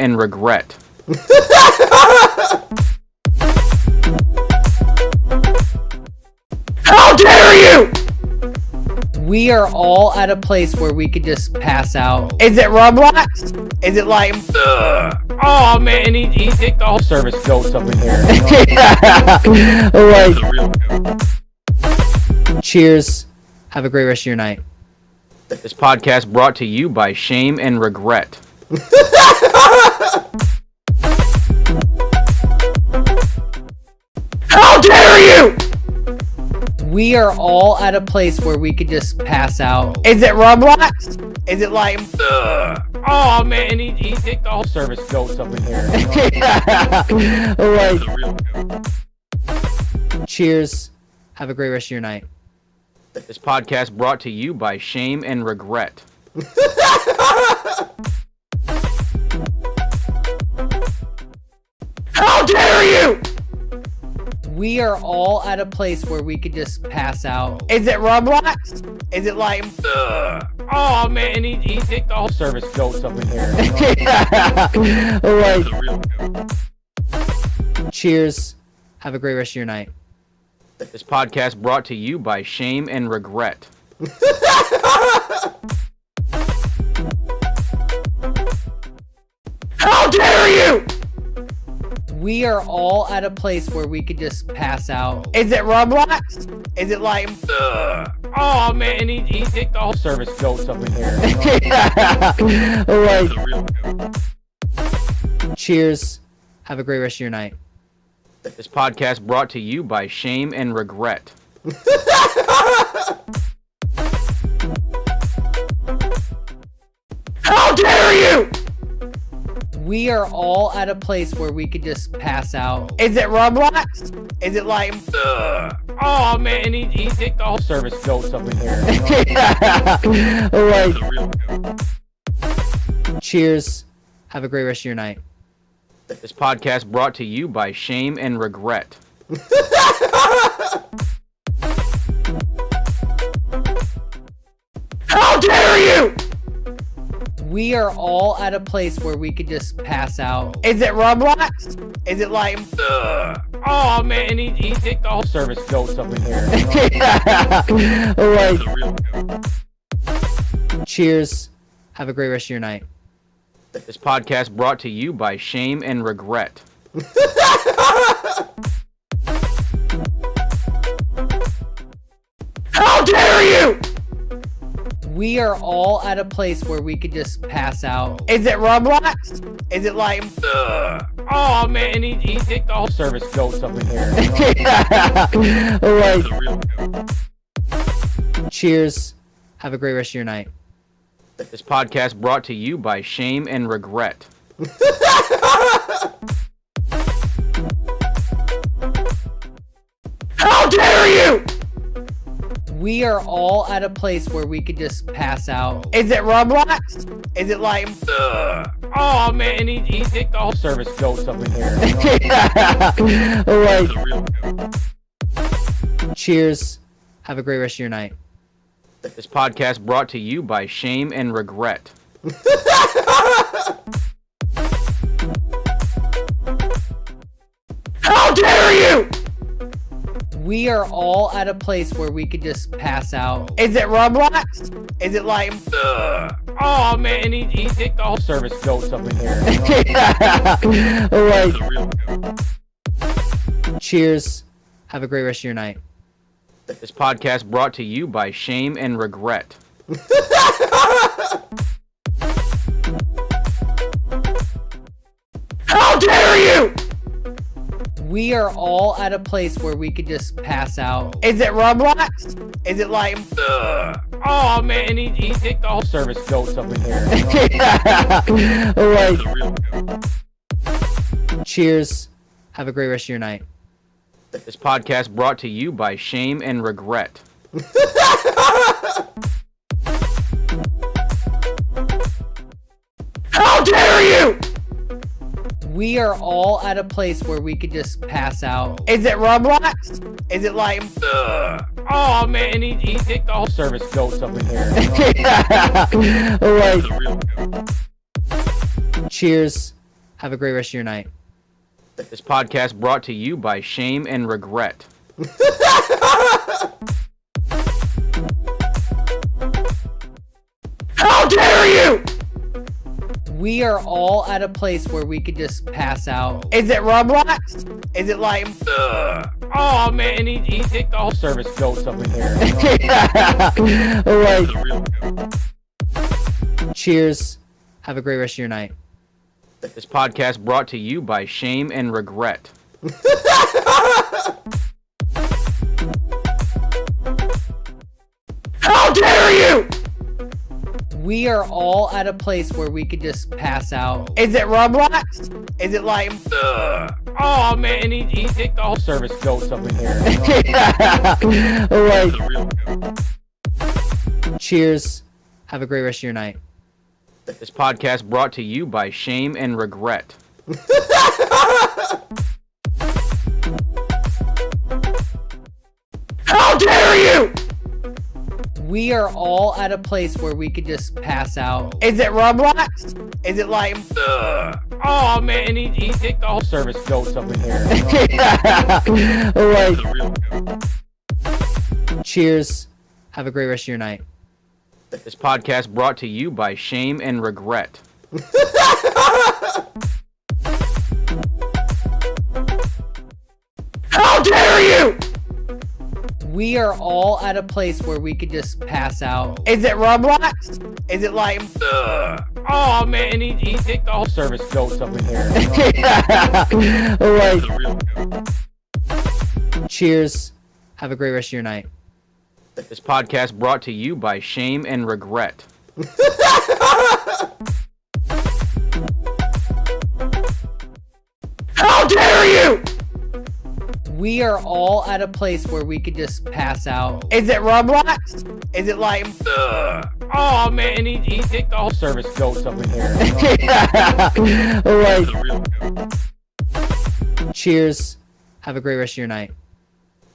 and regret. How dare you! We are all at a place where we could just pass out. Is it Roblox? Is it like... Oh man, he take the whole service goats up in here. Cheers. Have a great rest of your night. This podcast brought to you by shame and regret. How dare you! We are all at a place where we could just pass out. Is it Roblox? Is it like... Oh man, he take the whole service goats up in here. Cheers. Have a great rest of your night. This podcast brought to you by shame and regret. How dare you! We are all at a place where we could just pass out. Is it Roblox? Is it like... Oh man, he take the whole service goats up in here. Cheers. Have a great rest of your night. This podcast brought to you by shame and regret. How dare you! We are all at a place where we could just pass out. Is it Roblox? Is it like... Oh man, he take the whole service goats up in here. Cheers. Have a great rest of your night. This podcast brought to you by shame and regret. How dare you! We are all at a place where we could just pass out. Is it Roblox? Is it like... Oh man, he take the whole service goats up in here. Cheers. Have a great rest of your night. This podcast brought to you by shame and regret. How dare you! We are all at a place where we could just pass out. Is it Roblox? Is it like... Oh man, he take the whole service goats up in here. Cheers. Have a great rest of your night. This podcast brought to you by shame and regret. How dare you! We are all at a place where we could just pass out. Is it Roblox? Is it like... Oh man, he take the whole service goats up in here. Cheers. Have a great rest of your night. This podcast brought to you by shame and regret. How dare you! We are all at a place where we could just pass out. Is it Roblox? Is it like... Oh man, he take the whole service goats up in here. Cheers. Have a great rest of your night. This podcast brought to you by shame and regret. How dare you! We are all at a place where we could just pass out. Is it Roblox? Is it like... Oh man, he take the whole service goats up in here. Cheers. Have a great rest of your night. This podcast brought to you by shame and regret. How dare you! We are all at a place where we could just pass out. Is it Roblox? Is it like... Oh man, he take the whole service goats up in here. Cheers. Have a great rest of your night. This podcast brought to you by shame and regret. How dare you! We are all at a place where we could just pass out. Is it Roblox? Is it like... Oh man, he take the whole service goats up in here. Cheers. Have a great rest of your night. This podcast brought to you by Shame and Regret. How dare you! We are all at a place where we could just pass out. Is it Roblox? Is it like... Oh man, he take the whole service goats up in here. like... Cheers. Have a great rest of your night. This podcast brought to you by Shame and Regret. How dare you! We are all at a place where we could just pass out. Is it Roblox? Is it like... Oh man, he take the whole service goats up in here. like... Cheers. Have a great rest of your night. This podcast brought to you by Shame and Regret. How dare you! We are all at a place where we could just pass out. Is it Roblox? Is it like... Oh man, he take the whole service goats up in here. like... Cheers. Have a great rest of your night. This podcast brought to you by Shame and Regret. How dare you! We are all at a place where we could just pass out. Is it Roblox? Is it like... Oh man, he take the whole service goats up in here. like... Cheers. Have a great rest of your night. This podcast brought to you by Shame and Regret. How dare you! We are all at a place where we could just pass out. Is it Roblox? Is it like... Oh man, he take the whole service goats up in here. like... Cheers. Have a great rest of your night.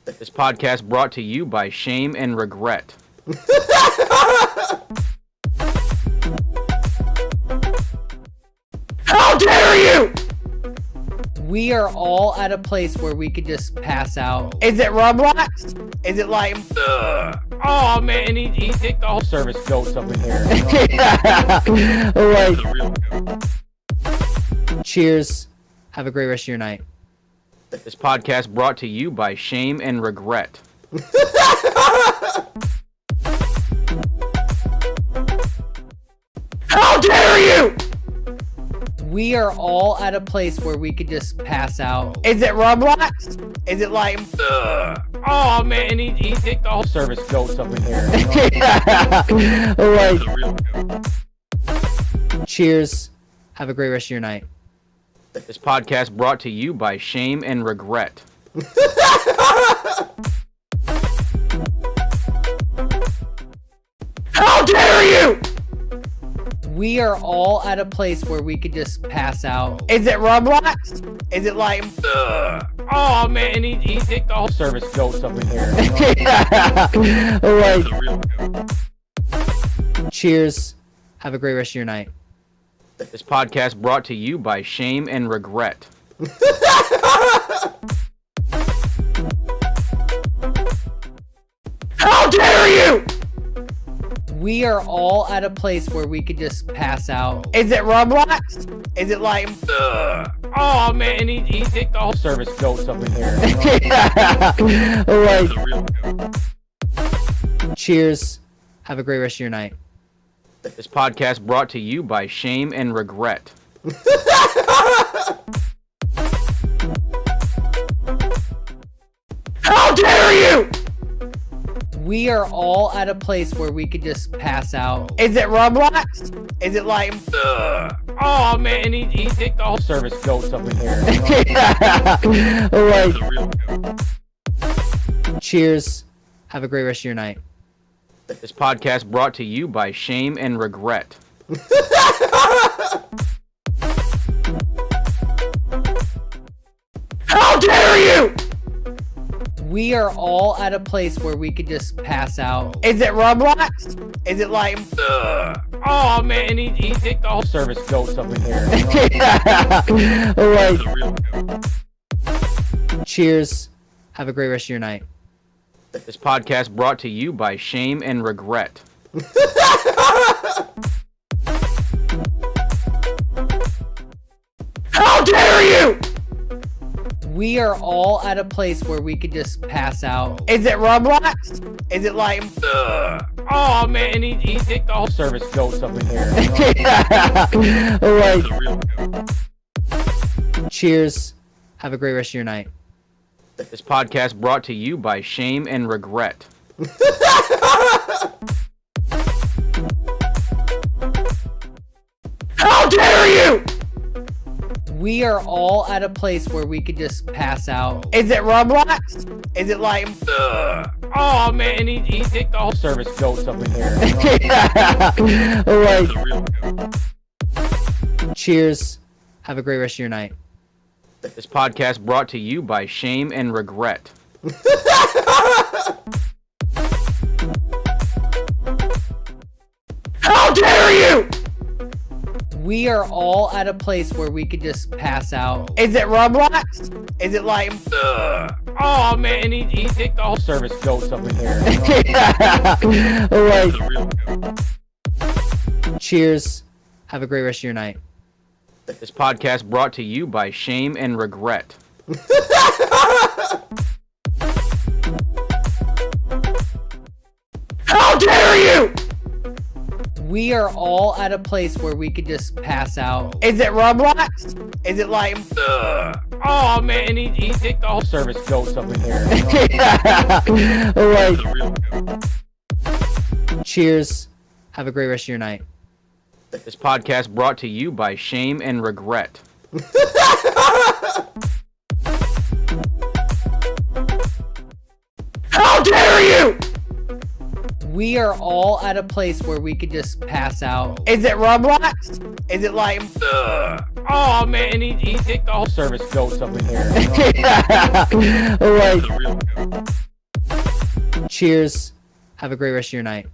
This podcast brought to you by Shame and Regret. How dare you! We are all at a place where we could just pass out. Is it Roblox? Is it like... Oh man, he take the whole service goats up in here. like... Cheers. Have a great rest of your night. This podcast brought to you by Shame and Regret. How dare you! We are all at a place where we could just pass out. Is it Roblox? Is it like... Oh man, he take the whole service goats up in here. like... Cheers. Have a great rest of your night. This podcast brought to you by Shame and Regret. How dare you! We are all at a place where we could just pass out. Is it Roblox? Is it like... Oh man, he take the whole service goats up in here. like... Cheers. Have a great rest of your night. This podcast brought to you by Shame and Regret. How dare you! We are all at a place where we could just pass out. Is it Roblox? Is it like... Oh man, he take the whole service goats up in here. like... Cheers. Have a great rest of your night. This podcast brought to you by Shame and Regret. How dare you! We are all at a place where we could just pass out. Is it Roblox? Is it like... Oh man, he take the whole service goats up in here. like... Cheers. Have a great rest of your night. This podcast brought to you by Shame and Regret. How dare you! We are all at a place where we could just pass out. Is it Roblox? Is it like... Oh man, he think the whole service goes up in here. Cheers. Have a great rest of your night. This podcast brought to you by Shame and Regret. How dare you! We are all at a place where we could just pass out. Is it Roblox? Is it like... Oh man, he think the whole service goes up in here. Cheers. Have a great rest of your night. This podcast brought to you by Shame and Regret. How dare you! We are all at a place where we could just pass out. Is it Roblox? Is it like... Oh man, he think the whole service goes up in here. Cheers. Have a great rest of your night. This podcast brought to you by Shame and Regret. How dare you! We are all at a place where we could just pass out. Is it Roblox? Is it like... Oh man, he think the whole service goes up in here. Cheers. Have a great rest of your night. This podcast brought to you by Shame and Regret. How dare you! We are all at a place where we could just pass out. Is it Roblox? Is it like... Oh man, he think the whole service goes up in here. Cheers. Have a great rest of your night. This podcast brought to you by Shame and Regret. How dare you! We are all at a place where we could just pass out. Is it Roblox? Is it like... Oh man, he think the whole service goes up in here. Cheers. Have a great rest of your night.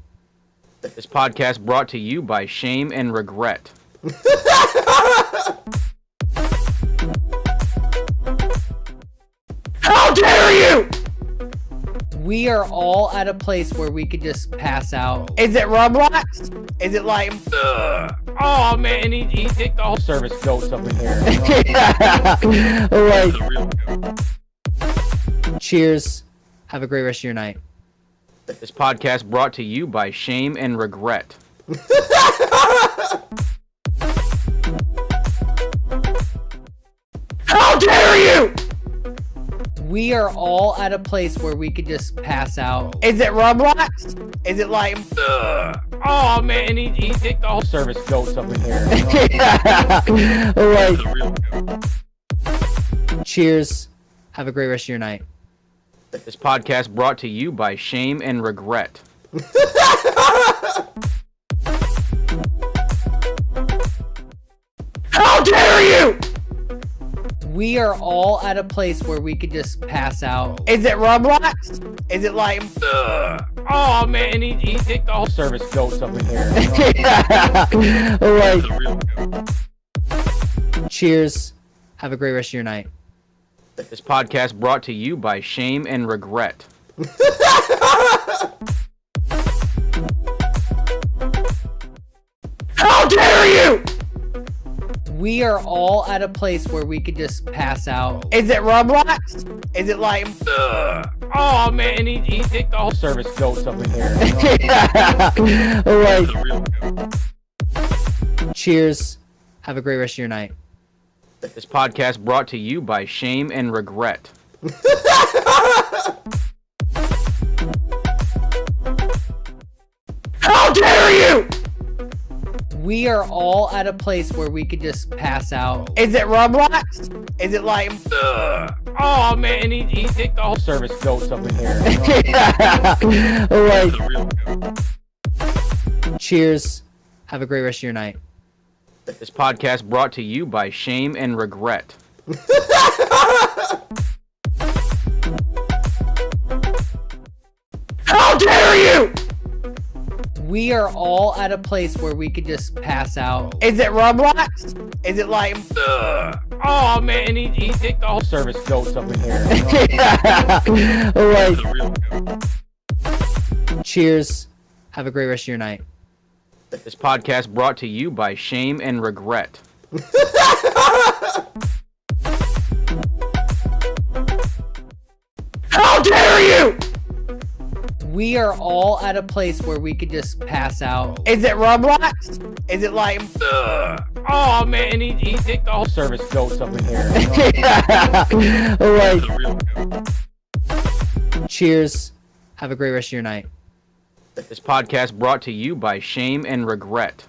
This podcast brought to you by Shame and Regret. How dare you! We are all at a place where we could just pass out. Is it Roblox? Is it like... Oh man, he think the whole service goes up in here. Cheers. Have a great rest of your night. This podcast brought to you by Shame and Regret. How dare you! We are all at a place where we could just pass out. Is it Roblox? Is it like... Oh man, he think the whole service goes up in here. Cheers. Have a great rest of your night. This podcast brought to you by Shame and Regret. How dare you! We are all at a place where we could just pass out. Is it Roblox? Is it like... Oh man, he think the whole service goes up in here. Cheers. Have a great rest of your night. This podcast brought to you by Shame and Regret. How dare you! We are all at a place where we could just pass out. Is it Roblox? Is it like... Oh man, he think the whole service goes up in here. Cheers. Have a great rest of your night. This podcast brought to you by Shame and Regret. How dare you! We are all at a place where we could just pass out. Is it Roblox? Is it like... Oh man, he think the whole service goes up in here. Cheers. Have a great rest of your night. This podcast brought to you by Shame and Regret. How dare you! We are all at a place where we could just pass out. Is it Roblox? Is it like... Oh man, he think the whole service goes up in here. Cheers. Have a great rest of your night. This podcast brought to you by Shame and Regret. How dare you! We are all at a place where we could just pass out. Is it Roblox? Is it like... Oh man, he think the whole service goes up in here. Cheers. Have a great rest of your night. This podcast brought to you by Shame and Regret.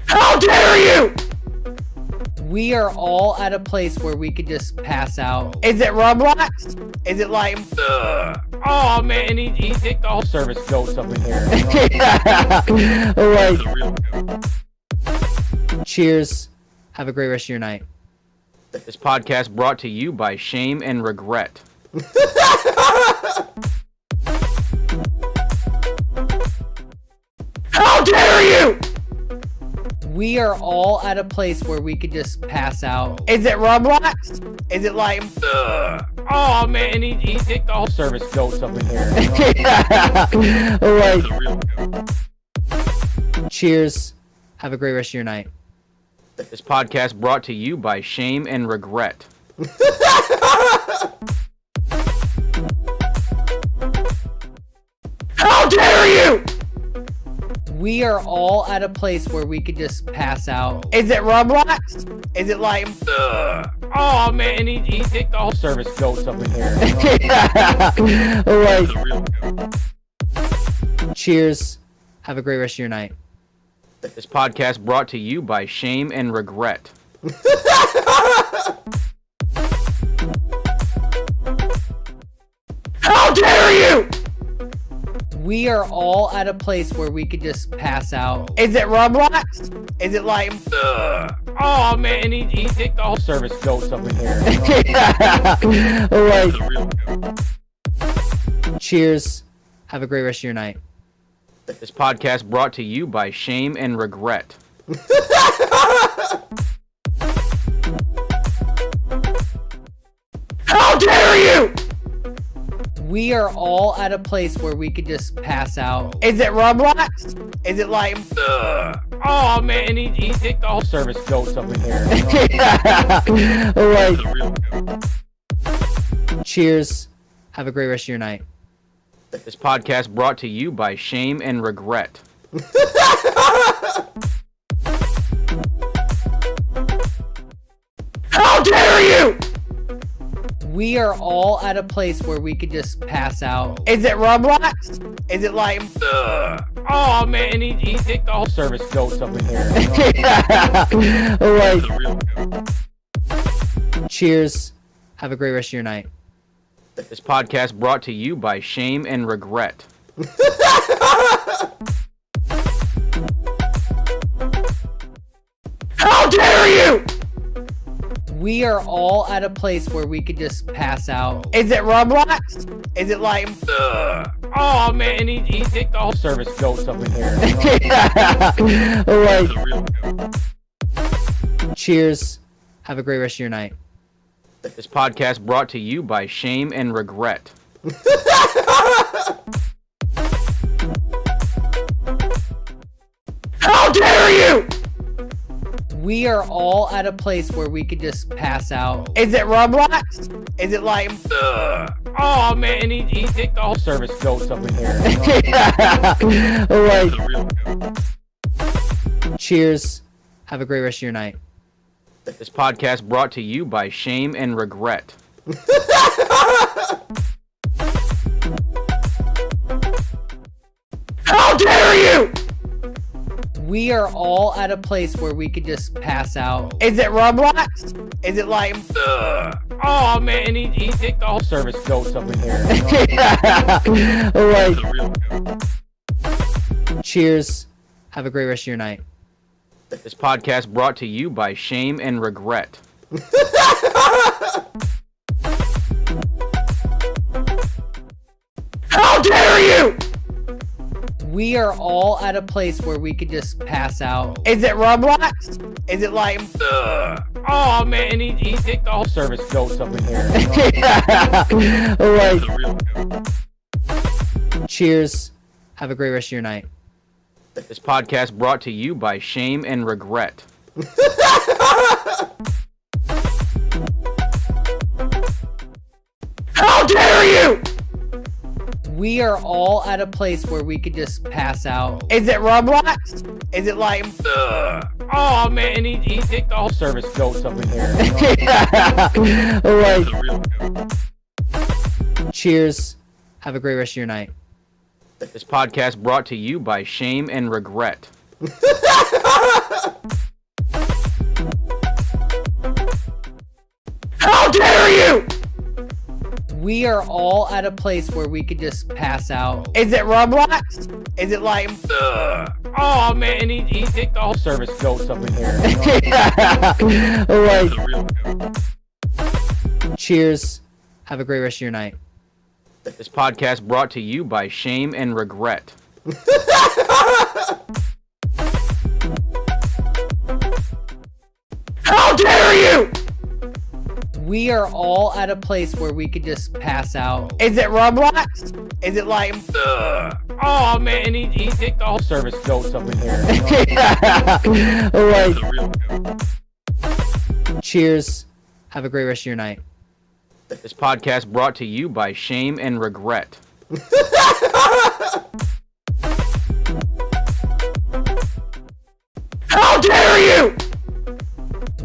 How dare you! We are all at a place where we could just pass out. Is it Roblox? Is it like... Oh man, he think the whole service goes up in here. Cheers. Have a great rest of your night. This podcast brought to you by Shame and Regret. How dare you! We are all at a place where we could just pass out. Is it Roblox? Is it like... Oh man, he think the whole service goes up in here. Cheers. Have a great rest of your night. This podcast brought to you by Shame and Regret. How dare you! We are all at a place where we could just pass out. Is it Roblox? Is it like... Oh man, he think the whole service goes up in here. Cheers. Have a great rest of your night. This podcast brought to you by Shame and Regret. How dare you! We are all at a place where we could just pass out. Is it Roblox? Is it like... Oh man, he think the whole service goes up in here. Cheers. Have a great rest of your night. This podcast brought to you by Shame and Regret. How dare you! We are all at a place where we could just pass out. Is it Roblox? Is it like... Oh man, he think the whole service goes up in here. Cheers. Have a great rest of your night. This podcast brought to you by Shame and Regret. How dare you! We are all at a place where we could just pass out. Is it Roblox? Is it like... Oh man, he think the whole service goes up in here. Cheers. Have a great rest of your night. This podcast brought to you by Shame and Regret. How dare you! We are all at a place where we could just pass out. Is it Roblox? Is it like... Oh man, he think the whole service goes up in here. Cheers. Have a great rest of your night. This podcast brought to you by Shame and Regret. How dare you! We are all at a place where we could just pass out. Is it Roblox? Is it like... Oh man, he think the whole service goes up in here. Cheers. Have a great rest of your night. This podcast brought to you by Shame and Regret. How dare you! We are all at a place where we could just pass out. Is it Roblox? Is it like... Oh man, he think the whole service goes up in here. Cheers. Have a great rest of your night. This podcast brought to you by Shame and Regret. you? We are all at a place where we could just pass out. Is it Roblox? Is it like? Oh man, he kicked the whole service goats up in here. Like, Cheers. Have a great rest of your night. This podcast brought to you by Shame and Regret. how dare you? We are all at a place where we could just pass out. Is it Roblox? Is it like? Oh man, he kicked the whole service goats up in here. Like, Cheers. Have a great rest of your night. This podcast brought to you by Shame and Regret. how dare you? We are all at a place where we could just pass out. Is it Roblox? Is it like? Oh man, he kicked the whole service goats up in here. Like, Cheers. Have a great rest of your night. This podcast brought to you by Shame and Regret. how dare you? We are all at a place where we could just pass out. Is it Roblox? Is it like? Oh man, he kicked the whole service goats up in here. Like, Cheers. Have a great rest of your night. This podcast brought to you by Shame and Regret. how dare you?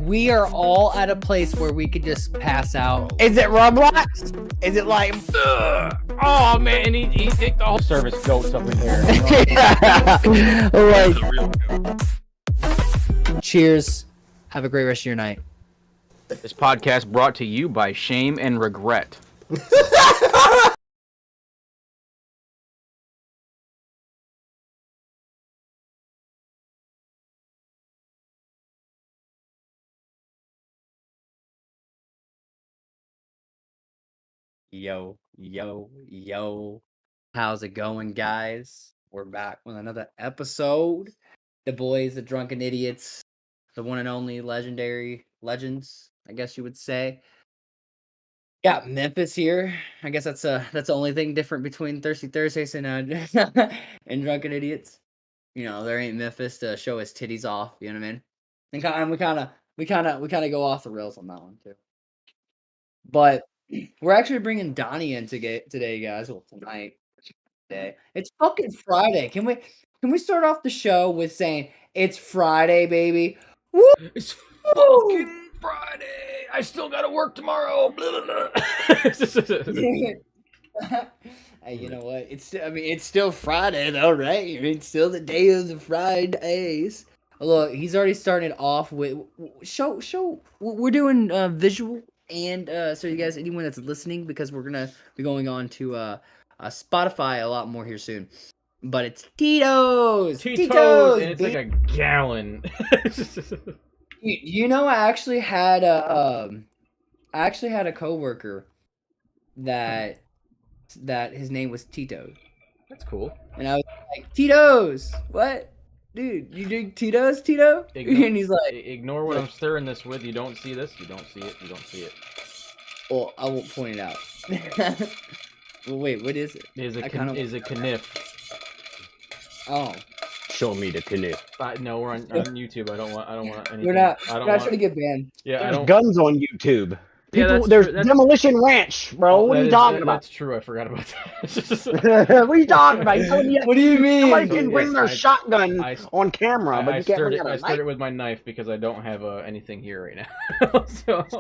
We are all at a place where we could just pass out. Is it Roblox? Is it like? Oh man, he kicked the whole service goats up in here. Like, Cheers. Have a great rest of your night. This podcast brought to you by Shame and Regret. Yo, yo, yo. How's it going, guys? We're back with another episode. The boys, the drunken idiots, the one and only legendary legends, I guess you would say. Got Memphis here. I guess that's the only thing different between Thirsty Thursdays and and drunken idiots. You know, there ain't Memphis to show his titties off. You know what I mean? And we kind of go off the rails on that one too. But we're actually bringing Donnie in today, guys. Well, tonight. Today. It's fucking Friday. Can we start off the show with saying it's Friday, baby? Woo! It's fucking Friday. I still gotta work tomorrow. Hey, you know what? It's still Friday though, right? I mean, it's still the day of the Fridays. Look, he's already started off with show. We're doing visual. And so you guys, anyone that's listening, because we're gonna be going on to Spotify a lot more here soon. But it's Tito's, and it's like a gallon. You know, I actually had a coworker that his name was Tito. That's cool. And I was like, Tito's, what? Dude, you drink Tito's, Tito? And he's like, ignore what I'm stirring this with. You don't see this. You don't see it. You don't see it. Well, I won't point it out. Well, wait, what is it? Is a kniff. Oh. Show me the canoe. No, we're on YouTube. I don't want anything. We're not I don't trying want to get banned. Yeah, There's I don't. guns on YouTube. Yeah, People, that's there's true. Demolition Ranch, bro. What are you talking about? That's true. I forgot about that. What are you talking about? What do you mean? Somebody can bring their I- shotgun I- on camera, but I you can't stirred bring it. out I a stirred it knife. with my knife because I don't have anything here right now.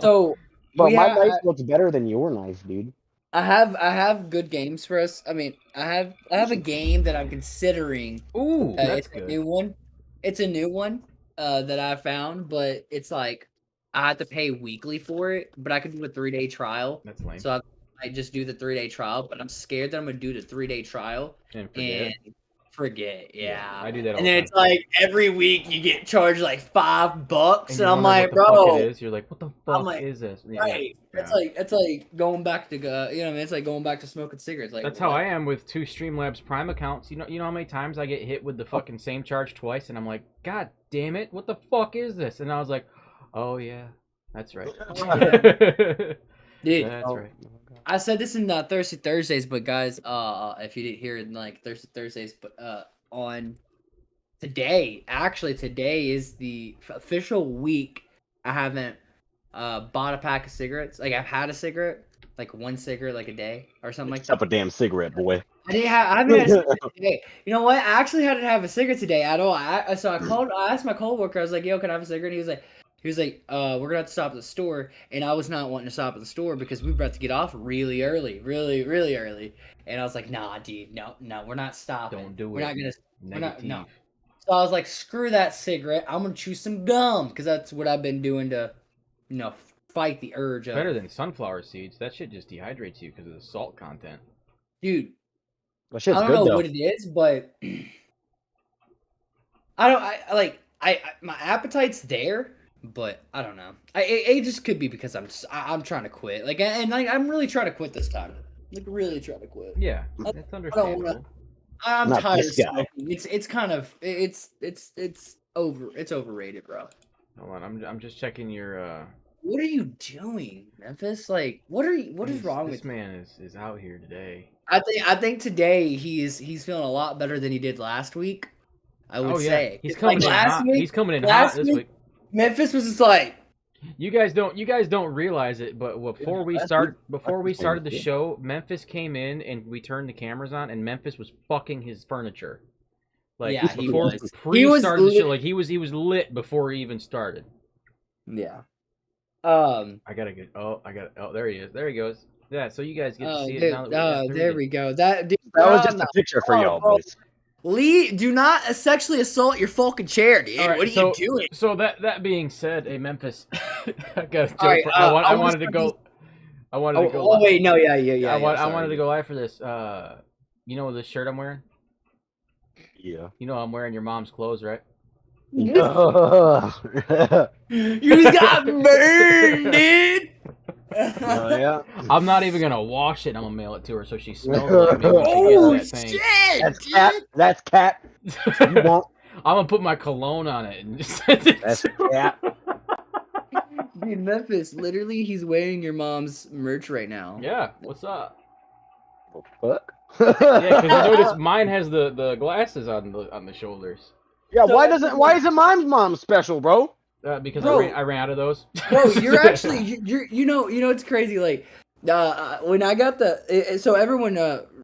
So, But we my have- knife looks better than your knife, dude. I have good games for us. I mean, I have a game that I'm considering. Ooh, that's It's good. a new one. It's a new one that I found, but it's like I have to pay weekly for it. But I could do a 3-day trial. That's lame. So I just do the 3-day trial. But I'm scared that I'm gonna do the 3-day trial And forget and forget. Yeah. I do that all And the then time. it's like every week you get charged like $5, and you I'm wonder like, what the fuck bro. it is. You're like, what the fuck like, is this? Yeah, Right. yeah. It's like going back to you know what I mean? It's like going back to smoking cigarettes. Like That's how I am with 2 Streamlabs Prime accounts. You know how many times I get hit with the fucking same charge twice, and I'm like, God damn it, what the fuck is this? And I was like, oh yeah, that's right. Dude, That's right. I said this in Thirsty Thursdays, but guys, if you didn't hear it in like Thirsty Thursdays, but on today, actually today is the official week I haven't bought a pack of cigarettes. Like I've had a cigarette, like one cigarette like a day or something like Up that. a damn cigarette, boy. I haven't had a cigarette today. You know what? I actually hadn't have a cigarette today at all. I asked my coworker, I was like, yo, can I have a cigarette? And he was like, we're gonna have to stop at the store. And I was not wanting to stop at the store because we were about to get off really early. And I was like, nah, dude, no, we're not stopping. Don't do it. We're not gonna Negative. no. So I was like, screw that cigarette. I'm gonna chew some gum because that's what I've been doing to, you know, fight the urge of. Better than sunflower seeds. That shit just dehydrates you because of the salt content. Dude, That shit's I don't good know though. what it is, but my appetite's there, but I don't know. It just could be because I'm trying to quit. Like, and like I'm really trying to quit this time. Like, really trying to quit. Yeah, it's understandable. I'm Not tired of this guy. smoking. It's kind of it's overrated, bro. Hold on, I'm just checking your. What are you doing, Memphis? Like, what is wrong with this man? Is out here today. I think today he's feeling a lot better than he did last week. I would say He's coming in hot. He's coming in hot this week. Memphis was just like, You guys don't realize it, but before we started the show, Memphis came in and we turned the cameras on, and Memphis was fucking his furniture. Like Yeah, he before was. pre-started the lit. show, like he was lit before he even started. Yeah. I gotta get. Oh, there he is. There he goes. Yeah. So you guys get to see it now. That There we go. That was just a picture for y'all, bro. boys. Lee, do not sexually assault your fucking chair, dude. All right, what are you doing? So that being said, hey Memphis, I got a joke. All right, I wanted to go. I wanted to go. Oh wait, no, yeah. I wanted to go live for this. You know this shirt I'm wearing? Yeah. You know I'm wearing your mom's clothes, right? You got burned, dude. Yeah. I'm not even gonna wash it. I'm gonna mail it to her so she smells like me when she gets that thing. Shit! That's cat. That's cat. You won't. I'm gonna put my cologne on it and just send it. That's cat. Dude, Memphis, literally, he's wearing your mom's merch right now. Yeah. What's up? Fuck. Yeah, because you notice mine has the glasses on the shoulders. Yeah. Why isn't my mom special, bro? Because Bro. I ran out of those. Bro, you're actually you know it's crazy. Like when I got so everyone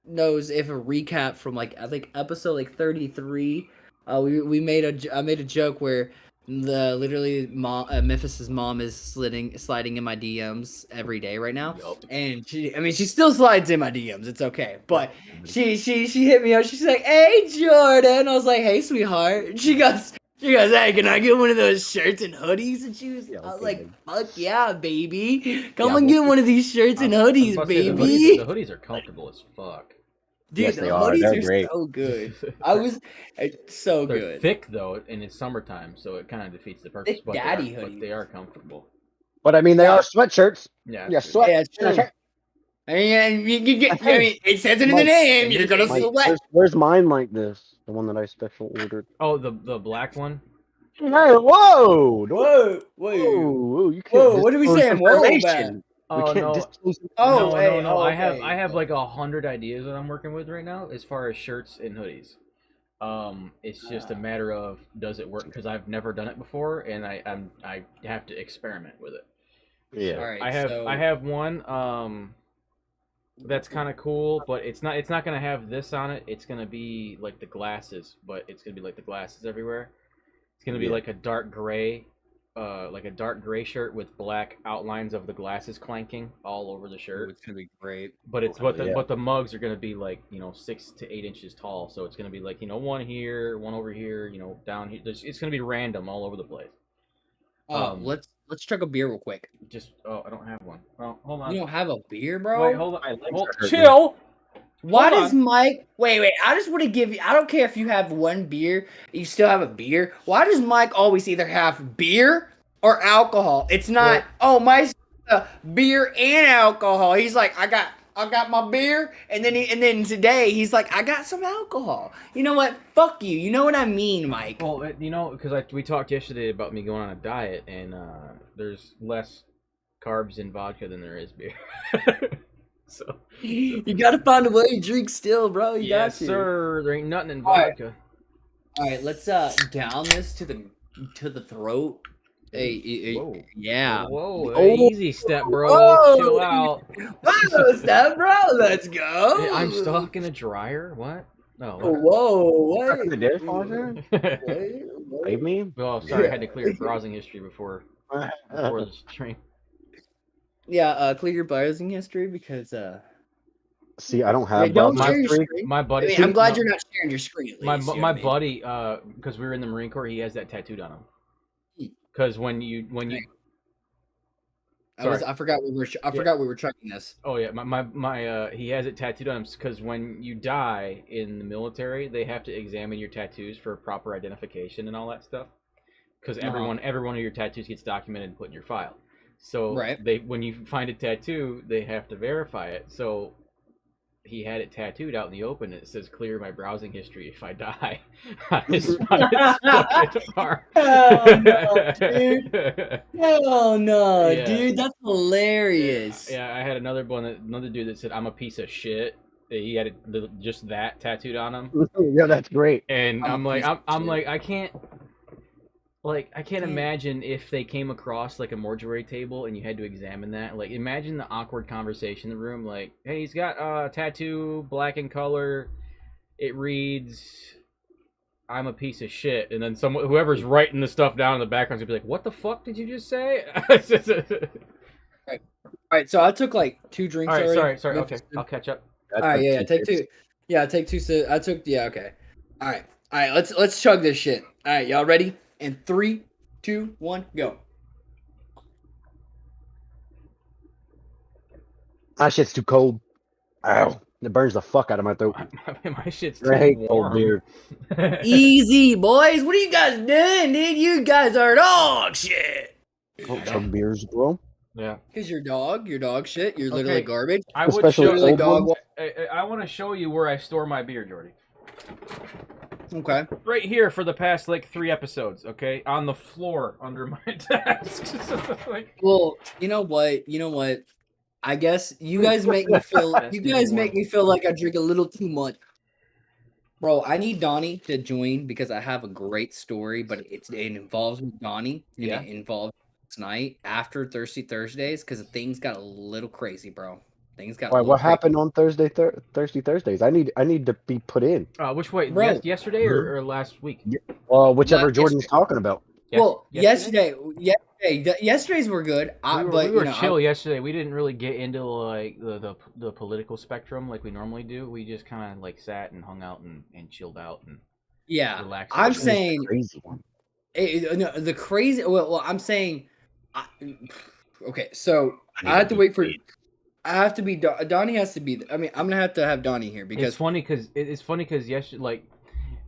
knows if a recap from like I think episode like 33, I made a joke where literally Memphis's mom is sliding in my DMs every day right now, Yup. and she still slides in my DMs. It's okay, but she hit me up. She's like, "Hey Jordan," I was like, "Hey sweetheart." She goes, "Hey, can I get one of those shirts and hoodies?" And I was like, "Fuck yeah, baby! Come and get one of these shirts and hoodies, baby." The hoodies are comfortable as fuck. Dude, Yes, the they are. hoodies They're are great. so good. It's so They're good. thick though, and it's summertime, so it kind of defeats the purpose. Thick But daddy but hoodies. they are comfortable. But I mean, they are sweatshirts. Yeah. Yeah, true. sweat. Yeah, it's true. And you get, I mean, it says it in the name. You're gonna sweat. Where's mine like this? The one that I special ordered. Oh, the black one. Hey, whoa! Whoa, Whoa! You can't Whoa, what are we disclose saying? Whoa, information. Oh, We can't no. disclose Oh, no, hey, no. oh, I okay. have like 100 ideas that I'm working with right now as far as shirts and hoodies. It's just a matter of does it work because I've never done it before and I have to experiment with it. Yeah. All right, I have one that's kind of cool, but it's not gonna have this on it. It's gonna be like the glasses, but it's gonna be like the glasses everywhere. It's gonna be like a dark gray shirt with black outlines of the glasses clanking all over the shirt. It's gonna be great. But yeah. but the mugs are gonna be like 6 to 8 inches tall, so it's gonna be like one here, one over here, down here. It's gonna be random all over the place. Let's chug a beer real quick. I don't have one. Well, hold on. You don't have a beer, bro? Wait, hold on. My legs are hurting. Why Hold does on. Mike? Wait. I just want to give you. I don't care if you have one beer. You still have a beer. Why does Mike always either have beer or alcohol? It's not. Mike's beer and alcohol. He's like, I got my beer, and then today he's like, I got some alcohol. You know what? Fuck you. You know what I mean, Mike? Well, because we talked yesterday about me going on a diet, and there's less carbs in vodka than there is beer. so You gotta find a way to drink still, bro. You yes, got to. sir. There ain't nothing in All right. vodka. All right, let's down this to the throat. Hey, Whoa. yeah. Whoa, Oh. easy step, bro. Whoa. Chill out. Whoa, step, bro. Let's go. Hey, I'm stuck in a dryer. What? No. Whoa, Back in the wait. dishwasher? Save me? Well, sorry, I had to clear browsing history before the stream. Yeah, clear your browsing history because See, I don't have don't browser share your history. screen. My buddy. I'm glad you're not sharing your screen. At My least, you know my what I mean? buddy, because we were in the Marine Corps, he has that tattooed on him. Because when you I forgot we were checking this. oh yeah, my he has it tattooed on him because when you die in the military, they have to examine your tattoos for proper identification and all that stuff. Because every one of your tattoos gets documented and put in your file. So when you find a tattoo, they have to verify it. So he had it tattooed out in the open, and it says "Clear my browsing history if I die." on his fucking arm. Hell no, dude. Hell no, Yeah. dude. That's hilarious. Yeah, I had another dude that said, "I'm a piece of shit." He had just that tattooed on him, Yeah, that's great. and I'm I'm a like, piece of I'm shit. like, I can't imagine if they came across like a mortuary table and you had to examine that. Like, imagine the awkward conversation in the room. Like, hey, he's got a tattoo, black in color. It reads, "I'm a piece of shit," and then whoever's writing the stuff down in the background's gonna be like, "What the fuck did you just say?" All right, so I took like 2 drinks All right, already. sorry. Okay, I'll catch up. All right, yeah, take 2. Yeah, take 2. I took. Yeah, okay. All right. Let's chug this shit. All right, y'all ready? In 3, 2, 1, go. My shit's too cold. Ow. It burns the fuck out of my throat. My shit's I hate too cold warm. beer. Easy, boys. What are you guys doing, dude? You guys are dog shit. Don't chug beers, bro. Yeah. Cause you're dog shit. You're literally Okay. garbage. I would Especially show. old dog. ones. I want to show you where I store my beer, Jordy. Okay. Right here for the past like 3 episodes. Okay, on the floor under my desk. Like, Well, you know what? I guess you guys make me feel. You guys make me feel like I drink a little too much. Bro, I need Donnie to join because I have a great story, but it involves with Donnie. And Yeah. it involves tonight after Thirsty Thursdays because things got a little crazy, bro. Things got. Why? What happened on Thursday? Thirsty Thursdays. I need to be put in. which way? Bro. Yesterday or last week? Whichever Not Jordan's talking about. Well, yesterday's were good. We were chill yesterday. We didn't really get into like the political spectrum like we normally do. We just kind of like sat and hung out and chilled out and relaxed. I'm a bit. saying Crazy one. no, the crazy. Well, I'm saying. Okay, so I have to wait for. I have to be. Donnie has to be. I mean, I'm gonna have to have Donnie here because it's funny because yesterday, like,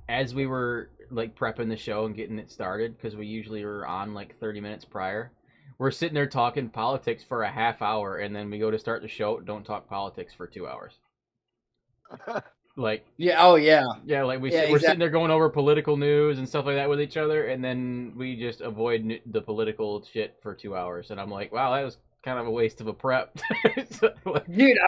as we were like prepping the show and getting it started, because we usually were on like 30 minutes prior, we're sitting there talking politics for a half hour, and then we go to start the show, don't talk politics for 2 hours. Like, like we're sitting there going over political news and stuff like that with each other, and then we just avoid the political shit for 2 hours, and I'm like, wow, that was kind of a waste of a prep. Dude,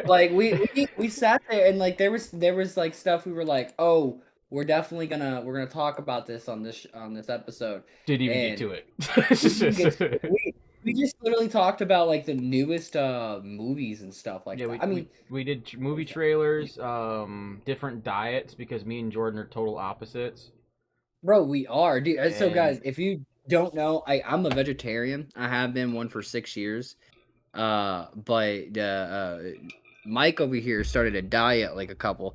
like we sat there and like there was like stuff we were like, oh, we're gonna talk about this on this episode. Didn't even get to it. We just literally talked about like the newest movies and stuff like that. We did movie trailers, different diets because me and Jordan are total opposites. Bro, we are, dude. So guys, if you don't know, I'm a vegetarian. I have been one for 6 years. But Mike over here started a diet like a couple.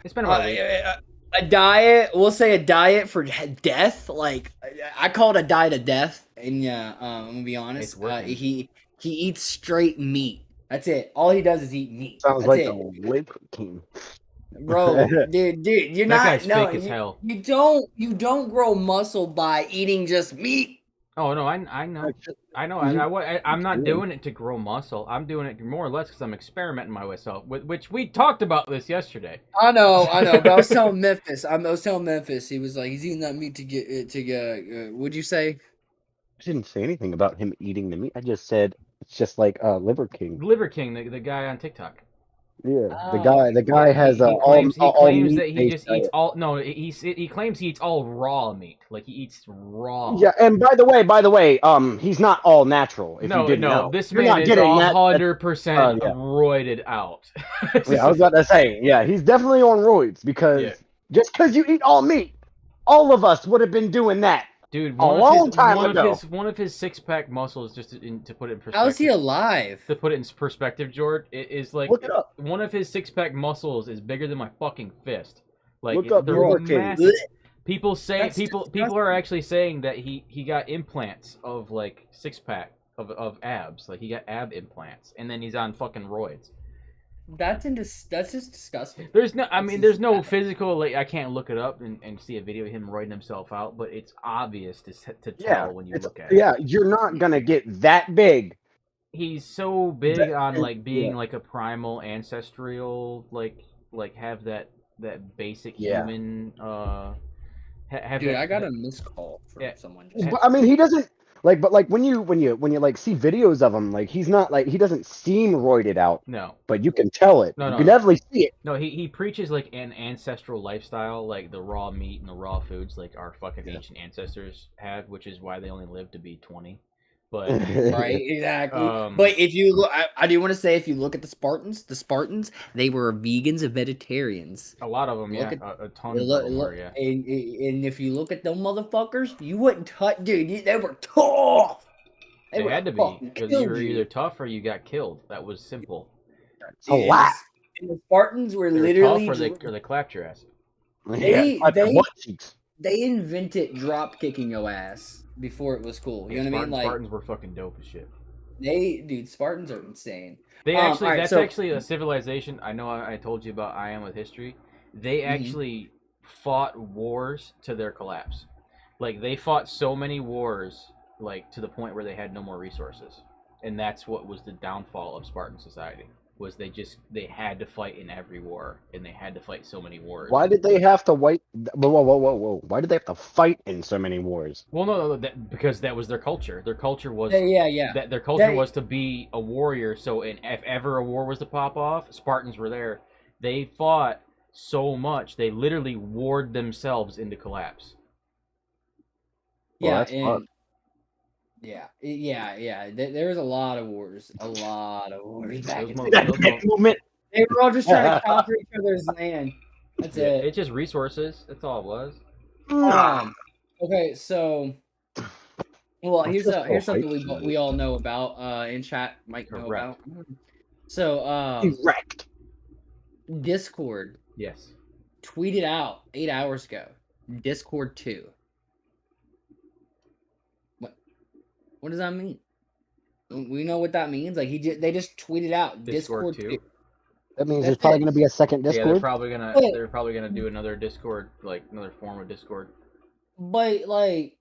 It's been about a diet. We'll say a diet for death. Like I call it a diet of death. And I'm gonna be honest. He eats straight meat. That's it. All he does is eat meat. Sounds That's like it. a Liver King. Bro, dude, you're That not. guy's No, fake as hell. you don't grow muscle by eating just meat. Oh no, I know. I know. I'm not doing it to grow muscle. I'm doing it more or less because I'm experimenting myself. Which we talked about this yesterday. I know. But I was telling Memphis. I was telling Memphis. He was like, he's eating that meat to get. What'd you say? I didn't say anything about him eating the meat. I just said it's just like Liver King. Liver King, the guy on TikTok. Yeah, Oh, the guy has he claims all meat that he just eats diet. all. No, he claims he eats all raw meat. Like he eats raw. Yeah, and by the way, he's not all natural. If you didn't know, this you're man not is getting that. 100% Yeah. roided out. Yeah, I was about to say, yeah, he's definitely on roids because just because you eat all meat, all of us would have been doing that. Dude, One of his six-pack muscles, just to put it in perspective. How is he alive? To put it in perspective, George, it is like Look it up. one of his six-pack muscles is bigger than my fucking fist. Like Look up they're Liver King. massive. People say That's people are actually saying that he got implants of like six-pack of abs. Like he got ab implants, and then he's on fucking roids. That's just disgusting. There's no physical, like, I can't look it up and see a video of him roiding himself out, but it's obvious to tell when you look at it. Yeah, you're not gonna get that big. He's so big on like being like a primal ancestral, like have that basic human have Dude, that, I got a missed call from someone. But, I mean, he doesn't but like when you like see videos of him, like he's not like he doesn't seem roided out. No. But you can tell it. No, you can definitely see it. No, he preaches like an ancestral lifestyle, like the raw meat and the raw foods like our fucking ancient ancestors had, which is why they only lived to be 20. But Right, exactly. But if you look, I do want to say, if you look at the Spartans, they were vegans and vegetarians. A lot of them, a ton of them were, yeah. And if you look at them motherfuckers, you wouldn't touch, dude. They were tough. They had to be, because you were either tough or you got killed. That was simple. A lot. And the Spartans were They literally tough or they clapped your ass. They invented drop kicking your ass before it was cool. You know what I mean? Like, Spartans were fucking dope as shit. Spartans are insane. They actually, that's actually a civilization. I know I told you about I Am with History. They actually fought wars to their collapse. Like, they fought so many wars, like, to the point where they had no more resources. And that's what was the downfall of Spartan society. Was they had to fight in every war, and they had to fight so many wars. Why did they have to wait? Whoa! Why did they have to fight in so many wars? Well, no, because that was their culture. Their culture was that their culture was to be a warrior. So, if ever a war was to pop off, Spartans were there. They fought so much they literally warred themselves into collapse. Yeah, yeah. There was a lot of wars. Back in the movement. They were all just trying to conquer each other's land. That's it. It's just resources. That's all it was. Okay, so here's something we all know about. In chat might know about. So Correct. Discord. Yes. Tweeted out 8 hours ago. Discord 2. What does that mean? We know what that means. Like they just tweeted out Discord 2. That means there's probably going to be a second Discord. Yeah, they're probably gonna do another Discord, like another form of Discord. But like,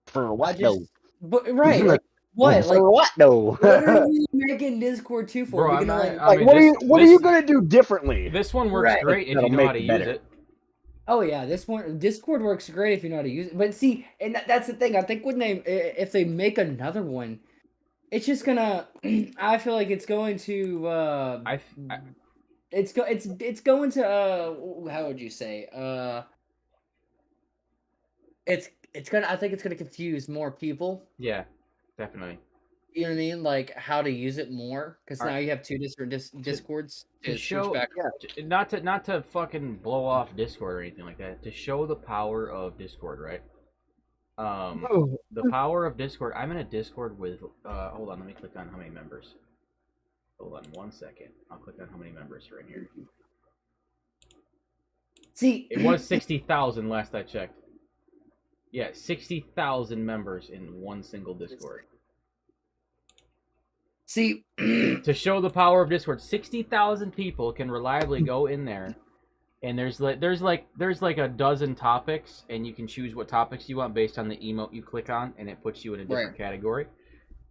for what though? But right, like, what? For like what though? What are you making Discord 2 for? Bro, what are you gonna do differently? This one works great if you know how to use it. Oh yeah, Discord works great if you know how to use it. But see, and that's the thing. I think if they make another one, it's just gonna. I feel like it's going to. It's going to. How would you say? It's gonna. I think it's gonna confuse more people. Yeah, definitely. You know what I mean? Like how to use it more, because now you have two different Discords to show. Not to fucking blow off Discord or anything like that. To show the power of Discord, right? The power of Discord. I'm in a Discord with. Hold on, let me click on how many members. Hold on 1 second. I'll click on how many members are in here. See, it was 60,000 last I checked. Yeah, 60,000 members in one single Discord. See, To show the power of Discord, 60,000 people can reliably go in there, and there's like a dozen topics, and you can choose what topics you want based on the emote you click on, and it puts you in a different category.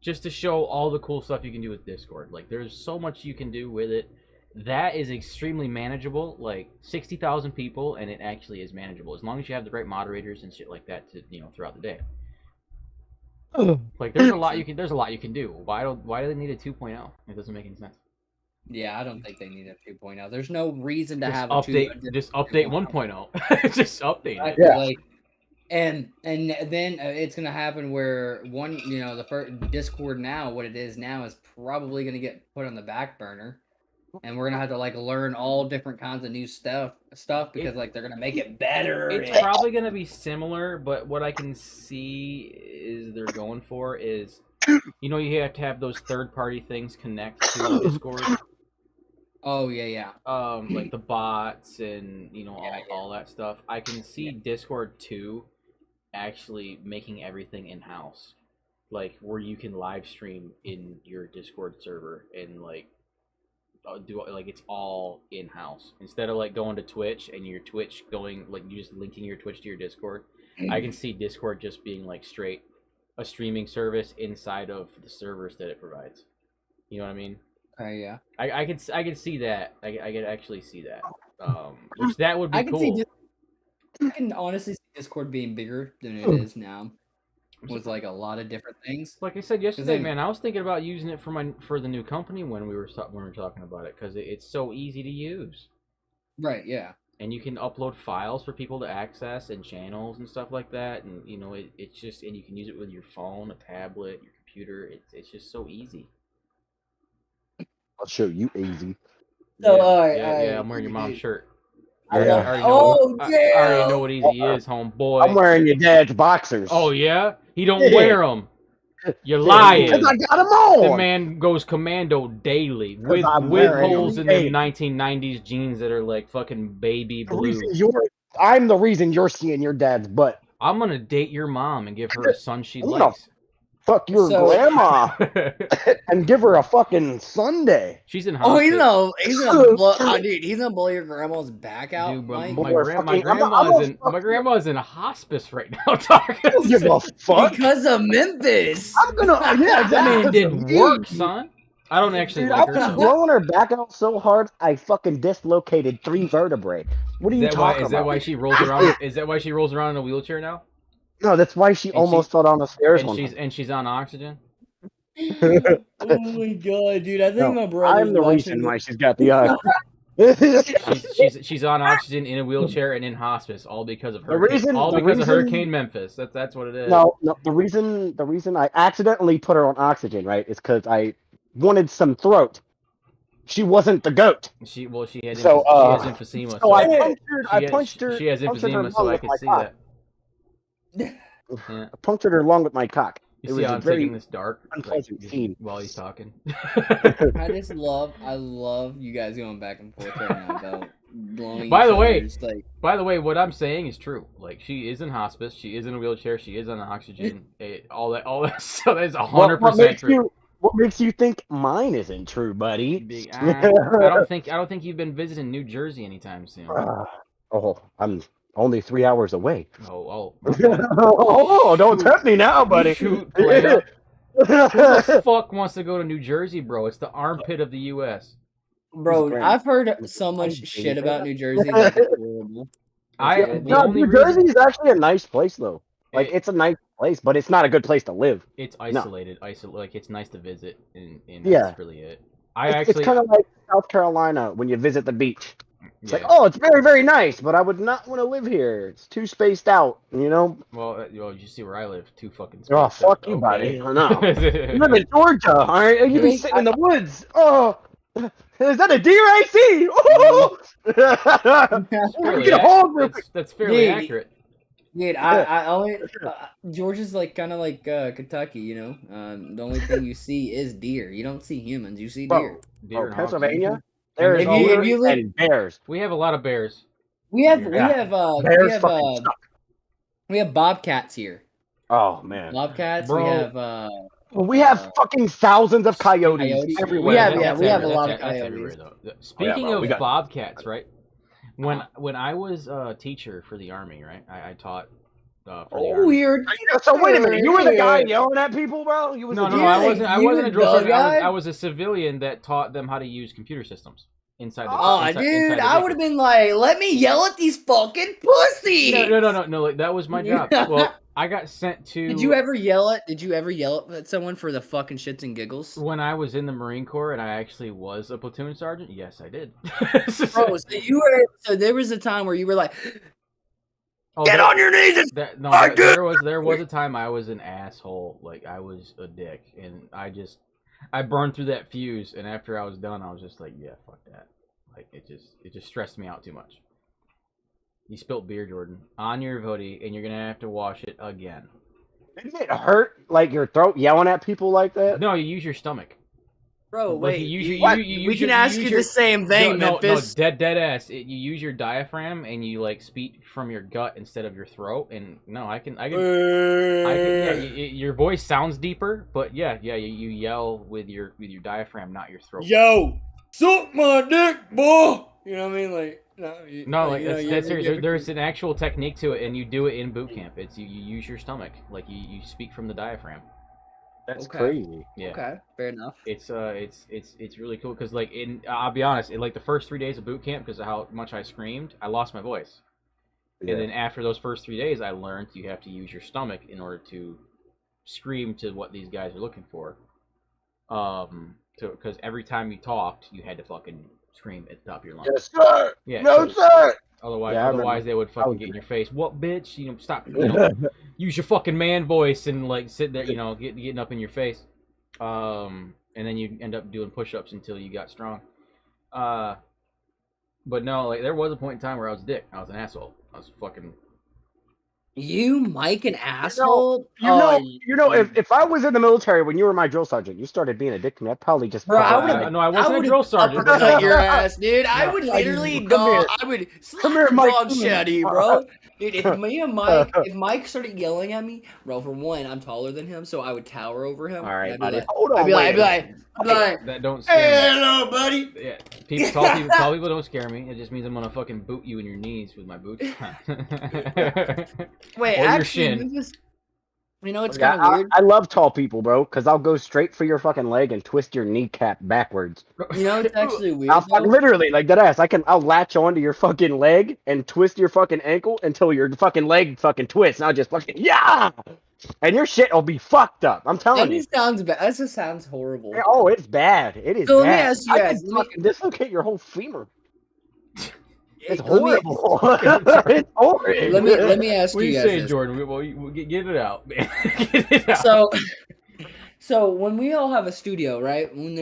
Just to show all the cool stuff you can do with Discord. Like, there's so much you can do with it. That is extremely manageable. Like, 60,000 people, and it actually is manageable as long as you have the right moderators and shit like that to throughout the day. Like, there's a lot you can do. Why do they need a 2.0? It doesn't make any sense. Yeah, I don't think they need a 2.0. There's no reason to Just have update. a 2.0. Just update 1.0. Just update it. Yeah. Like, and then it's gonna happen where the first Discord now, what it is now, is probably gonna get put on the back burner, and we're gonna have to like learn all different kinds of new stuff because like they're gonna make it better. It's probably gonna be similar, but what I can see is they're going for is, you have to have those third-party things connect to Discord. Oh yeah. Like the bots and all that stuff. I can see Discord 2 actually making everything in-house, like where you can live stream in your Discord server and like do like it's all in-house instead of like going to Twitch and your Twitch going like you just linking your Twitch to your Discord. I can see Discord just being like straight a streaming service inside of the servers that it provides. You know what I mean? Yeah. I could see that. I could actually see that. Which that would be cool. I can honestly see Discord being bigger than it is now, with like a lot of different things. Like I said yesterday, man, I was thinking about using it for the new company when we were talking about it because it's so easy to use. Right. Yeah. And you can upload files for people to access and channels and stuff like that, and it's just and you can use it with your phone, a tablet, your computer. It's just so easy. I'll show you easy. So, yeah, I'm wearing your mom's shirt. Yeah. I already know what easy is, homeboy. I'm wearing your dad's boxers. Oh yeah, he don't wear them. You're lying. Because I got them on. The man goes commando daily with holes in them 1990s jeans that are like fucking baby blue. I'm the reason you're seeing your dad's butt. I'm gonna date your mom and give her a son she likes. Fuck your grandma and give her a fucking Sunday. She's in hospice. He's gonna blow your grandma's back out. Dude, my grandma's in a hospice right now. Talking. I don't give a fuck because of Memphis. I'm gonna that man did work, son. I don't actually Dude, like I her. was blowing her back out so hard I fucking dislocated 3 vertebrae. What are you talking about? Is that why she rolls around? Is that why she rolls around in a wheelchair now? No, that's why she almost fell down the stairs. And she's on oxygen. Oh my god, dude! I think my brother. I'm the reason why she's got the oxygen. she's on oxygen in a wheelchair and in hospice, all because of Hurricane Memphis. That's what it is. No, the reason I accidentally put her on oxygen, right, is because I wanted some throat. She wasn't the goat. She has emphysema. So I punched her. She has emphysema, so I could see that. Yeah. I punctured her lung with my cock. You see how I'm taking this dark unpleasant scene while he's talking. I love you guys going back and forth right now about blowing. By the way, what I'm saying is true. Like, she is in hospice, she is in a wheelchair, she is on oxygen. All that stuff is 100% true. What makes you think mine isn't true, buddy? I don't think you've been visiting New Jersey anytime soon. I'm only 3 hours away. Oh, don't tempt me now, buddy. Shoot, who the fuck wants to go to New Jersey, bro? It's the armpit of the U.S. Bro, I've heard so much shit about New Jersey. That it's horrible. New Jersey is actually a nice place, though. Like, it's a nice place, but it's not a good place to live. It's isolated. Like, it's nice to visit, and yeah, that's really it. It's kind of like South Carolina when you visit the beach. It's like, oh, it's very, very nice, but I would not want to live here. It's too spaced out, you know? Well, you see where I live, too fucking spaced out. Oh, fuck you, buddy. No. You live in Georgia, all right? You be sitting in the woods. Oh, is that a deer I see? Oh! That's fairly accurate. Dude, Georgia's like kind of like Kentucky, you know? The only thing you see is deer. You don't see humans, you see deer. Pennsylvania? And bears. We have a lot of bears. We have bobcats here. Oh man, bobcats. Bro, we have We have fucking thousands of coyotes Coyotes? everywhere. We have, That- yeah, that's we have a everywhere. lot That's- of that's coyotes. everywhere, though. Speaking bro, we of got- bobcats, right? When I was a teacher for the army, right? I taught for the Oh, army. weird. So wait a minute, you were the guy yelling at people, bro? You was No, the no, dude? no. I Yeah, wasn't. I you wasn't a were drill the sergeant. guy? I was a civilian that taught them how to use computer systems inside the. Oh, inside dude, the I would have basics. been like, let me yell at these fucking pussies. No. Like, that was my job. Well, I got sent to. Did you ever yell at someone for the fucking shits and giggles? When I was in the Marine Corps and I actually was a platoon sergeant, yes, I did. Bro, so there was a time where you were like, Oh, Get on your knees and there was a time I was an asshole. Like, I was a dick, and I burned through that fuse. And after I was done, I was just like, yeah, fuck that. Like, it just stressed me out too much. You spilt beer, Jordan, on your hoodie, and you're gonna have to wash it again. Didn't it hurt like your throat yelling at people like that? No, you use your stomach. bro, Like, wait, you use what? you we use can your- ask use you your- the same thing, no, Memphis. dead ass. You use your diaphragm and you like speak from your gut instead of your throat. And no, I can. Yeah, your voice sounds deeper, but yeah, you yell with your diaphragm, not your throat. Yo, suck my dick, boy. You know what I mean? Like, No, like that's serious. There's an actual technique to it, and you do it in boot camp. It's you use your stomach, like you speak from the diaphragm. That's Okay. crazy. Yeah. Okay, fair enough. It's really cool because like I'll be honest, in like the first 3 days of boot camp, because of how much I screamed, I lost my voice. Yeah. And then after those first 3 days, I learned you have to use your stomach in order to scream to what these guys are looking for. Because every time you talked, you had to fucking scream at the top of your lungs. Yes, sir. Yeah. No, so- sir. Otherwise, Yeah, I remember. otherwise they would I fucking was get in your face. What, bitch? You know, stop. Use your fucking man voice and like sit there. You know, getting up in your face. And then you end up doing push-ups until you got strong. But no, like there was a point in time where I was a dick. I was an asshole. I was fucking. You, Mike, an asshole? You know, if I was in the military when you were my drill sergeant, you started being a dick to me, I'd probably just. Bro, I fucking- would've- No, I wasn't a would've drill sergeant. But uppercut no, your ass, dude. I No, would like, literally come here. I would slap Come here, the Mike. dog shit out of you, bro. Dude, if Mike started yelling at me, bro, for one, I'm taller than him, so I would tower over him. All right, and I'd buddy. be Hold on. like, wait I'd be like, that don't hey, scare me. hello, buddy. Yeah, tall people don't scare me. It just means I'm gonna fucking boot you in your knees with my boots. Wait, Or your actually, shin. you know, it's Yeah, kind of weird. I love tall people, bro, because I'll go straight for your fucking leg and twist your kneecap backwards. You know, it's actually weird. I'll though? literally, like that ass. I'll latch onto your fucking leg and twist your fucking ankle until your fucking leg fucking twists, and I'll just fucking and your shit will be fucked up. I'm That telling you. just sounds bad. That just sounds horrible. Oh, it's bad. It is So let me bad. ask you I guys, can let me- fucking dislocate your whole femur. It's Let me- horrible. It's horrible. Let me ask What are you you guys saying, this. Jordan? We'll get it out, man. Get it out. So when we all have a studio, right? When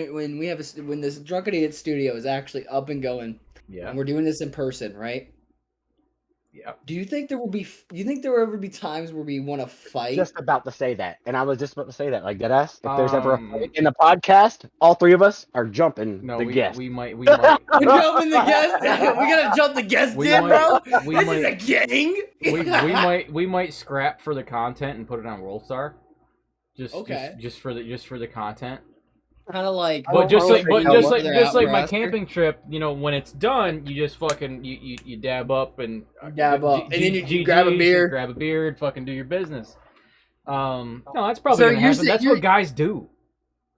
this Drunken Idiot studio is actually up and going, Yeah. and we're doing this in person, right? Yeah. Do you think there will ever be times where we want to fight? Just about to say that, and I was just about to say that, like dead ass. If there's ever a Um, fight in the podcast, all three of us are jumping No, the guest. we might. We're jumping the guest. We gotta jump the guest We in, bro. might- we This might- is a gang. we might scrap for the content and put it on WorldStar. Okay. Just for the content. Kind of like. But just like they're my out, camping trip, you know, when it's done, you just fucking you dab up and Dab up, and then you grab a GGs, beer. you grab a beer, and fucking do your business. No, that's probably So gonna you're happen. sa- That's you're- what guys do.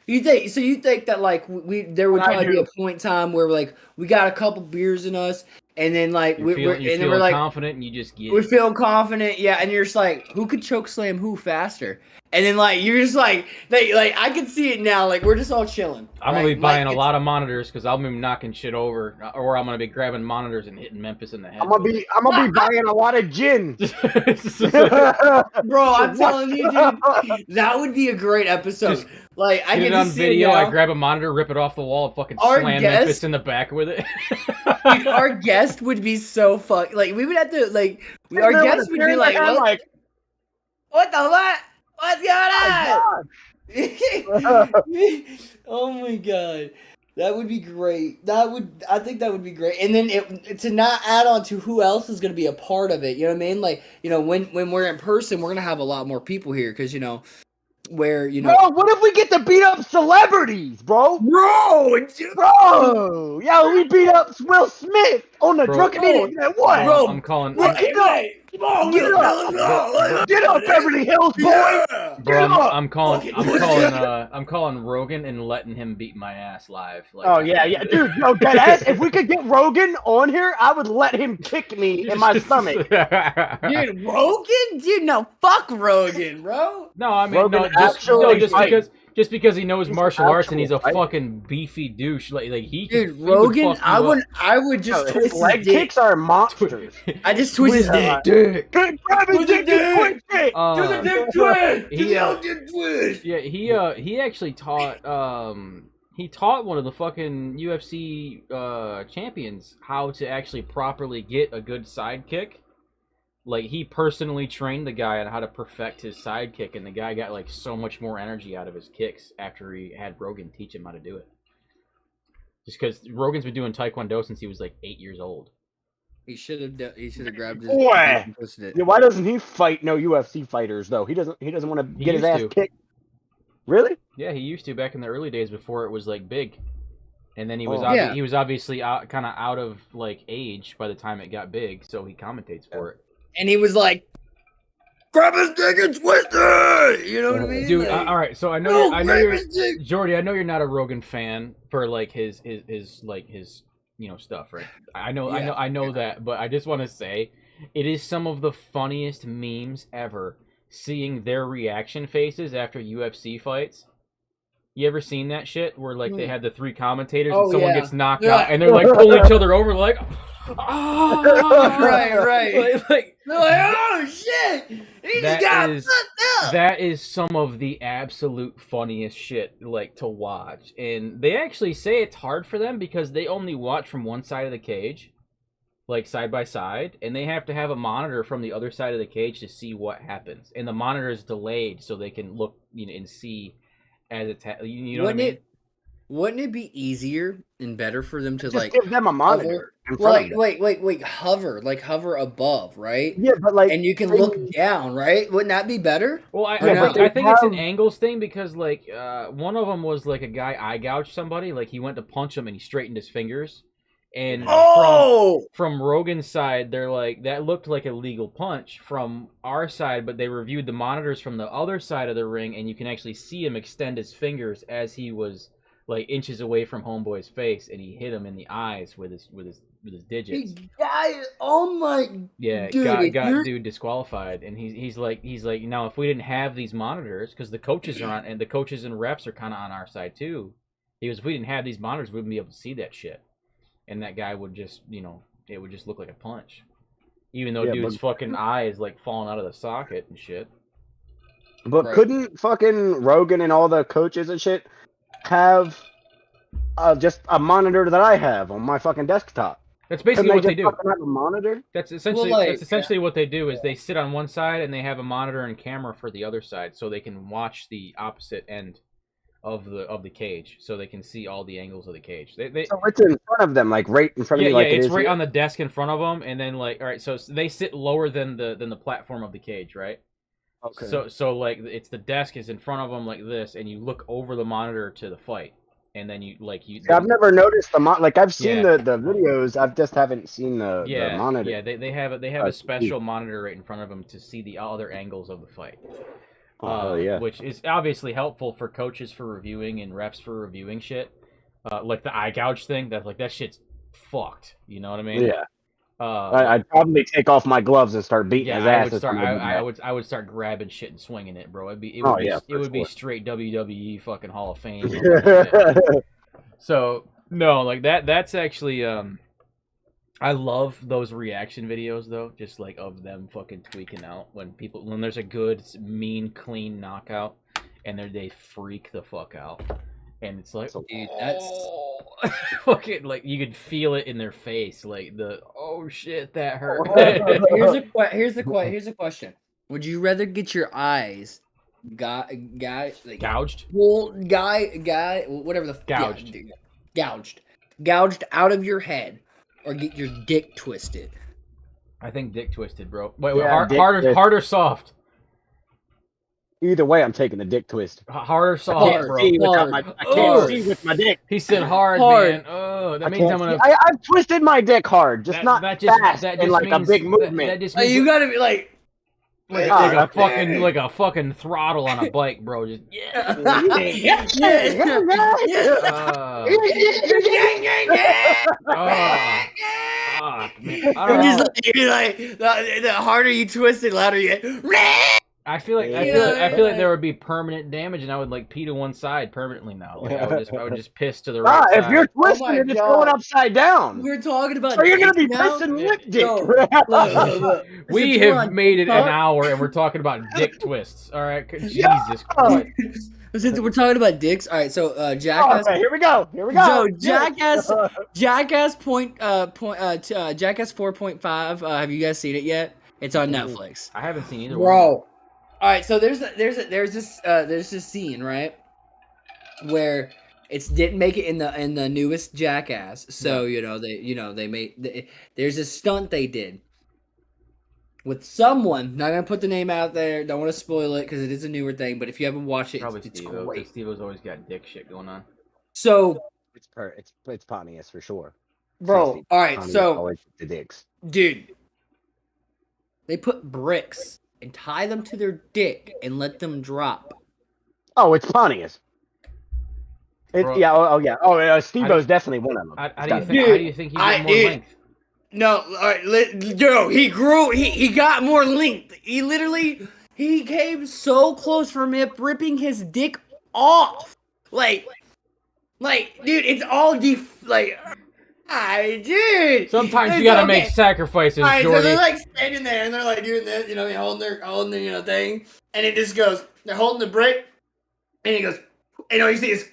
You think that like there would I probably be do. a point in time where like we got a couple beers in us, and then like You're feeling like confident, and you just get. we're feeling confident, yeah, and you're just like, who could choke slam who faster? And then like you're just like I can see it now, like we're just all chilling. I'm gonna right? be buying Mike a lot of monitors because I'm gonna be knocking shit over, or I'm gonna be grabbing monitors and hitting Memphis in the head. I'm gonna be buying a lot of gin. gets- Bro, I'm telling you, dude, that would be a great episode. Just Like I Get can it on just see video. it now. I grab a monitor, rip it off the wall, and fucking Our slam guest- Memphis in the back with it. Dude, our guest would be so fuck. Like we would have to like our guest would be like, what the what? What's going on? Oh my god. That would be great. I think that would be great. And then to not add on to who else is going to be a part of it. You know what I mean? Like, you know, when we're in person, we're going to have a lot more people here because, you know, where Bro, what if we get to beat up celebrities, bro? bro, Bro, yo, we beat up Will Smith on the Bro. Drunken Idiot. Man, Bro, what? I'm calling. bro, Get up, come on, get little up, fella, get up, Beverly Hills boy. yeah. Bro, Get up. I'm calling Rogan and letting him beat my ass live. Like, Oh yeah, dude, no deadass. If we could get Rogan on here, I would let him kick me in my stomach. Dude, Rogan? Dude, no, fuck Rogan, bro. No, I mean, Rogan no, just actually because he knows martial arts and he's a actual fight. fucking beefy douche. Like he Dude, he would Rogan, fuck you I would Yo, just his twist his leg dick. kicks are monsters. I just twist his dick. dick. Grab his dick and twist it. Do the dick twist. he, Do the dick twist. Yeah, he actually taught one of the fucking UFC champions how to actually properly get a good sidekick. Like, he personally trained the guy on how to perfect his sidekick, and the guy got like so much more energy out of his kicks after he had Rogan teach him how to do it. Just because Rogan's been doing Taekwondo since he was like 8 years old. He should have grabbed his Boy. dick and twisted it. Yeah, why doesn't he fight no UFC fighters though? He doesn't want to get his ass kicked. Really? Yeah, he used to back in the early days before it was like big. And then he was Yeah. he was obviously kind of out of like age by the time it got big, so he commentates for it. And he was like, grab his dick and twist it. You know what I mean? Dude, Like, all right. So I no, know grab you're his dick. Jordy. I know you're not a Rogan fan for like his stuff, right? I know that, but I just want to say, it is some of the funniest memes ever. Seeing their reaction faces after UFC fights. You ever seen that shit where like they have the three commentators and someone gets knocked out and they're like pulling each other over like, oh! right. like They're like, oh shit! He just got fucked up. that is some of the absolute funniest shit like to watch. And they actually say it's hard for them because they only watch from one side of the cage, like side by side, and they have to have a monitor from the other side of the cage to see what happens. And the monitor is delayed so they can look, and see as it's you know what I mean? Wouldn't it be easier and better for them to Just like give them a monitor. In front of them. wait, hover above, right? Yeah, but like, And you can look down, right? Wouldn't that be better? Well, I think it's an angles thing because like one of them was like a guy eye gouged somebody, like he went to punch him and he straightened his fingers. And from Rogan's side, they're like, that looked like a legal punch from our side, but they reviewed the monitors from the other side of the ring, and you can actually see him extend his fingers as he was like inches away from Homeboy's face, and he hit him in the eyes with his digits. Oh my! Yeah, dude, got dude disqualified, and he's like now if we didn't have these monitors, because the coaches are on, and the coaches and refs are kind of on our side too. He goes, if we didn't have these monitors, we wouldn't be able to see that shit. And that guy would just, it would just look like a punch. Even though dude's fucking eye is like falling out of the socket and shit. But couldn't fucking Rogan and all the coaches and shit have just a monitor that I have on my fucking desktop? That's basically what they do. Have a monitor? That's essentially what they do is they sit on one side and they have a monitor and camera for the other side, so they can watch the opposite end of the cage, so they can see all the angles of the cage. So it's in front of them, like right in front of you. Yeah, it's right on the desk in front of them, and then like, all right, so they sit lower than the platform of the cage, right? Okay. So like it's the desk is in front of them like this, and you look over the monitor to the fight, and then you. I've never noticed the like I've seen the videos, I just haven't seen the monitor. Yeah, they have a special monitor right in front of them to see the other angles of the fight. Which is obviously helpful for coaches for reviewing and refs for reviewing shit. Like the eye gouge thing, that shit's fucked. You know what I mean? Yeah. I'd probably take off my gloves and start beating his ass. I would start grabbing shit and swinging it, bro. It would be straight WWE fucking Hall of Fame. So no, like that's actually I love those reaction videos though, just like of them fucking tweaking out when there's a good, mean, clean knockout, and they freak the fuck out, and it's like, dude, that's fucking like you could feel it in their face, like oh shit, that hurt. Here's a question: would you rather get your eyes gouged? Well, whatever the gouged out of your head, or get your dick twisted? I think dick twisted, bro. Wait, hard or soft? Either way, I'm taking the dick twist. Hard or I soft, can't bro? see without Hard. my. I Hard. can't see with my dick. He said hard, Hard. man. Oh, that I means can't I'm see. gonna. I've twisted my dick hard, just not that just fast that and just like a means big that movement. just means You gotta be like. like Ah, a fucking throttle on a bike, bro. Just yeah. Fuck, man. I don't know. You're like the harder you twist it, louder you get. I feel like there would be permanent damage, and I would like pee to one side permanently now. Like I would just piss to the right Ah, side. if you're twisting, my you're just God. going upside down. We're talking about. So you're gonna dicks be now? pissing lip dick. Yo, look. We Since we're have on made it an TikTok- hour, and we're talking about dick twists. All right, Yeah. Jesus Christ. Since we're talking about dicks, all right. So Jackass. Okay, here we go. Here we go. Joe, Jackass 4.5. Have you guys seen it yet? It's on Netflix. I haven't seen either one. Bro. All right, so there's this scene, right, where it didn't make it in the newest Jackass. So there's a stunt they did with someone. Not gonna put the name out there. Don't want to spoil it because it is a newer thing. But if you haven't watched it, Probably it's Steve-O, great. because Steve-O's always got dick shit going on. So, It's Pontius for sure. bro, all right, Pontius so always the dicks. dude, they put bricks and tie them to their dick and let them drop. Oh, it's Pontius. Bro. Steve-O's definitely one of them. How do you think? Dude, How do you think he got more length? No, all right, he grew. He got more length. He came so close from it, ripping his dick off. Like, dude, it's all dude. Sometimes It's you gotta okay. make sacrifices, All right, so Jordy. they're like standing there and they're like doing this, holding the thing, and it just goes. They're holding the brick, and he goes, you see his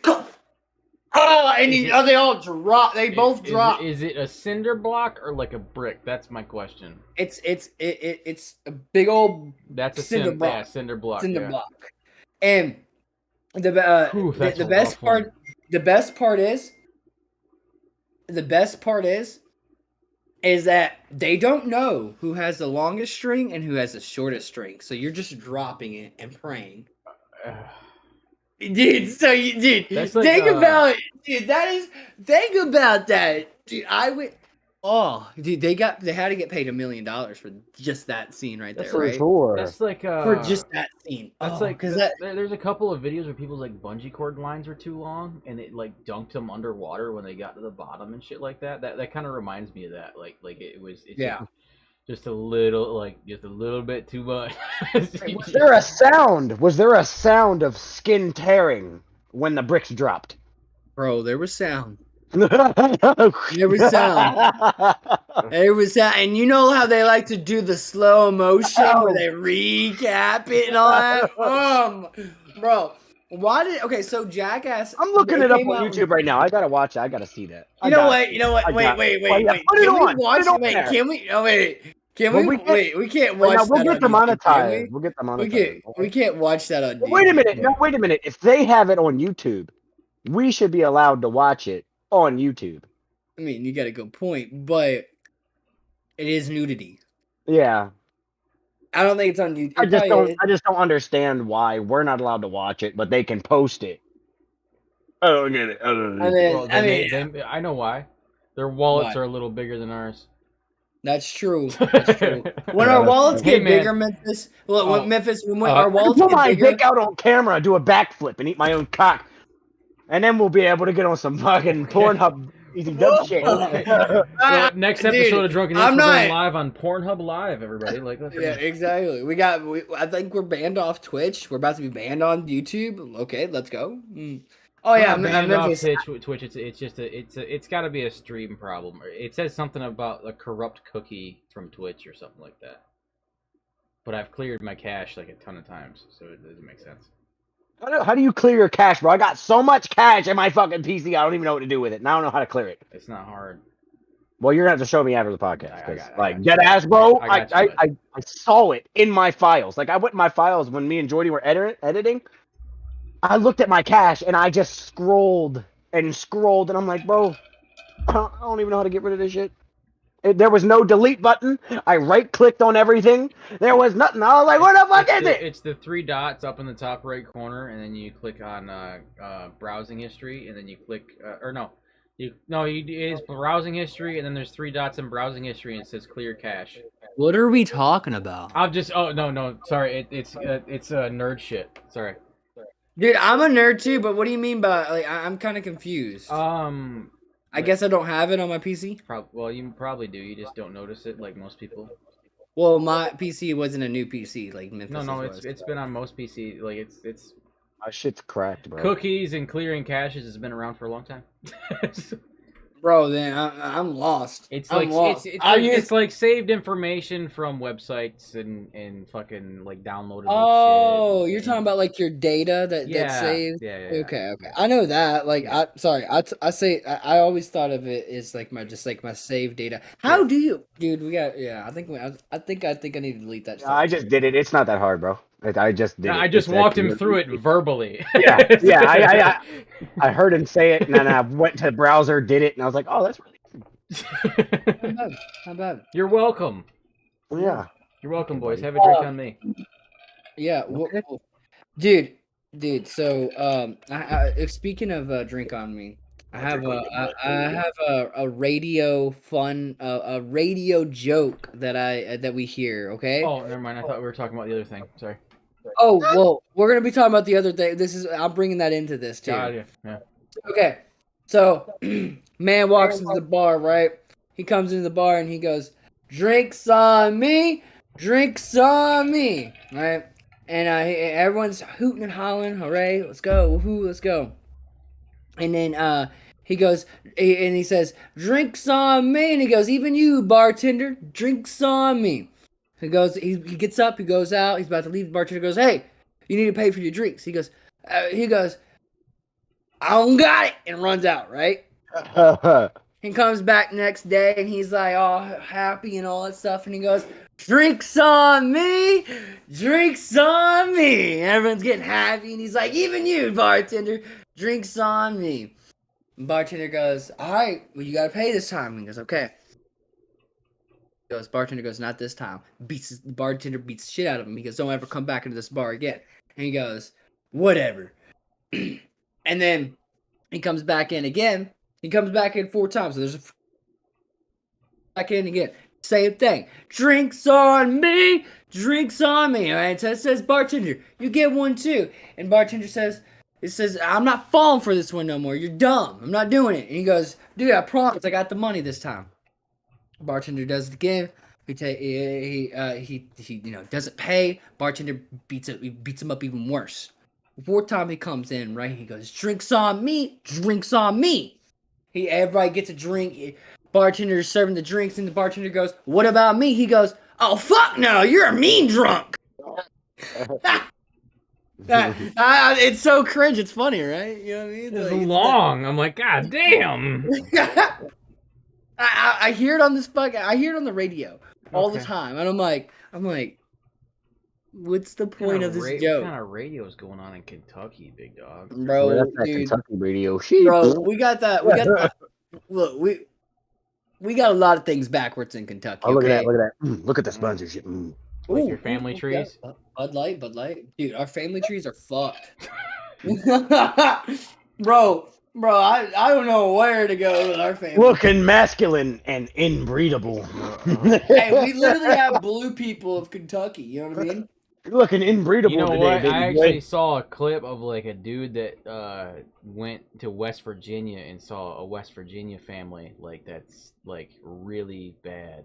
and they all drop. They both drop. Is it a cinder block or like a brick? That's my question. It's a big old That's a cinder cinder block. block. Cinder block. cinder yeah. block, and the That's the a best rough one. part. The best part is that they don't know who has the longest string and who has the shortest string. So you're just dropping it and praying. Dude, That's like, think about it. Dude, think about that. Dude, they had to get paid $1 million for just that scene right there, That's For right? sure. That's like For just that scene. That's like because there's a couple of videos where people's like bungee cord lines were too long and it like dunked them underwater when they got to the bottom and shit like that. That kind of reminds me of that. Like it's just a little bit too much. Was there a sound? Was there a sound of skin tearing when the bricks dropped? bro, there was sound. There was sound. There was sound, and you know how they like to do the slow motion where they recap it and all that. Bro, so Jackass? I'm looking they it up came on out- YouTube right now. I gotta watch it. I gotta see that. You know what? Wait. Put it Can we on. watch? Put it on Wait, there. can we? Oh wait. Can Well, we? we can't- Wait, we can't Well, watch. now, we'll that get the on YouTube, can monetized. We'll get the monetized. we can't watch that on. Wait a YouTube. minute. No, wait a minute. If they have it on YouTube, we should be allowed to watch it on YouTube. I mean, you got a good point, but it is nudity. Yeah. I don't think it's on YouTube. I just don't understand why we're not allowed to watch it, but they can post it. I don't get it. I know why. Their wallets Why? are a little bigger than ours. That's true. That's true. When our wallets Hey, get man. bigger, Memphis. Well, Oh. when Memphis, when Uh, our I'll wallets pull get my bigger, dick out on camera, do a backflip, and eat my own cock, and then we'll be able to get on some fucking Pornhub easy dub shit. Well, next dude, episode of Drunken I'm Idiots, we're going not- live on Pornhub Live, everybody. Like, that's Yeah, exactly. I think we're banned off Twitch. We're about to be banned on YouTube. Okay, let's go. Oh We're yeah, not banned off Memphis. Twitch. It's got to be a stream problem. It says something about a corrupt cookie from Twitch or something like that. But I've cleared my cache like a ton of times, so it doesn't make sense. How do you clear your cache, bro? I got so much cache in my fucking PC, I don't even know what to do with it, and I don't know how to clear it. It's not hard. Well, you're gonna have to show me after the podcast, I 'cause, got it, like, I dead got you. ass, bro. I got you, I saw it in my files. Like, I went in my files when me and Jordy were editing. I looked at my cache and I just scrolled, and I'm like, bro, I don't even know how to get rid of this shit. There was no delete button. I right-clicked on everything. There was nothing. I was like, what the fuck is it? It's the 3 dots up in the top right corner, and then you click on browsing history, and then you click it is browsing history, and then there's 3 dots in browsing history, and it says clear cache. What are we talking about? I'm just sorry, it's nerd shit. Sorry. Dude, I'm a nerd too, but what do you mean by like? I'm kind of confused. I guess I don't have it on my PC. Well, you probably do. You just don't notice it, like most people. Well, my PC wasn't a new PC like Memphis. No, it's been on most PC. Like it's. My shit's cracked, bro. Cookies and clearing caches has been around for a long time. Bro, then I'm lost. It's I'm like lost. it's like saved information from websites and fucking like downloaded. Oh, shit. You're talking about like your data that's saved. Yeah. Okay. I know that. Like, I always thought of it as like my saved data. How do you, dude? I think I need to delete that. Stuff. I just did it. It's not that hard, bro. I just did it. I just walked him through it verbally. Yeah. I heard him say it, and then I went to the browser, did it, and I was like, oh, that's really Not bad. You're welcome. Yeah. You're welcome, boys. Have a drink on me. Yeah, dude. So, speaking of drink on me, I have a radio joke that we hear. Okay. Oh, never mind. I thought we were talking about the other thing. Sorry. Oh well, we're gonna be talking about the other thing. I'm bringing that into this too. Yeah. Okay. So, man walks into the bar, right? He comes into the bar and he goes, "Drinks on me, right?" And everyone's hooting and hollering, "Hooray! Let's go! Woohoo! Let's go!" And then he goes and he says, "Drinks on me," and he goes, "Even you, bartender, drinks on me." He goes, he gets up, he goes out, he's about to leave. The bartender goes, "Hey, you need to pay for your drinks." He goes, "I don't got it," and runs out, right? He comes back next day and he's like all happy and all that stuff, and he goes, "Drinks on me, drinks on me." And everyone's getting happy, and he's like, "Even you, bartender, drinks on me." And bartender goes, "All right, well, you gotta pay this time." And he goes, "Okay." Bartender goes, "Not this time." Bartender beats the shit out of him. He goes, "Don't ever come back into this bar again." And he goes, "Whatever." And then he comes back in again. He comes back in 4 times. So there's back in again. Same thing. "Drinks on me, drinks on me." All right, so it says, "Bartender, you get one too." And bartender says, "I'm not falling for this one no more. You're dumb. I'm not doing it." And he goes, "Dude, I promise I got the money this time." Bartender does it again. He doesn't pay. Bartender beats him up even worse. 4th time he comes in, right? He goes, "Drinks on me, drinks on me." Everybody gets a drink. Bartender is serving the drinks, and the bartender goes, "What about me?" He goes, "Oh fuck no, you're a mean drunk." It's so cringe. It's funny, right? You know what I mean? It's long. I'm like, God damn. I hear it on this I hear it on the radio all the time, and I'm like, what's the point of this joke? What kind of radio is going on in Kentucky, big dog? Bro, that's that dude, Kentucky radio. bro, we got that. Look, we got a lot of things backwards in Kentucky. Oh, look okay? at that! Look at the sponsorship. Like your family trees. Bud Light, dude. Our family trees are fucked. Bro, I don't know where to go with our family. Looking masculine and inbreedable. Hey, we literally have blue people of Kentucky. You know what I mean? Looking inbreedable. You know today, what? baby I boy. actually saw a clip of like a dude that went to West Virginia and saw a West Virginia family like that's like really bad.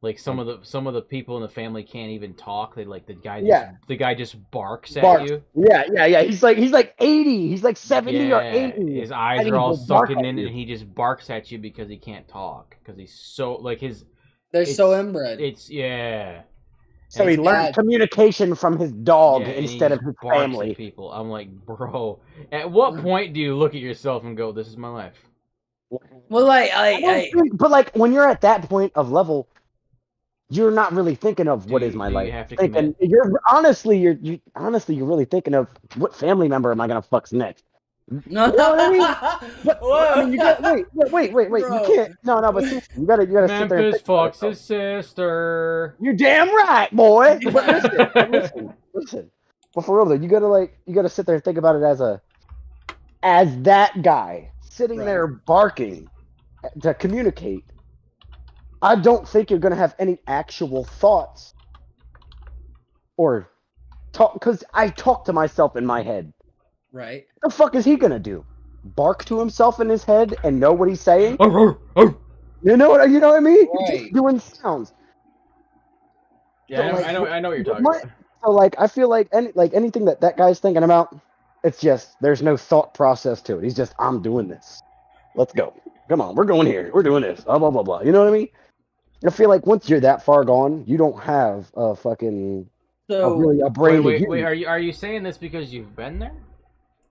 Like some of the people in the family can't even talk. They like the guy just barks at you. Yeah. He's like 80. He's like 70 or 80. His eyes are all sunken in, and he just barks at you because he can't talk. Because he's so like they're so inbred. So he learned communication from his dog instead of his family. People, I'm like, bro. At what point do you look at yourself and go, "This is my life"? Well, but like when you're at that point of level, you're not really thinking of what is my life. You have to you're honestly really thinking of what family member am I gonna fuck's next. No, You know what I mean? But I mean, you got wait. Bro. You can't. No, but seriously, you gotta sit there and Memphis think about fucks his sister. You're damn right, boy. But listen. But for real though, you gotta sit there and think about it as that guy sitting Right. there barking to communicate. I don't think you're gonna have any actual thoughts or talk, because I talk to myself in my head. Right. What the fuck is he gonna do? Bark to himself in his head and know what he's saying? You know what I mean? He's Right. just doing sounds. Yeah, So, like, I know what you're talking my- about. So like I feel like anything that guy's thinking about, it's just there's no thought process to it. He's just I'm doing this. Let's go. Come on, we're going here. We're doing this. Blah blah blah blah. You know what I mean? I feel like once you're that far gone, you don't have a fucking a brain. to Wait, use. are you saying this because you've been there?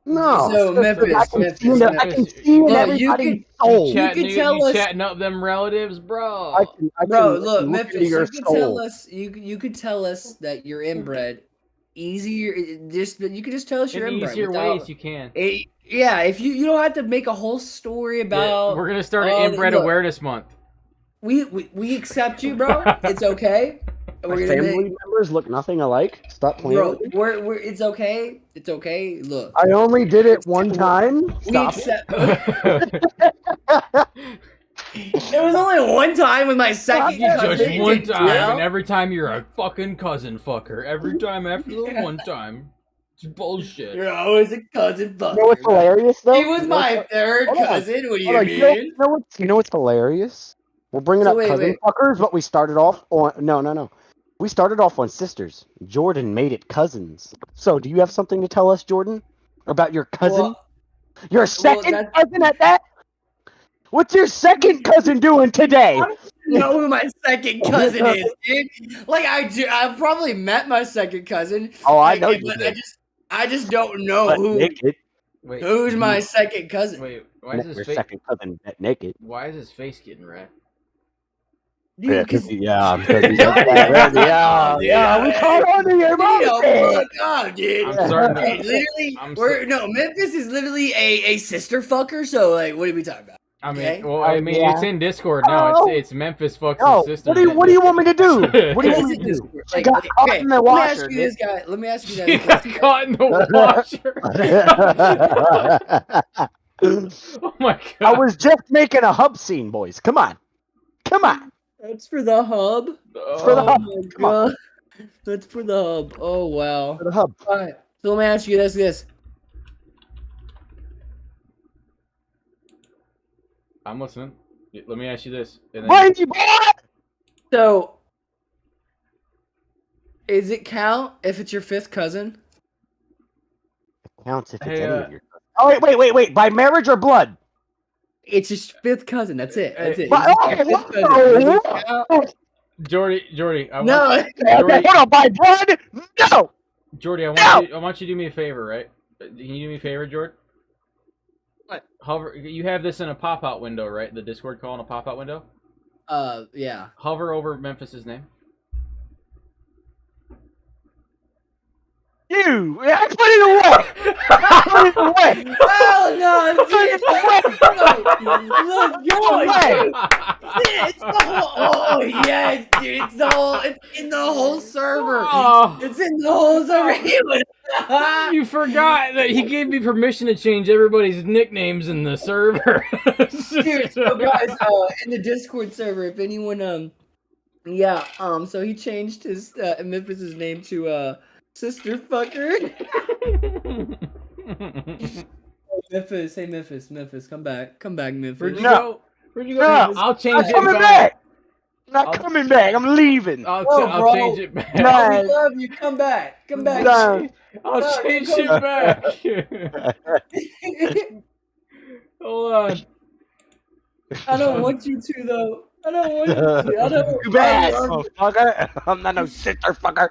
No. So, Memphis, I can Memphis, see it- I can see in Look, you everybody's soul. you can tell you us- chatting up them relatives, bro. Bro, can look, look Memphis, into your you could tell soul. us you could tell us that you're inbred. Easier, just you could just tell us you're In inbred. easier without- ways you can. Yeah, if you don't have to make a whole story about. We're gonna start oh, an inbred look, awareness month. We accept you, bro. It's okay. My We're gonna family make, members look nothing alike. Stop playing. bro. with me. We're it's okay. It's okay. Look, I only did it one time. we Stop. accept. It was only one time with my second cousin. Just one you time, know? and every time you're a fucking cousin fucker. Every time after the one time, it's bullshit. You're always a cousin fucker. You know what's hilarious though? He was my third Hold on. cousin. What do you Hold on, mean? you know what's hilarious? We're bringing So up wait, cousin wait. fuckers, but we started off on no. We started off on sisters. Jordan made it cousins. So, do you have something to tell us, Jordan, about your cousin? Well, your second that's- cousin at that? What's your second cousin doing today? I don't know who my second cousin is, dude. Like I've probably met my second cousin. Oh, I like, know you but did. I just don't know But who naked. Wait, who's my second cousin. wait. Why is Your his face? second cousin naked. Why is his face getting red? Dude, because because yeah, we caught on to your mom. fuck off, dude. I'm starting to. Dude, literally, I'm Memphis is literally a sister fucker. So like, what are we talking about? I mean, Okay. well, I mean, Yeah. it's in Discord now. Oh. It's Memphis fucks No, his sister. what do you want me to do? What do you want me to do? Like, got caught in the let me washer, ask you this, guy. Let me ask you He that. got caught in the washer. Oh my god! I was just making a hub scene, boys. Come on. That's for the hub. for the Oh, hub. my Come on. God. That's for the hub. Oh wow. For the hub. All right. So let me ask you this. I'm listening. Let me ask you this. And then, Mind you, boy! So, is it count if it's your fifth cousin? Counts if it's Hey, any of your. Oh wait! By marriage or blood? It's just fifth cousin. That's it. That's it. But- It's your fifth cousin. Does it count? Jordy, I No. want, Okay, hold on. By blood? No. Jordy, No! I want you to do me a favor, right? Can you do me a favor, Jordan? What? Hover. You have this in a pop-out window, right? The Discord call in a pop-out window. Yeah. Hover over Memphis's name. You. I put it away. Put it away. Oh no! Let's go! Away. It's the whole. Oh yes, dude! It's the whole. It's in the whole server. Oh, It's in the whole server. you forgot that he gave me permission to change everybody's nicknames in the server. Dude, so guys, in the Discord server, if anyone, so he changed his Memphis's name to Sister Fucker. Hey Memphis, come back, Memphis. Where'd you No. go? Where'd you go? No. I'll change Not it coming back. Not coming back. I'm leaving. I'll bro. change it back. No. Oh, we love you. Come back. No. I'll No, change go it back. Hold on. I don't want you to though. I don't want you to. I don't. Too bad, motherfucker. I'm not no sister fucker.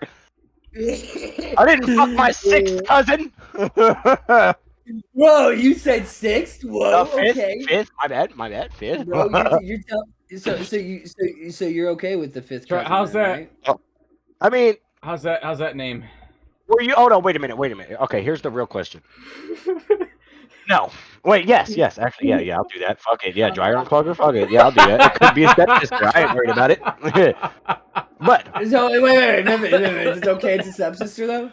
I didn't fuck my sixth cousin. Whoa, you said sixth? Whoa, Fifth, okay. fifth. My bad. Fifth. Bro, you're so you're okay with the fifth cousin? How's then, that? right? I mean, How's that name? were you? Oh no, wait a minute. Okay, here's the real question. No. Wait, yes. Actually, yeah, I'll do that. Fuck it. Yeah, dry erase clogger. Fuck it. Yeah, I'll do that. It could be a stepsister. I ain't worried about it. But So wait, is it okay? It's a stepsister though.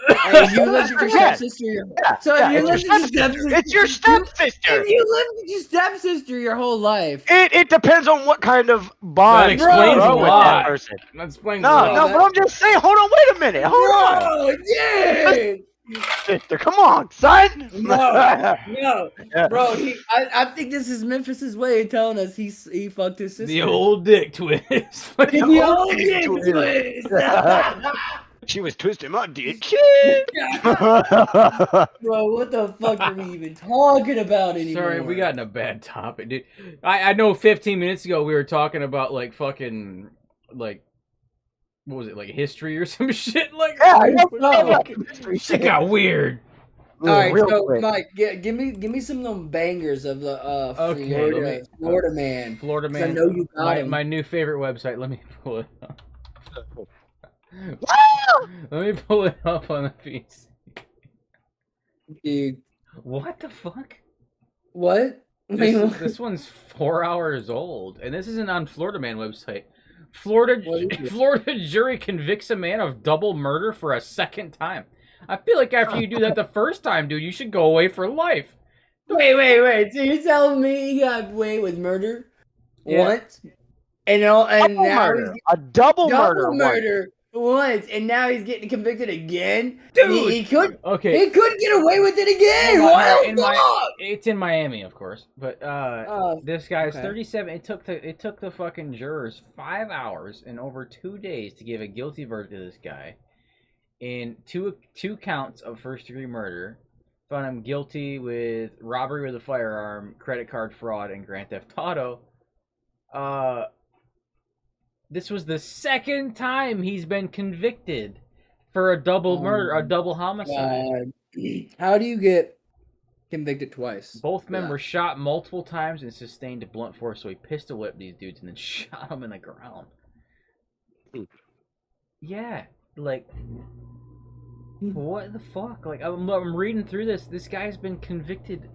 If you lived with your Yes. stepsister, yeah, so yeah, if you it's your lived with your stepsister. stepsister, It's your stepsister. if you lived with your stepsister your whole life, It depends on what kind of bond. That explains you a grow with lot. that person. That explains No, a lot. no, but I'm just saying. Hold on, wait a minute. Hold on. bro, yeah. Sister, come on, son. No, Yeah. bro. I think this is Memphis's way of telling us he fucked his sister. The old dick twist. The old dick dick twist. She was twisting my dick. Bro, what the fuck are we even talking about anymore? Sorry, we got in a bad topic, dude. I know 15 minutes ago we were talking about like fucking like what was it, like history or some shit like Yeah, I know. shit got weird. All right, Real so quick. Mike, give me some of them bangers of the Okay, Florida man. Florida 'Cause I man. know you got him. My new favorite website. Let me pull it up. Let me pull it up on the PC. Dude, What the fuck? what? This one's 4 hours old, and this isn't on Florida Man website. Florida What is it? Florida jury convicts a man of double murder for a second time. I feel like after you do that the first time, dude, you should go away for life. Wait. So you're telling me he got away with murder once, and Double now murder. he's A double murder. double one. murder once, and now he's getting convicted again? Dude! He could Okay. get away with it again. In What the my- fuck? It's in Miami, of course, but this guy's okay. 37. It took the fucking jurors 5 hours and over 2 days to give a guilty verdict to this guy in two counts of first-degree murder. Found him guilty with robbery with a firearm, credit card fraud, and grand theft auto. This was the second time he's been convicted for a double murder, a double homicide. How do you get convicted twice? Both men Yeah. were shot multiple times and sustained a blunt force, so he pistol whipped these dudes and then shot them in the ground. Yeah, like, what the fuck? Like, I'm reading through this. This guy's been convicted,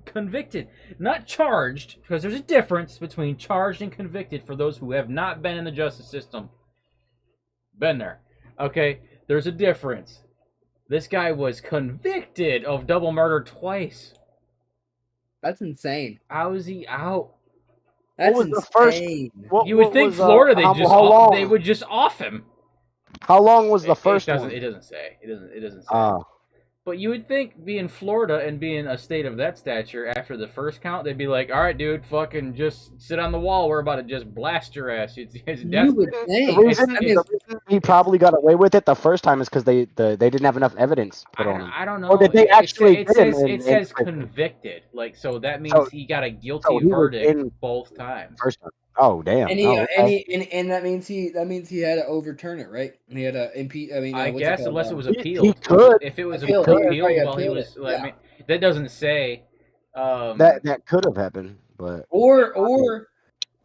convicted, not charged, because there's a difference between charged and convicted for those who have not been in the justice system. Been there, okay? There's a difference. This guy was convicted of double murder twice. That's insane. How is he out? That's was the first- insane. You would think Florida they would just off him. How long was the first It one? doesn't say. It doesn't say. But you would think, being Florida and being a state of that stature, after the first count, they'd be like, "All right, dude, fucking just sit on the wall. We're about to just blast your ass." It's death. You would The think. reason, I mean, the reason he probably got away with it the first time is because they didn't have enough evidence put on him. I don't know. Or did they actually It get him says, in- it says in prison? convicted. Like, so that means So- he got a guilty so he was verdict in- both times. First time. Oh damn. and Oh, okay. and that means he had to overturn it, right? He had to impeach. I mean, I what's it guess called? unless it was He appealed. could. If it was Appealed, appealed right, yeah, while he appealed was, it, I mean, that doesn't say. that could have happened, but or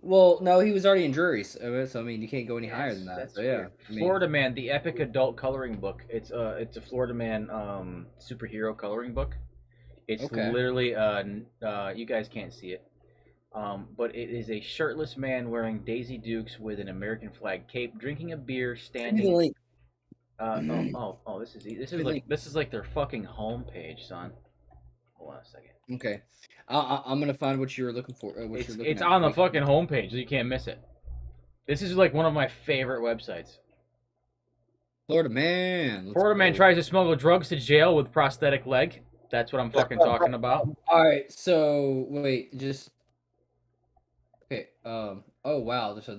well, no, he was already in juries. So I mean, you can't go any higher than that. That's So yeah, weird. I mean, Florida Man, the epic adult coloring book. It's a Florida Man superhero coloring book. It's Okay. literally you guys can't see it. But it is a shirtless man wearing Daisy Dukes with an American flag cape, drinking a beer, Send me the standing. link. This is like their fucking homepage, son. Hold on a second. Okay, I'm gonna find what you were looking for. What you're looking It's at. on the fucking homepage, so you can't miss it. This is like one of my favorite websites. Florida Man. Let's Florida Man go. tries to smuggle drugs to jail with prosthetic leg. That's what I'm fucking talking about. All right, so wait, just okay. Oh wow. So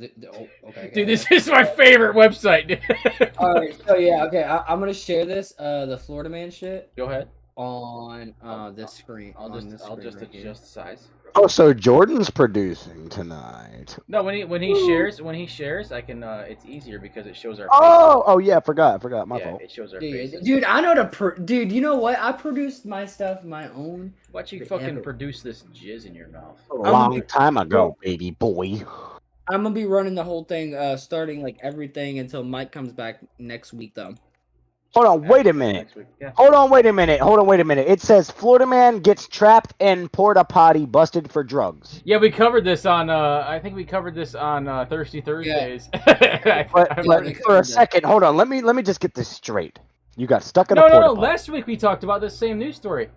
okay. Dude, this is my favorite website, dude. All right. So yeah. Okay. I'm gonna share this. The Florida Man shit Go ahead. on this screen. I'll on this just screen right here. adjust the size. oh, so Jordan's producing tonight. No, when he shares, I can. It's easier because it shows our. Oh yeah, forgot. My yeah, fault. it shows our Dude, faces. dude, I know dude. You know what? I produced my stuff my own. Why don't you forever. fucking produce this jizz in your mouth? A long time ago, baby boy. I'm gonna be running the whole thing, starting like everything until Mike comes back next week, though. Hold on, wait a Next minute. week. Yeah. Hold on, wait a minute. It says Florida man gets trapped in porta potty, busted for drugs. Yeah, we covered this on. I think we covered this on Thirsty Thursdays. But for a second, hold on. Let me just get this straight. You got stuck in a No. porta potty. Last week we talked about this same news story.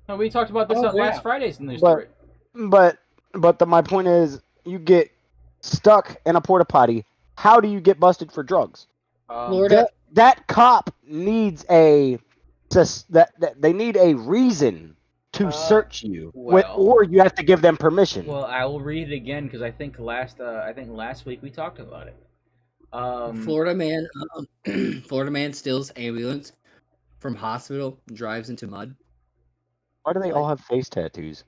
No, we talked about this on last Friday's news But- story. My point is, you get stuck in a porta potty. How do you get busted for drugs? Florida. That cop needs they need a reason to search you, or you have to give them permission. Well, I will read it again because I think last week we talked about it. Florida man steals ambulance from hospital and drives into mud. Why do they all have face tattoos?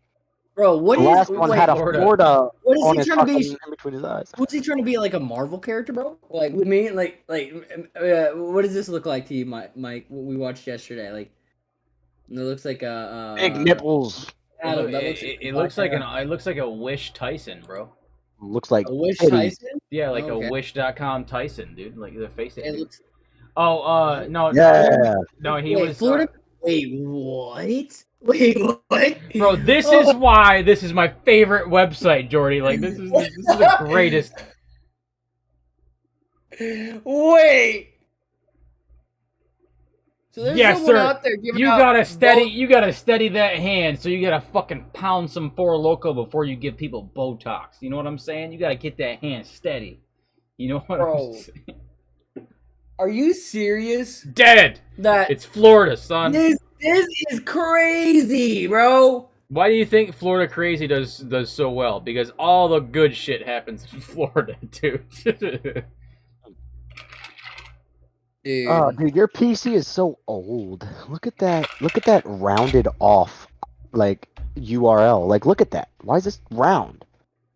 Bro, what The is last one had a Florida What is on he his trying to be? fucking in between his eyes. Was he trying to be like a Marvel character, bro? Like with me, what does this look like to you, Mike? What we watched yesterday, like it looks like a Big nipples. Adam, It looks like a Wish Tyson, bro. Looks like a Wish titties. Tyson. Yeah, like Okay. a Wish.com Tyson, dude. Like the face. It looks. No. Yeah. No, he Wait, was Florida. Wait, what? Wait, what? Bro, this is why this is my favorite website, Jordy. Like this is the greatest. Wait. So there's Yes, someone sir. out there giving You out gotta steady that hand, so you gotta fucking pound some Four Loko before you give people Botox. You know what I'm saying? You gotta get that hand steady. You know what Bro. I'm saying? Are you serious? Dead! That It's Florida, son. this is crazy, bro. Why do you think Florida Crazy does so well? Because all the good shit happens in Florida, dude. Dude. Dude, your PC is so old. Look at that. Look at that rounded off, like URL. Like, look at that. Why is this round?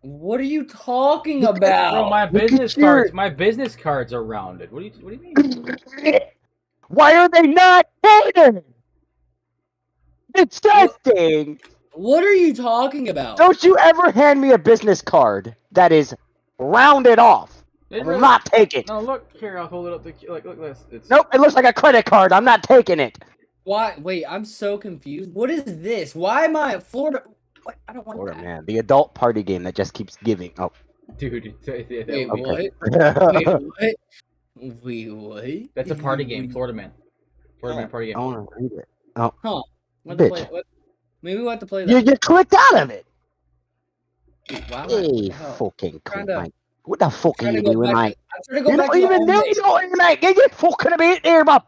What are you talking Look at- about? Bro, my Look at business your- cards, my business cards are rounded. What do you mean? Why are they not pointed? Disgusting. What are you talking about? Don't you ever hand me a business card that is rounded off. I will not take it. No, look here. I'll hold it up. Look at this. It's Nope, it looks like a credit card. I'm not taking it. Why? Wait, I'm so confused. What is this? Why am I Florida? What? I don't want Florida that. man, the adult party game that just keeps giving. Oh, dude. Wait, okay. what? Wait, what? That's a party game. Florida Man. Florida Man party I game. want to read it. Huh. We'll have to Bitch. play- what? Maybe we'll have to play You that. clicked out of it. Wow. Hey, Hell. fucking Trying cool, to- Mike. What the fuck are Trying you to go doing, back Mike? I'm trying to go You back don't to the even know homepage. you're Mike. Get your fucking bit here, bro.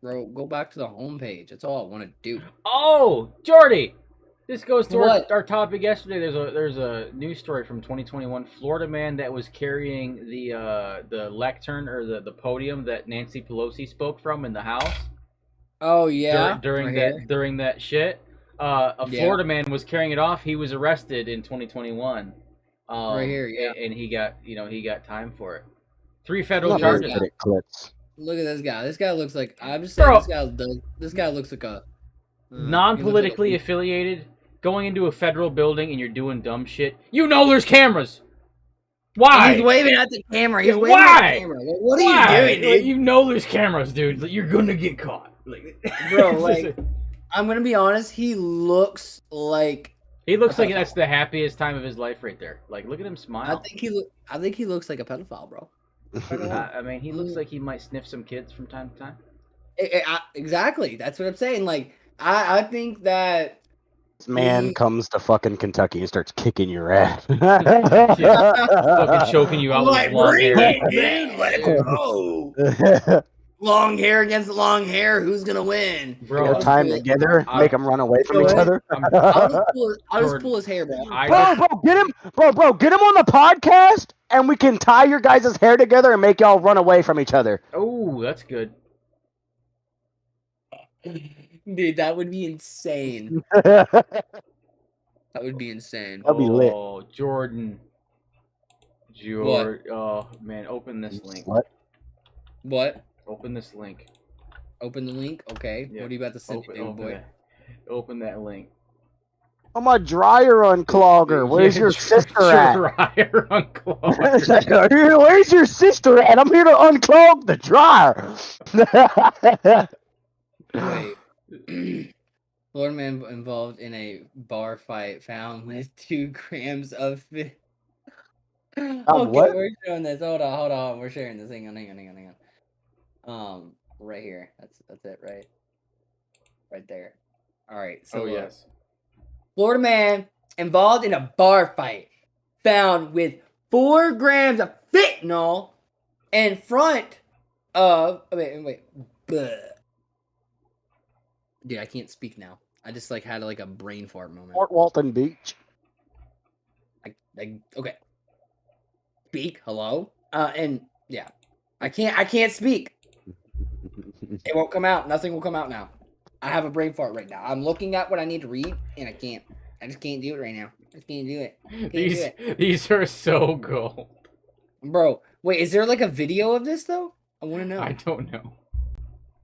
Bro, go back to the homepage. That's all I want to do. Oh, Jordy. This goes to What? our topic yesterday. There's a news story from 2021. Florida man that was carrying the lectern or the podium that Nancy Pelosi spoke from in the House. Oh yeah. During Right that here. during that shit. A Yeah. Florida man was carrying it off. He was arrested in 2021. Right here, yeah. And he got time for it. 3 I'm federal not very charges. good at clips. Look at this guy. This guy looks like I'm just saying. Bro. This guy looks like a Non-politically affiliated, going into a federal building and you're doing dumb shit. You know there's cameras. Why? He's waving at the camera. He's Yeah, waving at why? the camera. Like, what Why? are you doing, Like, dude? you know there's cameras, dude. Like, you're gonna get caught. Like, Bro, like, I'm gonna be honest. He looks like. he looks like that's the happiest time of his life right there. Like, look at him smile. I think he looks like a pedophile, bro. I mean, he looks like he might sniff some kids from time to time. Exactly. That's what I'm saying. Like, I think that. This man comes to fucking Kentucky and starts kicking your ass. Fucking choking you out with his long bring hair. it, dude. Let it go. Long hair against long hair. Who's gonna win? Bro, Their time together, make them run away from each other. I'll just pull his hair, bro. Bro, get him, bro, get him on the podcast, and we can tie your guys' hair together and make y'all run away from each other. Oh, that's good. Dude, that would be insane. That'd That would be insane. be lit. Oh, Jordan. What? Oh man, open this link. What? Open this link. Open the link. Okay. Yeah. What are you about to send Open, me, open boy? that. Open that link. I'm a dryer unclogger. Where's your sister at? Dryer unclogger. Where's your sister at? I'm here to unclog the dryer. Wait. Florida man involved in a bar fight found with 2 grams of fit. Okay, what? we're showing this. Hold on. We're sharing this. Hang on. Right here. That's it, right there. All right. So Oh yes. Florida man involved in a bar fight found with 4 grams of fentanyl in front of. Wait. Bleh. Dude, I can't speak now. I just had a brain fart moment. Fort Walton Beach. Okay. Speak. Hello. And yeah, I can't speak. It won't come out. Nothing will come out now. I have a brain fart right now. I'm looking at what I need to read, and I can't. I just can't do it right now. I just can't do it. These are so gold. Bro, wait, is there a video of this though? I want to know. I don't know.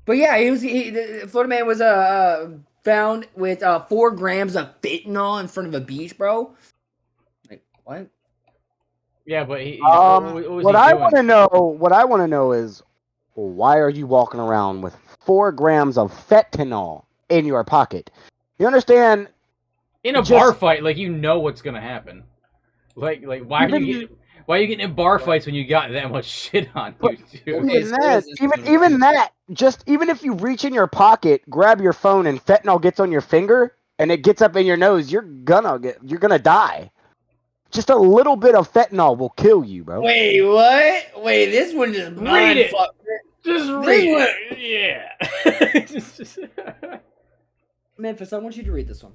But yeah, the Florida man was found with 4 grams of fentanyl in front of a beach, bro. What? Yeah, but he. What I want to know is, why are you walking around with 4 grams of fentanyl in your pocket? You understand? In a bar fight, you know what's gonna happen. Why are you getting in bar fights when you got that much shit on you, dude? Even if you reach in your pocket, grab your phone, and fentanyl gets on your finger, and it gets up in your nose, you're gonna die. Just a little bit of fentanyl will kill you, bro. Wait, what? Wait, this one just read it. Just read it. Yeah. Memphis, I want you to read this one.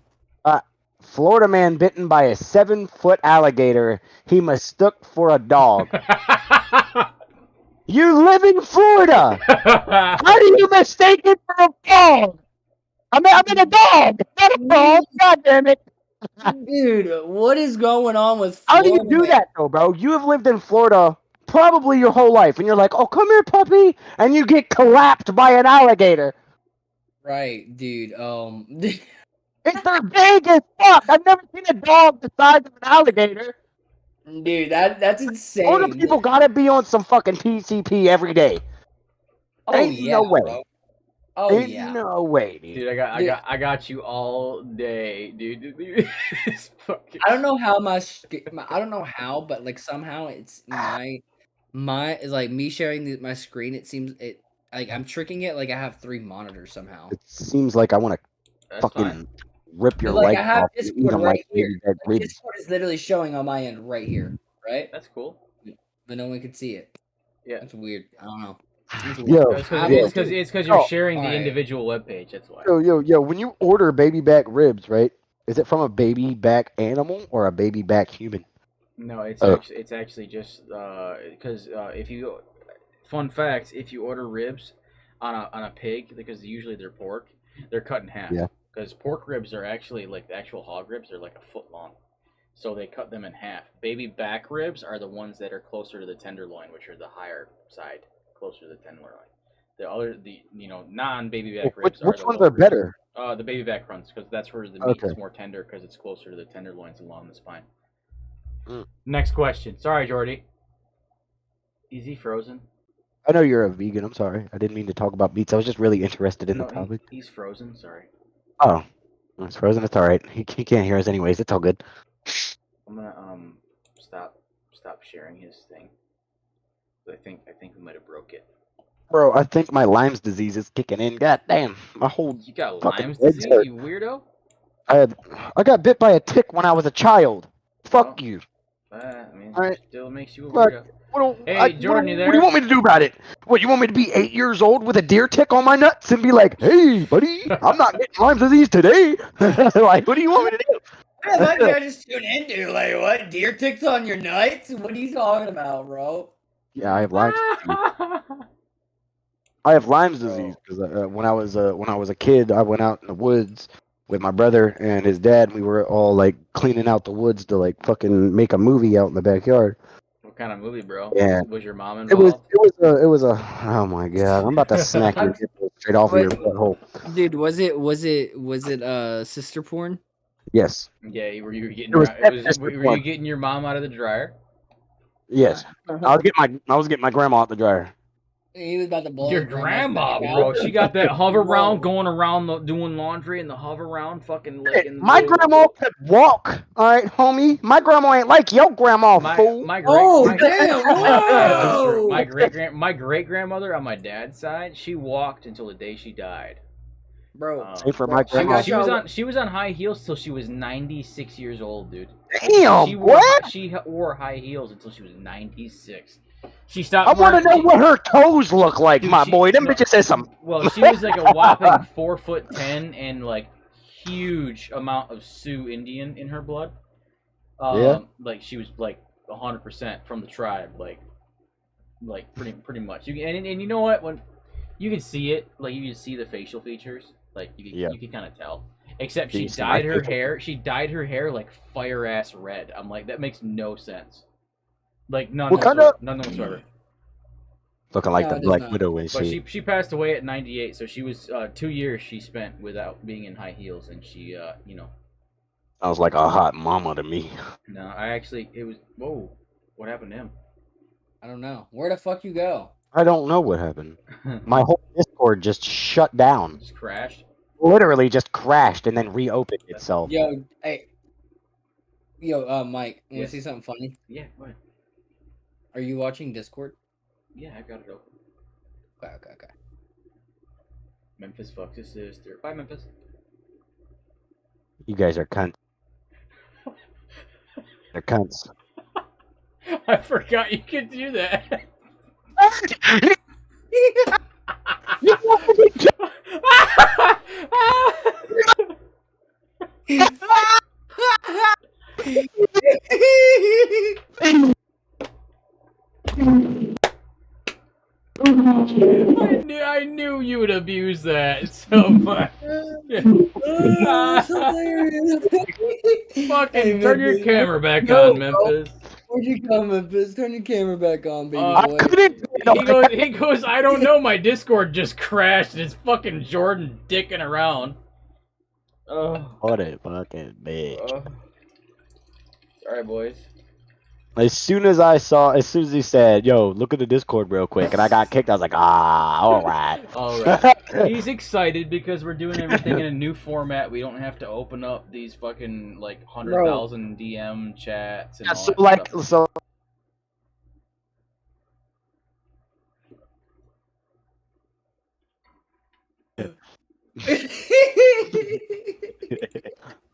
Florida man bitten by a 7-foot alligator he mistook for a dog. You live in Florida. How do you mistake it for a dog? I'm in a dog, not a dog. God damn it. Dude, what is going on with Florida? How do you do man? that, though, bro? You have lived in Florida probably your whole life, and you're like, oh, come here, puppy, and you get collapsed by an alligator. Right, dude. It's they're big as fuck. I've never seen a dog the size of an alligator. Dude, that's insane. All the people gotta be on some fucking PCP every day. Oh Ain't yeah, no way. bro. Oh Ain't yeah. no way, dude. Dude, I got you all day, dude. I don't know how I don't know how, but somehow it's my is me sharing my screen. It seems I'm tricking it. I have 3 monitors somehow. It seems like I want to fucking rip your leg I have off. Discord right here. Discord is literally showing on my end right here, right? That's cool. But no one can see it. Yeah, that's weird. I don't know. It's because you're sharing the individual web page. That's why. Yo! When you order baby back ribs, right? Is it from a baby back animal or a baby back human? No, it's actually just because if you fun facts, if you order ribs on a pig, because usually they're pork, they're cut in half. Yeah. Because pork ribs are actually the actual hog ribs. They're a foot long, so they cut them in half. Baby back ribs are the ones that are closer to the tenderloin, which are the higher side, closer to the tenderloin. The non-baby back ribs. Which ones are better? The baby back runs, because that's where the meat is more tender, because it's closer to the tenderloins along the spine. Next question. Sorry, Jordy. Is he frozen? I know you're a vegan. I'm sorry. I didn't mean to talk about meats. I was just really interested in the topic. He's frozen. Sorry. Oh, it's frozen. It's all right. He can't hear us anyways. It's all good. I'm gonna stop sharing his thing. I think we might have broke it. Bro, I think my Lyme's disease is kicking in. God damn, my whole you got Lyme's disease, you weirdo. I got bit by a tick when I was a child. Fuck you. It still makes you a weirdo. Jordan, you there? What do you want me to do about it? What, you want me to be 8 years old with a deer tick on my nuts and be like, hey, buddy, I'm not getting Lyme's disease today? What do you want me to do? What did I just tune into? What? Deer ticks on your nuts? What are you talking about, bro? Yeah, I have Lyme's disease. I have Lyme's disease because when I was a kid, I went out in the woods with my brother and his dad. And we were all cleaning out the woods to fucking make a movie out in the backyard. What kind of movie, bro? Yeah. Was your mom involved? It was a. Oh my god! I'm about to smack you straight off of your butthole. Dude, was it sister porn? Yes. Yeah, were you getting It was were you getting your mom out of the dryer? Yes. I was getting my grandma out the dryer. He was about to blow Your his grandma's grandma, back bro. out. She got that hover round Bro. going around doing laundry and the hover round fucking like in the My little- grandma could walk. All right, homie. My grandma ain't like your grandma, fool. my Oh, great damn! that's true. Whoa! My great grandmother on my dad's side, she walked until the day she died. Bro, Same for bro, my I grandma. got She was y'all- on high heels till she was 96 years old, dude. Damn, what? She wore high heels until she was 96. She I stopped want to wearing. know what her toes look like, Dude, my boy. Them no, bitches said some. Well, she was like a whopping 4'10" and like huge amount of Sioux Indian in her blood. Yeah. Like she was like 100% from the tribe, like pretty much. And you know what? When you can see it, like you can see the facial features, like you can kind of tell. Except Do she you see my dyed her facial hair. She dyed her hair like fire ass red. I'm like, that makes no sense. Like none What kind whatsoever. of- None whatsoever. Looking like No, the it does Black not. Widow and But shit. she passed away at 98, so she was 2 years she spent without being in high heels, and she Sounds like a hot mama to me. no, I actually it was whoa, what happened to him? I don't know. Where the fuck you go? I don't know what happened. My whole Discord just shut down. Just crashed. Literally just crashed and then reopened itself. Yo, hey. Yo, Mike, want Yes. to see something funny? Yeah, go ahead. Are you watching Discord? Yeah, I got it open. Okay. Memphis fucks his sister. Bye, Memphis. You guys are cunts. They're cunts. I forgot you could do that. I knew you would abuse that so much. Fucking turn your camera back on, Memphis. Where'd you come, Memphis? Turn your camera back on, baby I boy. He goes, I don't know, my Discord just crashed and it's fucking Jordan dicking around. What a fucking bitch. Alright, boys. As soon as he said, yo, look at the Discord real quick, and I got kicked, I was like, alright. Alright. He's excited because we're doing everything in a new format. We don't have to open up these fucking, like, 100,000 DM chats and all So, that like, stuff. so.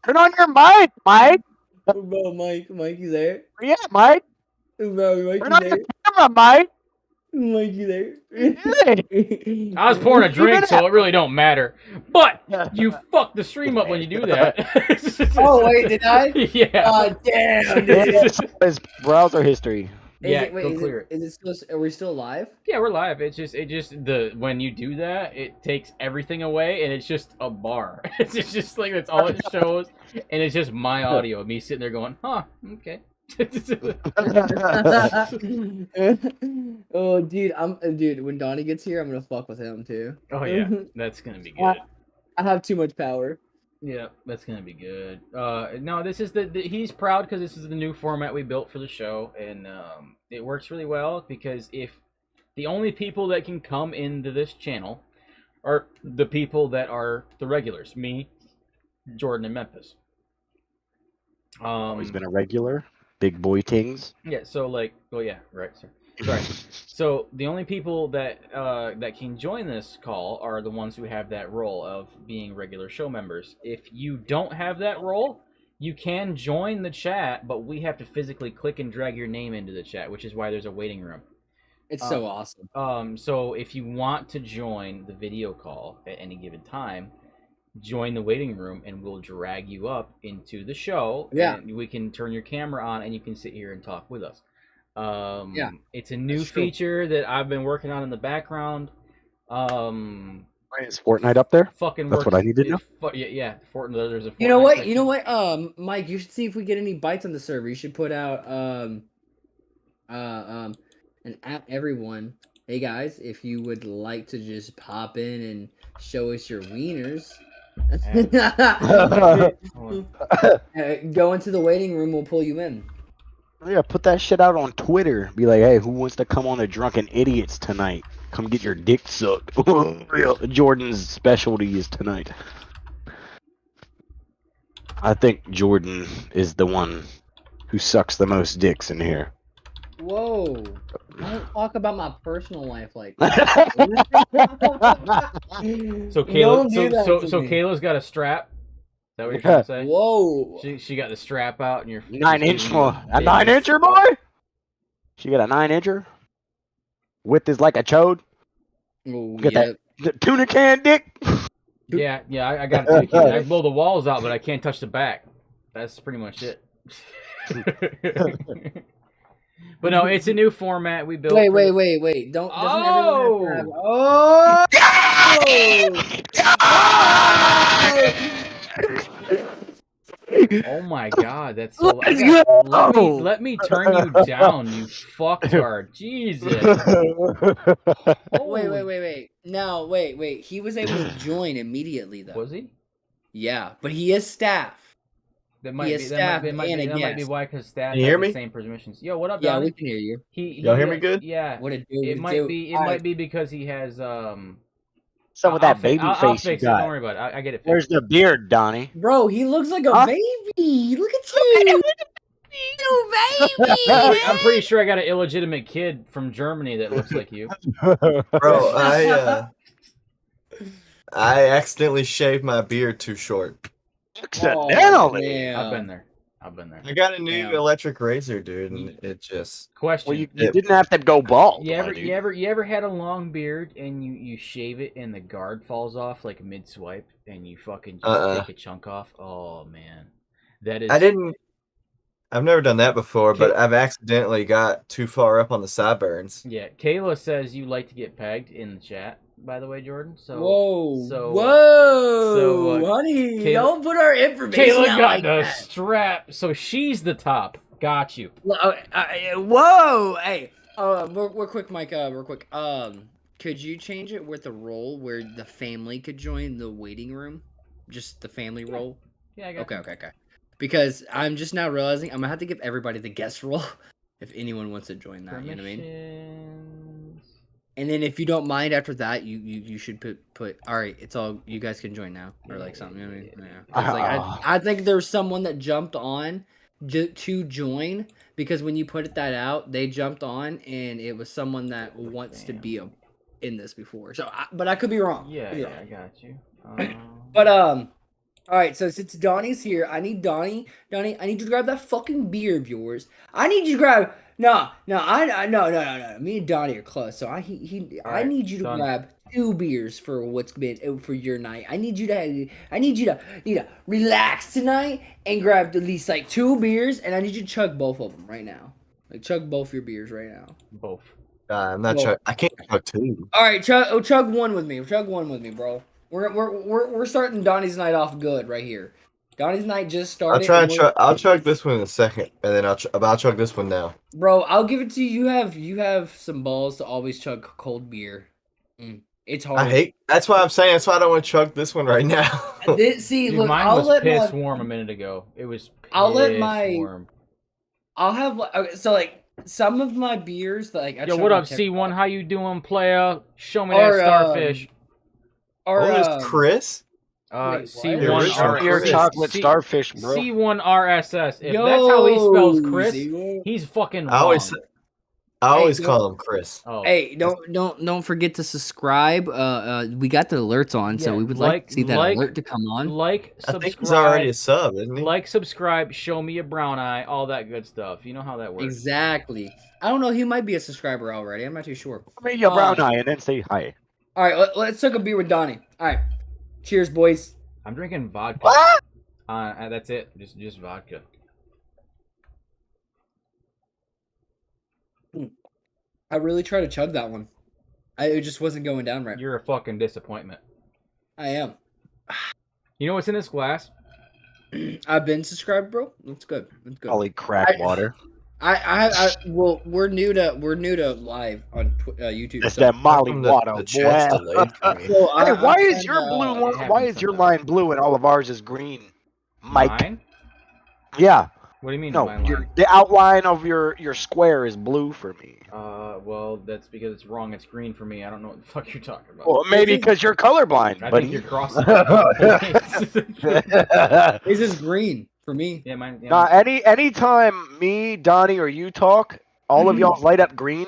Turn on your mic, Mike. Bro, Mike, you there? Yeah, Mike. Bro, Mike, Turn you on there? the camera, Mike. Mike, you there? I was pouring a drink, so it really don't matter. But you fuck the stream up when you do that. Oh, wait, did I? Yeah. God damn. His browser history. Yeah, Wait, go clear it. Is it still? Are we still live? Yeah, we're live. It just when you do that, it takes everything away, and it's just a bar. It's just like that's all it shows, and it's just my audio, me sitting there going, "Huh, okay." Oh, dude, when Donnie gets here, I'm gonna fuck with him too. Oh yeah, that's gonna be good. I have too much power. Yeah, that's gonna be good. No, this is he's proud because this is the new format we built for the show, and it works really well because if the only people that can come into this channel are the people that are the regulars, me, Jordan, and Memphis. Always been a regular. Big boy tings. Yeah, so like, oh yeah, right. Sorry. So the only people that that can join this call are the ones who have that role of being regular show members. If you don't have that role, you can join the chat, but we have to physically click and drag your name into the chat, which is why there's a waiting room. It's so awesome. So if you want to join the video call at any given time, join the waiting room and we'll drag you up into the show. Yeah. And we can turn your camera on and you can sit here and talk with us. Yeah. It's a new That's true. feature that I've been working on in the background. Is Fortnite up there? Fucking That's works. what I need to know. Yeah, Fortnite. There's a You know Fortnite what? section. You know what? Mike, you should see if we get any bites on the server. You should put out and at everyone. Hey guys, if you would like to just pop in and show us your wieners, Go into the waiting room. We'll pull you in. Yeah, put that shit out on Twitter. Be like, hey, who wants to come on the Drunken Idiots tonight? Come get your dick sucked. Jordan's specialty is tonight. I think Jordan is the one who sucks the most dicks in here. Whoa! Don't talk about my personal life like So Kayla, Don't do that to so me. Kayla's got a strap. Is that what you're trying to say? Whoa! She got the strap out, and you're 9-inch one. A 9-incher, boy? She got a 9-incher? Width is like a chode? Oh, Get yeah. that tuna can dick? Yeah, I got it too. I blow the walls out, but I can't touch the back. That's pretty much it. But no, it's a new format we built. Wait! Don't. Doesn't everyone have to Oh my god, that's so Let's go! let me turn you down, you fucktard. Jesus. Wait. No, wait. He was able to join immediately, though. Was he? Yeah, but he is staff. That He might is be staff that might and a be guest. why, because staff Can you hear has the me? same permissions. Yo, what up, Yeah, Donnie? we can hear you. Y'all hear me good? Yeah. What it do? It what might do? be. It All might right. be because he has Some of that baby I'll face you fix it. Don't got. worry about it. I get it. Where's Fixed. the beard, Donnie? Bro, he looks like a Huh? baby. Look at you. Little baby. I'm pretty sure I got an illegitimate kid from Germany that looks like you. Bro, I accidentally shaved my beard too short. Accidentally. I've been there. I got a new Damn. electric razor, dude, and it just Question. Well, you didn't have to go bald. You my dude. ever had a long beard and you shave it and the guard falls off like mid swipe and you fucking just take a chunk off? Oh man, that is. I've never done that before, but I've accidentally got too far up on the sideburns. Yeah, Kayla says you like to get pegged in the chat. By the way, Jordan. So Whoa, honey, Kayla- don't put our information Kayla out got like the that. strap, so she's the top. Got you. Whoa, hey, real quick, Mike, real quick. Could you change it with a role where the family could join the waiting room? Just the family role? Yeah, I got you. Okay. Because I'm just now realizing I'm gonna have to give everybody the guest role if anyone wants to join that. You know what I mean? And then if you don't mind after that, you should put all right. It's all you guys can join now or like something. You know what I mean? Yeah. 'Cause, like, I think there's someone that jumped on to join because when you put that out, they jumped on and it was someone that wants to be in this before. So, but I could be wrong. Yeah, I got you. But all right. So since Donnie's here, I need Donnie. I need you to grab that fucking beer of yours. I need you to grab. No. Me and Donnie are close, so I need you to grab 2 beers for what's been for your night. I need you to relax tonight and grab at least like 2 beers, and I need you to chug both of them right now. Like chug both your beers right now. Both. I'm not sure. I can't chug 2. All right, chug one with me. Chug one with me, bro. We're starting Donnie's night off good right here. Donnie's night just started. I'll chug this one in a second, and then I'll chug this one now. Bro, I'll give it to you. You have some balls to always chug cold beer. It's hard. That's why I'm saying. That's why I don't want to chug this one right now. Dude, Look, mine was piss warm a minute ago. It was. Warm. I'll have so like some of my beers like. Yo, what up, C1? How you doing, player? Show me that starfish. Is Chris? C1 Pure chocolate starfish, bro. C1 RSS. If that's how he spells Chris, he's fucking wrong. I always call him Chris. Oh. Hey, don't forget to subscribe. We got the alerts on, so we would like to see that alert to come on. Subscribe. I think he's already a sub, isn't he? Subscribe, show me a brown eye, all that good stuff. You know how that works. Exactly. I don't know. He might be a subscriber already. I'm not too sure. I mean, your brown eye and then say hi. All right, let's take a beer with Donnie. All right, cheers, boys. I'm drinking vodka. What? That's it. Just vodka. I really tried to chug that one. It just wasn't going down right. You're a fucking disappointment. I am. You know what's in this glass? I've been subscribed, bro. That's good. Holy crack water. Well, we're new to live on YouTube. It's So, that Molly Come the, water, the chat's boy. delayed for me. so Hey, I'm why is trying your to, blue it one? happens Why is your sometimes. line blue and all of ours is green? Mike. Mine? Yeah. What do you mean? No, my line? the outline of your square is blue for me. Well, that's because it's wrong. It's green for me. I don't know what the fuck you're talking about. Well, maybe because you're colorblind, I buddy. think you're crossing it. This is green for me. Yeah, mine. Yeah, Nah, mine- anytime me, Donnie, or you talk, all of y'all light up green.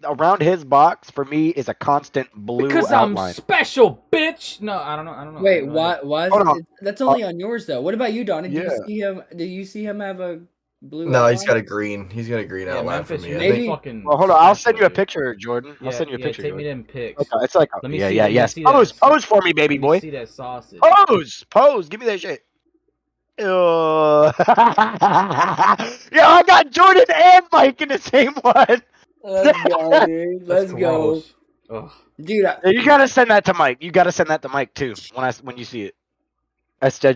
Around his box for me is a constant blue because outline. I'm special, bitch. No, I don't know. Wait, Go why? ahead. Why? Hold on. That's only on yours though. What about you, Donnie? Yeah. Do you see him have a blue? No, he's outline? got a green. He's got a green Yeah, outline for Memphis, me. you're I Maybe- think. fucking. Well, hold on. I'll send you a special, dude. picture, Jordan. Yeah, I'll send you a picture, take me Jordan. them pics. Okay, it's like Let me yeah, see yeah, that- let me yes. see that. Pose for me, baby Let me boy. see that sausage. Pose. Give me that shit. Yo, I got Jordan and Mike in the same one. Let's go, dude. That's Let's go, gross. Ugh. dude. Yeah, you gotta send that to Mike. You gotta send that to Mike too when you see it. So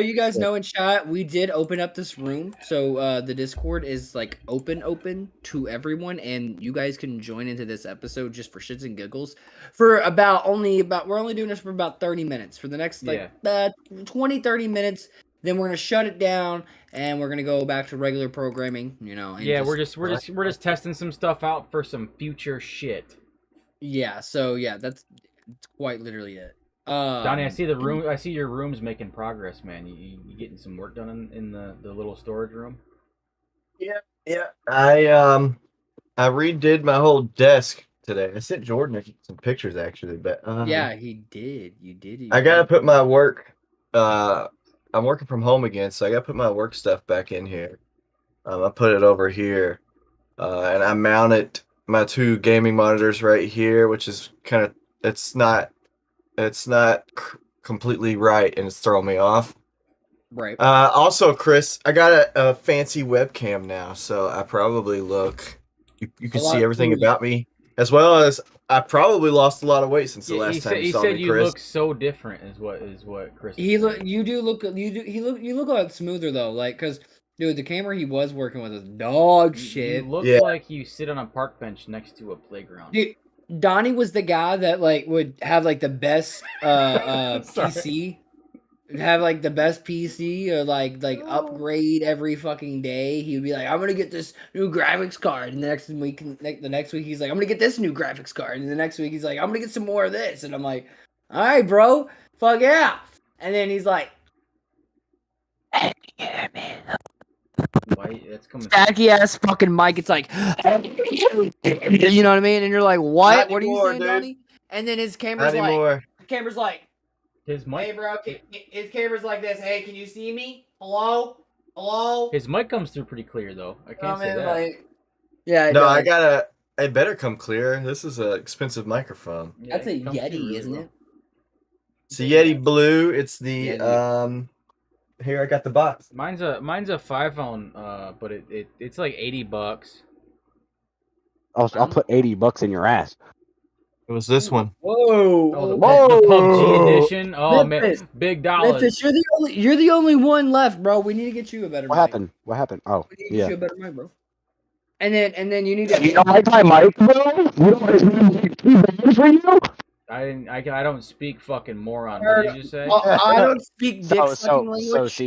you guys know in chat we did open up this room, so the Discord is like open to everyone, and you guys can join into this episode just for shits and giggles for we're only doing this for about 30 minutes for the next 20-30 minutes. Then we're gonna shut it down and we're gonna go back to regular programming. And Yeah, we're just testing some stuff out for some future shit. yeah. So yeah, that's quite literally it. Donnie, I see the room. I see your room's making progress, man. You getting some work done in the little storage room? Yeah. I redid my whole desk today. I sent Jordan some pictures actually, but yeah, he did. You did. I gotta put my work. I'm working from home again, so I gotta put my work stuff back in here. I put it over here, and I mounted my 2 gaming monitors right here, which is kind of it's not completely right, and it's throwing me off. Right. Also, Chris, I got a fancy webcam now, so I probably look. You can see everything about me, as well as I probably lost a lot of weight since the last time you saw me, Chris. He said you look so different. Is what Chris. You look a lot smoother though, like because dude, the camera he was working with is dog shit. You look like you sit on a park bench next to a playground. Dude, Donnie was the guy that like would have like the best PC, have like the best PC or like upgrade every fucking day. He would be like, I'm gonna get this new graphics card, and the next week he's like, I'm gonna get this new graphics card, and the next week he's like, I'm gonna get some more of this, and I'm like, all right, bro, fuck yeah. And then he's like, Why? That's coming. Stacky ass fucking mic. It's like, you know what I mean? And you're like, what? Not What are you anymore, saying, dude. Donnie? And then his camera's Not like, anymore. His hey, mic. bro, his camera's like this. Hey, can you see me? Hello? His mic comes through pretty clear though. I can't say that. Like, yeah, No, I gotta. It better come clear. This is an expensive microphone. Yeah, that's a it comes through Yeti, really isn't well. it? It's a Yeti Blue. It's the Yeti. Here I got the box. Mine's a 5-phone, but it's like $80. I'll put $80 in your ass. It was this one. Whoa! Oh, the Whoa! PUBG edition. Oh Memphis. man, big dollars. Memphis, you're the only one left, bro. We need to get you a better What mic. happened? Oh, We need to yeah. get you a better mic, bro. And then you need to. You don't like my mic, bro? You don't like it's too bad for you? I don't speak fucking moron. What did you just say? I don't speak dick sucking language.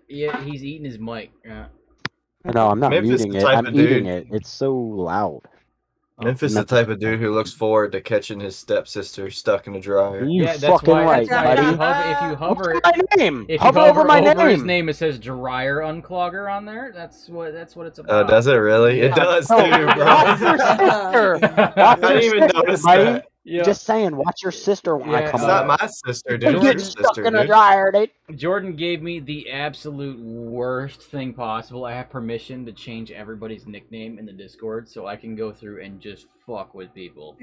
Yeah, he's eating his mic. Yeah. No, I'm not Memphis muting the it. type I'm of eating dude. it. It's so loud. Memphis the type of dude who looks forward to catching his stepsister stuck in a dryer. You Yeah, that's fucking why. right, That's why buddy. if you hover, What's my name? if you Hover over my his name. name, it says dryer unclogger on there. That's what it's about. Does it really? It does too, Oh, bro. watch your sister. I Watch your didn't even sister, notice buddy. that. Yeah. Just saying, watch your sister when I Yeah, come It's not over. my sister, You dude. get Your stuck sister, in a dude. dryer, dude. Jordan gave me the absolute worst thing possible. I have permission to change everybody's nickname in the Discord, so I can go through and just fuck with people.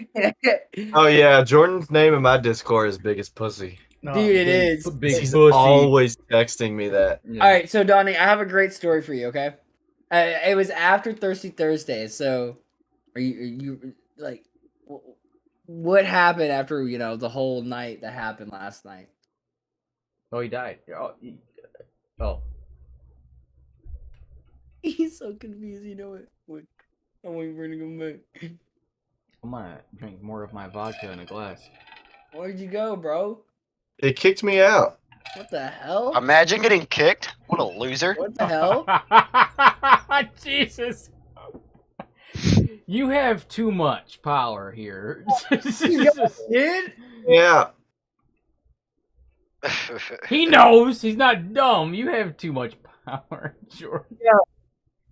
Oh yeah, Jordan's name in my Discord is Biggest Pussy. Dude, it is. Big He's pussy. always texting me that. Yeah. All right, so Donnie, I have a great story for you. Okay, it was after Thirsty Thursday. So, are you like, what happened after the whole night that happened last night? Oh, he died. Oh. He's so confused. You know what? I'm waiting for him to come back. I'm gonna drink more of my vodka in a glass. Where'd you go, bro? It kicked me out. What the hell? Imagine getting kicked. What a loser. What the hell? Jesus. You have too much power here. Dude? Yeah. He knows. He's not dumb. You have too much power, sure.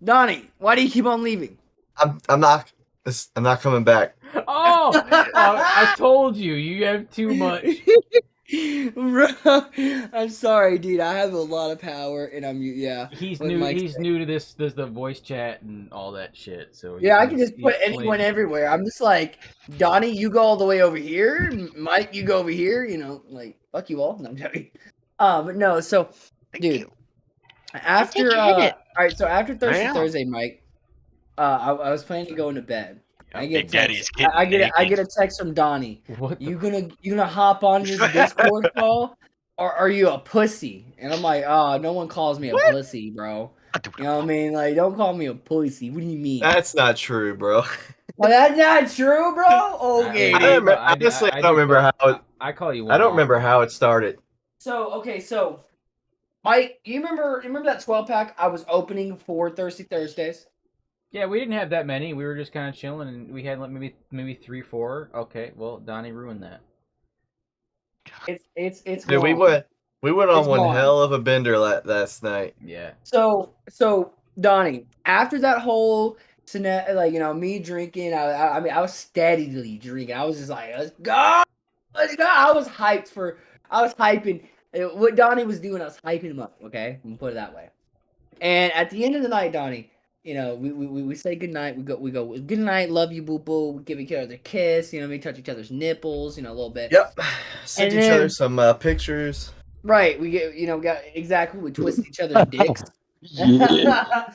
Donnie, why do you keep on leaving? I'm not coming back. Oh, I told you. You have too much. Bro, I'm sorry, dude. I have a lot of power, and He's what new. Mike's He's new to this. There's the voice chat and all that shit. So Yeah, I can just he's put anyone playing- everywhere. I'm just like, Donnie, you go all the way over here. Mike, you go over here. You know, like, fuck you all. No, I'm joking. But no, so, Thank dude, you. after, you all hit it. right, so after Thirsty Damn. Thursday, Mike, I was planning to go into bed. I get a Big Daddy's text. getting I get naked. a text from Donnie. What? The You gonna hop on this Discord call, or are you a pussy? And I'm like, oh, no one calls me a pussy, bro. You know what I mean? Like, don't call me a pussy. What do you mean? That's not true, bro. Well, that's not true, bro. Okay. I don't remember. Honestly, I don't remember how it. I call you. I don't remember how it started. So Mike, you remember that 12-pack I was opening for Thirsty Thursdays? Yeah, we didn't have that many. We were just kind of chilling, and we had like maybe 3, 4. Okay, well, Donnie ruined that. It's Dude, we gone. went on It's one gone. hell of a bender last night. Yeah. So Donnie, after that whole like, you know, me drinking, I mean, I was steadily drinking. I was just like, let's go. I was hyping. What Donnie was doing, I was hyping him up. Okay, I'm gonna put it that way. And at the end of the night, Donnie, you know, we say goodnight. We go good night, love you, boo boo. We give each other a kiss. You know, we touch each other's nipples. You know, a little bit. Yep. Sent And each then- other some pictures. Right. We get, you know, we twist each other's dicks. Yeah.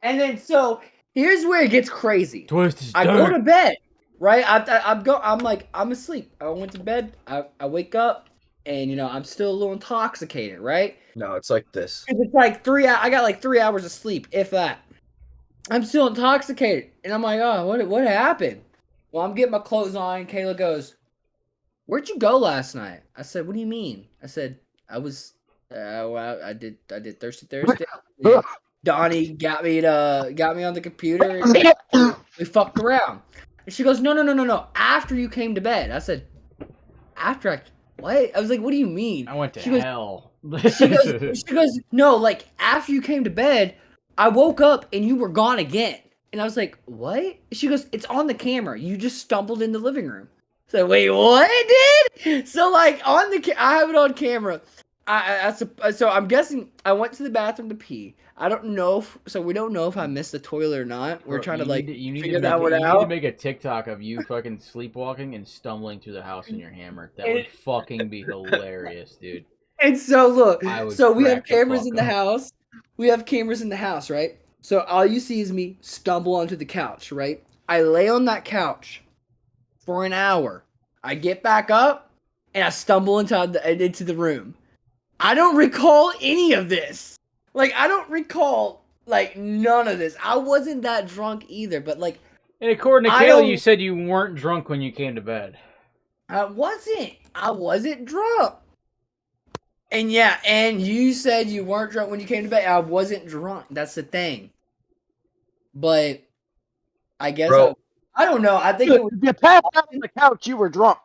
And then so here's where it gets crazy. Twist his I go to bed, right? I'm asleep. I went to bed. I wake up, and you know I'm still a little intoxicated, right? No, it's like this. 'Cause it's like I got like 3 hours of sleep, if that. I'm still intoxicated, and I'm like, oh, what happened? Well, I'm getting my clothes on. Kayla goes, "Where'd you go last night?" I said, "What do you mean?" I said, "I was, well, I did Thirsty Thursday." And Donnie got me on the computer. And we fucked around. And she goes, no. After you came to bed. I said, after I what? I was like, what do you mean? I went to She goes- hell. She goes, no, like after you came to bed, I woke up and you were gone again. And I was like, what? She goes, it's on the camera. You just stumbled in the living room. So wait, what, dude? So like I have it on camera. So I'm guessing I went to the bathroom to pee. I don't know so we don't know if I missed the toilet or not. We're Bro, trying to you like need you need figure to that make, one you need to out. make a TikTok of you fucking sleepwalking and stumbling through the house in your hammer. That And- would fucking be hilarious, dude. And so look, I would so we have crack the cameras fuck in the up. house. We have cameras in the house, right? So all you see is me stumble onto the couch, right? I lay on that couch for an hour. I get back up and I stumble into the room. I don't recall any of this. Like I don't recall like none of this. I wasn't that drunk either, but like And according to I Kayla, don't- you said you weren't drunk when you came to bed. I wasn't drunk. And yeah, and you said you weren't drunk when you came to bed. I wasn't drunk. That's the thing. But I guess Bro. I don't know. I think it was If you passed out on the couch, you were drunk.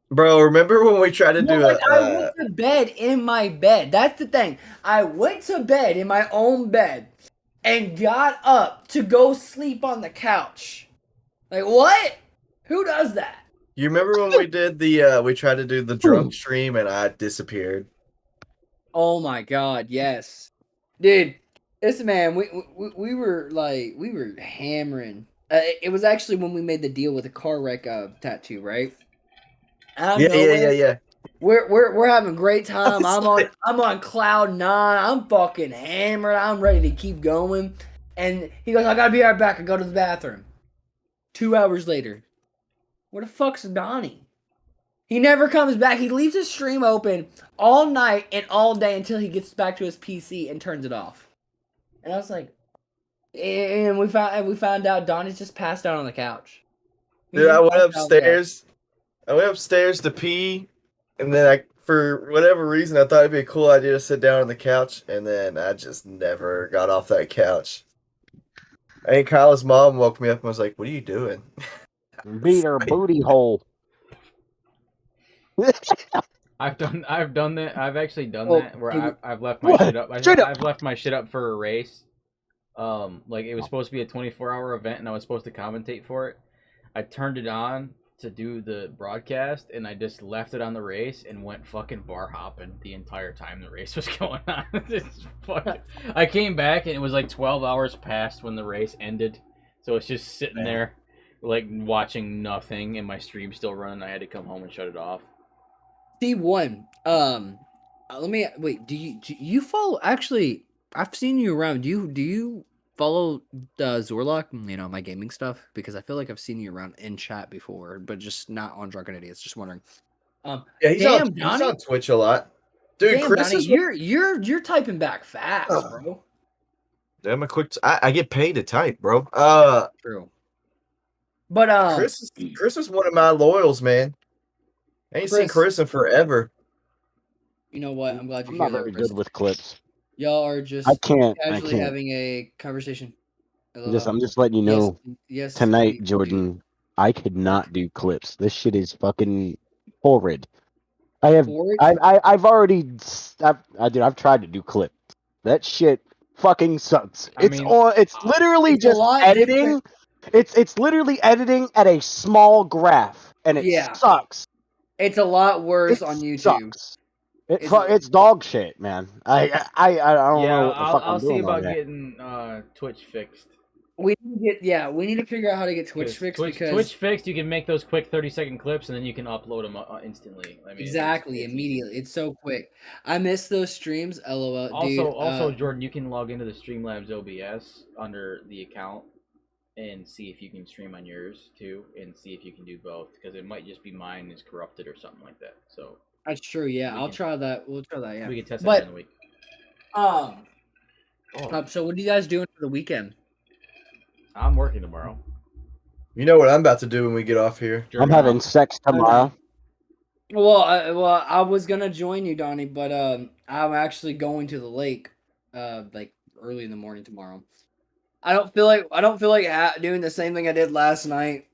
Bro, remember when we tried to no, do like, I a went to bed in my bed. That's the thing. I went to bed in my own bed and got up to go sleep on the couch. Like what? Who does that? you remember when we did the we tried to do the drunk stream and I disappeared? Oh my god, yes. Dude, this man, we were hammering. It was actually when we made the deal with the car wreck tattoo, right? Out of nowhere, Yeah. We're having a great time. I I'm was on like- I'm on cloud 9. I'm fucking hammered. I'm ready to keep going. And he goes, I gotta be right back. I go to the bathroom. 2 hours later, where the fuck's Donnie? He never comes back. He leaves his stream open all night and all day until he gets back to his PC and turns it off. And I was like, And we found out Donnie's just passed out on the couch. He Dude, just I went passed out on the couch. upstairs. I went upstairs to pee, and then for whatever reason, I thought it'd be a cool idea to sit down on the couch, and then I just never got off that couch. I think Kyle's mom woke me up and was like, "What are you doing?" Beat her booty hole. I've done that. I've actually done Well, that where hey, I've left my what? shit up. Straight up. I've left my shit up for a race. Like it was supposed to be a 24-hour event, and I was supposed to commentate for it. I turned it on to do the broadcast, and I just left it on the race and went fucking bar hopping the entire time the race was going on. I came back and it was like 12 hours past when the race ended, so it's just sitting there, like watching nothing, and my stream's still running. I had to come home and shut it off. C1. Let me wait. Do you follow? Actually, I've seen you around. Do you follow Zorlock? You know, my gaming stuff, because I feel like I've seen you around in chat before, but just not on Drunken Idiots. Just wondering. Yeah, he's Damn, on Donnie. Twitch a lot. Dude, Damn, Chris Donnie, is you're typing back fast, bro. I'm a quick. I get paid to type, bro. True. But Chris is one of my loyals, man. I ain't seen Chris in forever. You know what? I'm glad you're I'm here. not Though, very Chris. good with clips. Y'all are just I can't. casually having a conversation. I'm just letting you know. Yes. Tonight, please, Jordan, I could not do clips. This shit is fucking horrid. I've tried to do clips. That shit fucking sucks. It's literally it's a just lot editing. It's literally editing at a small graph, and it sucks. It's a lot worse It on YouTube. Sucks. It's dog shit, man. I don't know what the fuck I'll I'm see doing about on that. getting Twitch fixed. We need to figure out how to get Twitch fixed, because Twitch fixed, you can make those quick 30-second clips, and then you can upload them instantly. I mean, exactly, immediately. It's so quick. I miss those streams. LOL. Also, Jordan, you can log into the Streamlabs OBS under the account and see if you can stream on yours too, and see if you can do both, because it might just be mine is corrupted or something like that. So that's true. Yeah, I'll try that. We'll try that. Yeah, we can test that in the week. So what are you guys doing for the weekend? I'm working tomorrow. You know what I'm about to do when we get off here? I'm having sex tomorrow. Well, I was gonna join you, Donnie, but I'm actually going to the lake, like early in the morning tomorrow. I don't feel like doing the same thing I did last night.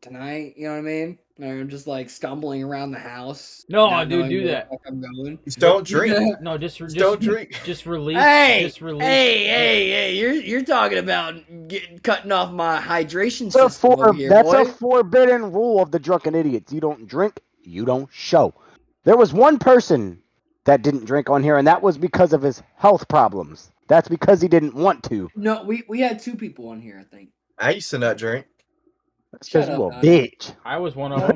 Tonight, you know what I mean? Or I'm just like stumbling around the house. No, dude, do that. I'm going. Just don't drink. No, just don't drink. Just release. Hey, just release. Hey! You're talking about cutting off my hydration system over here, That's boy. a forbidden rule of the Drunken Idiots. You don't drink, you don't show. There was one person that didn't drink on here, and that was because of his health problems. That's because he didn't want to. No, we had 2 people on here, I think. I used to not drink. That's because you a Donnie. bitch. I was one of them.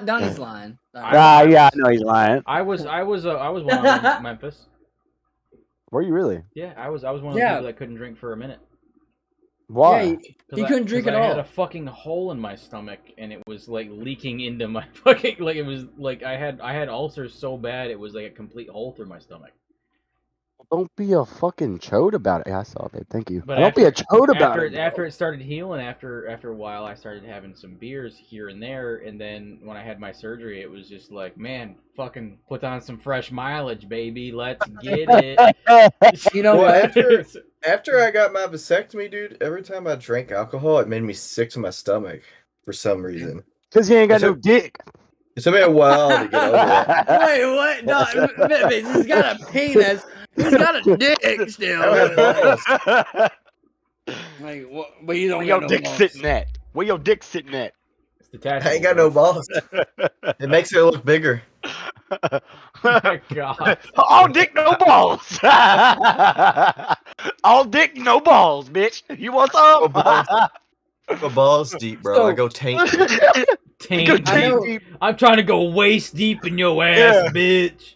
Donnie's lying. Yeah, I know he's lying. I was one of them in Memphis. Were you really? Yeah, I was one of the people that couldn't drink for a minute. Why? Yeah, he couldn't drink at all. I had a fucking hole in my stomach, and it was like leaking into my fucking it was like I had ulcers so bad it was like a complete hole through my stomach. Don't be a fucking chode about it. Yeah, I saw that. Thank you. But Don't be a chode about it. After it started healing, after a while, I started having some beers here and there, and then when I had my surgery, it was just like, man, fucking put on some fresh mileage, baby. Let's get it. You know what? After I got my vasectomy, dude, every time I drank alcohol, it made me sick to my stomach for some reason. Because you ain't got no dick. It took me a while to get over that. Wait, what? No, he's got a penis. He's got a dick still. Like, what? But you don't Where got your no dick balls. sitting at? Where your dick sitting at? It's detachable. I ain't got no balls. It makes it look bigger. Oh my God. All dick, no balls. All dick, no balls, bitch. You want some? My balls deep, bro. So- I go tank. Taint I know- deep. I'm trying to go waist deep in your ass, bitch.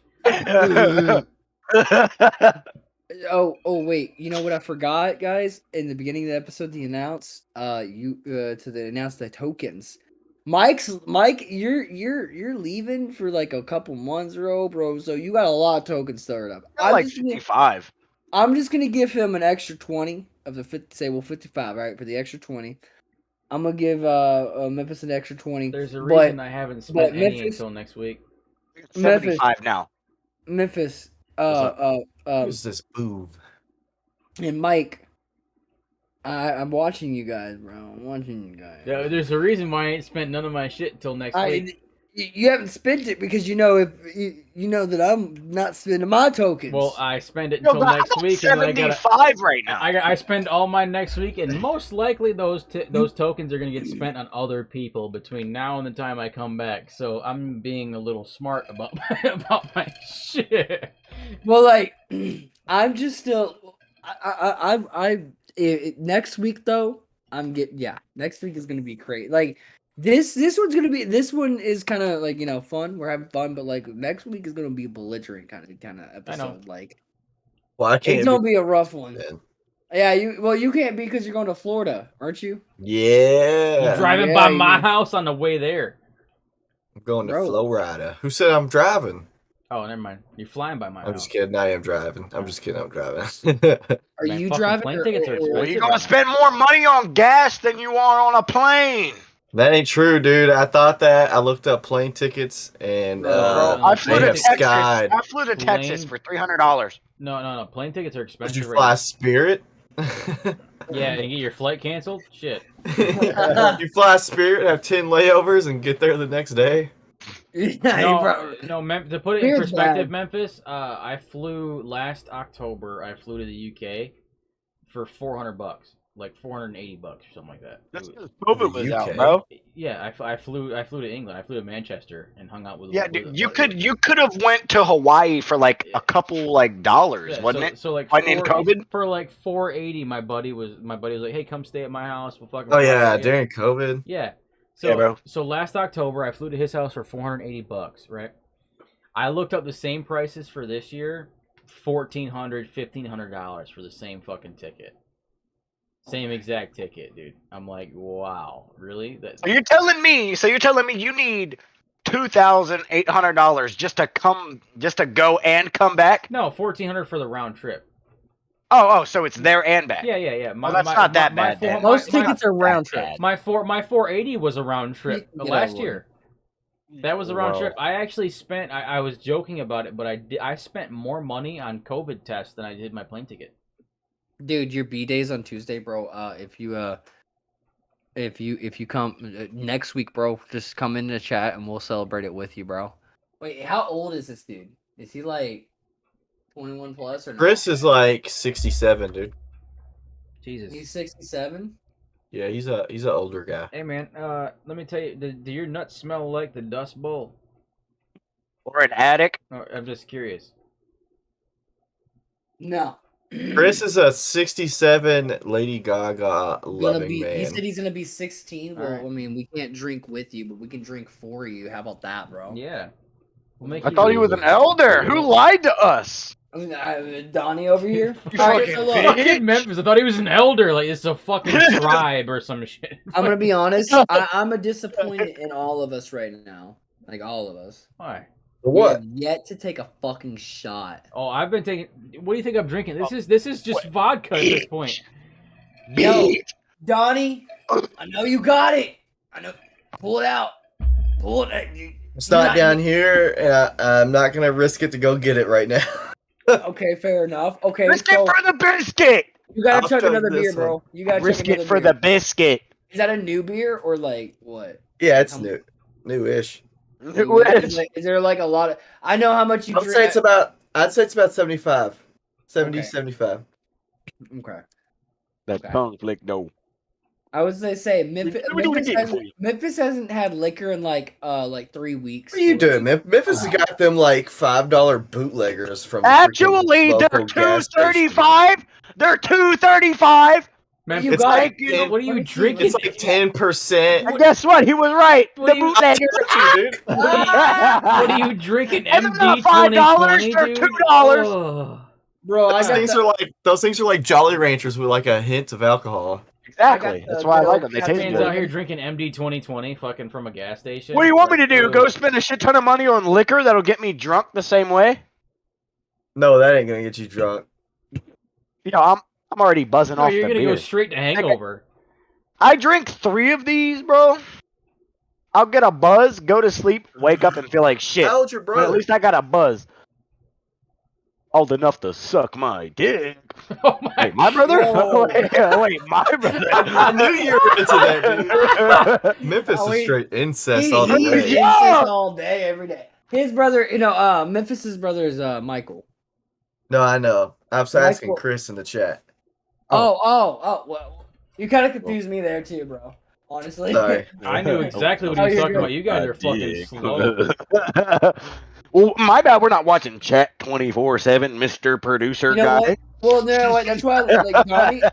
Oh, wait. You know what I forgot, guys? In the beginning of the episode, to announce the tokens. Mike, you're leaving for like a couple months, bro. So you got a lot of tokens started up. I'm like 55. I'm just gonna give him an extra 20 of the 50. Say 55, right? For the extra 20, I'm gonna give Memphis an extra 20. There's a but reason I haven't spent any Memphis- until next week. It's 75 now. Memphis, Who's this boob? and Mike. I'm watching you guys, bro. I'm watching you guys. Yeah, there's a reason why I ain't spent none of my shit until next week. You haven't spent it because you know that I'm not spending my tokens. Well, I spend it Yo, until but I'm next at week, and then I gotta. 75 right now. I spend all mine next week, and most likely those tokens are gonna get spent on other people between now and the time I come back. So I'm being a little smart about my shit. Well, like I'm just still. Next week though, next week is gonna be great. Like this one is kind of like fun. We're having fun, but like next week is gonna be a belligerent kind of episode. Like Well, I can't. it's gonna be a rough one. Then. Yeah, you can't be because you're going to Florida, aren't you? Yeah. You driving by my house on the way there. I'm going to Florida. Who said I'm driving? Oh, never mind. You're flying by my house. I'm just kidding. I am driving. I'm just kidding. I'm driving. Are Man, you fucking driving? plane tickets are expensive. You're gonna spend more money on gas than you are on a plane. That ain't true, dude. I thought that. I looked up plane tickets and Bro, I flew they to have Texas. skied. I flew to Texas for $300. No. Plane tickets are Did expensive. you right fly now. Spirit? Yeah, and get your flight canceled? Shit. You fly Spirit, have 10 layovers, and get there the next day? To put it in Here's perspective, bad. Memphis, I flew last October. I flew to the UK for $400, like $480 or something like that. That's It was- because COVID was out, UK. bro. Yeah, I flew to England. I flew to Manchester and hung out with. Yeah, with- dude, with- you could have went to Hawaii for like a couple dollars, Yeah, wasn't so, it? So like Wasn't in COVID? for like $480, my buddy was like, "Hey, come stay at my house. We'll fucking." Oh, yeah, fly." during COVID. Yeah. So Yeah, bro. so last October, I flew to his house for $480, right? I looked up the same prices for this year, $1,400, $1,500 for the same fucking ticket. Same exact ticket, dude. I'm like, wow, really? So you're telling me you need $2,800 just to go and come back? No, $1,400 for the round trip. Oh, so it's there and back. Yeah. That's not that bad, then. Most tickets are round trip. My 480 was a round trip Get last over year. That was a round Whoa. trip. I actually spent. I was joking about it, but I spent more money on COVID tests than I did my plane ticket. Dude, your B day's on Tuesday, bro. If you come next week, bro, just come in the chat and we'll celebrate it with you, bro. Wait, how old is this dude? Is he like 21 plus or not? Chris is like 67, dude. Jesus. He's 67. Yeah, he's an older guy. Hey man, let me tell you, do your nuts smell like the Dust Bowl? Or an attic. Oh, I'm just curious. No. Chris is a 67 Lady Gaga Gonna loving be, man. he said he's gonna be 16. Well, Alright. I mean, we can't drink with you, but we can drink for you. How about that, bro? Yeah. We'll make I you thought he was an elder. Who lied to us? I mean, Donnie over here. You All right, fucking so look, bitch. Fucking Memphis. I thought he was an elder. Like it's a fucking tribe or some shit. I'm gonna be honest. I'm a disappointed in all of us right now. Like all of us. Why? For We what? have yet to take a fucking shot. Oh, I've been taking. What do you think I'm drinking? This is just vodka at this point. Yo, Donnie, I know you got it. I know. Pull it out. Pull it out. It's not down here, and I'm not gonna risk it to go get it right now. Okay, fair enough. Okay, Risk so it for the biscuit. you gotta I'll chug chug another this beer, bro. one. You gotta Risk chug it another for beer. the biscuit. Is that a new beer or like what? Yeah, it's newish. Is there like a lot of? I know how much you I'd drink. say it's about 75. 70, Okay. 75. Okay. That Okay. tongue flick though. I was gonna say Memphis. Let me do it again for you. Memphis hasn't had liquor in like 3 weeks. What are you doing, man? Memphis has got them like $5 bootleggers from the Actually, freaking they're local gas station. $2.35. They're $2.35. Memphis, You It's got like it. what are you Let me see. drinking? It's like 10%. And guess what? He was right. What The do you- bootlegger. Dude. What are you drinking? And they're MD not $5, 2020, they're dude? $2. Oh. Bro, I Those got things the, are like Jolly Ranchers with like a hint of alcohol. Exactly. the That's why I good like old them. They Captain taste Man's good. out here drinking MD 2020 fucking from a gas station. What do you want me to do? Ugh. Go spend a shit ton of money on liquor that'll get me drunk the same way? No, that ain't gonna get you drunk. I'm already buzzing No, off you're the gonna beer. go straight to hangover. I drink 3 of these, bro. I'll get a buzz, go to sleep, wake up, and feel like shit. How old's your But at brother? least I got a buzz. Old enough to suck my dick. Oh my! Wait, my brother? Whoa. wait, my brother. I knew you were into that, dude. Memphis Oh, is he- straight incest He, all the he way. eats Yeah. this all day, every day. His brother, Memphis's brother is Michael. No, I know. I was asking Michael- Chris in the chat. Oh, well, you kind of confused me there too, bro. Honestly. Sorry. I knew exactly what Oh, he was you're talking good. about. You guys are fucking Dick. slow. Well, my bad. We're not watching chat 24/7, Mr. Producer You know guy. what? Well, no, what? That's why like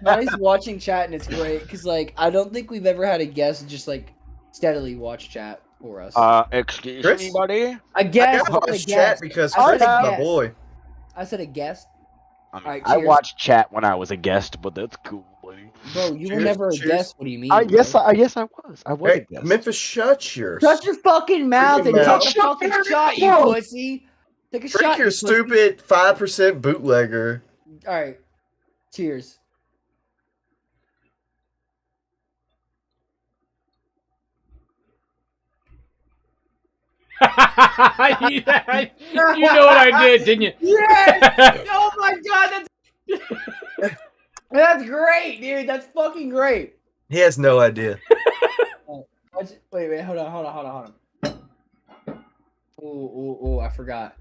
Donnie's watching chat and it's great because like I don't think we've ever had a guest just like steadily watch chat for us. Excuse Chris? me, buddy. a I guest, gotta a watch chat guest. because I Chris said is a my guest. boy. I said a guest, I, mean, Alright, I cheers. watched chat when I was a guest, but that's cool, buddy. bro. You were Cheers, never a cheers. guest. What do you mean? I bro? guess I was. I was a Hey, guest. Memphis, shut yours. Shut your fucking mouth and mouth. take a fucking shot, you mouth. pussy. Take a Drink shot, your you pussy. stupid 5% bootlegger. All right, cheers. you know what I did, didn't you? Yes! Oh my god, that's great, dude. That's fucking great. He has no idea. Wait, hold on. Ooh, I forgot.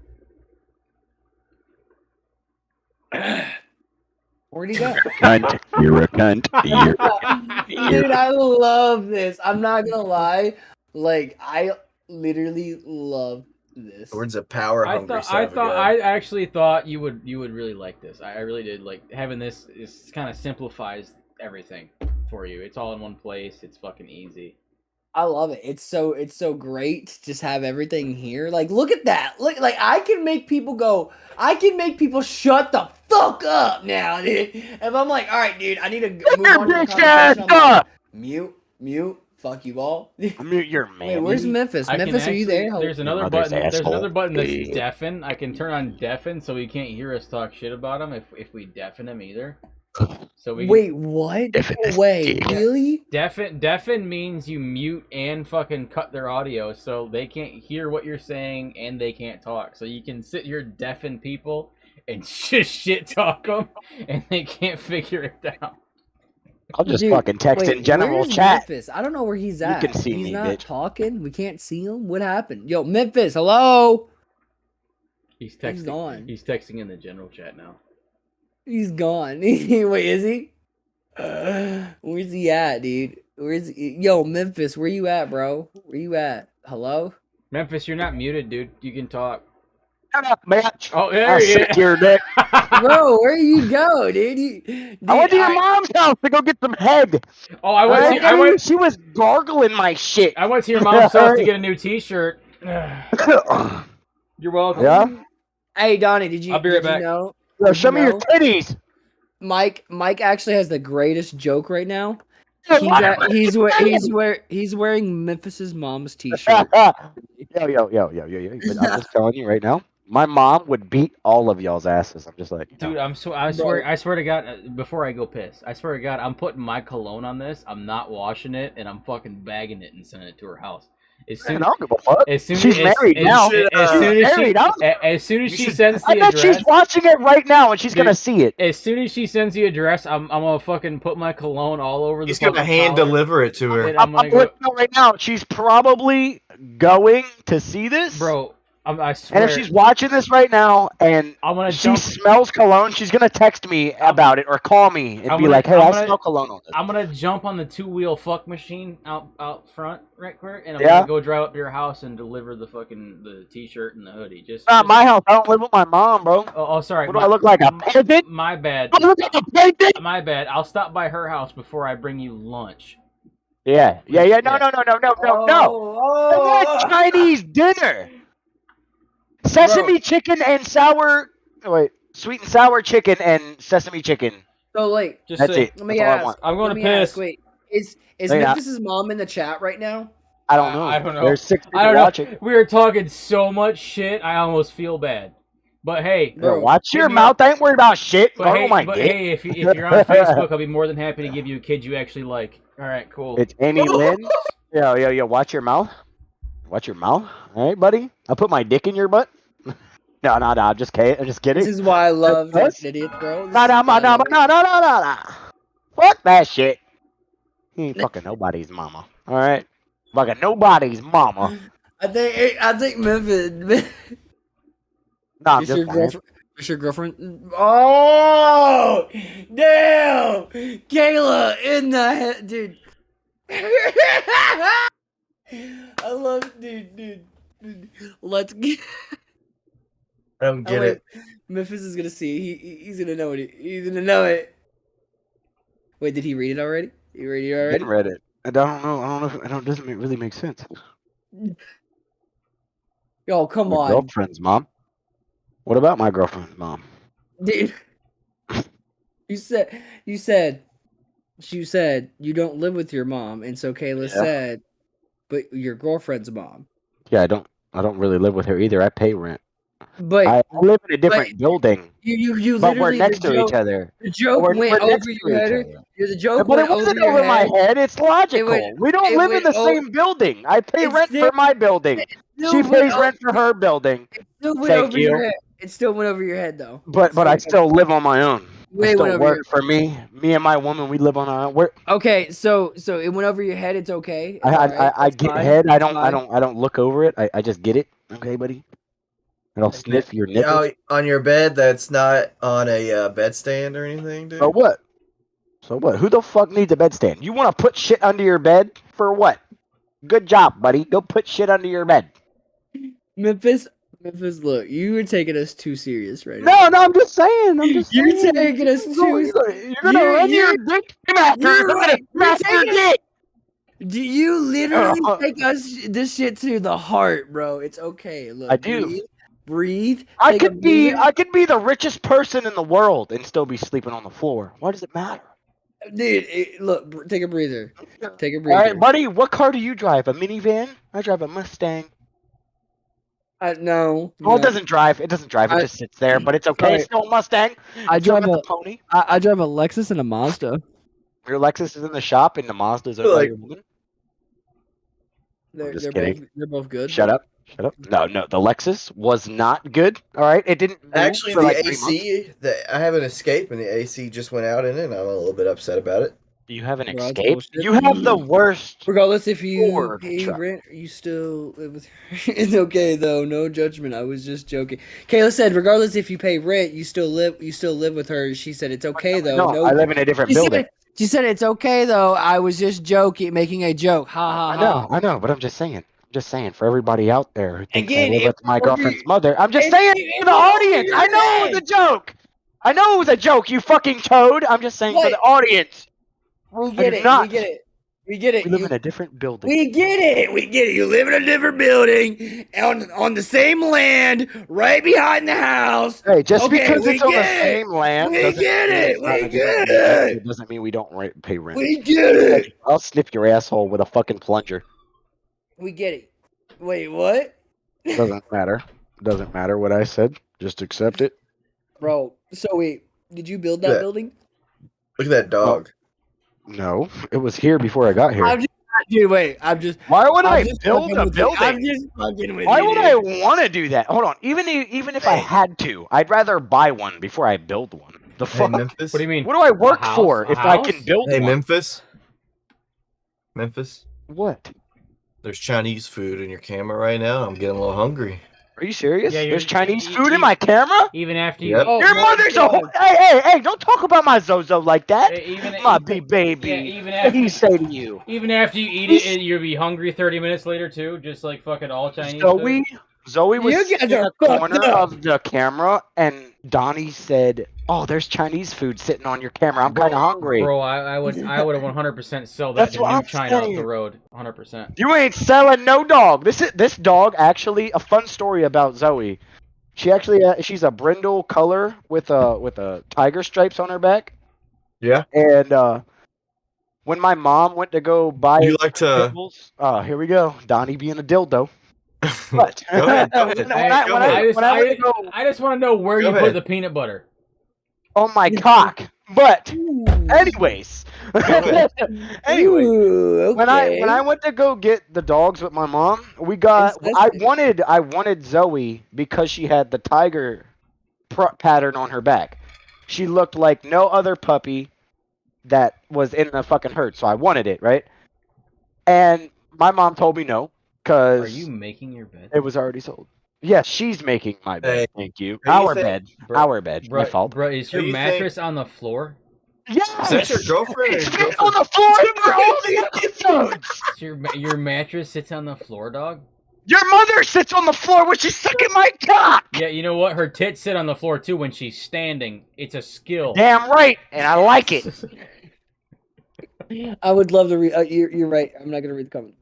Where'd he go? Cunt. You're a cunt. Dude, I love this. I'm not gonna lie. Like, I literally love this. Words of power hungry. I actually thought you would really like this. I really did. Like having this is kind of simplifies everything for you. It's all in one place. It's fucking easy. I love it. It's so great to just have everything here. Like, look at that. Look, like I can make people go. I can make people shut the fuck up now, dude. If I'm like, all right, dude, I need to move on to the conversation. I'm like, mute. Fuck you all. Mute your man. Wait, where's Memphis? I can Memphis, are you there? actually- There's another mother's button. There's asshole. another button that's Yeah. deafen. I can turn on deafen so he can't hear us talk shit about him if we deafen him either. So we Wait, what? Deafen this Wait, dick. really? deafen means you mute and fucking cut their audio so they can't hear what you're saying and they can't talk. So you can sit here deafen people and just shit talk them and they can't figure it out. I'll just Dude, fucking text wait, in general where's chat. Memphis? I don't know where he's You at. can see he's me, not bitch. talking. We can't see him. What happened? Yo, Memphis, hello. He's texting. gone. He's texting in the general chat now. He's gone. Wait, is he? Where's he at, dude? Where's Yo, Memphis? Where you at, bro? Where you at? Hello? Memphis, you're not muted, dude. You can talk. Shut up, bitch. Oh, there I'll he suck is. your dick. Bro, where you go, dude? I went to your mom's house to go get some head. Oh, I went. To, I went. She was gargling my shit. I went to your mom's house to get a new T-shirt. You're welcome. Yeah? Hey, Donnie, did you? I'll be right did you back. know? Yo, show me your titties. Mike actually has the greatest joke right now. Yo, He's wearing Memphis's mom's T-shirt. yo. But I'm just telling you right now, my mom would beat all of y'all's asses. I'm just like, Dude, I swear to God, before I go piss, I swear to God, I'm putting my cologne on this. I'm not washing it, and I'm fucking bagging it and sending it to her house. As man, soon I don't give a fuck. as soon She's married now. as soon as she sends the I bet address, she's watching it right now, and she's gonna see it. as soon as she sends the address, I'm gonna fucking put my cologne all over the. He's gonna fucking hand collar, deliver it to her. and I'm I'm gonna looking go, at right now. She's probably going to see this, bro. I swear. And if she's watching this right now and I'm gonna she jump. smells cologne, she's gonna text me about it or call me and I'm be gonna- like, "Hey, I'm I gonna- smell cologne on this." I'm gonna jump on the 2-wheel fuck machine out front right quick, and I'm Yeah? gonna go drive up to your house and deliver the fucking the T-shirt and the hoodie. Just Not my house. I don't live with my mom, bro. Oh, sorry. What do I look like, a peasant? My bad. I look like a peasant. My bad. I'll stop by her house before I bring you lunch. Yeah. No. I want Oh, Chinese dinner. Sesame chicken and sweet and sour chicken and sesame chicken. so like, Just That's say, it. let me That's all I ask. want. I'm going let to me ask, piss. wait, is Hey, Memphis's mom in the chat right now? I don't know. I don't know. There's 6 people I don't know. watching. We were talking so much shit. I almost feel bad. But hey, Bro, watch hit your me mouth. I ain't worried about shit. But Gargle hey, my but dick. hey, if you're on Facebook, I'll be more than happy to give you a kid you actually like. All right, cool. It's Amy Lynn. Yo, watch your mouth. Watch your mouth. All right, buddy. I'll put my dick in your butt. No, I'm just kidding. I'm just kidding. This is why I love Yes. drunken idiots, bro. This No. is why I love it. Fuck that shit. He ain't fucking nobody's mama. All right, fucking nobody's mama. I think Memphis. Nah, I'm Is just your saying. girlfriend? Is your girlfriend? Oh, damn, Kayla in the head, dude. I love, dude. Let's get. I don't get wait, it. Memphis is gonna see. He's gonna know it. He's gonna know it. Wait, did he read it already? You read it already? Been read it. I don't know. It doesn't really make sense. Yo, come My on, girlfriend's mom. What about my girlfriend's mom? dude. You said you don't live with your mom, and so Kayla said, but your girlfriend's mom. Yeah, I don't really live with her either. I pay rent. But I live in a different building, you but we're literally next the to joke, each other. The joke We're went next over to your each head. other. The joke But it went over wasn't your over my head. head. It's logical. We don't it live in the went same building. I pay It rent still- for my building. She went pays over- rent for her building. It still went Thank over you. your head. It still went over your head though. But I still live on my own. I Way went still over work your for me. Me and my woman, we live on our own. Okay, so it went over your head. It's okay. It's all right. I That's get fine. head. I That's fine. don't look over it. I just get it. Okay, buddy. And I'll sniff your nipples. On your bed that's not on a bedstand or anything, dude? So what? So what? Who the fuck needs a bedstand? You want to put shit under your bed for what? Good job, buddy. Go put shit under your bed. Memphis, look, you are taking us too serious right now. No, I'm just saying. You're taking us too. You're gonna run your dick after. You're gonna smash your dick. Do you literally take us this shit to the heart, bro? It's okay. Look, I do. Breathe. I could be the richest person in the world and still be sleeping on the floor. Why does it matter? Dude, look, take a breather. Take a breather. All right, buddy. What car do you drive? A minivan? I drive a Mustang. No. Well, it doesn't drive. It doesn't drive. It just sits there. But it's okay. Right. It's still a Mustang. I It's still drive got a the pony. I drive a Lexus and a Mazda. Your Lexus is in the shop, and the Mazda's owned by your woman. They're kidding. both good. Shut up. No. The Lexus was not good. All right, it didn't. move Actually, for the like 3 months. AC, I have an Escape, and the AC just went out in it, and I'm a little bit upset about it. You have an Bro, that's Escape. bullshit. You have the worst. Regardless if you Ford pay truck. rent, you still live with her. It's okay though, no judgment. I was just joking. Kayla said, regardless if you pay rent, you still live with her. She said it's okay though. No, I live in a different building. She said it's okay though. I was just joking, making a joke. Ha ha ha. I know, but I'm just saying. For everybody out there who thinks Again, I live it- with my over- girlfriend's mother, I'm just it- saying it- for the audience. I know it was a joke. I know it was a joke, you fucking toad. I'm just saying for the audience. We do get it. not. We get it. We get it. We live in a different building. We get it. We get it. You live in a different building on the same land, right behind the house. Hey, just Okay, because we it's on the get it. same land, We doesn't get mean it. it's not We a get different building. it. It doesn't mean we don't pay rent. We get it. I'll snip your asshole with a fucking plunger. We get it. Wait, what? Doesn't matter. Doesn't matter what I said. Just accept it. Bro, so wait, did you build that Yeah. building? Look at that dog. No, it was here before I got here. Dude, wait, I'm just. Why would I just build fucking a with you. I'm building? just fucking with Why you. would dude. I want to do that? Hold on. Even if I had to, I'd rather buy one before I build one. The Hey, fuck? Memphis. What do you mean? What do I work A house? for A if I house? can build Hey, one? Memphis. What? There's Chinese food in your camera right now. I'm getting a little hungry. Are you serious? Yeah, There's Chinese you- food in you- my camera? Even after you, Yep. Oh, Your my mother's a God. whore. Hey, don't talk about my Zozo like that. even My big baby. Yeah, even What did he after say to you? even after you eat it, you'll be hungry 30 minutes later too, just like fucking all Chinese Zoe was You guys sitting in are the fucked corner up. of the camera, and Donnie said, "Oh, there's Chinese food sitting on your camera. I'm kind of hungry." Bro, I would have 100% sell that That's to what New I'm China up saying. the road, 100%. You ain't selling no dog. This dog actually, a fun story about Zoe. She actually she's a brindle color with a tiger stripes on her back. Yeah. And when my mom went to go buy You like to? Pimbles, here we go. Donnie being a dildo. But Go ahead. Go when ahead. I- Go when ahead. I went to go I just want to know where Go you ahead. put the peanut butter. on my cock, but anyways, ahead. anyways, Ooh, when I went to go get the dogs with my mom, we got I wanted Zoe because she had the tiger pattern on her back. She looked like no other puppy that was in the fucking herd, so I wanted it, right? And my mom told me no Are because you making your bed? it was already sold. Yes, she's making my bed. Hey, Thank you. who you Our think- bed. Bro- Our bed. My fault. Bro, is your Who you mattress on the floor? Yes! Is that your girlfriend or It's your been on girlfriend? the floor for all the episodes! So your mattress sits on the floor, dog? Your mother sits on the floor when she's sucking my cock! Yeah, you know what? Her tits sit on the floor too when she's standing. It's a skill. Damn right, and I like it. I would love to read. You're right. I'm not gonna read the comment.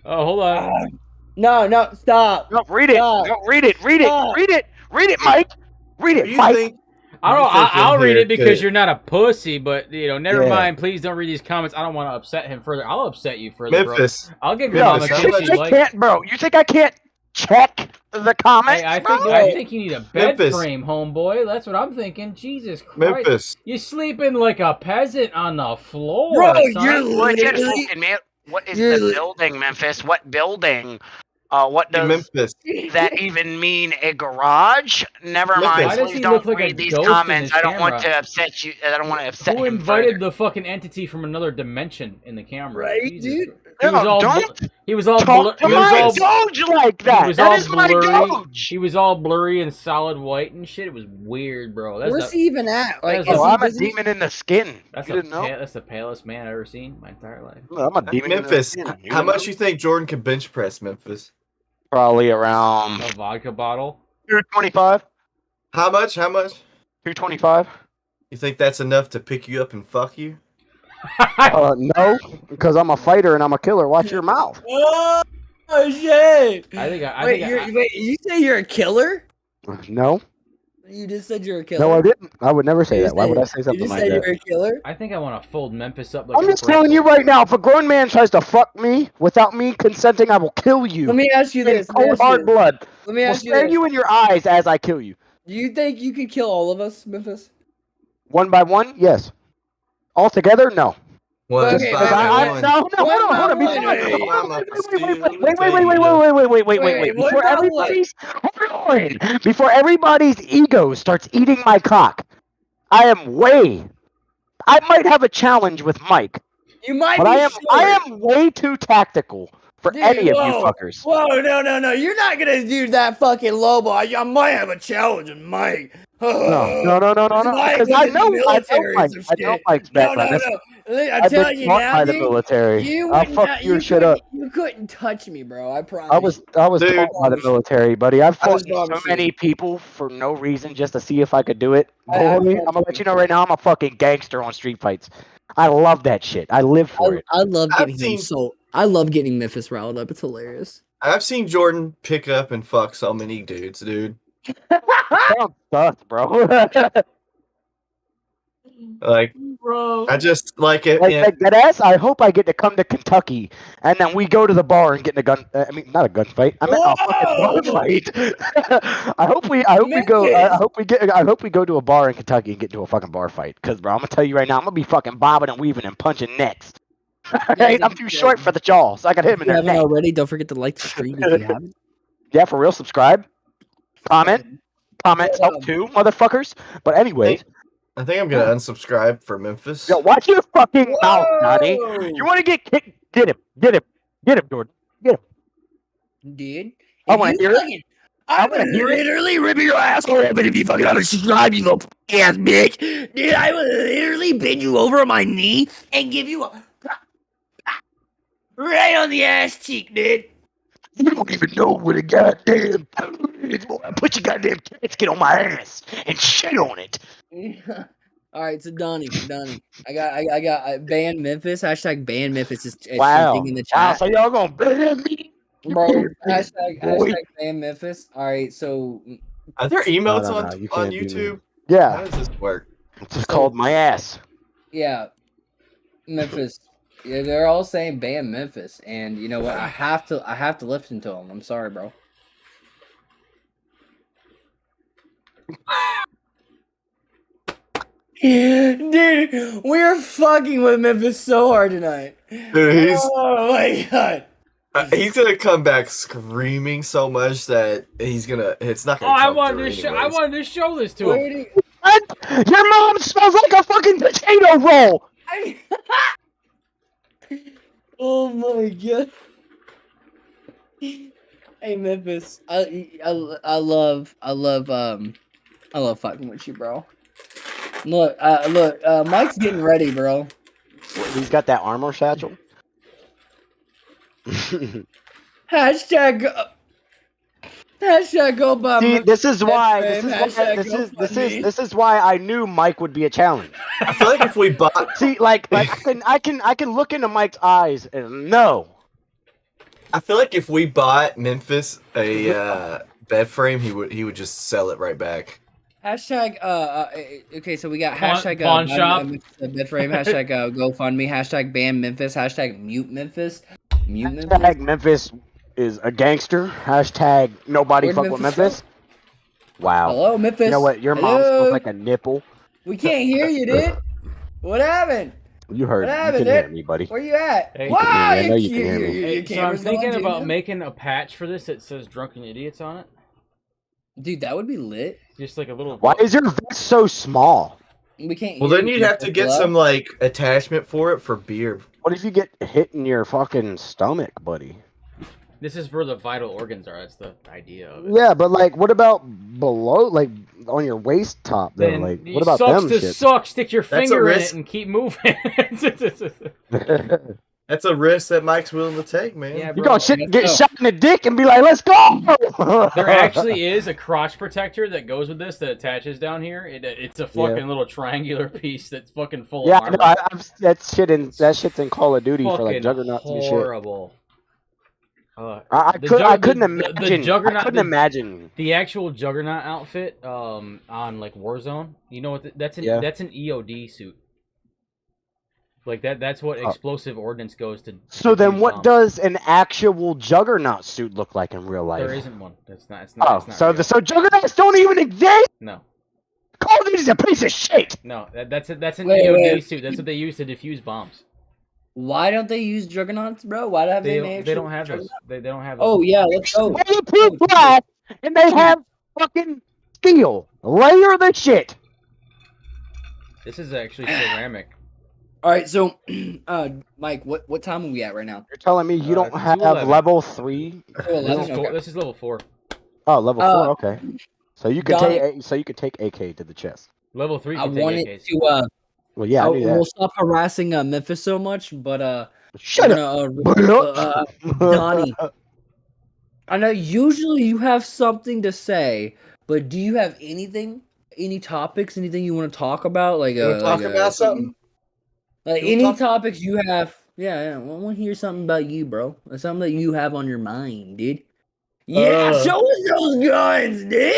Oh, hold on. No, stop. No, read it. Stop. No, read it. Read it. Stop. Read it. Read it, Mike. Read Who it, you Mike. think? I don't. You think in I'll read here it because could- you're not a pussy. But never Yeah. mind. Please don't read these comments. I don't want to upset him further. I'll upset you further, Memphis. bro. I'll give your No, mom a Memphis, kiss how if much- you I like. can't, bro. You think I can't check the comments, Hey, I bro? think you need a bed Memphis. frame, homeboy. That's what I'm thinking. Jesus Christ. Memphis. You sleeping like a peasant on the floor, Bro, son. you're What is literally. fucking man? What is You're the li- building, Memphis? What building? What In does Memphis. that even mean? A garage? Never Memphis. mind. Why does Please he don't look like a read these ghost in comments. this I don't want camera? to upset you. I don't want to upset Who him invited further. the fucking entity from another dimension in the camera? Right, Jesus dude? Christ. He was No, all don't he was all talk to he my was all doge like he that. was That all is my blurry. doge. He was all blurry and solid white and shit. It was weird, bro. Where's he even at? Like, that's is Oh, he I'm a busy? demon in the skin. that's You the didn't know? that's the palest man I've ever seen in my entire life. No, I'm a demon Memphis. in the skin. How much you think Jordan can bench press, Memphis? Probably around A vodka bottle. 225. How much? How much? 225. You think that's enough to pick you up and fuck you? No, because I'm a fighter and I'm a killer. Watch your mouth. Oh shit! Wait, You say you're a killer? No, You just said you're a killer. no, I didn't. I would never say You that. Why would I said- say something You just like said that? you're a killer. I think I want to fold Memphis up like I'm a just telling you pretzel. right now. If a grown man tries to fuck me without me consenting, I will kill you. Let me ask you In this. Let me cold ask you hard this. blood. Let me Will ask you stare this. you in your eyes as I kill you. Do you think you can kill all of us, Memphis? One by one, yes. All together, no. One Okay, by Because okay. one. no, hold on. One by Before, one. wait. Wait, Before what about what? before everybody's ego starts eating my cock, I might have a challenge with Mike, You might but be I short. am way too tactical for Dude, any of you whoa. fuckers. Whoa, no. You're not going to do that fucking low ball. I might have a challenge with Mike. No. Mike Because was I in the know military Mike. and I some know shit. Mike's No. background. I'm I've telling been you taught now, by the dude. military. You I'll wouldn't fuck ha- your you shit up. You couldn't touch me, bro. I promise. I was Dude. taught by the military, buddy. I've fought just promise so you. many people for no reason just to see if I could do it. I Boy, I'm promise gonna let you. you know right now, I'm a fucking gangster on street fights. I love that shit. I live for it. I love I've getting him seen- so. I love getting Memphis riled up. It's hilarious. I've seen Jordan pick up and fuck so many dudes, dude. Sounds sus, bro. Like, Bro. I just like it. like that ass. I hope I get to come to Kentucky and then we go to the bar and get in a gun. I mean, not a gunfight. I meant a Whoa! fucking bar fight. I hope we go. I hope we go to a bar in Kentucky and get into a fucking bar fight. Cause bro, I'm gonna tell you right now, I'm gonna be fucking bobbing and weaving and punching necks. Right? I'm too short for the jaws. I got him If in you their haven't neck. already, don't forget to like the stream if you haven't. Yeah, for real. Subscribe, comment. Comments help too, motherfuckers. But anyways, I think I'm gonna unsubscribe for Memphis. yo, watch your fucking mouth, Johnny. You want to get kicked? Get him, Jordan. Dude. I wanna hear it. I'm wanna gonna hear it. literally rip your asshole open if you fucking unsubscribe, you little ass bitch. Dude, I will literally bend you over on my knee and give you a right on the ass cheek, dude. You don't even know what a goddamn is. Put your goddamn casket on my ass and shit on it. All right, so Donnie, I got ban Memphis. Hashtag ban Memphis is Wow. trending in the Wow, chat, so y'all gonna ban me? bro. Hashtag Boy. ban Memphis. All right, so Are there emotes No, on you on can't do YouTube? How Yeah, does this work? it's just called my ass. yeah, Memphis. Yeah, they're all saying ban Memphis, and you know what? I have to listen to them. I'm sorry, bro. Dude, we're fucking with Memphis so hard tonight. Dude, Oh my god. he's gonna come back screaming so much that it's not Oh, gonna I come wanted through to I anyways. wanted to show this to him. Where do you- What? Your mom smells like a fucking potato roll. Oh my god. Hey Memphis, I love fucking with you, bro. Look, Mike's getting ready, bro. He's got that armor satchel. Hashtag go by. See, this is why. Hashtag This is why I knew Mike would be a challenge. I feel like if we bought, See, like I can look into Mike's eyes and know. I feel like if we bought Memphis a bed frame, he would just sell it right back. Hashtag okay, so we got Pawn- hashtag pawn shop. bed frame, hashtag GoFundMe, hashtag ban Memphis, hashtag mute Memphis. Hashtag Memphis is a gangster. Hashtag nobody Where'd fuck with Memphis Memphis. Wow. Hello, Memphis. You know what? Your mom Hello? smells like a nipple. We can't hear you, dude. What happened? You heard. What You happened, can hear dude? me, buddy. Where you at? Hey, Wow, I know you can hear me. Hey, your so I'm camera's thinking going, about dude. making a patch for this that says "Drunken Idiots" on it. Dude, that would be lit. Just like a little. Why is your vest so small? We can't. Well, hear then you. you'd have to get Hello? some like attachment for it for beer. What if you get hit in your fucking stomach, buddy? This is where the vital organs are. That's the idea of it. Yeah, but like, what about below, like on your waist top? Though, Then like, you what about sucks them to shit? suck. Stick your That's a finger in risk. it and keep moving. That's a risk that Mike's willing to take, man. Yeah, You bro. gonna shit, let's get go. shot in the dick and be like, "Let's go." There actually is a crotch protector that goes with this that attaches down here. It's a fucking little triangular piece that's fucking full Yeah, of I armor. know. That shit's in Call of Duty for like Fucking juggernauts and shit. horrible. I The couldn't the imagine. Juggernaut- I couldn't the- imagine. The actual Juggernaut outfit, on like Warzone, you know what? That's an EOD suit. Like that's what explosive ordnance goes to. So then, defuse what bombs. does an actual Juggernaut suit look like in real life? There isn't one. That's not. It's not. Oh, it's not so real. so Juggernauts don't even exist. No, Call of Duty's a piece of shit. no. That's an Wait, EOD wait. suit. That's what they use to defuse bombs. Why don't they use juggernauts, bro? Why have they made? They don't have those. They don't have. Oh those. yeah, let's go. Bulletproof glass, and they have fucking steel. Layer the shit. This is actually ceramic. All right, so, Mike, what time are we at right now? You're telling me you don't have 211. level 3? Oh, This 11, is, okay. this is level 4. Oh, level 4. Okay. So you could Donnie- take. So you could take AK to the chest. Level 3. I can take wanted AKs. to Well, yeah, I knew we'll that. stop harassing Memphis so much, but Shut I'm up. gonna, Donnie. I know usually you have something to say, but do you have any topics, anything you want to talk about? Like, You wanna talk about something? Like You wanna any talk- topics you have? Yeah, I want to hear something about you, bro. Something that you have on your mind, dude. Yeah, show us those guns, dude.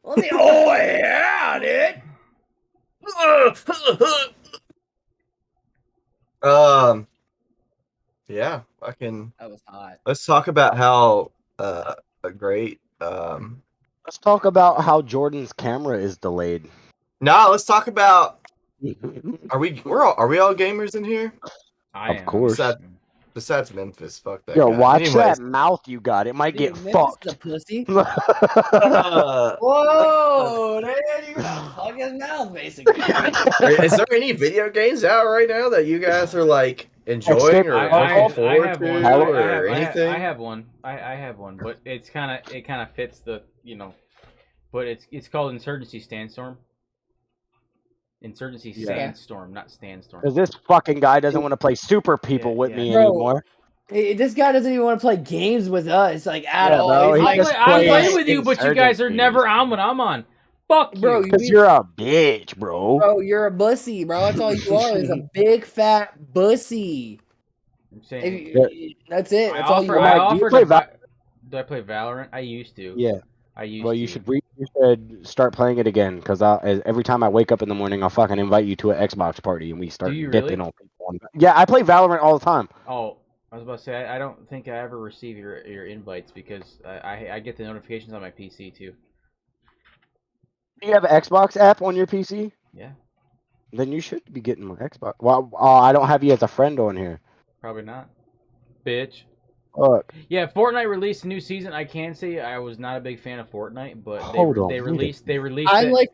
Let me. Oh yeah, dude. Yeah, I can. That was hot. Let's talk about how great. Let's talk about how Jordan's camera is delayed. Nah, let's talk about. Are we all gamers in here? I Of am. course. Besides Memphis, fuck that. Yo, guy. watch Anyways, that mouth you got. It might get Dude, Memphis is a fucked. pussy. uh, Whoa, dude, you got fuck his mouth, basically. is there any video games out right now that you guys are like enjoying or I looking forward have to one. or anything? I have one. I have one, but it kind of fits the but it's called Insurgency Sandstorm. Insurgency Yeah. Sandstorm, not Standstorm. Because this fucking guy doesn't want to play Super People Yeah, with yeah. me Bro, anymore. This guy doesn't even want to play games with us, like at Yeah, all. bro, He's he like, just I plays play with you, but you guys are Insurgency. never on when I'm on. Fuck you. Bro, Because you're a bitch, bro. bro, you're a bussy, bro. That's all you are is a big fat bussy. I'm saying. That's it. I That's all you offer. are. I Do you offer. play Do I play Valorant? I used to. Yeah. I used. Well, to. you should start playing it again. Because every time I wake up in the morning, I'll fucking invite you to an Xbox party and we start you dipping really? on people Yeah, I play Valorant all the time. Oh, I was about to say I don't think I ever receive your invites because I get the notifications on my PC too. Do you have an Xbox app on your PC? Yeah, Then you should be getting my Xbox. Well, I don't have you as a friend on here. probably not. Bitch. Look, Yeah, Fortnite released a new season. I can say I was not a big fan of Fortnite, but Hold on, they wait a released I that, like.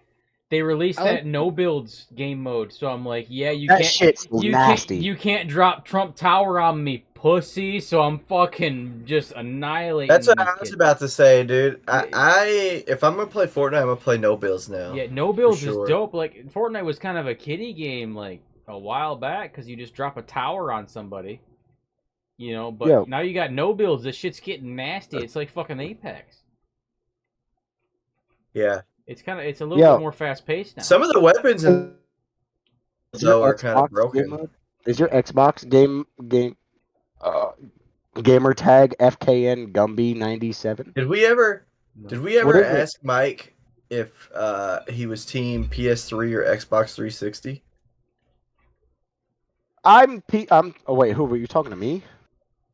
they released I that like- no builds game mode. So I'm like, yeah, that shit's nasty. you can't drop Trump Tower on me, pussy. So I'm fucking just annihilating. That's what these I was kids. about to say, dude. Yeah. I if I'm gonna play Fortnite, I'm gonna play no builds now. Yeah, no builds sure. is dope. Like Fortnite was kind of a kiddie game like a while back because you just drop a tower on somebody, you know. But Yo. now you got no builds. This shit's getting nasty. It's like fucking Apex. Yeah. It's a little Yo. bit more fast paced now. Some of the weapons in Is your though are kind of Xbox game broken. mode? Is your Xbox gamer tag FKN Gumby 97? Did we ever What is it? ask Mike if he was team PS3 or Xbox 360? Oh wait, who were you talking to me?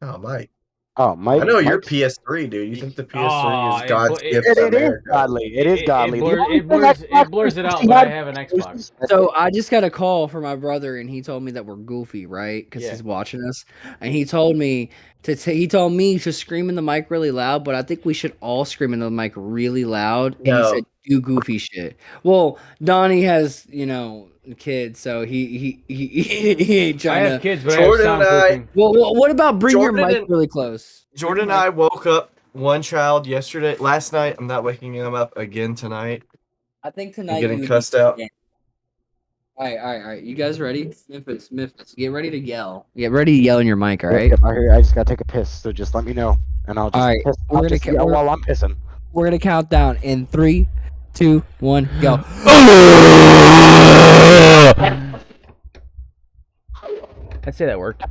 Oh, Mike. Oh, Mike. I know you're Mike's- PS3, dude. You think the PS3 Aw, is God's gift to It is America? godly. It is godly. The only It thing Xbox blurs it out, 360 but I had have an was Xbox. So I just got a call from my brother, and he told me that we're goofy, right? Because Yeah. he's watching us, and he told me to scream in the mic really loud, but I think we should all scream into the mic really loud. And he No. said, "Do goofy shit." Well, Donnie has kids, so he ain't I trying have to. kids, but Jordan I and have soundproofing. Well, what about bring Jordan your mic and- really close? Jordan and I woke up one child last night. I'm not waking him up again tonight. I think I'm tonight getting you would cussed be- out. All right. You guys ready? Memphis, get ready to yell. Get ready to yell in your mic, all right? Yep, I just gotta take a piss, so just let me know, and I'll just All right, piss. we're I'll gonna just yell while I'm pissing. We're gonna count down in 3, 2, 1, go. I'd say that worked.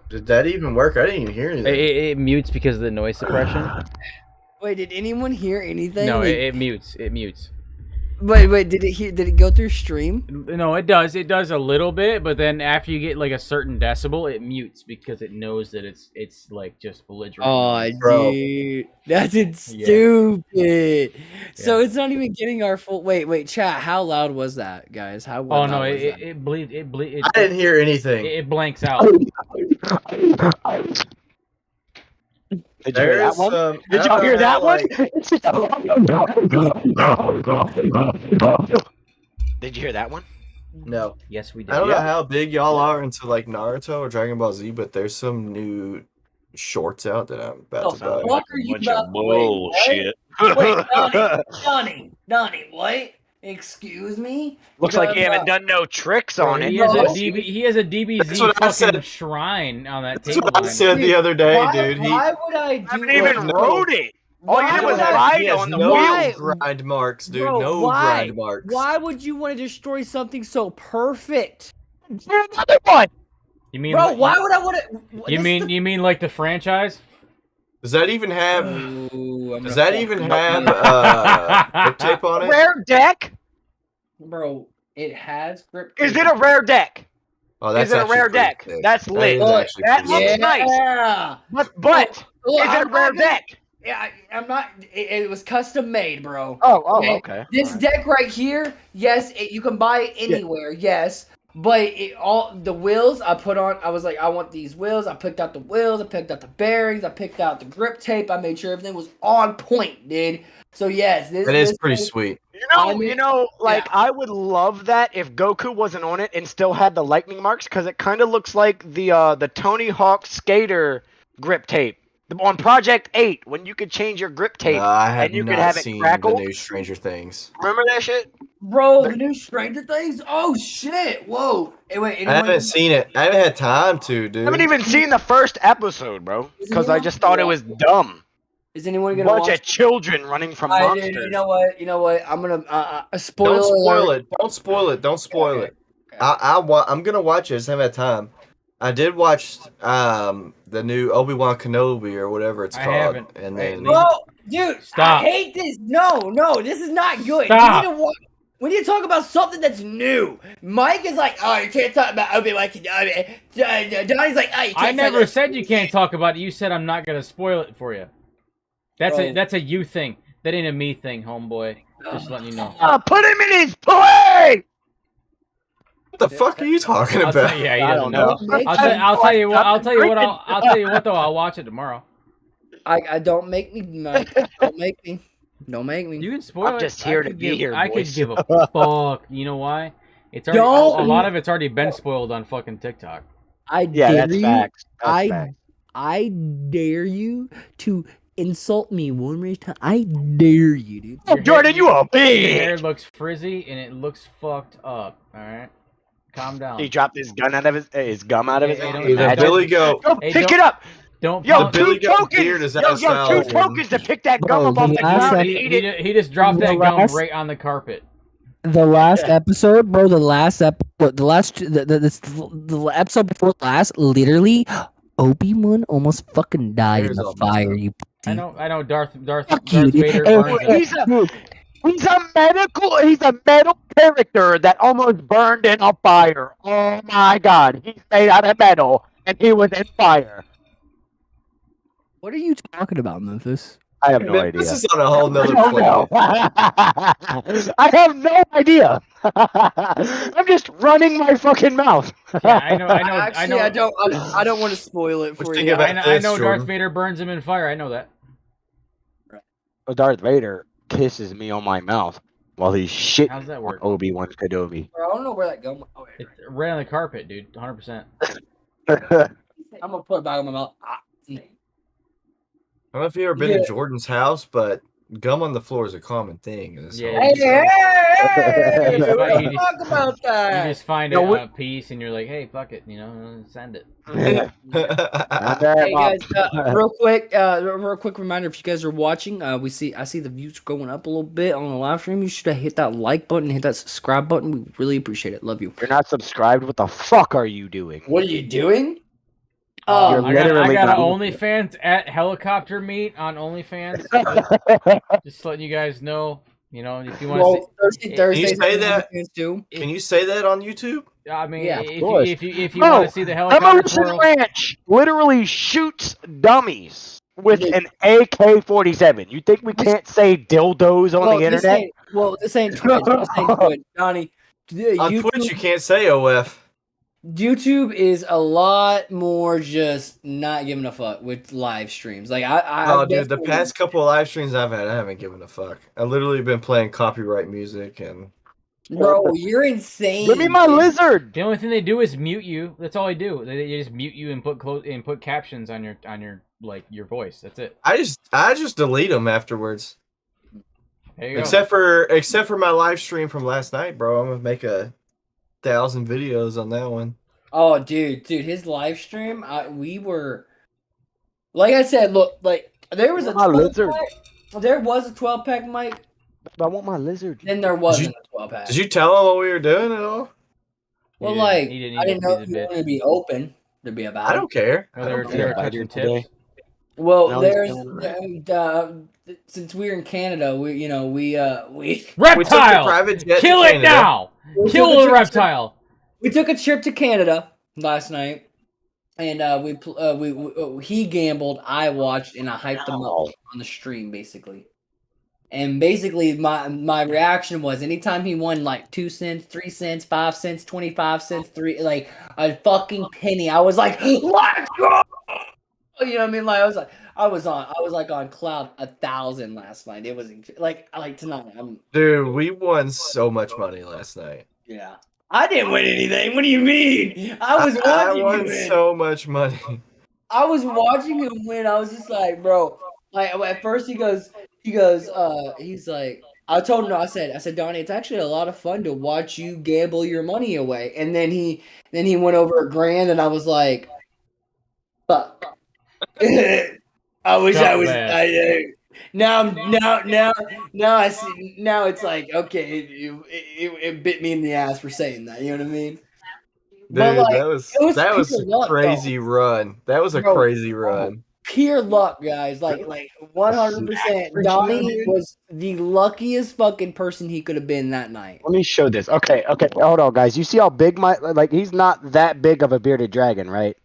Did that even work? I didn't even hear anything. It mutes because of the noise suppression. Wait, did anyone hear anything? No, Like- it mutes. It mutes. Wait, did it go through stream? No, it does. It does a little bit, but then after you get like a certain decibel, it mutes because it knows that it's like just belligerent. Oh, Bro. dude, that's Yeah. stupid. So Yeah. it's not even getting our full. Wait, chat. How loud was that, guys? How Oh loud no, was that? it bleeds. It bleeds. I didn't hear anything. It blanks out. Did you hear that one? Did y'all hear that one? Did you hear that one? No. Yes, we did. I don't know Yeah. how big y'all are into like Naruto or Dragon Ball Z, but there's some new shorts out that I'm about to buy. What are you Bunch about of to- wait, bullshit. what? Wait, Donnie, what? Excuse me? Looks like you haven't done no tricks on it. He has a No. He has a DBZ That's what I fucking said. shrine on that That's table. what I behind said him. the other day, why, dude. Why would I do I haven't that? even no. rode it. All you Why did was would I- ride He has on the no Why- grind marks, dude. Bro, no why? grind marks. Why would you want to destroy something so perfect? Another one. You mean? Bro, like- why would I want to? You mean like the franchise? Does that even have? Ooh, I'm Does gonna that fuck even you have up. grip tape on it? Rare deck? Bro, it has grip. Is tape. it a rare deck? Oh, Is it a actually rare pretty deck? sick. That's That lit. is Look, actually that pretty looks sick. nice. Yeah. But Look, is it a I'm rare not gonna- deck? Yeah, I'm not. It was custom made, bro. Oh, Okay. okay. This deck right here, yes, you can buy it anywhere, yes. But all the wheels I put on, I was like, I want these wheels. I picked out the wheels, I picked out the bearings, I picked out the grip tape. I made sure everything was on point, dude. So yes, this That is this pretty thing- sweet. I mean, Like yeah. I would love that if Goku wasn't on it and still had the lightning marks, because it kind of looks like the Tony Hawk skater grip tape on Project 8 when you could change your grip tape. I have and you could not have it seen crackled? the new Stranger Things. Remember that shit? Bro, the new Stranger Things. Oh shit! Whoa! Hey, wait, I anyone- haven't seen it. I haven't had time to, dude. I haven't even seen the first episode, bro, because I just thought it was dumb. Is anyone gonna Bunch watch? of children running from Alright, monsters. dude, you know what? I'm gonna spoiler Don't spoil alert. it. Don't spoil it. Don't spoil Okay, it. okay. I'm gonna watch it. I just haven't had time. I did watch the new Obi-Wan Kenobi or whatever it's I called, haven't. and Hey, then leave it. Oh, dude, Stop. I hate this. No, this is not good. Stop. We need to talk about something that's new. Mike is like, oh, you can't talk about Obi-Wan Kenobi. Donnie's like, oh, you can't I talk never about said you can't talk about it. You said I'm not gonna spoil it for you. That's a you thing. That ain't a me thing, homeboy. Just letting you know. Put him in his place! what the fuck are you talking I'll about? tell you, yeah, he I doesn't don't know. know. I'll tell you what. I'll tell you what though. I'll watch it tomorrow. I don't make me, Mike. Don't make me. Don't make me. You can spoil I'm it. just here to be here, I could boys. give a fuck. You know why? It's already, Don't- a lot of it's already been spoiled on fucking TikTok. I Yeah, dare that's you. facts. That's facts. I dare you to insult me one more time. I dare you, dude. Oh, Jordan, you a Your hair bitch! looks frizzy and it looks fucked up. All right, calm down. He dropped his gun out of his gum out of his. Hey, don't his snap. head. Billy Goat. Go Hey, pick don't- it up. Don't Yo, pump The two Billy Goat tokens. beard is Yo, outside. two tokens to pick that gum Bro, up off the the last ground and second- eat it. He just dropped that The gum last- right on the carpet. The last episode, bro. The episode before last, literally, Obi-Wan almost fucking died Hair's in the all messed fire. up. You I know. Darth Fuck you, dude. Vader Hey, burns him. He's a metal character that almost burned in a fire. Oh my god, he's made out of metal and he was in fire. What are you talking about, Memphis? I have no Man, idea. This is on a whole nother Oh, planet. no. I have no idea. I'm just running my fucking mouth. Yeah, I know. Actually, I don't want to spoil it What for you you. think about I this, know Darth Jordan? Vader burns him in fire. I know that. Darth Vader kisses me on my mouth while he's shit How's that on work? Obi-Wan Kenobi. Bro, I don't know where that gum. Oh, wait, It's right on the carpet, dude. 100%. I'm gonna put it back in my mouth. I don't know if you've ever been Yeah. to Jordan's house, but gum on the floor is a common thing. In this Yeah. home, so- Hey, You just- let's you talk about You that. just find No, a piece and you're like, hey, fuck it, send it. Hey guys, real quick reminder: if you guys are watching, I see the views going up a little bit on the live stream. You should hit that like button, hit that subscribe button. We really appreciate it. Love you. You're not subscribed. What the fuck are you doing? What are you doing? You're I got literally an not- OnlyFans at Helicopter Meet on OnlyFans. Just letting you guys know, if you want to Well, Thursday say that? too. Can you say that on YouTube? see. I mean, Yeah, of if you No, want to see the helicopter Demolition twirl, Ranch literally shoots dummies with an AK-47. You think we can't say dildos on the internet? This ain't Twitch. This ain't Twitch, Donnie. On Twitch, you can't say OF. YouTube is a lot more just not giving a fuck with live streams. Like Oh, dude, the past couple of live streams I've had, I haven't given a fuck. I've literally been playing copyright music and. bro, you're insane. Give me my dude. lizard. the only thing they do is mute you. That's all they do. They just mute you and put captions on your your voice. That's it. I just delete them afterwards. There you go. Except for my live stream from last night, bro. I'm gonna make 1,000 videos on that one. Oh, dude, his live stream. We were, like I said, look, like there was a My 12 lizard. pack. There was a 12-pack, Mike. I want my lizard. Then there wasn't a 12-pack. Did you tell them what we were doing at all? Well, He like didn't I didn't know he's if a you bitch. wanted to be open to be about. I don't care. Oh, I they were don't care. touching today. tips. Well, No, he's there's doing since we're in Canada, we We took the Reptile! private jet Kill to it Canada. now! we Kill took a the trip- reptile! We took a trip to Canada last night, and he gambled, I watched, and I hyped him up on the stream, basically. And basically, my reaction was anytime he won like 2 cents, 3 cents, 5 cents, 25 cents, like a fucking penny, I was like, let's go! You know what I mean? Like I was on cloud 1,000 last night. It was like tonight. Dude, we won so much money last night. Yeah. I didn't win anything. What do you mean? I was I watching won him win. so much money. I was watching him win. I was just like, bro. Like at first he's like, I told him, I said, Donnie, it's actually a lot of fun to watch you gamble your money away. And then he went over $1,000, and I was like, fuck. I wish Drop I was. that. Now I see. Now it's like, okay, it bit me in the ass for saying that. You know what I mean? But Dude, like, that was it was that was pure a luck, crazy run. That was a Bro, crazy run. pure luck, guys. Like 100%. Donnie was the luckiest fucking person he could have been that night. Let me show this. Okay, hold on, guys. You see how big he's not that big of a bearded dragon, right?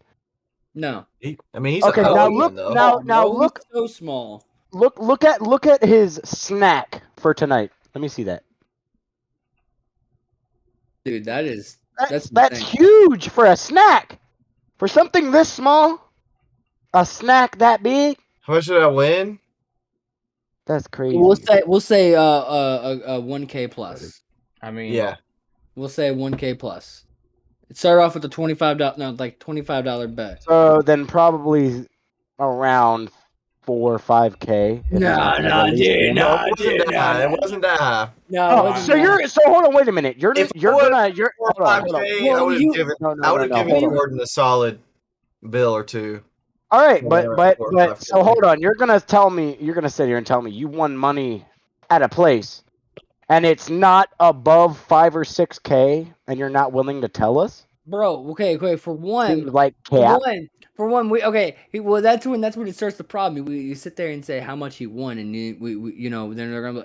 No. He's Okay, a now ugly look, one, though. now Bro, look, he's so small. look at his snack for tonight. Let me see that. Dude, that's That's insane. huge for a snack. For something this small, a snack that big. How much did I win? That's crazy. We'll say 1K plus. I mean, Yeah. We'll say 1K plus. It started off with a $25 bet. So then probably around 4 or 5K. Dude, no, It wasn't that high. It wasn't that high. No, Oh, it wasn't so that. hold on, wait a minute. You're If you're it was gonna you're hold on, hold on. 5K, Well, I would you- have given No, no. Jordan a solid bill or two. All right, Yeah, but around 4 or 5K. so hold on. You're gonna sit here and tell me you won money at a place, and it's not above 5 or 6K, and you're not willing to tell us? Bro, okay. For one, Seems like cap. that's when it starts the problem. You sit there and say how much he won, and then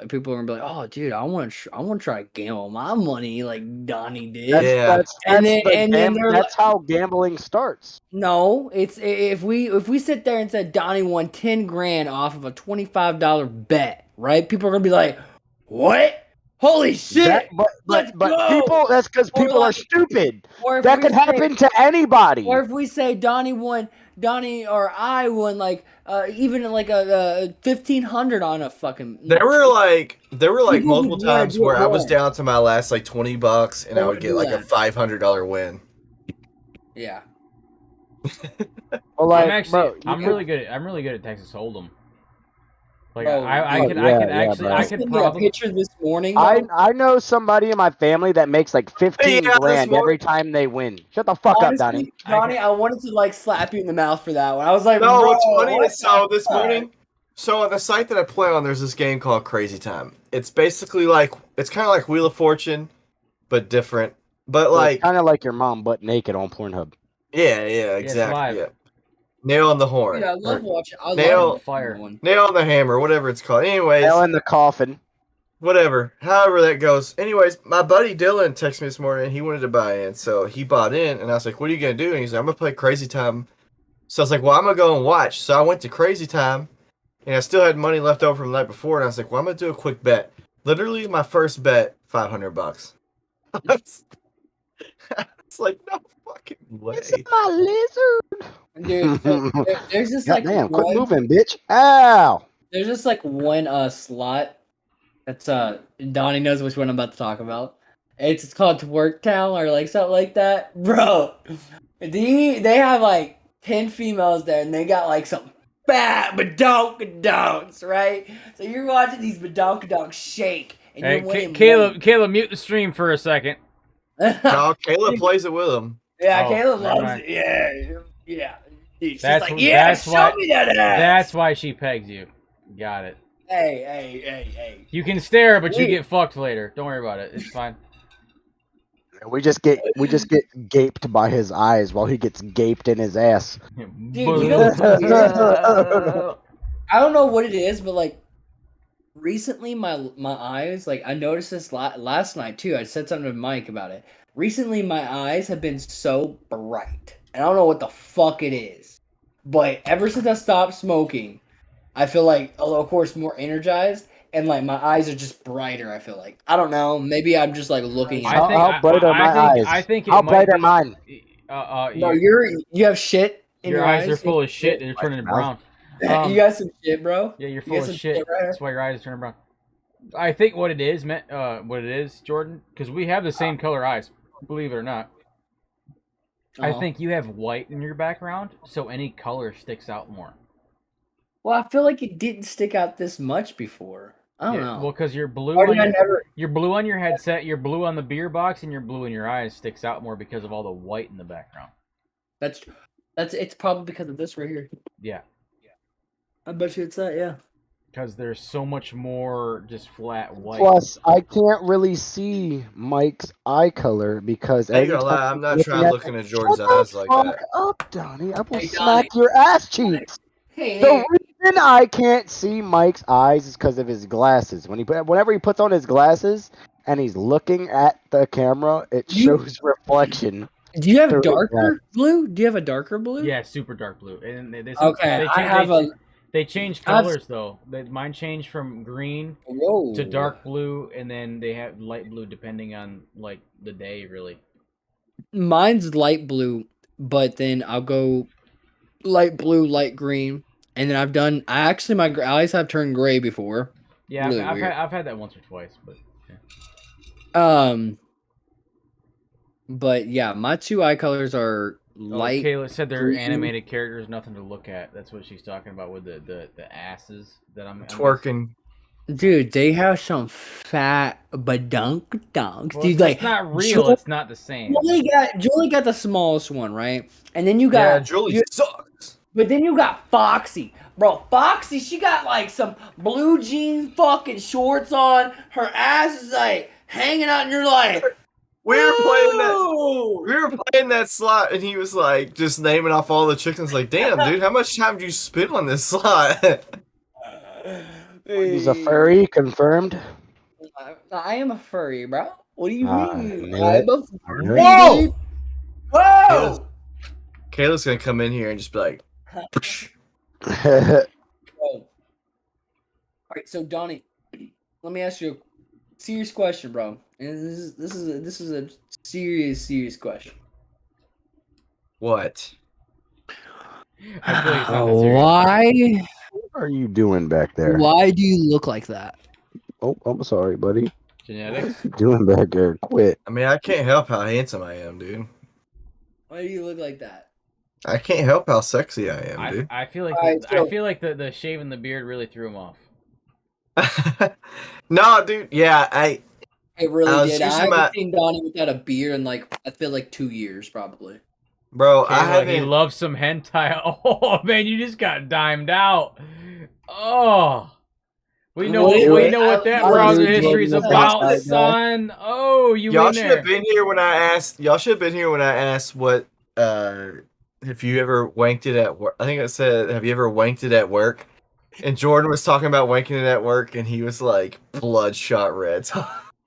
people are gonna be like, oh, dude, I want to try to gamble my money like Donnie did. That's how gambling starts. No, it's if we sit there and said Donnie won 10 grand off of a $25 bet, right? People are gonna be like, what? Holy shit! But go! people, that's because Or people are like- stupid. Or if That we could say- happen to anybody. Or if we say Donnie or I won like even like a 1,500 on a fucking. There were like People multiple would wanna times do it where I was more. down to my last like $20 and I I would wanna get do like a that. $500 win. Yeah. Well, like, I'm really good at Texas Hold'em. Like Bro, I could Send me a probably picture this morning. I know somebody in my family that makes like 15 Yeah, this grand every morning- time they win. Shut the fuck up, Donnie. Donnie, I wanted to like slap you in the mouth for that one. I was like, No, bro, what's funny what is so the this fuck? morning. So on the site that I play on, there's this game called Crazy Time. It's basically like it's kind of like Wheel of Fortune, but different. But like kind of like your mom butt naked on Pornhub. yeah, live. exactly. Yeah. Nail on the horn. Dude, I love watching. I Nail- love Fire. one. Nail on the hammer, whatever it's called. Anyways, Nail in the coffin. whatever. However that goes. Anyways, my buddy Dylan texted me this morning and he wanted to buy in. So he bought in and I was like, what are you going to do? And he's like, I'm going to play Crazy Time. So I was like, well, I'm going to go and watch. So I went to Crazy Time and I still had money left over from the night before. And I was like, well, I'm going to do a quick bet. Literally my first bet, $500. It's like, no fucking way. It's my lizard. Dude, there's just like Goddamn, quit one, moving, bitch. Ow. there's just like one slot that's Donnie knows which one I'm about to talk about. It's called Twerk Town or like something like that. Bro, they have like 10 females there and they got like some fat badonkadonks, right? So you're watching these badonkadonks shake and Hey, you're winning Caleb, mute the stream for a second. money. No, Caleb plays it with him. Yeah, Oh, Caleb never loves mind. it. Yeah. Dude, she's That's like, wh- yeah, that's show why- me that ass. That's why she pegs you. Got it. Hey. You can stare, but you Wait. get fucked later. Don't worry about it. It's fine. We just get gaped by his eyes while he gets gaped in his ass. Dude, you know what's weird? I don't know what it is, but like recently my eyes, like I noticed this last night too. I said something to Mike about it. Recently my eyes have been so bright. And I don't know what the fuck it is. But ever since I stopped smoking, I feel like, of course, more energized. And like my eyes are just brighter, I feel like. I don't know. Maybe I'm just like looking at How bright are my eyes? I think it How might bright are be- mine? No, you have shit in your your eyes are full of shit and they're turning brown. You got some shit, bro. Yeah, you're You full got of some shit. shit right here? That's why your eyes are turning brown. I think what it is, Jordan, because we have the same color eyes, believe it or not. I Uh-huh. think you have white in your background, so any color sticks out more. Well, I feel like it didn't stick out this much before. I don't know. Well, because you're blue Or on did I your, never? you're blue on your headset, you're blue on the beer box, and you're blue in your eyes sticks out more because of all the white in the background. It's probably because of this right here. Yeah. I bet you it's that, yeah. Because there's so much more just flat white. Plus, I can't really see Mike's eye color because I ain't every gonna time lie, I'm I'm not looking trying at looking at Jordan's shut the eyes like fuck that. up, Donnie. I will Hey, smack Donnie. your ass cheeks. Hey, The reason I can't see Mike's eyes is because of his glasses. Whenever he puts on his glasses and he's looking at the camera, it You- shows reflection. do you have through his darker blue? Do you have a darker blue? Yeah, super dark blue. And they Okay, they I change, have a. they change I have- colors though. Mine changed from green Whoa. to dark blue, and then they have light blue depending on like the day, really. Mine's light blue, but then I'll go light blue, light green, and then my eyes have turned gray before. Yeah, Really weird. I've had that once or twice, but But yeah, my two eye colors are light. Kayla said they're green. animated characters, nothing to look at. That's what she's talking about with the asses that I'm Twerking. Dude, they have some fat badunk donks. Well, Dude, it's like not real. It's not the same. Julie got the smallest one, right? And then you Yeah, got Julie sucks. but then you got Foxy. Bro, Foxy, she got like some blue jeans fucking shorts on. Her ass is like hanging out, and you're like, We were playing that. "Ooh." We were playing that slot, and he was like just naming off all the chickens. Like, damn, dude, how much time do you spend on this slot? He's a furry, confirmed. I am a furry, bro. What do you I mean? knew I'm it. a I furry. knew it. Whoa! Kayla's, Whoa! Kayla's gonna come in here and just be like, Bro. All right, so Donnie, let me ask you a serious question, bro. And this is a serious question. what? I feel like it's not that serious. Why? What are you doing back there? Why do you look like that? Oh, I'm sorry, buddy. Genetics. What are you doing back there? Quit. I mean, I can't help how handsome I am, dude. Why do you look like that? I can't help how sexy I am, dude. I feel like Alright, so- I feel like the shaving the beard really threw him off. No, dude. Yeah, It I really was did. I using haven't my- seen Donnie without a beard in like I feel like 2 years probably. bro. Okay, I look, he haven't. loves some hentai. Oh man, you just got dimed out. Oh, we know What- we know what that I browser knew history is Jordan was about, that guy. son. Oh, you Y'all in should there? have been here when I asked. Y'all should have been here when I asked what. If you ever wanked it at work. I think I said, have you ever wanked it at work? And Jordan was talking about wanking it at work, and he was like bloodshot red.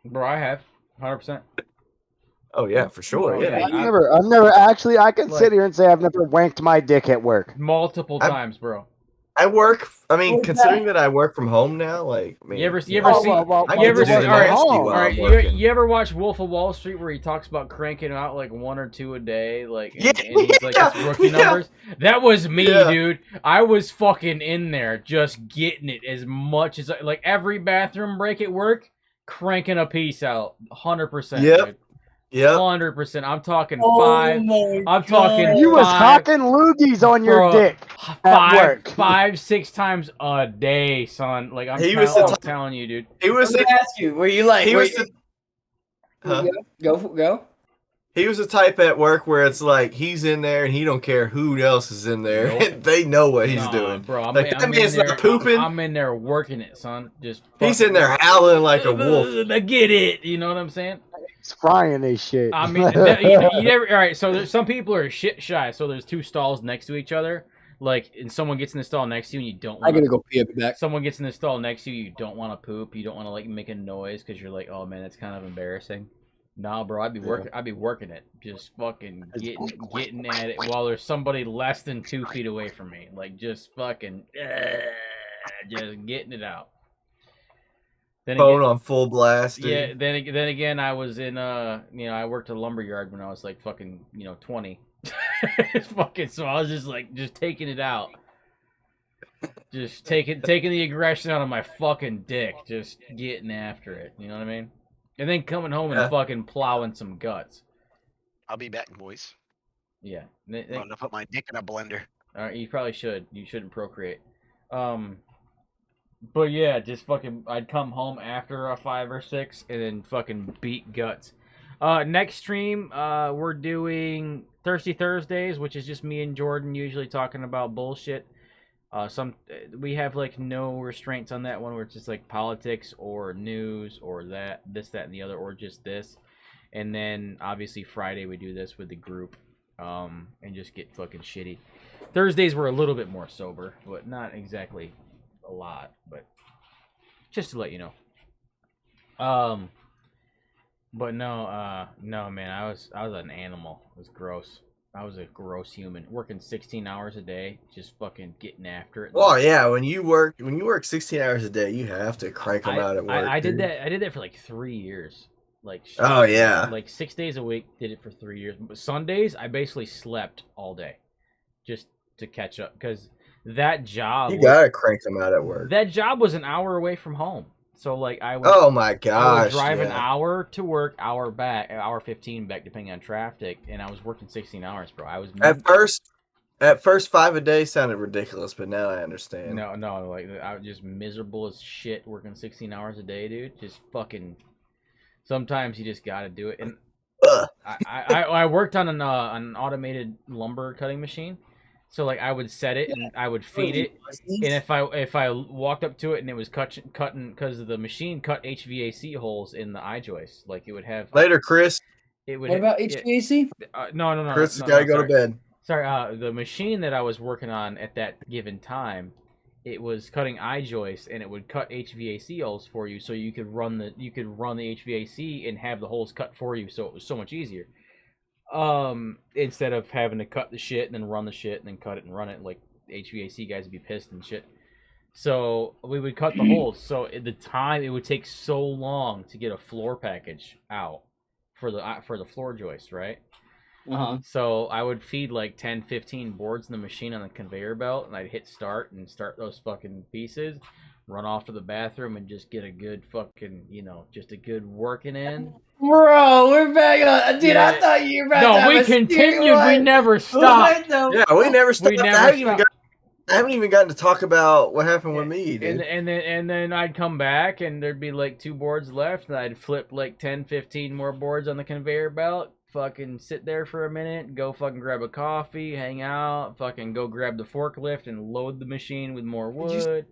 Bro, I have 100%. Oh yeah, for sure. Oh, Yeah. yeah. I've never actually. I can Like- sit here and say I've never wanked my dick at work. Multiple I'm- times, bro. I work. I mean, What's considering that I work from home now, like, I mean, You ever know, see- I you get ever to do see- the alright, nasty alright, while Alright, I'm working. you ever watch Wolf of Wall Street where he talks about cranking out like 1 or 2 a day, like and, Yeah, and he's like yeah, it's rookie yeah. numbers? That was me, Yeah. dude. I was fucking in there just getting it as much as like every bathroom break at work, cranking a piece out, 100%. Yep. Dude. Yep. 100%. I'm talking Oh five. my I'm talking God. You was five. hocking loogies on your Bro, dick. work. 5-6 times a day, son. Like I'm, He was the type- telling you, dude. He was Let me the, ask you, were you like he were was you- the, huh? go? He was the type at work where it's like he's in there and he don't care who else is in there. Nope. They know what he's Nah, doing. bro. I'm, Like, that I'm in man's there. not pooping. I'm in there working it, son. Just He's fucking- in there howling like a wolf. I get it. You know what I'm saying? He's frying this shit. I mean, you never. All right. So there's some people are shit shy. So there's 2 stalls next to each other. Like, and someone gets in the stall next to you, and you don't. I Want gotta go pee up back. Someone gets in the stall next to you. You don't want to poop. You don't want to like make a noise because you're like, oh man, that's kind of embarrassing. Nah, bro, I'd be working it, just fucking getting at it while there's somebody less than 2 feet away from me, like just fucking, just getting it out. Then Phone again, on full blast. Dude. yeah. Then again, I was in I worked a lumber yard when I was like fucking 20. Fucking, so I was just taking it out. Just taking the aggression out of my fucking dick, just getting after it. You know what I mean? And then coming home and Yeah. fucking plowing some guts. I'll be back, boys. Yeah. I'm gonna put my dick in a blender. All right, you probably should. You shouldn't procreate. But yeah, just fucking. I'd come home after a 5 or 6 and then fucking beat guts. Next stream, we're doing Thirsty Thursdays, which is just me and Jordan usually talking about bullshit. We have like no restraints on that one, where it's just like politics or news or this, that, and the other, or just this. And then obviously Friday we do this with the group, and just get fucking shitty. Thursdays we're a little bit more sober, but not exactly a lot, but just to let you know. But no, man, I was an animal. It was gross. I was a gross human, working 16 hours a day, just fucking getting after it. Well, yeah, when you work 16 hours a day, you have to crank them out at work. I did that. I did that for like 3 years. Like, oh yeah, like 6 days a week. Did it for 3 years. But Sundays, I basically slept all day, just to catch up, because that job. You gotta crank them out at work. That job was an hour away from home. So like I would, oh my gosh, I would drive an hour to work, hour back, hour 15 back, depending on traffic, and I was working 16 hours, bro. I was at first 5 a day sounded ridiculous, but now I understand. No, like I was just miserable as shit working 16 hours a day, dude. Just fucking. Sometimes you just gotta do it, and I worked on an automated lumber cutting machine. So like I would set it and I would feed it, and if I walked up to it and it was cutting because the machine cut HVAC holes in the eye joist, like it would have. Later, Chris. It would. What about HVAC? No. Chris has got to go to bed. Sorry, the machine that I was working on at that given time, it was cutting eye joists, and it would cut HVAC holes for you, so you could run the HVAC and have the holes cut for you, so it was so much easier. Instead of having to cut the shit and then run the shit and then cut it and run it, like HVAC guys would be pissed and shit. So we would cut the holes. So at the time, it would take so long to get a floor package out for the floor joist, right? So I would feed like 10, 15 boards in the machine on the conveyor belt, and I'd hit start and start those fucking pieces, run off to the bathroom, and just get a good fucking, just a good working in. Bro, we're back on. Dude, Yeah. I thought you were about to have we a continued. We never stopped. Yeah, we never stopped. stopped. I haven't even gotten to talk about what happened with me, dude. And then I'd come back, and there'd be like 2 boards left, and I'd flip like 10, 15 more boards on the conveyor belt, fucking sit there for a minute, go fucking grab a coffee, hang out, fucking go grab the forklift and load the machine with more wood.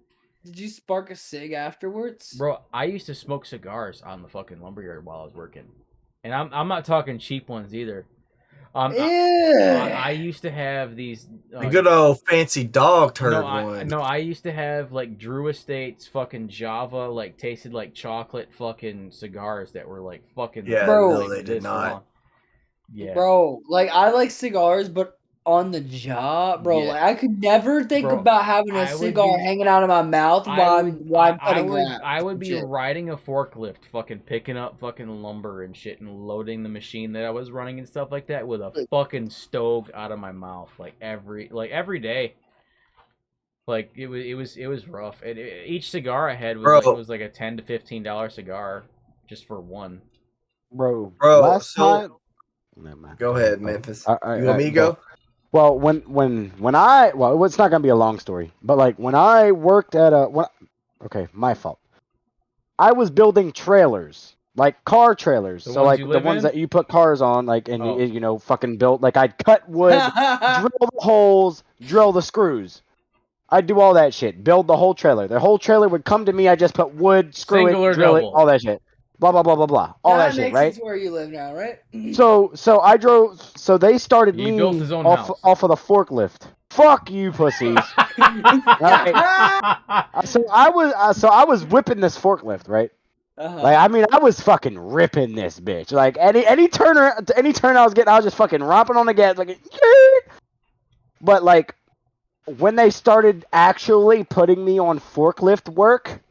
Did you spark a cig afterwards? Bro, I used to smoke cigars on the fucking lumberyard while I was working. And I'm not talking cheap ones either. I used to have these the good old fancy dog turd one. No, I used to have like Drew Estates fucking Java, like tasted like chocolate fucking cigars that were like fucking. Yeah, bro, no, they did not. Long. Yeah, bro, like I like cigars, but on the job, bro, like I could never think about having a cigar hanging out of my mouth while I'm cutting grass. I would be riding a forklift, fucking picking up fucking lumber and shit, and loading the machine that I was running and stuff like that with a fucking stove out of my mouth, like every day. Like it was rough. Each cigar I had was like a $10 to $15 cigar, just for one. Bro. Last time. Go ahead, Memphis. You want me to go? Well, it's not gonna be a long story, but like when I worked at okay, my fault. I was building trailers, like car trailers, so like the ones that you put cars on, like and you fucking built. Like I'd cut wood, drill the holes, drill the screws. I'd do all that shit, build the whole trailer. The whole trailer would come to me. I just put wood, screw it, drill it, all that shit. Blah blah blah blah blah. All that shit, right? That's where you live now, right? So I drove. So they started me built his own off of the forklift. Fuck you, pussies. Right. So I was whipping this forklift, right? Like I mean, I was fucking ripping this bitch. Like any turn I was getting, I was just fucking romping on the gas, like. But like, when they started actually putting me on forklift work,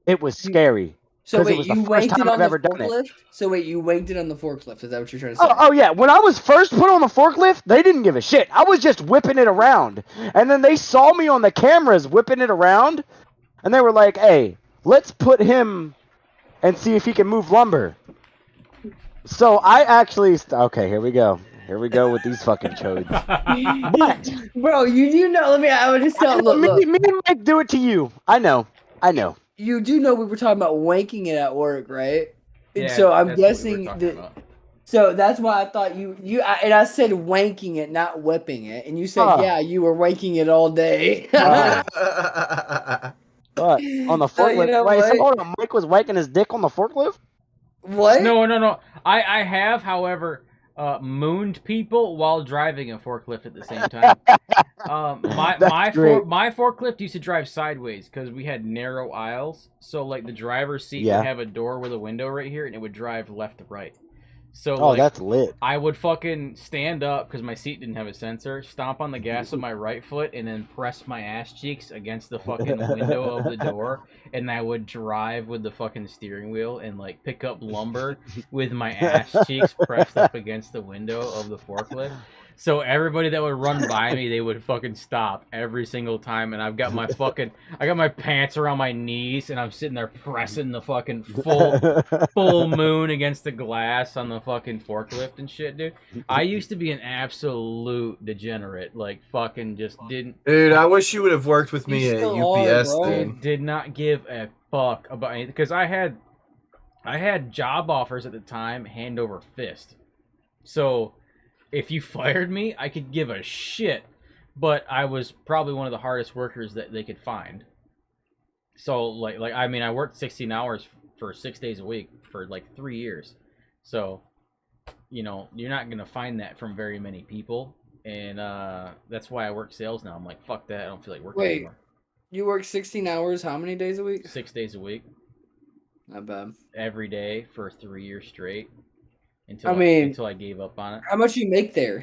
it was scary. So wait, you wanked it on the forklift? So wait, you wanked it on the forklift? Is that what you're trying to say? Oh yeah. When I was first put on the forklift, they didn't give a shit. I was just whipping it around, and then they saw me on the cameras whipping it around, and they were like, "Hey, let's put him and see if he can move lumber." So I actually okay. Here we go. Here we go with these fucking chodes. But bro, you do know. I would just tell. Look. Me and Mike do it to you. I know. You do know we were talking about wanking it at work, right? Yeah, and so I'm guessing that. So that's why I thought and I said wanking it, not whipping it, and you said yeah, you were wanking it all day. But on the So, you forklift, know wait, what? hold on, Mike was whacking his dick on the forklift? What? No. I have, however, mooned people while driving a forklift at the same time. That's great. My forklift used to drive sideways because we had narrow aisles. So like the driver's seat Yeah. would have a door with a window right here, and it would drive left to right. So Oh, like that's lit. I would fucking stand up because my seat didn't have a sensor, stomp on the gas with my right foot, and then press my ass cheeks against the fucking window of the door, and I would drive with the fucking steering wheel and like pick up lumber with my ass cheeks pressed up against the window of the forklift. So everybody that would run by me, they would fucking stop every single time, and I got my pants around my knees, and I'm sitting there pressing the fucking full moon against the glass on the fucking forklift and shit, dude. I used to be an absolute degenerate, like fucking just didn't. Dude, I wish you would have worked with me You at still are, UPS bro. then. Did not give a fuck about anything because I had job offers at the time hand over fist. So if you fired me, I could give a shit, but I was probably one of the hardest workers that they could find. So like I mean, I worked 16 hours for 6 days a week for like 3 years. So, you know, you're not gonna find that from very many people, and that's why I work sales now. I'm like, fuck that, I don't feel like working Wait. anymore. You work 16 hours how many days a week? 6 days a week, Not bad. every day for 3 years straight, until I gave up on it. How much you make there?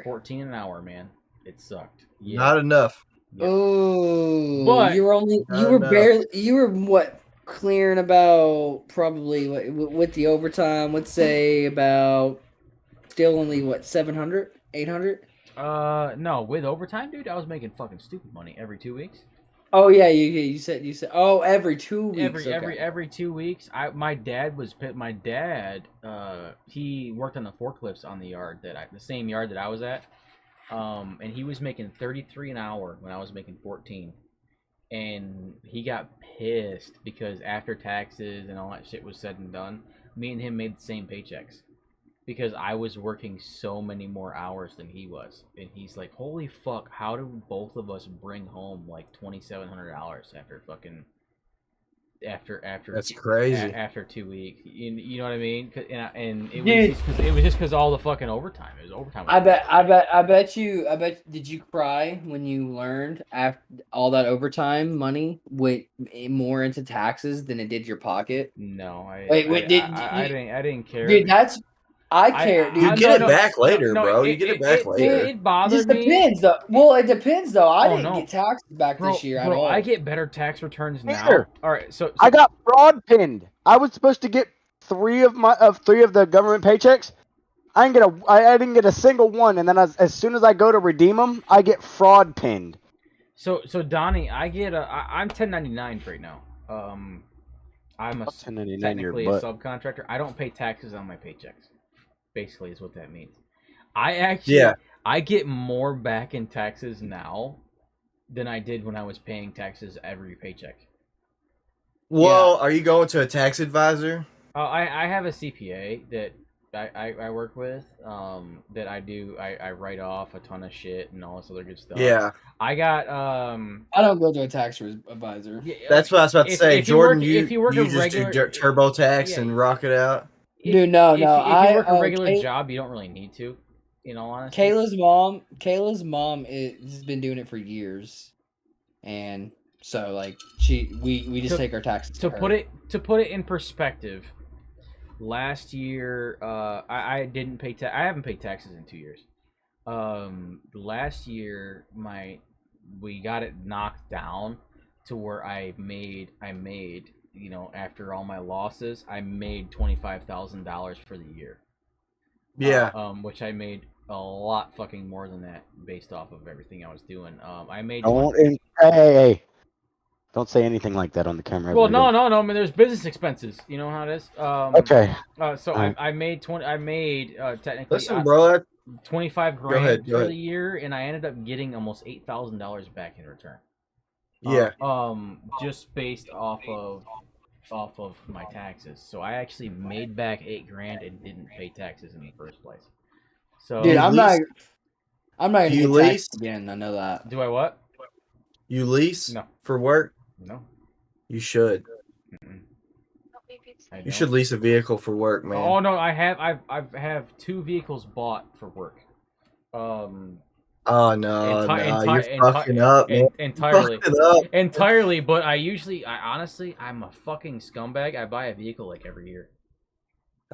14 an hour, man. It sucked. Yeah. Not enough. Yep. Oh, But- you No, were no. barely, you were what, clearing about probably with the overtime, let's say about still only what, 700, 800? No, with overtime, dude, I was making fucking stupid money every 2 weeks. Oh yeah, you said oh every 2 weeks. Every 2 weeks. My dad, he worked on the forklifts on the same yard that I was at. And he was making 33 an hour when I was making 14. And he got pissed because after taxes and all that shit was said and done, me and him made the same paychecks. Because I was working so many more hours than he was. And he's like, holy fuck, how do both of us bring home like $2,700 after fucking after That's crazy. after 2 weeks? You know what I mean? And it was just because all the fucking overtime. It was overtime. I bet you. Did you cry when you learned after all that overtime money went more into taxes than it did your pocket? No, I didn't care. Dude, I care, dude. You get it back later, bro. You get it back later. It It bothered just me. depends, though. Well, it depends, though. I didn't no. get taxes back this year at all. I get better tax returns now. Neither. All right, so I got fraud pinned. I was supposed to get three of the government paychecks. I didn't get a single one, and then as soon as I go to redeem them, I get fraud pinned. So Donnie, I'm 1099 right now. I'm a 1099 technically your a butt. subcontractor. I don't pay taxes on my paychecks. Basically, is what that means. I get more back in taxes now than I did when I was paying taxes every paycheck. Well, are you going to a tax advisor? I have a CPA that I work with. That I write off a ton of shit and all this other good stuff. Yeah. I got I don't go to a tax advisor. That's what I was about to say. Jordan, if you work you a just regular do TurboTax Yeah. and rock it out. Dude, no. If you work a regular Kay- job, you don't really need to. In all honesty, Kayla's mom has been doing it for years, and so like we just take our taxes. to put it in perspective, last year I didn't pay I haven't paid taxes in 2 years. Last year we got it knocked down to where I made you know, after all my losses, I made $25,000 for the year. Yeah. Which I made a lot fucking more than that based off of everything I was doing. I made. Hey. Don't say anything like that on the camera. Well, no. I mean, there's business expenses. You know how it is. Okay. So I made technically. Listen, bro. 25 Go ahead, grand for the year, and I ended up getting almost $8,000 back in return. Yeah. Just based off of off of my taxes. So I actually made back $8,000 and didn't pay taxes in the first place. So Dude, You I'm lease- not gonna you get lease? taxed again. I know that. do I what? You lease No. for work? No. You should. Mm-mm. I You don't. should lease a vehicle for work, man. Oh no, I have 2 vehicles bought for work. Oh no, Enti- no, you're enti- fucking up, man. entirely. Fucking up. Entirely, but honestly, I'm a fucking scumbag. I buy a vehicle like every year.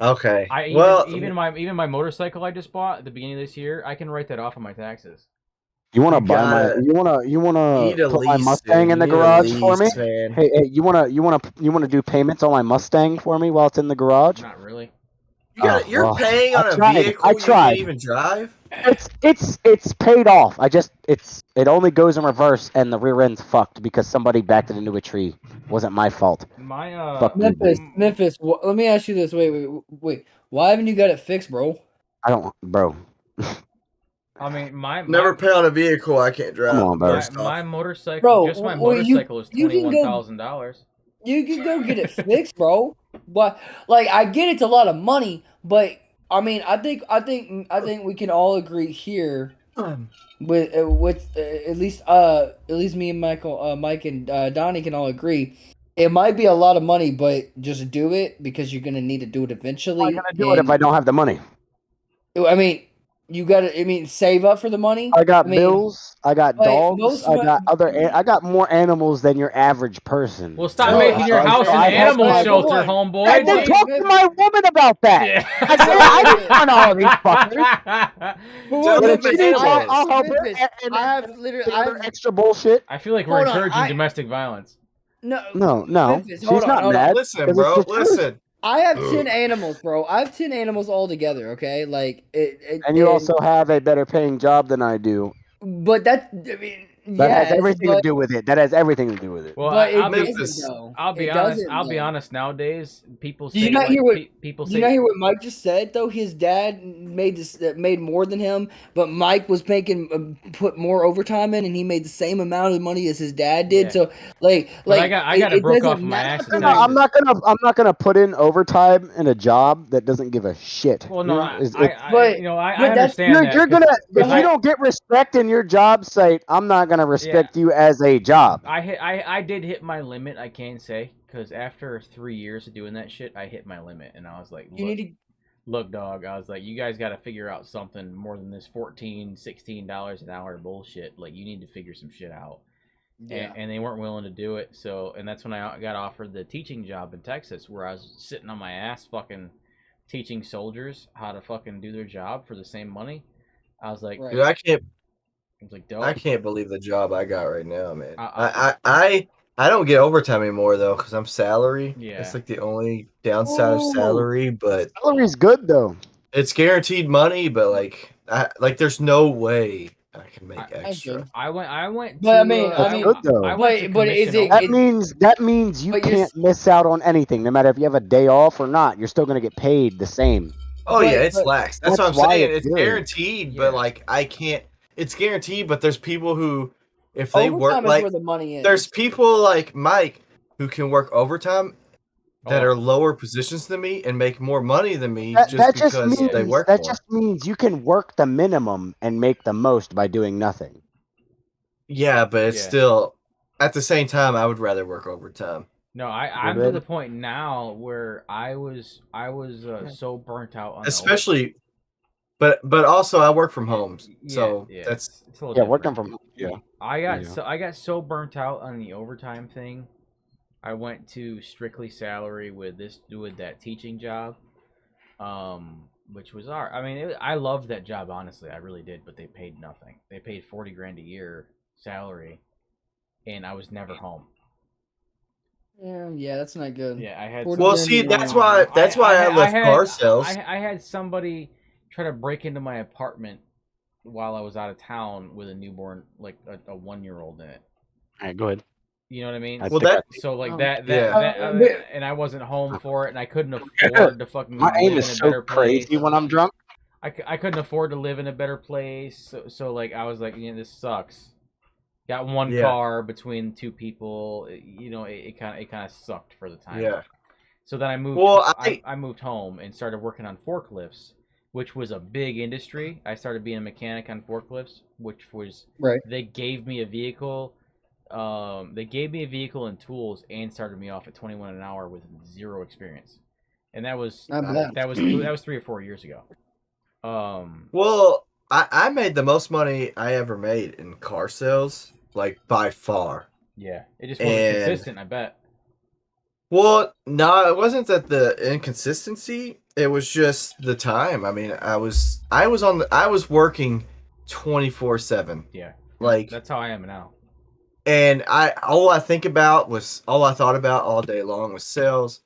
Okay. Even my motorcycle I just bought at the beginning of this year, I can write that off on my taxes. You want to You buy my? gotta- You want to? You want need to a put my lease, Mustang dude. in the You need a garage for me? lease, man. Hey, you want to do payments on my Mustang for me while it's in the garage? Not really. You're well, paying on I a tried. vehicle I you tried. can't even drive? It's paid off. It only goes in reverse and the rear end's fucked because somebody backed it into a tree. Wasn't my fault. My Fuck you. Memphis. Let me ask you this. Wait. Why haven't you got it fixed, bro? I don't, bro. I mean, Never pay on a vehicle I can't drive. Come on, bro. First off. my motorcycle, Bro, just my well, you- motorcycle is you can go- $21,000. You can go get it fixed, bro. But like, I get it's a lot of money, but I mean, I think we can all agree here with at least me and Mike and Donnie can all agree. It might be a lot of money, but just do it because you're gonna need to do it eventually. I'm gonna do it if I don't have the money. I mean, you gotta. I mean, save up for the money. I got mean, bills. I got like, dogs. most I of got I got more animals than your average person. Well, stop No, making your I- house I- an I- animal I- shelter, I- homeboy. And then Wait, talk to my woman about that. Yeah. I said I didn't want all these fuckers. Tell But them if she needs, animals. I'll help her. Memphis, And I have literally. give her extra bullshit. I feel like we're Hold on, encouraging I- domestic violence. No, No, Memphis, she's hold on, not hold on. mad. Listen, 'cause bro. it's the truth. Listen. I have 10 animals, bro. I have 10 animals all together. Okay, like And you also have a better paying job than I do. But that, I mean, That yes, has everything but, to do with it. That has everything to do with it. Well, but it I'll be, Memphis. doesn't though. I'll be It honest. doesn't, I'll be though. honest. Nowadays, people say Did you not like, hear what? people Did say. you not hear what Mike just said though? His dad made more than him, but Mike was making put more overtime in, and he made the same amount of money as his dad did. Yeah. So like But I got it broke doesn't off of my ass. matter. in Texas. I'm not gonna put in overtime in a job that doesn't give a shit. Well, no, You know, But- I but that's- understand that. you're 'cause gonna if I- you don't get respect in your job site, I'm not gonna respect you as a job. I did hit my limit. I can say because after 3 years of doing that shit, I hit my limit, and I was like, You need to. look, dog. I was like, you guys got to figure out something more than this $14-16 an hour bullshit. Like, you need to figure some shit out. Yeah. And they weren't willing to do it. So, and that's when I got offered the teaching job in Texas, where I was sitting on my ass, fucking teaching soldiers how to fucking do their job for the same money. I was like, Right. Dude, I was like, dope. I can't believe the job I got right now, man. I- I don't get overtime anymore though, because I'm salary. Yeah. That's like the only downside of Ooh. salary, but Salary's good though. it's guaranteed money. But like, there's no way I can make I extra. do. I went. But, I to, mean- That's good, though. I went to But is commission it- only. That means you But you're can't miss out on anything, no matter if you have a day off or not. You're still gonna get paid the same. Oh But- yeah, it's but- lax. That's what I'm That's why saying. it's It's good. guaranteed, Yeah. but like I can't. It's guaranteed, but there's people who, if they Overtime work is like, where the money is. there's people like Mike who can work overtime that Oh. are lower positions than me and make more money than me That just just because means they work that more. just means you can work the minimum and make the most by doing nothing. Yeah, but it's Yeah. still at the same time I would rather work overtime. No, I'm good. to the point now where I was so burnt out on the Especially but also I work from home. So yeah, that's it's a little Yeah, different. working from yeah. I got Yeah. I got so burnt out on the overtime thing. I went to strictly salary with that teaching job, which was I mean, I loved that job, honestly, I really did. But they paid nothing. They paid $40,000 a year salary, and I was never home. Yeah, that's not good. Yeah, I had. well, see, that's why I left car sales. I had somebody try to break into my apartment while I was out of town with a newborn, like a 1-year-old in it. All right, go ahead. You know what I mean? I Well, think that- So like Oh. that, Yeah. and I wasn't home for it, and I couldn't afford to fucking My aim live is in a so better place. crazy when I'm drunk. I couldn't afford to live in a better place, so like I was like, this sucks. Got one Yeah. car between two people. You know, it kind of sucked for the time. Yeah. So then I moved. Well, I moved home and started working on forklifts, which was a big industry. I started being a mechanic on forklifts, which was Right. They gave me a vehicle. They gave me a vehicle and tools, and started me off at 21 an hour with zero experience, and that was I bet. that was 3 or 4 years ago. Well, I made the most money I ever made in car sales, like by far. Yeah, it just wasn't And- consistent. I bet. Well, no, it wasn't that the inconsistency. It was just the time. I mean, I was working 24/7. Yeah, Like, that's how I am now. and all I thought about all day long was sales,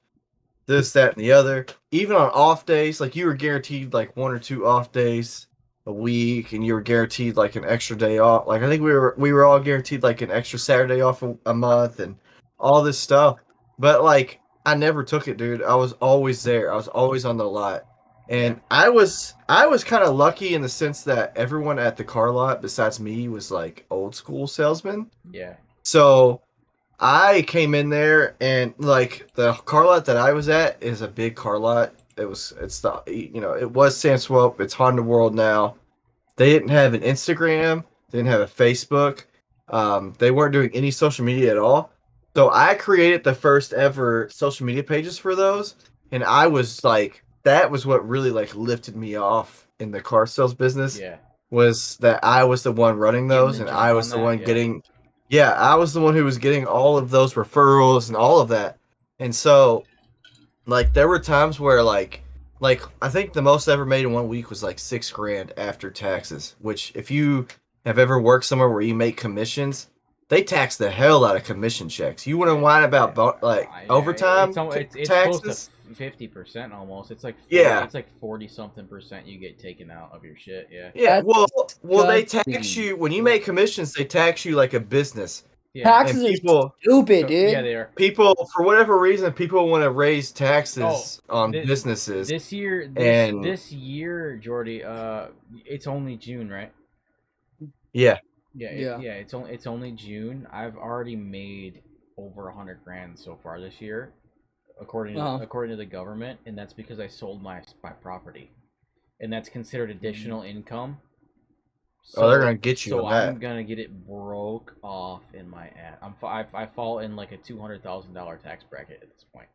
this, that, and the other. Even on off days, like you were guaranteed like 1 or 2 off days a week, and you were guaranteed like an extra day off. Like I think we were all guaranteed like an extra Saturday off a month and all this stuff. But like I never took it, dude. I was always there. I was always on the lot. And I was kind of lucky in the sense that everyone at the car lot besides me was like old school salesmen. Yeah. So I came in there and like the car lot that I was at is a big car lot. It was Sam Swope. It's Honda World now. They didn't have an Instagram. They didn't have a Facebook. They weren't doing any social media at all. So I created the first ever social media pages for those, and I was like, that was what really like lifted me off in the car sales business. Yeah. Was that I was the one running those, and I was the one getting. Yeah, I was the one who was getting all of those referrals and all of that. And so, like, there were times where, like I think the most I ever made in 1 week was like $6,000 after taxes. Which, if you have ever worked somewhere where you make commissions, they tax the hell out of commission checks. You wouldn't whine about overtime It's taxes. close to 50% almost. It's like 40, Yeah. It's like 40-something% you get taken out of your shit. Yeah. Yeah, That's well, they tax disgusting. you when you make commissions. They tax you like a business. Yeah. Taxes And are stupid, dude. Yeah, they are. People, for whatever reason, people want to raise taxes on thi- businesses. This year, And- this year, Jordy, it's only June, right? Yeah. Yeah. It's only June. I've already made over $100,000 so far this year, according to the government, and that's because I sold my property, and that's considered additional income. So they're gonna get you So on that. I'm gonna get it broke off in my ass. I fall in like a $200,000 tax bracket at this point.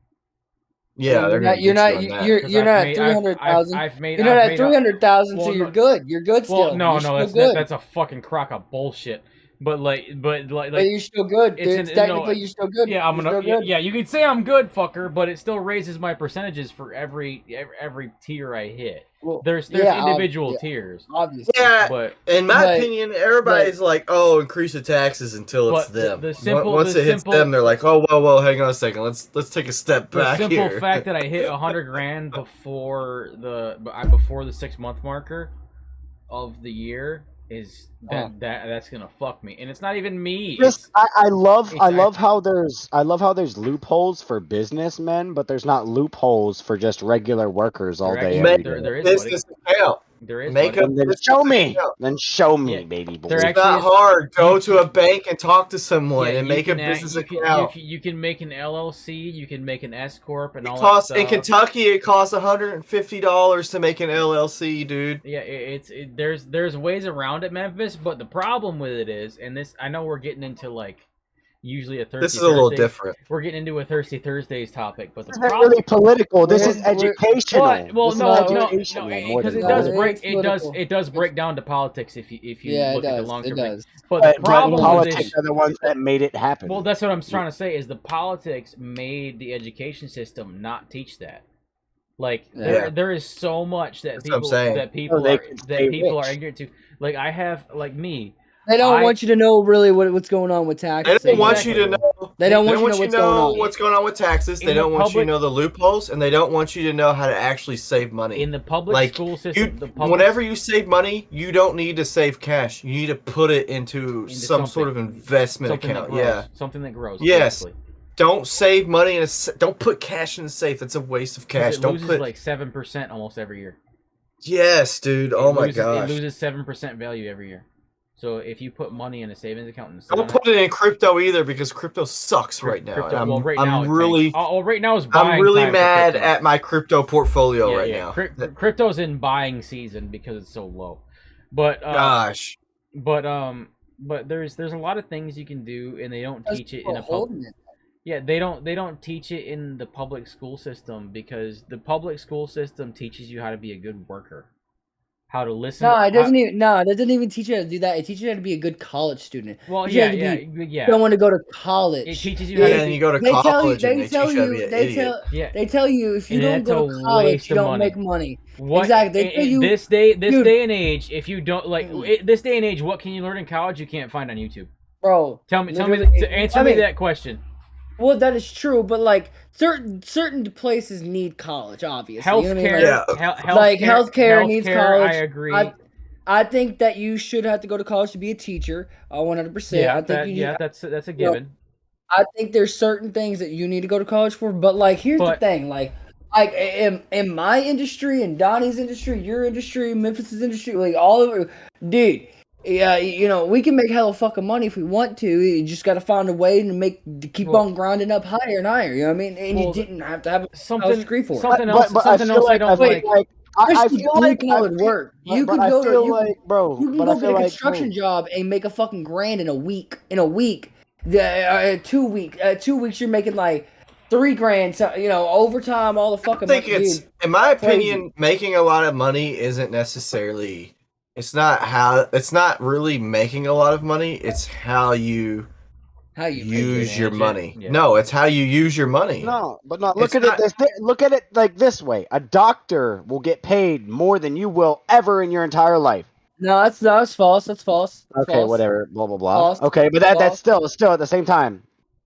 Yeah, they're gonna You're get not. you on that. You're 'Cause not I've at made- 300,000. I've made. You're not I've at made 300,000, so well, you're no- good. You're good still. Well, no, you're still that's good. that's a fucking crock of bullshit. But But you're still good, dude. it's Technically, you're still good. Yeah, I'm You're gonna. still good. Yeah, you could say I'm good, fucker, but it still raises my percentages for every tier I hit. Well, There's yeah, individual tiers, obviously. Yeah, but in my But- opinion, everybody's like, "Oh, increase the taxes until it's But them." the simple- Once the it hits simple- them, they're like, "Oh, well, hang on a second. Let's take a step the back simple here." fact that I hit $100,000 before the 6-month marker of the year is that's gonna fuck me, and it's not even me. Just I love it's how there's loopholes for businessmen, but there's not loopholes for just regular workers all There day. actually- every there- day. there is, buddy. Business account. There is Make buddy. a Then business show me. account. Then show me, Yeah, baby boy. there It's actually not is- hard. Go you to a bank and talk to someone Yeah, and you make a can business you can, account. You can make an LLC. You can make an S corp and It all costs that in stuff. Kentucky. It costs $150 to make an LLC, dude. Yeah, there's ways around it, Memphis, but the problem with it is, and this I know we're getting into like usually a Thursday. This is a little Thursday- different. We're getting into a Thirsty Thursdays topic, but the This isn't problem. really political. This is We're- educational. Well, This is no, educational more because than it does that. break. It's It does. political. It does break down to politics if you Yeah, it look at the does. long It term. does. But But the problem with politics this, are the ones that made it happen. well, that's what I'm trying to say is the politics made the education system not teach that. Like Yeah. there is so much that That's what I'm people saying. that people they are can that stay people rich. are ignorant to. Like I have like me. They don't I- want you to know really what's going on with taxes. They don't want you to Exactly. know. They don't want you to know what's going on. what's going on with taxes. In They the don't want you public- to know the loopholes, and they don't want you to know how to actually save money. In the public Like, school system, the public, Whenever you save money, you don't need to save cash. You need to put it into some sort of investment something account. that grows, Yeah. something that grows. Yes. basically. Don't save money in don't put cash in a safe. That's a waste of 'Cause cash. it Don't loses put. like 7% almost every year. Yes, dude. Oh my It gosh. loses 7% value every year. So if you put money in a savings account and sit Don't on put it in crypto either because crypto sucks right now. crypto, And well, right I'm now it really, tanks. Oh, right now is I'm buying really time for mad crypto. at my crypto portfolio right now. Crypto's in buying season because it's so low. But Gosh. but there's a lot of things you can do, and they don't teach it in a public. Yeah, they don't teach it in the public school system because the public school system teaches you how to be a good worker, how to listen. No, it doesn't even. No, it doesn't even teach you how to do that. It teaches you how to be a good college student. Well, Teaches you yeah, how to yeah, be yeah. someone to go to college. It teaches you They- how to And be. you go to They tell you. college and They they tell teach you how to you. be an They idiot. tell. Yeah. They tell you if you And don't that's go a to college, waste you of don't money. make money. What, Exactly. They tell you this dude. day and age, if you don't like this day and age, what can you learn in college you can't find on YouTube? Bro. Tell me, literally, answer me that question. Well, that is true, but like certain places need college, obviously. Healthcare, you know what I mean? like, healthcare needs college. I agree. I think that you should have to go to college to be a teacher. 100%. Yeah, I think that's a given. I think there's certain things that you need to go to college for, but like here's the thing, like in my industry, in Donnie's industry, your industry, Memphis's industry, like all of dude. Yeah, you know, we can make hella fucking money if we want to. You just got to find a way to keep on grinding up higher and higher. You know what I mean? And you didn't have to have a college degree for it. Something else I don't like. I feel like work. You can go get a construction job and make a fucking grand in a week. In a week, 2 weeks. 2 weeks, you're making like $3,000. So, you know, overtime, all the fucking. I think it's, in my opinion, making a lot of money isn't necessarily. It's not really making a lot of money. It's how you use your money. Yeah. No, it's how you use your money. No, but not look at it. Look at it like this way: a doctor will get paid more than you will ever in your entire life. No, that's false. That's false. Okay, whatever. Blah blah blah. False. Okay, but that's still at the same time.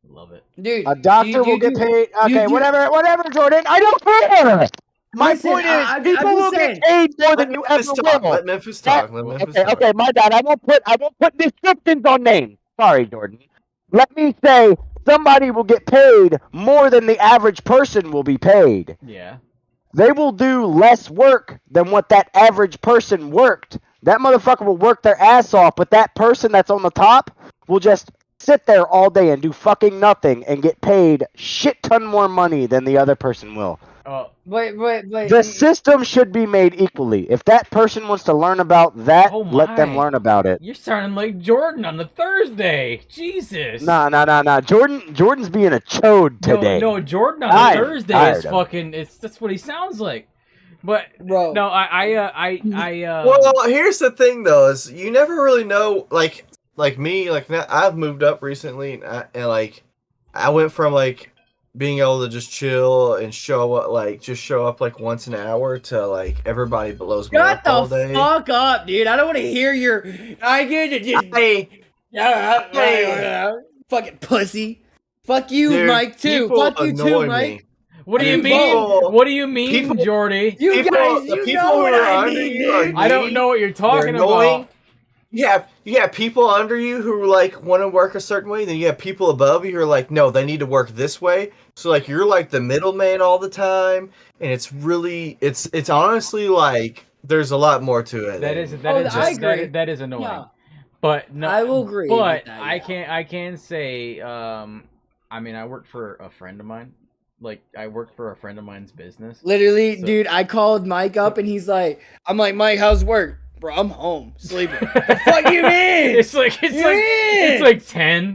Love it, dude. A doctor will get paid. Okay, whatever, Jordan. I don't care. My point is, people will get paid more than you ever will. Let Memphis talk. Okay, my bad. I won't put descriptions on names. Sorry, Jordan. Let me say somebody will get paid more than the average person will be paid. Yeah. They will do less work than what that average person worked. That motherfucker will work their ass off, but that person that's on the top will just sit there all day and do fucking nothing and get paid shit ton more money than the other person will. Wait. The system should be made equally. If that person wants to learn about that, let them learn about it. You're sounding like Jordan on the Thursday. Jesus. Nah. Jordan's being a chode today. No, Jordan on the Thursday is fucking. That's what he sounds like. But bro, no, Well, here's the thing though: is you never really know. Like me, like I've moved up recently, and like I went from like being able to just chill and show up like once an hour to like everybody blows me up all day. Shut the fuck up, dude! I don't want to hear your. I get it. Just fucking pussy. Fuck you, dude, Mike. Too. Fuck you too, Mike. What do you mean? What do you mean, Jordy? You guys, you know what I mean. I don't know what you're talking about. You have people under you who like want to work a certain way, then you have people above you who are like, no, they need to work this way. So like you're like the middleman all the time, and it's really it's honestly like there's a lot more to it. That is annoying. Yeah. But no, I will agree. But that, I can say I mean I worked for a friend of mine. Like I worked for a friend of mine's business. Literally, dude, I called Mike up and he's like, I'm like, Mike, how's work? Bro, I'm home sleeping. The fuck you mean? It's like 10.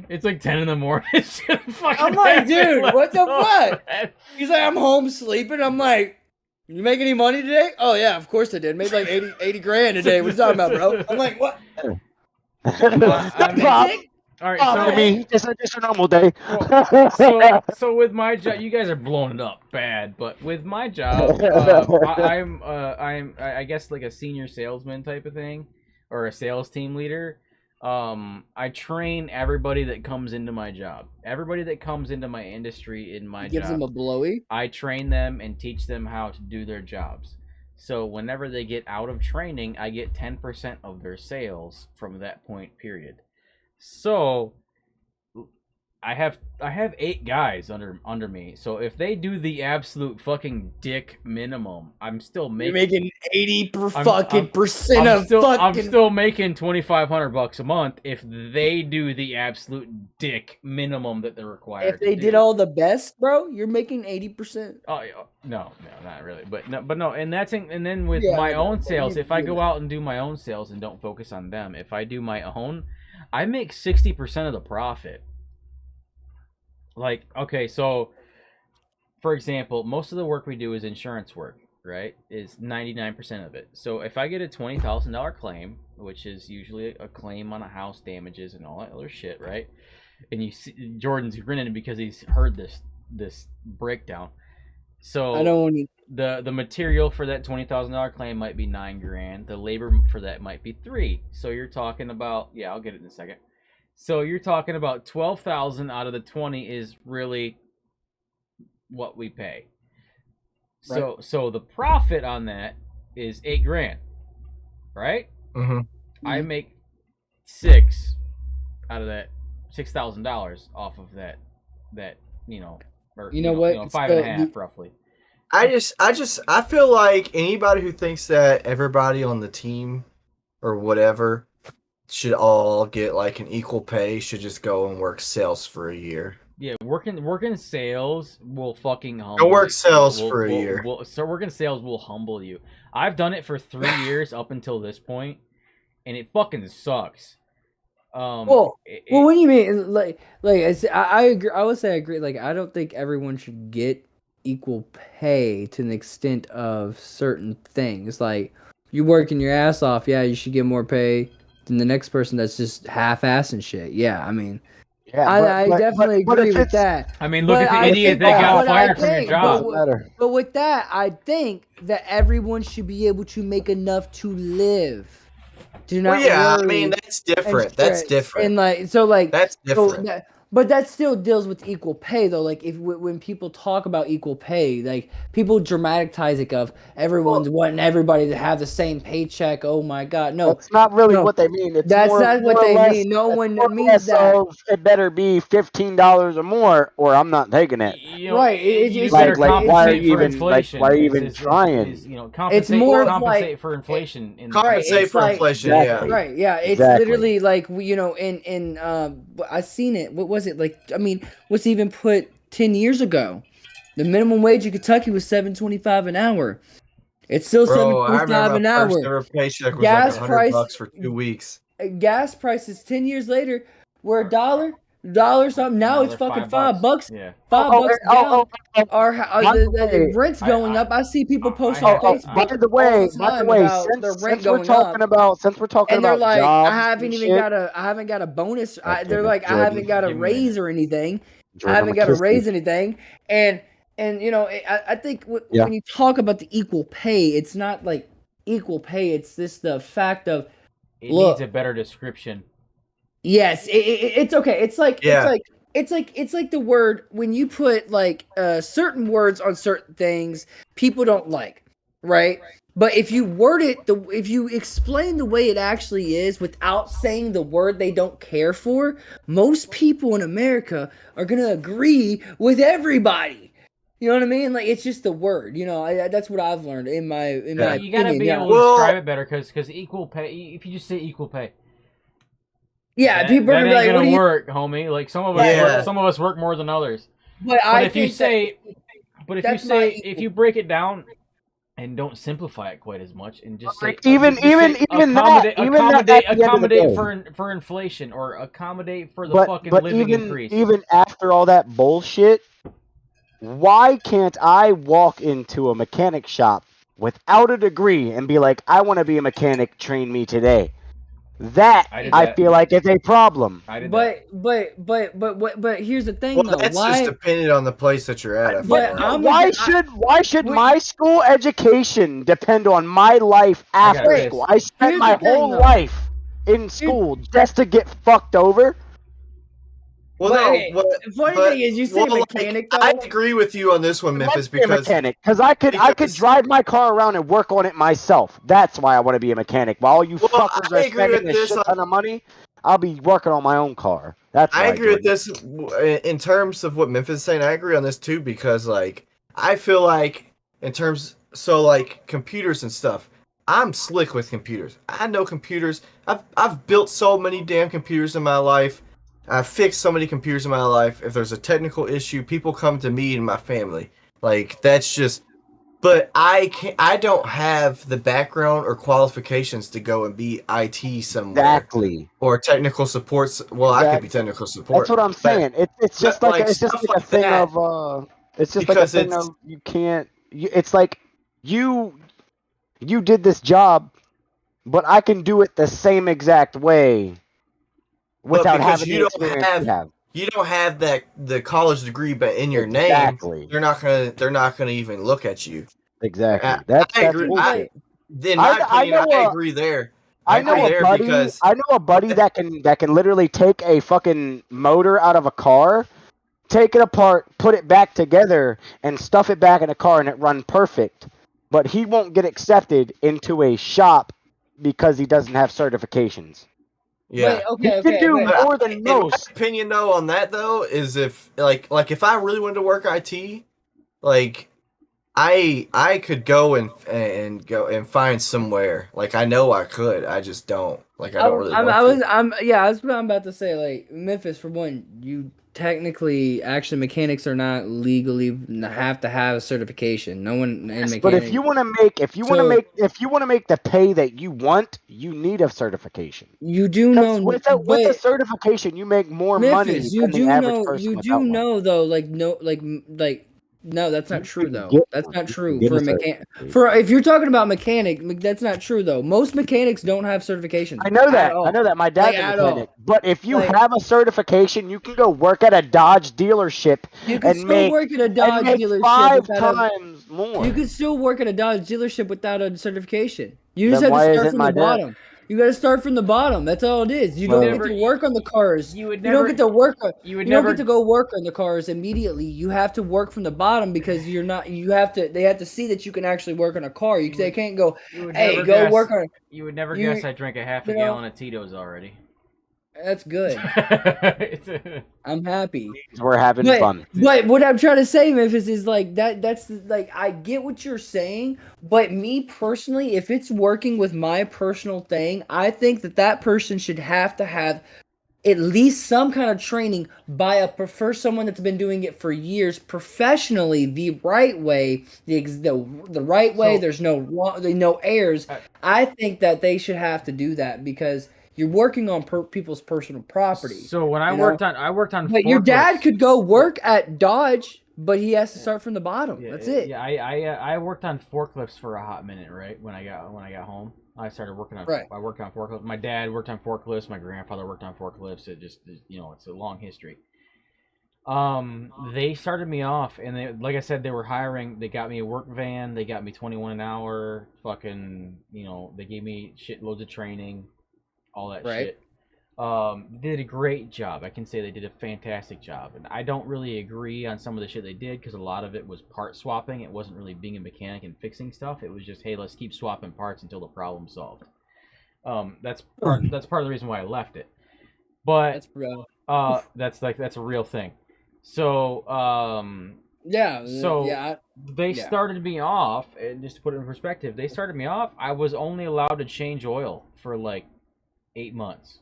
It's like 10 in the morning. I'm like, dude, what the fuck? He's like, I'm home sleeping. I'm like, you make any money today? Oh yeah, of course I did. Made like 80 grand a day. What are you talking about, bro? I'm like, what? All right, so I mean, just a normal day. So with my job, you guys are blowing it up bad. But with my job, I'm I guess like a senior salesman type of thing, or a sales team leader. I train everybody that comes into my job. Everybody that comes into my industry in my job. Gives them a blowy. I train them and teach them how to do their jobs. So whenever they get out of training, I get 10% of their sales from that point period. So I have 8 guys under me. So if they do the absolute fucking dick minimum, I'm still You're making making 80 per I'm- fucking I'm- percent I'm of still, fucking. I'm still making $2,500 a month if they do the absolute dick minimum that they're required. If they to did do. all the best, bro, you're making 80%. Oh yeah, no, not really, but no, and then with Yeah, my I know, own but sales, you if I do go that. out and do my own sales and don't focus on them, if I do my own, I make 60% of the profit. Like, okay, so for example, most of the work we do is insurance work, right? Is 99% of it. So if I get a $20,000 claim, which is usually a claim on a house, damages and all that other shit, right? And you see Jordan's grinning because he's heard this breakdown. So I don't want to. the material for that $20,000 claim might be $9,000. The labor for that might be $3,000. So you're talking about, yeah, I'll get it in a second. So you're talking about 12,000 out of the 20 is really what we pay. So the profit on that is $8,000, right? Mm-hmm. I make 6 out of that $6,000 off of that or You know what? 5.5 roughly. I feel like anybody who thinks that everybody on the team or whatever should all get like an equal pay should just go and work sales for a year. Yeah, working sales will fucking humble. Go work you. sales for a year. So working sales will humble you. I've done it for 3 years up until this point, and it fucking sucks. Well, what do you mean? I agree. I would say I agree. Like, I don't think everyone should get equal pay to an extent of certain things. Like, you're working your ass off. Yeah, you should get more pay than the next person that's just half-assing shit. Yeah, I mean, Yeah, I definitely but agree if with it's- that. I mean, look But at the I idiot think that got what I fired from your think, job. Doesn't matter. But with that, I think that everyone should be able to make enough to live. Do not Well, yeah, I worry mean that's and different. That's stress. different. And That's different. but that still deals with equal pay though. Like when people talk about equal pay, like people dramatize it of everyone's wanting everybody to have the same paycheck. Oh my god, no. That's not really No, what they mean. It's that's more, not what more or they less- mean. No it's one more or means less that. of, it better be $15 or more, or I'm not taking it. Right, You it's better like, why are compensate you for even- like, inflation. why are you even trying? Compensate, more of compensate like- for inflation. Compensate it's for like- inflation. Exactly. Yeah. Right, yeah, it's Exactly. literally like in I seen it. What was it like? I mean, what's even put 10 years ago? The minimum wage in Kentucky was $7.25 an hour. It's still Bro, I $7.25 remember an my first hour. ever paycheck was Gas like price- $100 for 2 weeks. Gas prices 10 years later were $1 something. Now it's fucking $5. Yeah. $5 down. Our By the the way, rent's going up. I see people post I on have- Facebook. By the way, time about their rent since we're going talking up. about And they're about like, jobs I haven't and even shit, got a bonus. Okay, They're like, I Jordan, haven't got a give me a raise or anything. Jordan, I haven't got to kiss you. raise anything. And I think Yeah. when you talk about the equal pay, it's not like equal pay. It's just the fact of It Look. needs a better description. yes, it's okay. It's like Yeah. it's like the word when you put like certain words on certain things people don't like, right? But if you word it, if you explain the way it actually is without saying the word they don't care for, most people in America are gonna agree with everybody. You know what I mean? Like it's just the word. That's what I've learned in my You gotta opinion. be Yeah, able to Well- describe it better because equal pay. If you just say equal pay, yeah. that, People are that gonna be ain't like, "What gonna do you?" work, homie. Like some of us, Yeah. some of us work more than others. But But I if you think say, but if you that's my say, equal- if you break it down and don't simplify it quite as much, and just say Like, even just say that, accommodate, even that at the end of the accommodate day. for inflation or accommodate for the But fucking but living even increase. even after all that bullshit, why can't I walk into a mechanic shop without a degree and be like, I want to be a mechanic, train me today? That I did I that. feel like is a problem. I did that. But here's the thing Well, though. that's Why? just dependent on the place that you're at. I feel But like. I'm Why gonna- should Wait. my school education depend on my life I got after this. school? I spent Here's my the thing, whole though. life in school just to get fucked over. Well, But, no, hey, the funny thing is, you say mechanic, though. I agree with you on this one, Memphis, I want to be a because mechanic because I could because- drive my car around and work on it myself. That's why I want to be a mechanic. While all you Well, fuckers I are agree with spending a this shit on- ton of money I'll be working on my own car. That's I why agree with Jordan. this in terms of what Memphis is saying. I agree on this too because like I feel like in terms like computers and stuff. I'm slick with computers. I know computers. I've built so many damn computers in my life. I've fixed so many computers in my life. If there's a technical issue, people come to me and my family. Like that's just. But I can't. I don't have the background or qualifications to go and be IT somewhere Exactly. or technical support. Well, I could be technical support. That's what I'm saying. It's just but, like like, it's just stuff like a like thing that, of it's just like a because thing it's of you can't. It's like you did this job, but I can do it the same exact way but without because having the experience you have. you don't have that the college degree, but in your name, Exactly. they're not gonna even look at you. Exactly. I, That's I agree. bullshit. In my I opinion, know I a agree there. I know agree a there buddy. because I know a buddy that can literally take a fucking motor out of a car, take it apart, put it back together, and stuff it back in a car, and it run perfect. But he won't get accepted into a shop because he doesn't have certifications. yeah. But okay, He can do but more than In my most. opinion, though, on that though, is if like if I really wanted to work IT, like I could go and go and find somewhere. Like I know I could. I just don't. Like I don't really want to. I was about to say, like, Memphis, for one, you technically, actually, mechanics are not legally have to have a certification. No one in mechanics. But if you want to make the pay that you want, you need a certification. You do 'Cause know, with a but certification, you make more money Memphis, you than the do average know, person you without do one. know though, no, that's not You true can though. get That's one. not You true can for a get mechanic. certification. If you're talking about mechanic, that's not true though. Most mechanics don't have certifications. I know that. At all. I know that. My dad's Like, a at mechanic. all. But if you Like- have a certification, you can go work at a Dodge dealership You can and still make work at a Dodge dealership 5 without times more. You can still work at a Dodge dealership without a certification. You just Then have to why start isn't from my the dad? bottom. You got to start from the bottom. That's all it is. You Well- don't get to work on the cars. You would You don't never. get to work. You would You don't never. get to go work on the cars immediately. You have to work from the bottom because you're not. You have to. They have to see that you can actually work on a car. They can't go. You would Hey, never go guess, work on. You would never you- guess I drank a half a you know- gallon of Tito's already. That's good. I'm happy. We're having fun. But what I'm trying to say, Memphis, is like that's like I get what you're saying, but me personally, if it's working with my personal thing, I think that person should have to have at least some kind of training by prefer someone that's been doing it for years professionally, the right way, the right way. There's no errors. I think that they should have to do that because you're working on people's personal property. So when I worked on. But your forklifts- dad could go work at Dodge, but he has to start from the bottom. That's it. Yeah, I worked on forklifts for a hot minute, right? When I got home, I started working on. Right. I worked on forklifts. My dad worked on forklifts. My grandfather worked on forklifts. It just, it's a long history. They started me off, and they, like I said, they were hiring. They got me a work van. They got me 21 an hour. Fucking, they gave me shitloads of training, all that shit. They did a great job. I can say they did a fantastic job. And I don't really agree on some of the shit they did because a lot of it was part swapping. It wasn't really being a mechanic and fixing stuff. It was just, hey, let's keep swapping parts until the problem's solved. That's part of the reason why I left it. But That's real. that's a real thing. So they started me off, and just to put it in perspective, they started me off. I was only allowed to change oil for like 8 months.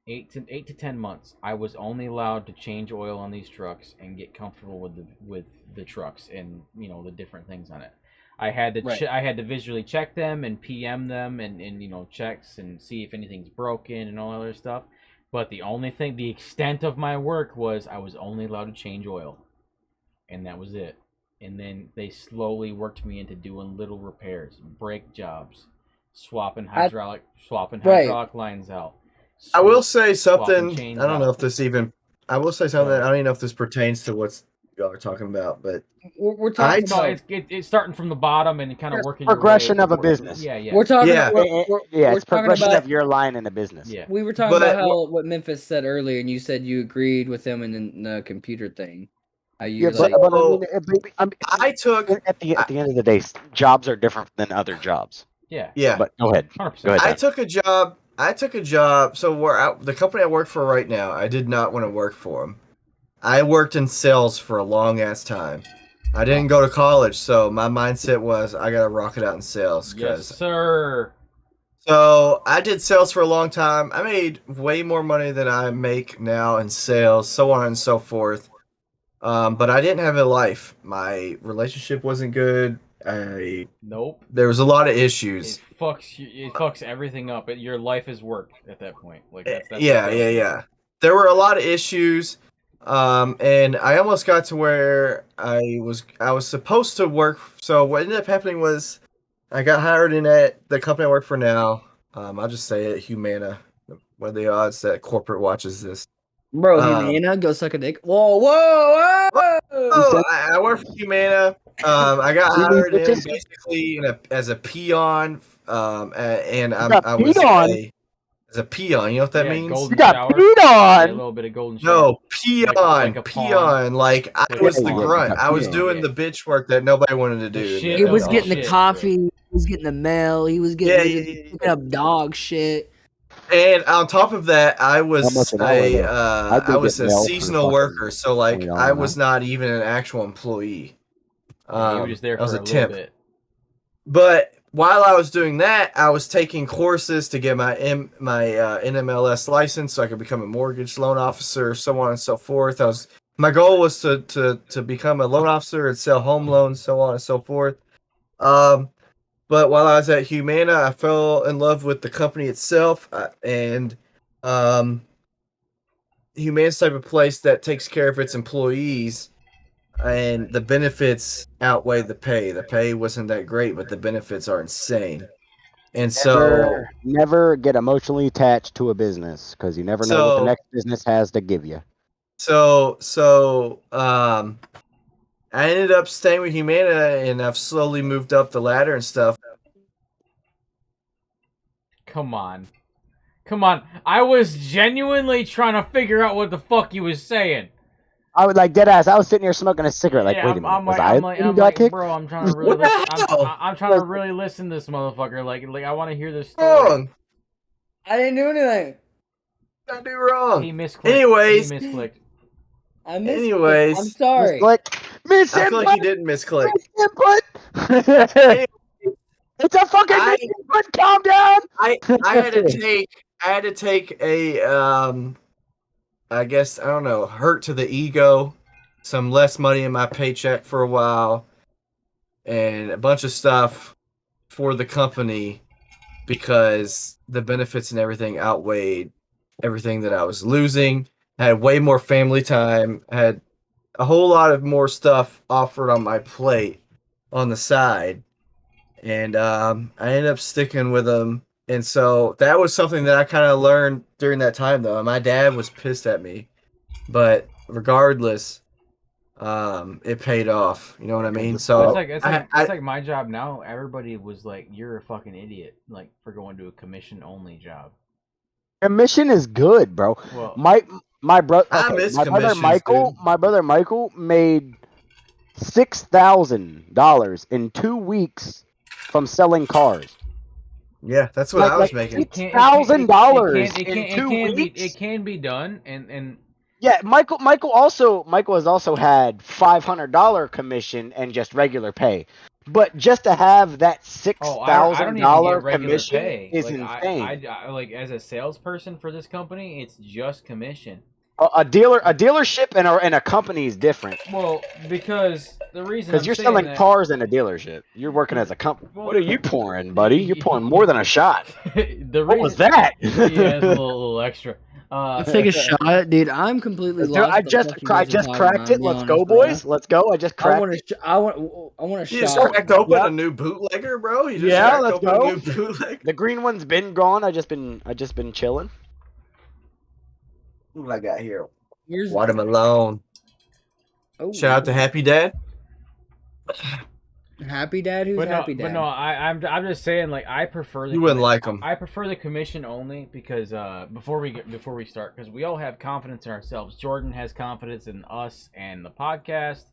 8 to 10 months. I was only allowed to change oil on these trucks and get comfortable with the trucks and the different things on it. I had to I had to visually check them and PM them and checks and see if anything's broken and all that other stuff. But the extent of my work was I was only allowed to change oil, and that was it. And then they slowly worked me into doing little repairs, brake jobs, swapping hydraulic lines out. I will say something. chains I don't know out. if this even. I will say something. I don't even know if this pertains to what y'all are talking about, but We're talking No, about. it's starting from the bottom and kind of working progression your way of a business. Yeah. We're talking. Yeah. We're It's talking progression about. of your line in a business. Yeah. We were talking But about what Memphis said earlier, and you said you agreed with him in the computer thing. How you Yeah, like? but I took. at the end of the day, jobs are different than other jobs. Yeah. Yeah, But go ahead. 100%. Go ahead. I Dan. took a job I took a job. So the company I work for right now, I did not want to work for them. I worked in sales for a long ass time. I didn't go to college, so my mindset was I gotta rock it out in sales. Yes, sir. So I did sales for a long time. I made way more money than I make now in sales, so on and so forth. But I didn't have a life. My relationship wasn't good. Nope. There was a lot of issues. It fucks everything up. Your life is work at that point. Like that's yeah. There were a lot of issues. And I almost got to where I was supposed to work. So what ended up happening was I got hired in at the company I work for now. I'll just say it, Humana. What are the odds that corporate watches this? Bro, Humana, go suck a dick. Whoa! Oh, I work for Humana. I got hired in basically as a peon. And I was as a peon. You know what that means? You got peed on. A little bit of golden shower. No, peon. Like I was the grunt. I was doing the bitch work that nobody wanted to do. He was getting the coffee. He was getting the mail. He was getting picking up dog shit. And on top of that, I was a seasonal worker, so like I was not even an actual employee. You were just there for I was a little temp. bit. But while I was doing that, I was taking courses to get my NMLS license, so I could become a mortgage loan officer, so on and so forth. My goal was to become a loan officer and sell home loans, so on and so forth. But while I was at Humana, I fell in love with the company itself, and Humana's the type of place that takes care of its employees, and the benefits outweigh the pay. The pay wasn't that great, but the benefits are insane. And so never get emotionally attached to a business because you never know what the next business has to give you. So I ended up staying with Humana, and I've slowly moved up the ladder and stuff. Come on. I was genuinely trying to figure out what the fuck you was saying. I was like dead ass. I was sitting here smoking a cigarette. Like, yeah, wait a minute. I'm like, bro, I'm trying to really I'm trying to really listen to this motherfucker. Like I want to hear this story. Wrong. I didn't do anything. I do wrong. He misclicked. Anyways. He misclicked. Anyways. I'm sorry. I feel like he didn't misclick. Misinput. It's a fucking misinput. Calm down. I had to take a I guess, I don't know, hurt to the ego, some less money in my paycheck for a while, and a bunch of stuff for the company because the benefits and everything outweighed everything that I was losing. I had way more family time, had a whole lot of more stuff offered on my plate on the side, and I ended up sticking with them. And so that was something that I kind of learned during that time, though. My dad was pissed at me, but regardless, it paid off. You know what I mean? So it's like my job now. Everybody was like, "You're a fucking idiot," like for going to a commission-only job. Commission is good, bro. Well, my brother Michael made $6,000 in 2 weeks from selling cars. Yeah, that's what I was making. $6,000 in 2 weeks. It can be done, and yeah, Michael has also had $500 commission and just regular pay, but just to have that $6,000 commission is insane. I like as a salesperson for this company, it's just commission. A dealership and a company is different. Well, because the reason you're selling cars in a dealership, you're working as a company. What are you pouring, buddy? You're pouring more than a shot. What was that? Yeah, it's a little extra. Let's take a shot, dude. I'm completely lost. I just cracked it. Let's go, boys. Let's go. I just cracked it. I want a shot. You just cracked open a new bootlegger, bro. You just cracked open a new bootlegger. The green one's been gone. I just been chilling. What I got here? Here's watermelon. Oh, shout out to Happy Dad. Happy Dad? Who's Happy Dad? But no, I'm just saying, like, I prefer the you wouldn't like them. I prefer the commission only because before we start, because we all have confidence in ourselves. Jordan has confidence in us and the podcast.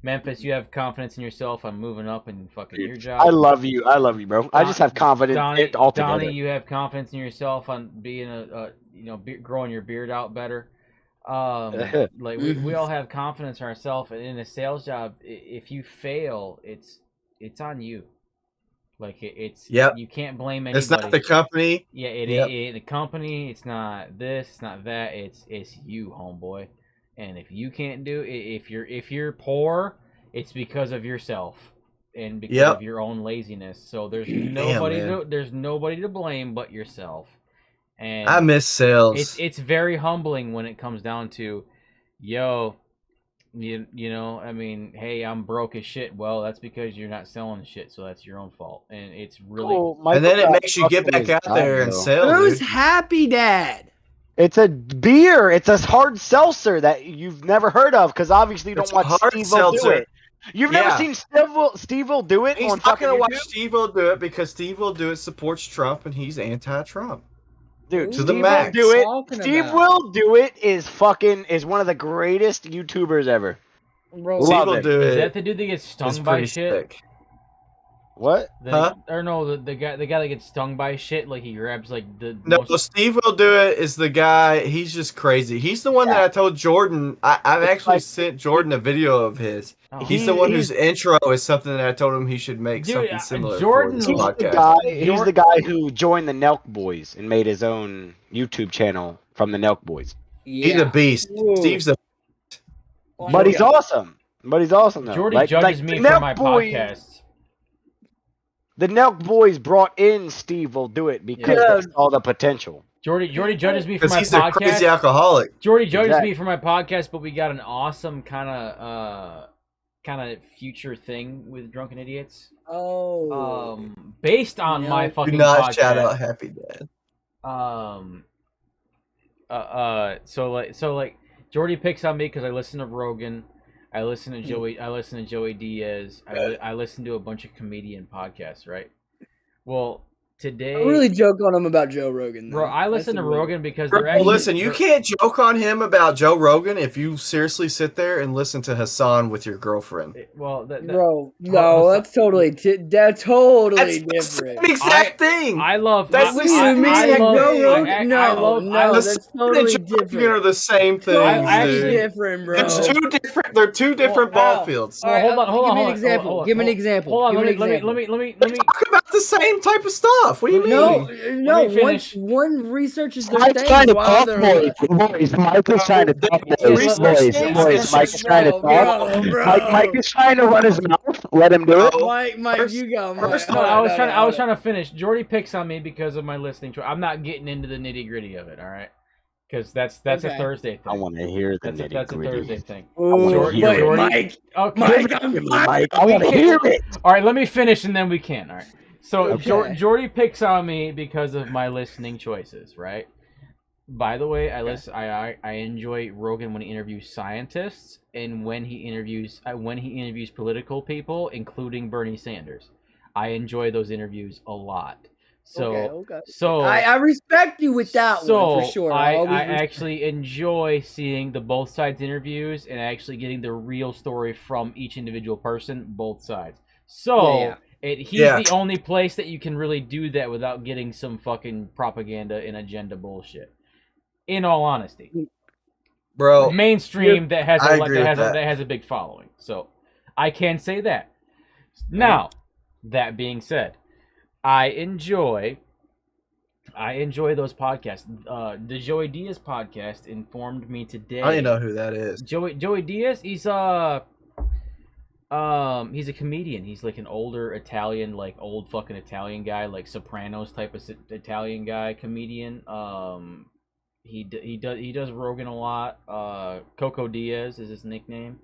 Memphis, you have confidence in yourself on moving up and fucking your job. I love you, bro. I just have confidence in it altogether. Donnie, you have confidence in yourself on being growing your beard out better. Like we all have confidence in ourselves, and in a sales job, if you fail, it's on you. Like it's you can't blame anybody. It's not the company. Yeah, it ain't the company. It's not this. It's not that. It's you, homeboy. And if you can't do it, if you're poor, it's because of yourself and because of your own laziness. So there's nobody to blame but yourself. And I miss sales. It's very humbling when it comes down to, yo, you know, I mean, hey, I'm broke as shit. Well, that's because you're not selling shit, so that's your own fault. And it's really and then it makes you get back out there and sell. Who's Happy Dad? It's a beer. It's a hard seltzer that you've never heard of because obviously you don't watch Steve-O do it. You've never seen Steve-O do it. He's on not gonna YouTube? watch Steve-O do it because Steve-O do it supports Trump and he's anti-Trump. Dude, to the max. Steve will do it is one of the greatest YouTubers ever. Bro, Steve will do it. Is that the dude that gets stung by shit? Sick. What? Or no, the guy that gets stung by shit, like he grabs like the. No, Steve will do it. Is the guy? He's just crazy. He's the one that I told Jordan. I've actually sent Jordan a video of his. Oh. He's the one whose intro is something that I told him he should make something similar. Jordan, for this podcast. He's the guy who joined the Nelk Boys and made his own YouTube channel from the Nelk Boys. Yeah. He's a beast. Whoa. Steve's a. But he's awesome. Though. Jordy judges me for my podcast. The Nelk Boys brought in Steve will do it because they saw the potential. Jordy judges me for my he's podcast. A crazy alcoholic. Jordy judges me for my podcast, but we got an awesome kind of future thing with Drunken Idiots. Oh. Based on my fucking Do not podcast. shout out Happy Dad. So like Jordy picks on me because I listen to Rogan. I listen to Joey Diaz. I listen to a bunch of comedian podcasts, right? Well, today I really joke on him about Joe Rogan. Though. Bro, I listen to Rogan because Bro, they're actually, listen, you can't joke on him about Joe Rogan if you seriously sit there and listen to Hassan with your girlfriend. Well, bro, no, that's totally different. That's the same exact thing. I love. That's What do you mean? Joe Rogan? No, that's totally different. Are the same thing. Totally different, bro. It's two different. They're two different ball fields. All right, hold on. Give me an example. Give me an example. Hold on. Let me. Talk about the same type of stuff. What do you mean? No. One researches their Mike's thing trying to while talk, they're boys. Mike is trying to talk, boys. Mike is trying to talk. Mike is trying to run his mouth. Let him do it. Mike, you go. Mike. No, I was trying to finish. Jordy picks on me because of my listening to it. I'm not getting into the nitty gritty of it. All right. Because that's a Thursday thing. I want to hear the nitty-gritty. That's a Thursday thing. Jordy, Mike. Okay. Mike, I want to hear it. All right, let me finish and then we can. All right. So Okay. Jordy picks on me because of my listening choices, right? By the way, I enjoy Rogan when he interviews scientists and when he interviews political people, including Bernie Sanders. I enjoy those interviews a lot. So, okay. So I respect you with that one for sure. I actually enjoy seeing the both sides interviews and actually getting the real story from each individual person, both sides. So he's the only place that you can really do that without getting some fucking propaganda and agenda bullshit. In all honesty, bro, mainstream that has a big following. So I can say that. Now, that being said, I enjoy those podcasts. The Joey Diaz podcast informed me today. I don't even know who that is. Joey Diaz, he's a comedian. He's like an older Italian, like old fucking Italian guy, like Sopranos type of Italian guy comedian. He does Rogan a lot. Coco Diaz is his nickname.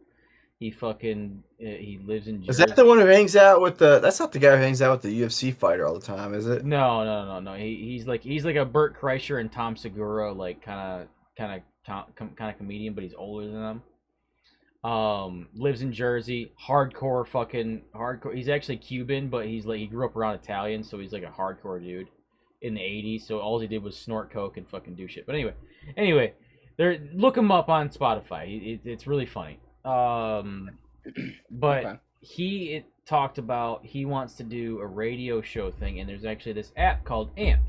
He lives in Jersey. Is that the one who hangs out with that's not the guy who hangs out with the UFC fighter all the time, is it? No. He's like a Burt Kreischer and Tom Segura, like kind of comedian, but he's older than them. Lives in Jersey, hardcore. He's actually Cuban, but he grew up around Italian, so he's like a hardcore dude in the 80s. So all he did was snort coke and fucking do shit. But anyway, look him up on Spotify. It's really funny. But Okay. he talked about he wants to do a radio show thing, and there's actually this app called AMP.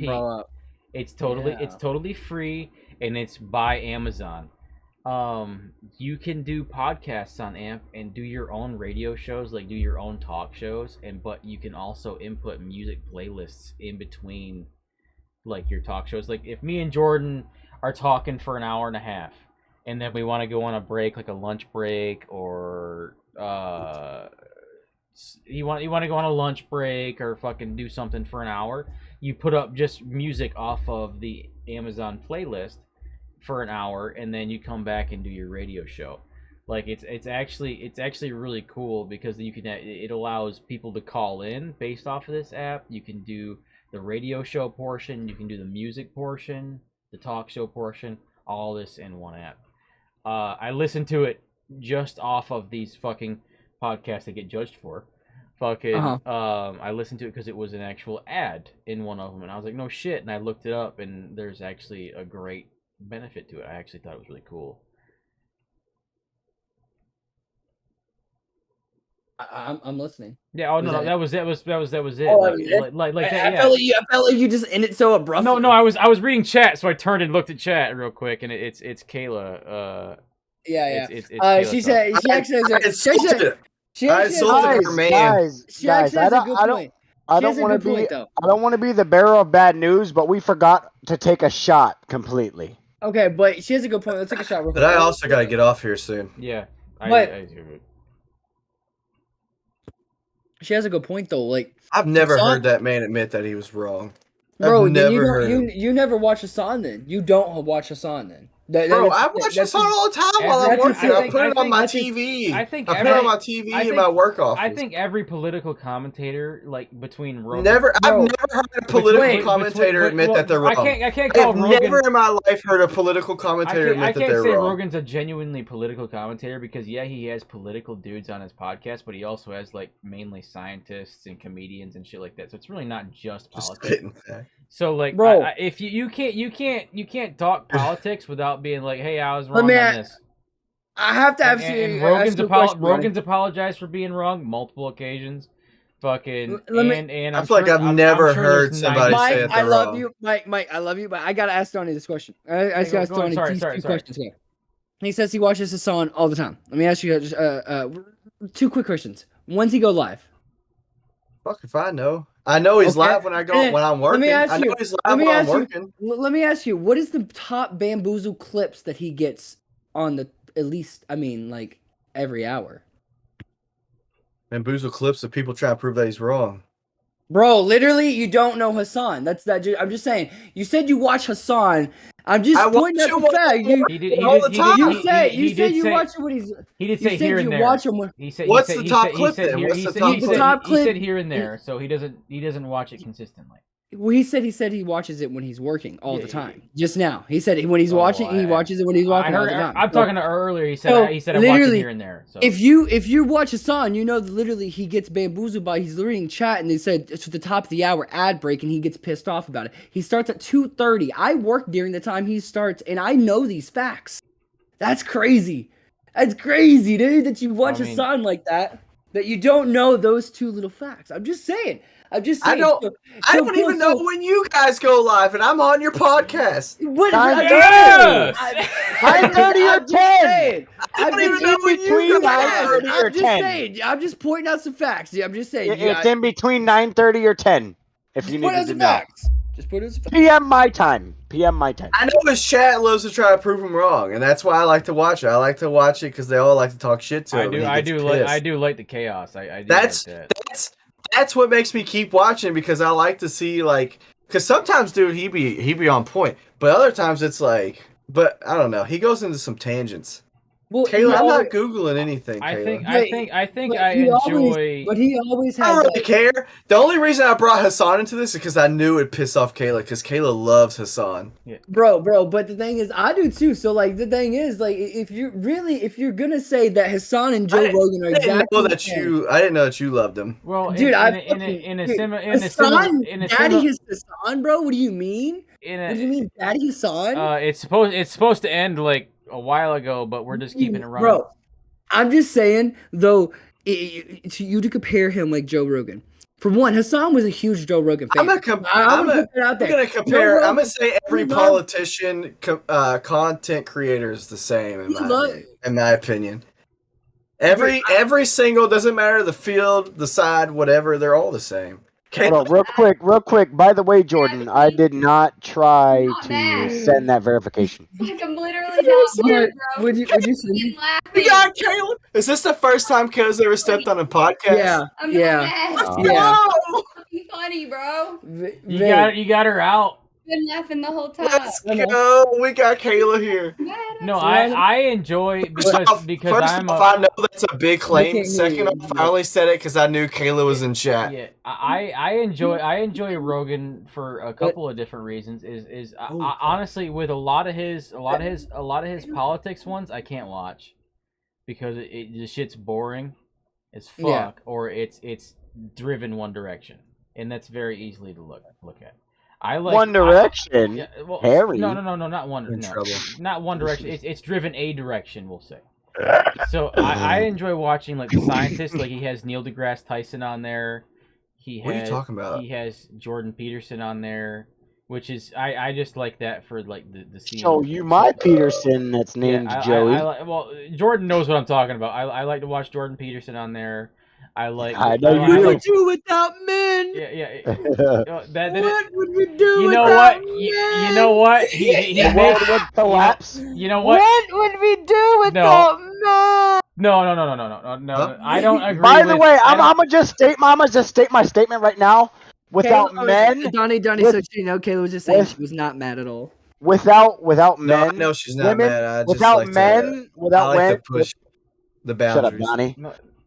Bro, It's totally yeah. free, and it's by Amazon. You can do podcasts on AMP and do your own radio shows, like do your own talk shows, but you can also input music playlists in between, like your talk shows. Like if me and Jordan are talking for an hour and a half, and then we want to go on a break, like a lunch break, or you want to go on a lunch break or fucking do something for an hour, you put up just music off of the Amazon playlist for an hour, and then you come back and do your radio show. Like it's actually really cool because you can it allows people to call in based off of this app. You can do the radio show portion, you can do the music portion, the talk show portion, all this in one app. I listened to it just off of these fucking podcasts that get judged for. Fucking, I listened to it because it was an actual ad in one of them, and I was like, no shit, and I looked it up, and there's actually a great benefit to it. I actually thought it was really cool. I'm listening. Yeah. Oh no, that was it. Oh, Like that. I Yeah. felt like you just ended so abruptly. No. I was reading chat, so I turned and looked at chat real quick, and it's Kayla. Yeah. It's Kayla She talking. said she actually has a, she I actually insulted has a, her man. Guys, she actually has a good point. I She don't has a want to good point, be. though. I don't want to be the bearer of bad news, but we forgot to take a shot completely. Okay, but she has a good point. Let's take a shot real quick. But I also gotta get off here soon. Yeah. But- She has a good point though. Like, I've never Hassan- heard that man admit that he was wrong. bro, I've then never heard him. you never watch Hassan then. You don't watch Hassan then. Bro, I watch this on all the time while I'm Every- working. I I think- put it I on my think- TV. I think I put it every- on my TV I in think- my work office. I think every political commentator, like between Rogan, I've Bro, never heard a political wait, commentator admit that they're wrong. I can't I call have Rogan. never in my life heard a political I commentator can't admit that they're say wrong. Rogan's a genuinely political commentator because yeah, he has political dudes on his podcast, but he also has like mainly scientists and comedians and shit like that. So it's really not just Just politics. spitting facts. So like, Bro. if you can't talk politics without being like, hey, I was wrong me on a- this. I have to And, ask and you. Rogan's ask you a question, buddy. Rogan's apologized for being wrong multiple occasions. Fucking Let me- and I I'm feel like sure- I've I'm never sure heard there's somebody 90 say Mike, it I they're love wrong. you, Mike, I love you, but I gotta ask Tony this question. I go ask ahead, Tony sorry. two questions here. He says he watches Hassan all the time. Let me ask you just two quick questions. When's he go live? Fuck if I know. I know he's Okay. live when I'm working. Let me ask I know you. he's Let live me when I'm ask you. working. Let me ask you. What is the top bamboozle clips that he gets on the at least? I mean, like every hour. Bamboozle clips of people trying to prove that he's wrong. Bro, literally, you don't know Hassan. That's that. I'm just saying. You said you watch Hassan. I'm just I pointing watch out him the fact. You He did. all the time. you said he you said did you say- watch it when he's. He did You say said here and you there. watch him when. He said. What's he the said, top he clip said then? here- What's he the said- top he clip? said- The top He clip- said here and there, so he doesn't watch it consistently. Well, he said he watches it when he's working all the Yeah, time. Just now, he said when he's Oh, watching, he watches it when he's I walking all heard. the time. I'm So, talking to her earlier. He said. So, I watch it literally, here and there. So if you watch Hassan, you know that literally he gets bamboozled by. He's literally in chat, and they said it's at the top of the hour ad break, and he gets pissed off about it. He starts at 2:30. I work during the time he starts, and I know these facts. That's crazy. That's crazy, dude. That you watch I mean- Hassan like that. That you don't know those two little facts. I'm just saying. I So- don't so- even so- know when you guys go live, and I'm on your podcast. What? Yes! 9:30 or 10. I don't even know when between you nine guys. thirty or I'm just 10. saying. I'm just pointing out some facts. I'm just saying. It's in between 9:30 or 10. If you Just put need out to some know. facts. Just put out some facts. PM my time. PM my time. I know his chat loves to try to prove him wrong, and that's why I like to watch it. I like to watch it because they all like to talk shit to him. and he I gets do pissed. like the chaos. I do That's like that. that's what makes me keep watching because I like to see because sometimes dude he be on point, but other times it's like, but I don't know. He goes into some tangents. Well, Kayla, I'm he not googling anything. I Kayla. think but I he always- enjoy. But he always I has. don't really care. The only reason I brought Hassan into this is because I knew it'd piss off Kayla because Kayla loves Hassan. Bro. But the thing is, I do too. So like, the thing is, like, if you're gonna say that Hassan and Joe Rogan are I didn't exactly know the that same. I didn't know that you loved him. Well, Dude, Hassan, Daddy is Hassan, bro. What do you mean? What do you mean, Daddy Hassan? It's supposed to end like a while ago, but we're just keeping it running. Bro, I'm just saying, though, to compare him like Joe Rogan. For one, Hassan was a huge Joe Rogan fan. I'm gonna compare. I'm gonna say every politician, content creator is the same in my opinion. Every single, doesn't matter the field, the side, whatever. They're all the same. Hold on, real quick. By the way, Jordan, I did not try to send that verification. Like, I'm literally not mad, bro. Would you Fucking laughing. We got Caleb. Is this the first time Kayla's ever stepped on a podcast? Yeah. I'm not mad. Yeah. It's fucking funny, bro. You got her out. I've been laughing the whole time. Let's go. We got Kayla here. No, I enjoy because First I'm off, I know that's a big claim. Second off, I only said it because I knew Kayla was in chat. Yeah, I enjoy Rogan for a couple of different reasons. I honestly, with a lot of his politics ones, I can't watch because the shit's boring as fuck, or it's driven one direction, and that's very easily to look at. I like One Direction. Harry. No, not one. Not One Direction. It's driven a direction, we'll say. So I enjoy watching like the scientists. Like he has Neil deGrasse Tyson on there. What are you talking about? He has Jordan Peterson on there, which is I just like that for like the scene. So you my Peterson that's named Joey. Well, Jordan knows what I'm talking about. I like to watch Jordan Peterson on there. I know What would we do without men? Yeah. What would we do? You know without what? Men? You know what? He The world would collapse. You know what? What would we do without men? No. I don't agree. By the way, I'm gonna just state my statement right now. Without men, Donnie, so you know, Kayla was just saying she was not mad at all. Without No, men, I know she's not women, mad. I just without like men, to push the Shut up, boundaries. Donnie.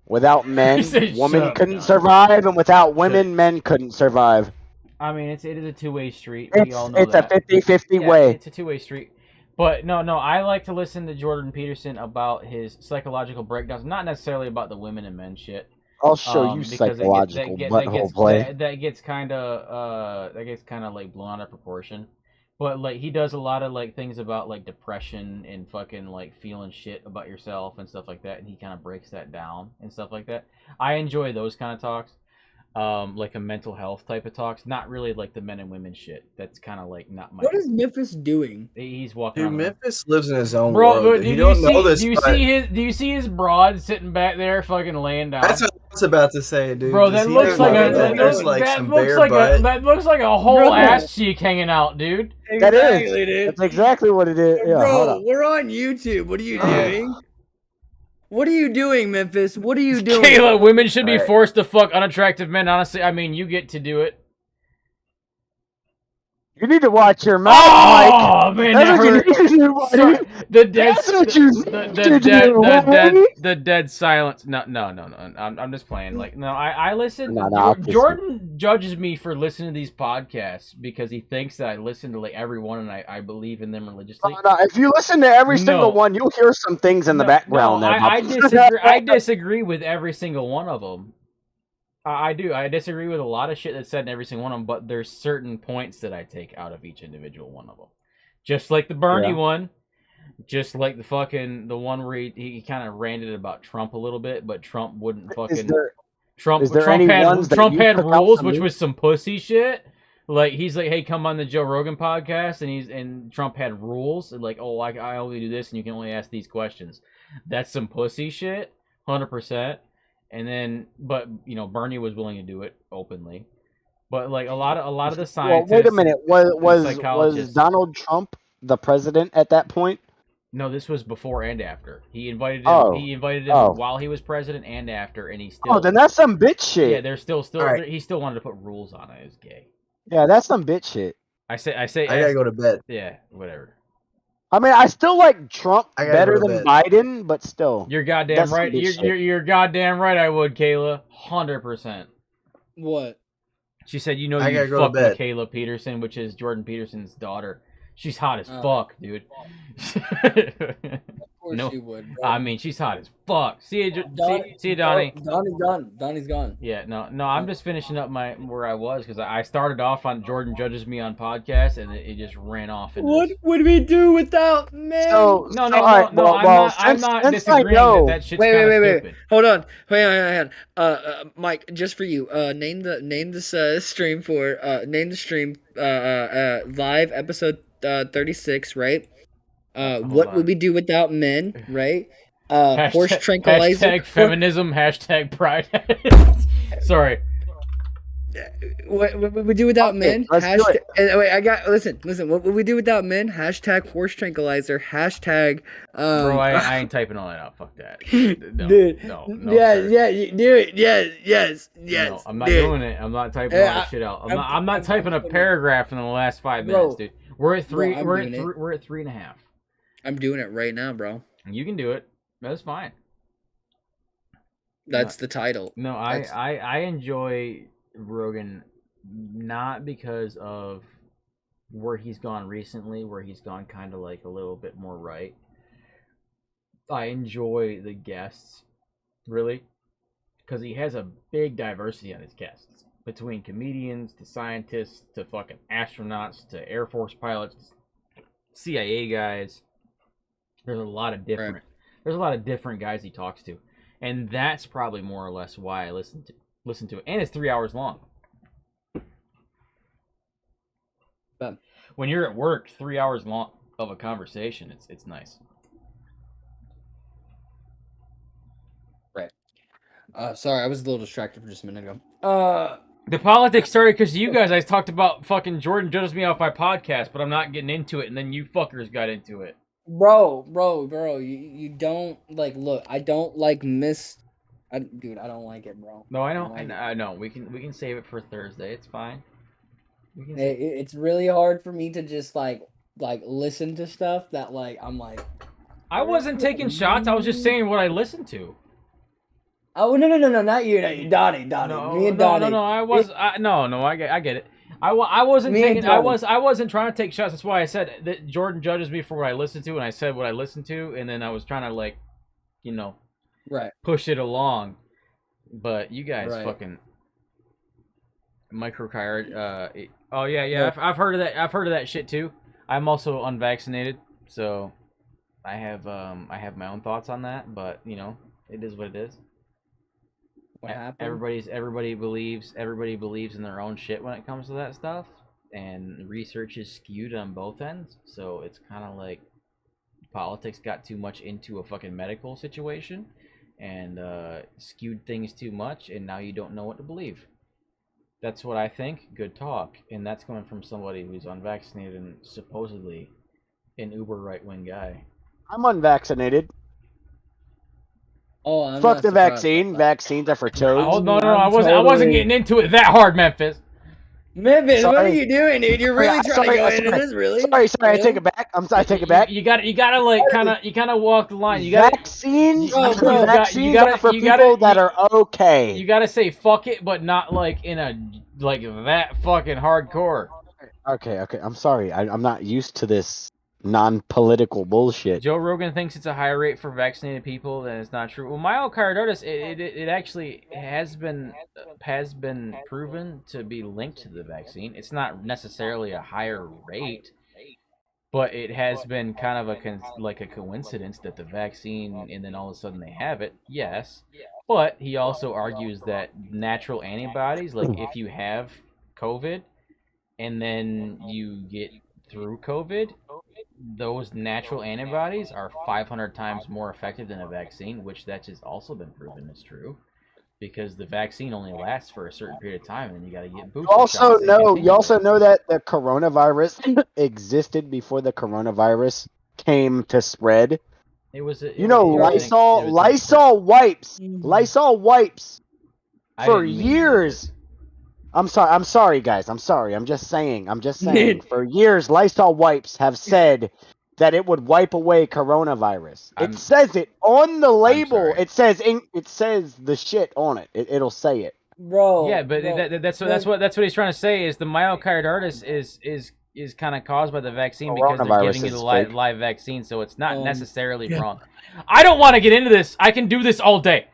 Without men, said, women "Shut up, couldn't Donnie." survive, and without women, men couldn't survive. I mean, it is a two-way street. We all know It's that. a 50-50 Yeah, way. It's a two-way street. But no, I like to listen to Jordan Peterson about his psychological breakdowns, not necessarily about the women and men shit. I'll show you because psychological butthole play. That gets kind of like blown out of proportion. But like he does a lot of like things about like depression and fucking like feeling shit about yourself and stuff like that, and he kind of breaks that down and stuff like that. I enjoy those kind of talks. Like a mental health type of talks, not really like the men and women shit. That's kind of like not my. What is Memphis doing? He's walking. Dude, Memphis lives in his own Bro, world. do You don't know this. Do you see his broad sitting back there, fucking laying down? That's what I was about to say, dude. Bro, that looks like a whole ass cheek hanging out, dude. That Exactly, is. dude. That's exactly what it is. Yeah, hold Bro, up. we're on YouTube. What are you doing? What are you doing, Memphis? What are you doing? Kayla, women should be Alright. forced to fuck unattractive men. Honestly, I mean, you get to do it. You need to watch your mouth, Oh man, that That's what you hurt. need to do, buddy. Sorry, the dead, That's what you need to do, the dead silence. No. I'm just playing. Like, no, I listen. No, I'll kiss you. Jordan judges me for listening to these podcasts because he thinks that I listen to like every one and I believe in them religiously. No, if you listen to every single No. one, you'll hear some things in the background. No, there, I Bob. disagree. I disagree with every single one of them. I do. I disagree with a lot of shit that's said in every single one of them, but there's certain points that I take out of each individual one of them. Just like the Bernie one, just like the one where he kind of ranted about Trump a little bit, but Trump wouldn't fucking. Trump had rules, which was some pussy shit. Like he's like, hey, come on the Joe Rogan podcast, and Trump had rules, and like, oh, I only do this, and you can only ask these questions. That's some pussy shit, 100%. And then, but you know, Bernie was willing to do it openly. But like a lot of the scientists. Well, wait a minute. Was psychologists- Donald Trump the president at that point? No, this was before and after. He invited him. Oh. He invited him Oh. while he was president and after, and he still. Oh, then that's some bitch shit. Yeah, there's still. Alright. He still wanted to put rules on it. It's gay. Yeah, that's some bitch shit. I say. I gotta go to bed. Yeah, whatever. I mean, I still like Trump I gotta better go to than bed. Biden, but still. You're goddamn That's right. some bitch You're goddamn right. I would, Kayla. 100%. What? She said, you know, I you gotta go to fuck bed. Michaela Peterson, which is Jordan Peterson's daughter. She's hot as Oh. fuck, dude. Of course No. she would. Bro. I mean, she's hot as fuck. See you, Donnie, see you, Donnie. Donnie's gone. Donnie's gone. Yeah, no. I'm just finishing up where I was because I started off on Jordan Judges Me on podcast, and it just ran off. What would we do without men? So No. all right, I'm not since I disagreeing know, that shit's Wait, kind of wait. stupid. Hold on. Hang on. Mike, just for you. Name this stream for name the stream live episode 36, right? What would we do without men, right? Horse tranquilizer. Hashtag feminism. Hashtag pride. Sorry. What would we do without men? let's do it. Wait, listen. What would we do without men? Hashtag horse tranquilizer. Hashtag. Bro, I ain't typing all that out. Fuck that. No, Dude. no, Yeah, sir. yeah, you do it. Yes. No, I'm not dude. doing it. I'm not typing all that shit out. I'm not typing a paragraph in the last 5 minutes, dude. We're at three. Bro, we're at 3.5. I'm doing it right now, bro. You can do it. That's fine. That's the title. No, I enjoy Rogan not because of where he's gone recently, where he's gone kind of like a little bit more right. I enjoy the guests, really, because he has a big diversity on his guests, between comedians to scientists to fucking astronauts to Air Force pilots, CIA guys. There's a lot of different. Right. There's a lot of different guys he talks to, and that's probably more or less why I listen to it. And it's 3 hours long. Done. When you're at work, 3 hours long of a conversation, it's nice. Right. Sorry, I was a little distracted for just a minute ago. The politics started because you guys. I talked about fucking Jordan judges me off my podcast, but I'm not getting into it, and then you fuckers got into it. Bro, you don't look. I don't dude, I don't like it, bro. No, I know. Like I know. We can save it for Thursday. It's fine. We can it's really hard for me to just like listen to stuff that I'm like. I wasn't taking shots. I was just saying what I listened to. Oh no, not you, Donnie. Me and Donnie. No. I get it. I wasn't Me and taking. Donnie. I wasn't trying to take shots. That's why I said that Jordan judges me for what I listen to, and I said what I listened to, and then I was trying to Right. push it along. But you guys Right. fucking microcard. Oh yeah. I've heard of that. I've heard of that shit too. I'm also unvaccinated, so I have my own thoughts on that. But it is what it is. What happened? Everybody believes in their own shit when it comes to that stuff, and research is skewed on both ends. So it's kind of like politics got too much into a fucking medical situation, and skewed things too much, and now you don't know what to believe. That's what I think. Good talk, and that's coming from somebody who's unvaccinated and supposedly an uber right-wing guy. I'm unvaccinated. Oh, I'm Fuck not the surprised. vaccine. Vaccines are for toads. Oh no, I wasn't getting into it that hard, Memphis. Memphis, what are Sorry. you doing, dude? You're really trying to go into this, really? Sorry, I Really? take it back. I take it back. You gotta like kind of walk the line. You gotta Vaccines, Bro, vaccines gotta- are for you people gotta- that are okay. you gotta say fuck it, but not like in a like that fucking hardcore. Okay. I'm sorry. I'm not used to this non-political bullshit. Joe Rogan thinks it's a high rate for vaccinated people, and it's not true. Well, myocarditis, it actually has been proven to be linked to the vaccine. It's not necessarily a higher rate, but it has been kind of a coincidence that the vaccine, and then all of a sudden they have it. Yes, but he also argues that natural antibodies, like if you have COVID, and then you get through COVID, those natural antibodies are 500 times more effective than a vaccine, which that has also been proven is true, because the vaccine only lasts for a certain period of time, and then you got to get boosted. You also know that the coronavirus existed before the coronavirus came to spread. It was Lysol wipes for years. I'm sorry, guys. I'm sorry. I'm just saying. For years, Lysol wipes have said that it would wipe away coronavirus. It says it on the label. It says the shit on it. It'll say it. Bro. Yeah, but that's what he's trying to say is the myocarditis is kind of caused by the vaccine because they're Coronavirus giving you the is live, fake. live vaccine, so it's not necessarily wrong. I don't want to get into this. I can do this all day.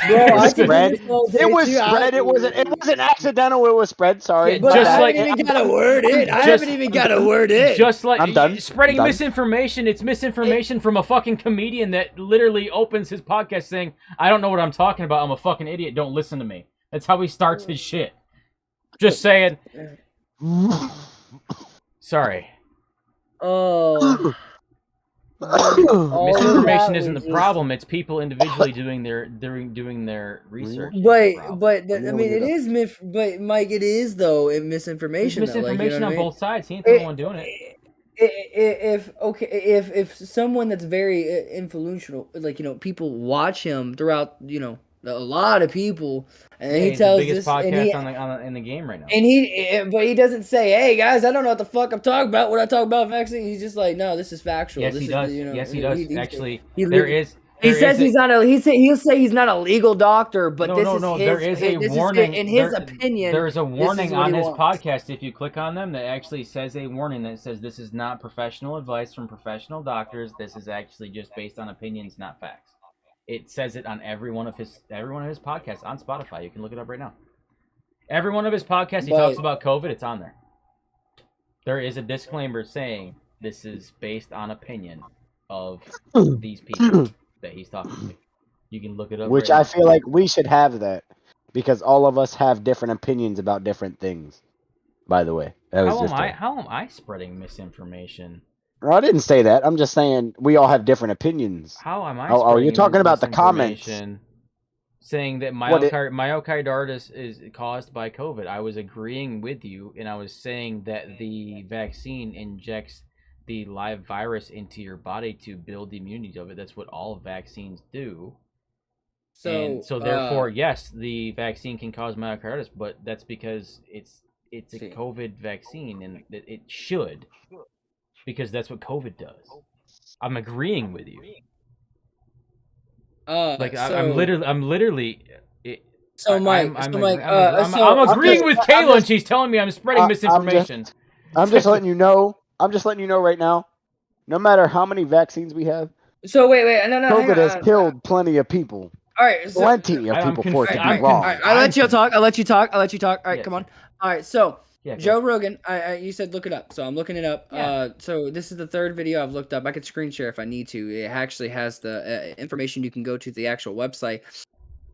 Bro, I was can do spread. this all day It was too. spread. It wasn't accidental. It was spread. Sorry. Yeah, But just I like- haven't even got a word in. I just- haven't even got a word in. Just like I'm done. spreading I'm done. misinformation, it's misinformation from a fucking comedian that literally opens his podcast saying, "I don't know what I'm talking about. I'm a fucking idiot. Don't listen to me." That's how he starts his shit. Just saying. Sorry. Oh. All of Misinformation that isn't the was just- problem. It's people individually doing their research. But I Really mean, it good. is but Mike, it is though misinformation. There's though, like, you misinformation know on what I mean? both sides. He ain't the only one doing it. If someone that's very influential, like, you know, people watch him throughout, you know, a lot of people, and Yeah, he he's tells the biggest this, podcast and in the game right now. but he doesn't say, "Hey guys, I don't know what the fuck I'm talking about when I talk about vaccine." He's just like, "No, this is factual." Yes, this he is, does. you know, Yes, he does. he- Actually, he- there he- is. He there says is a- he's not a. He'll say he's not a legal doctor, but No, this no, is no. his. There is a this warning. in his there- opinion. There is a this is warning what on he his wants. podcast. If you click on them, that actually says a warning that says this is not professional advice from professional doctors. This is actually just based on opinions, not facts. It says it on every one of his podcasts on Spotify. You can look it up right now. Every one of his podcasts, he talks about COVID. It's on there. There is a disclaimer saying this is based on opinion of these people that he's talking to. You can look it up. Which right I now. feel like we should have that because all of us have different opinions about different things. By the way, that was just How am I spreading misinformation? No, I didn't say that. I'm just saying we all have different opinions. How am I? Oh, you're spreading talking about the comments. misinformation, saying that What it- myocarditis is caused by COVID. I was agreeing with you, and I was saying that the vaccine injects the live virus into your body to build the immunity of it. That's what all vaccines do. So therefore, yes, the vaccine can cause myocarditis, but that's because it's a See. COVID vaccine, and it should, because that's what COVID does. I'm agreeing with you. Like I'm literally. So Mike, I'm agreeing with Kayla, and she's telling me I'm spreading misinformation. I'm just letting you know. I'm just letting you know right now. No matter how many vaccines we have, So wait, no, hang COVID on, has killed plenty of people. All right, so, Plenty of I'm people for it to confused. be wrong. all right, I'll let you talk. All right, Yeah. come on. All right, so Yeah, go. Joe Rogan, you said look it up, so I'm looking it up. Yeah. So this is the third video I've looked up. I could screen share if I need to. It actually has the information. You can go to the actual website.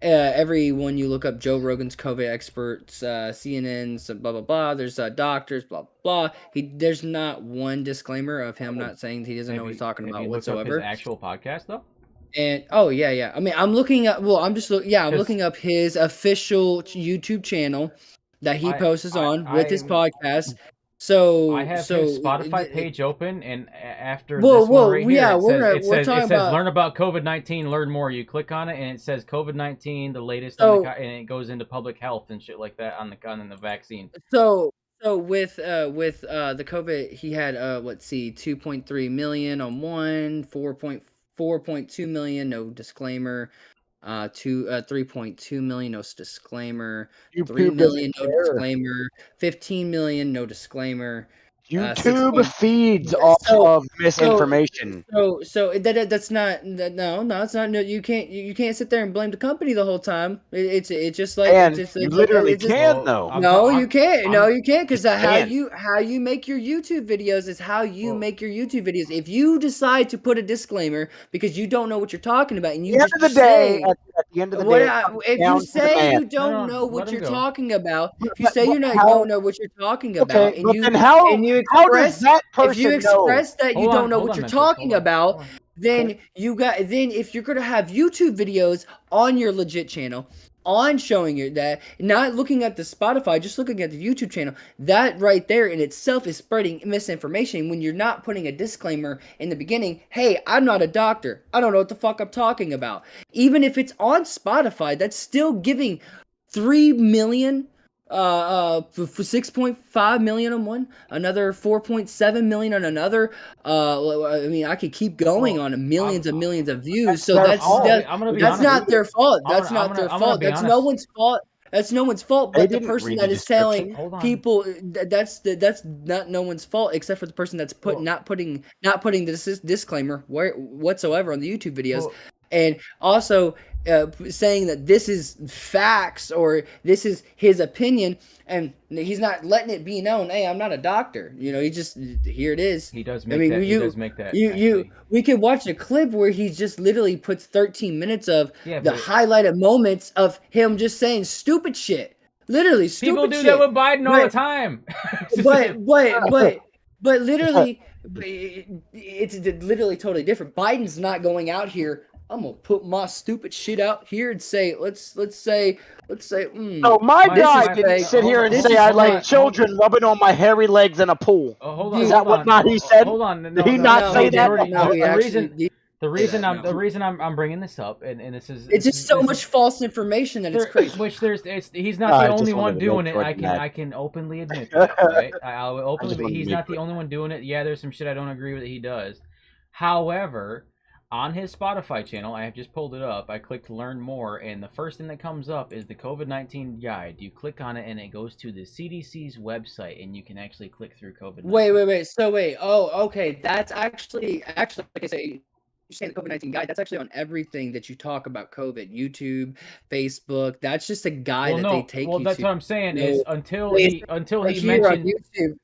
Everyone you look up Joe Rogan's COVID experts, CNN, so blah blah blah. There's doctors, blah blah. There's not one disclaimer of him not saying he doesn't know what he's talking about Have you looked up whatsoever. his actual podcast though? And yeah. I mean, I'm looking up. Well, I'm looking up his official YouTube channel that he posts on with his podcast. So I have his Spotify page open, and after Whoa, this one right here, yeah, it we're says talking about- learn about COVID-19, learn more. You click on it, and it says COVID-19, the latest, So- and it goes into public health and shit like that on the vaccine. So with the COVID, he had 2.3 million on one, 4.2 million, no disclaimer. 3.2 million, no disclaimer. 3 million, no disclaimer. 15 million, no disclaimer. YouTube feeds off of misinformation. So that's not no, it's not. No, you can't sit there and blame the company the whole time. It's just like And it's just, you it's literally it's just- can though. No, you can't. No, you can't, because how can. you make your YouTube videos is how you make your YouTube videos. If you decide to put a disclaimer because you don't know what you're talking about, and you At the end of the day, at the end of the day, it comes if down you to the say man. you don't know let what him you're go. talking about, if you But- say but you don't how- know what you're talking about, Okay, and but you then how does express that person if you know? express that you Hold don't on, know hold what on, you're Memphis, talking hold on, about, hold on. then if you're gonna have YouTube videos on your legit channel, on showing you that, not looking at the Spotify, just looking at the YouTube channel, that right there in itself is spreading misinformation when you're not putting a disclaimer in the beginning. Hey, I'm not a doctor. I don't know what the fuck I'm talking about. Even if it's on Spotify, that's still giving 3 million. For 6.5 million on one, another 4.7 million on another. I mean, I could keep going on millions and millions of views. So their that's fault. I'm gonna be that's honest. not their fault. I'm That's gonna- not their I'm gonna fault. be That's honest. no one's fault. That's no one's fault, They but the didn't person read that the is telling Hold on. people that's not no one's fault except for the person that's Well- not putting this disclaimer whatsoever on the YouTube videos, Well- and also saying that this is facts or this is his opinion, and he's not letting it be known. Hey, I'm not a doctor. You know, he just here it is. He does I make mean, that. He you- does make that. You actually. we could watch a clip where he just literally puts 13 minutes of Yeah, the but- highlighted moments of him just saying stupid shit. Literally stupid People do shit. that with Biden all the But- time. but literally it's literally totally different. Biden's not going out here. I'm gonna put my stupid shit out here and say let's say No, my My- guy my- didn't sit here and this say is I not- like children rubbing on my hairy legs in a pool. Oh, hold Dude, on. Is that hold what on. not he said? Hold on. No, Did he no, not no, say no, that? Jordy, No, he the actually reason did the reason that, I'm no. the reason I'm bringing this up, and this is it's just so much false information that it's there, crazy. which he's not I the just only wanted one to doing make it. Jordan mad. I can openly admit that, right? I'll openly. wanted to He's make not the only one doing it. Yeah, there's some shit I don't agree with that he does. However, on his Spotify channel, I have just pulled it up. I clicked learn more, and the first thing that comes up is the COVID-19 guide. You click on it, and it goes to the CDC's website, and you can actually click through COVID-19. Wait. So wait. Oh, okay. That's actually like I say, you're saying the COVID-19 guide. That's actually on everything that you talk about COVID. YouTube, Facebook. That's just a guide Well, that they take well, you that's to. what I'm saying No, is until Right he here on mentioned YouTube,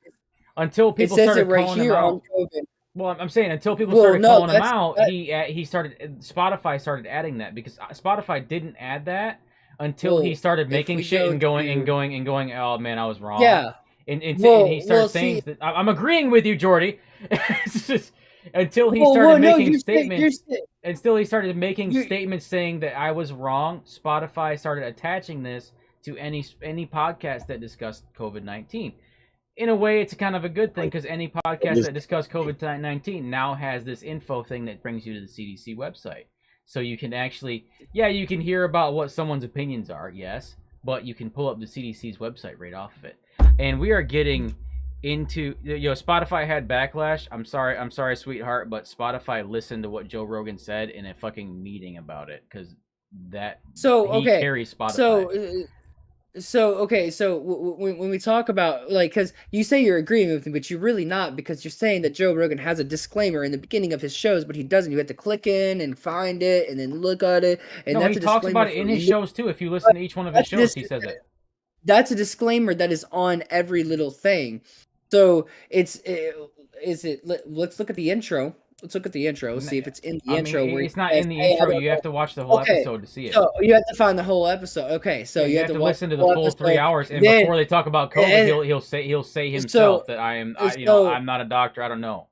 until it people says started it right calling him here on out. COVID. Well, I'm saying until people Well, started no, calling him that's- out, that- he started Spotify started adding that because Spotify didn't add that until he Well, started if making we shit go and going to- and going. Oh man, I was wrong. Yeah. and Well, he started well, saying see- that I'm agreeing with you, Jordy. It's just until he Well, started no, making you're saying- statements. you're saying- Until he started making You- statements saying that I was wrong, Spotify started attaching this to any podcast that discussed COVID-19. In a way, it's kind of a good thing because any podcast that discuss COVID-19 now has this info thing that brings you to the CDC website. So you can actually, you can hear about what someone's opinions are, yes, but you can pull up the CDC's website right off of it. And we are getting into, Spotify had backlash. I'm sorry, sweetheart, but Spotify listened to what Joe Rogan said in a fucking meeting about it because he carries Spotify. So when we talk about because you say you're agreeing with me, but you're really not because you're saying that Joe Rogan has a disclaimer in the beginning of his shows, but he doesn't. You have to click in and find it and then look at it. And No, that's he a talks disclaimer about it in for his you. shows too. If you listen to each one of his That's shows, just- he says it. That's a disclaimer that is on every little thing. So let's look at the intro. Let's look at the intro. See if it's in the intro. Where It's he not says, in the "Hey, intro. I'm a-" You have to watch the whole Okay, episode to see it. So you have to find the whole episode. Okay, so you have to watch listen to the whole full episode. 3 hours, and Then- before they talk about COVID, and- he'll say himself that I'm not a doctor. I don't know.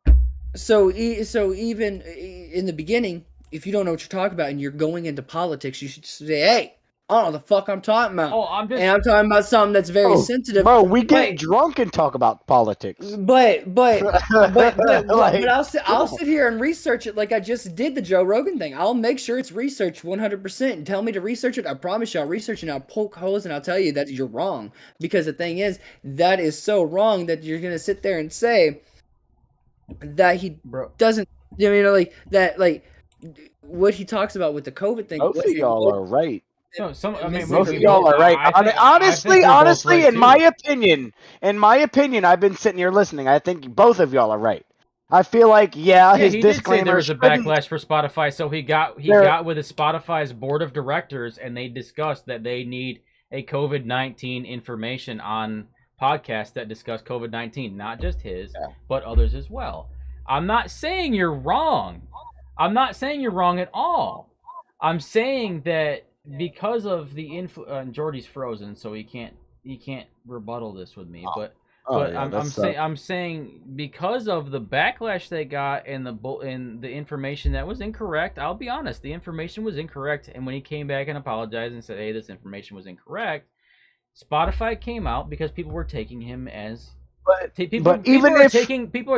So even in the beginning, if you don't know what you're talking about and you're going into politics, you should just say, "Hey, I don't know what the fuck I'm talking about." Oh, I'm just. And I'm talking about something that's very sensitive. Bro, we get Wait. drunk and talk about politics. But Like, I'll sit here and research it like I just did the Joe Rogan thing. I'll make sure it's researched 100%. And tell me to research it. I promise you, I'll research it and I'll poke holes and I'll tell you that you're wrong. Because the thing is, that is so wrong that you're gonna sit there and say that he Bro. doesn't. What he talks about with the COVID thing. Both of y'all are right. No, I mean, most we of y'all both- are right. I think Honestly, we're both right, in too. my opinion, I've been sitting here listening. I think both of y'all are right. I feel like, his he did say there disclaimer was a backlash for Spotify, so he got with his Spotify's board of directors, and they discussed that they need a COVID-19 information on podcasts that discuss COVID-19, not just his, but others as well. I'm not saying you're wrong. I'm not saying you're wrong at all. I'm saying that because of the Jordy's frozen, so he can't rebuttal this with me, but. But I'm saying because of the backlash they got and the information that was incorrect. I'll be honest, the information was incorrect, and when he came back and apologized and said, "Hey, this information was incorrect," Spotify came out because people were taking him as people are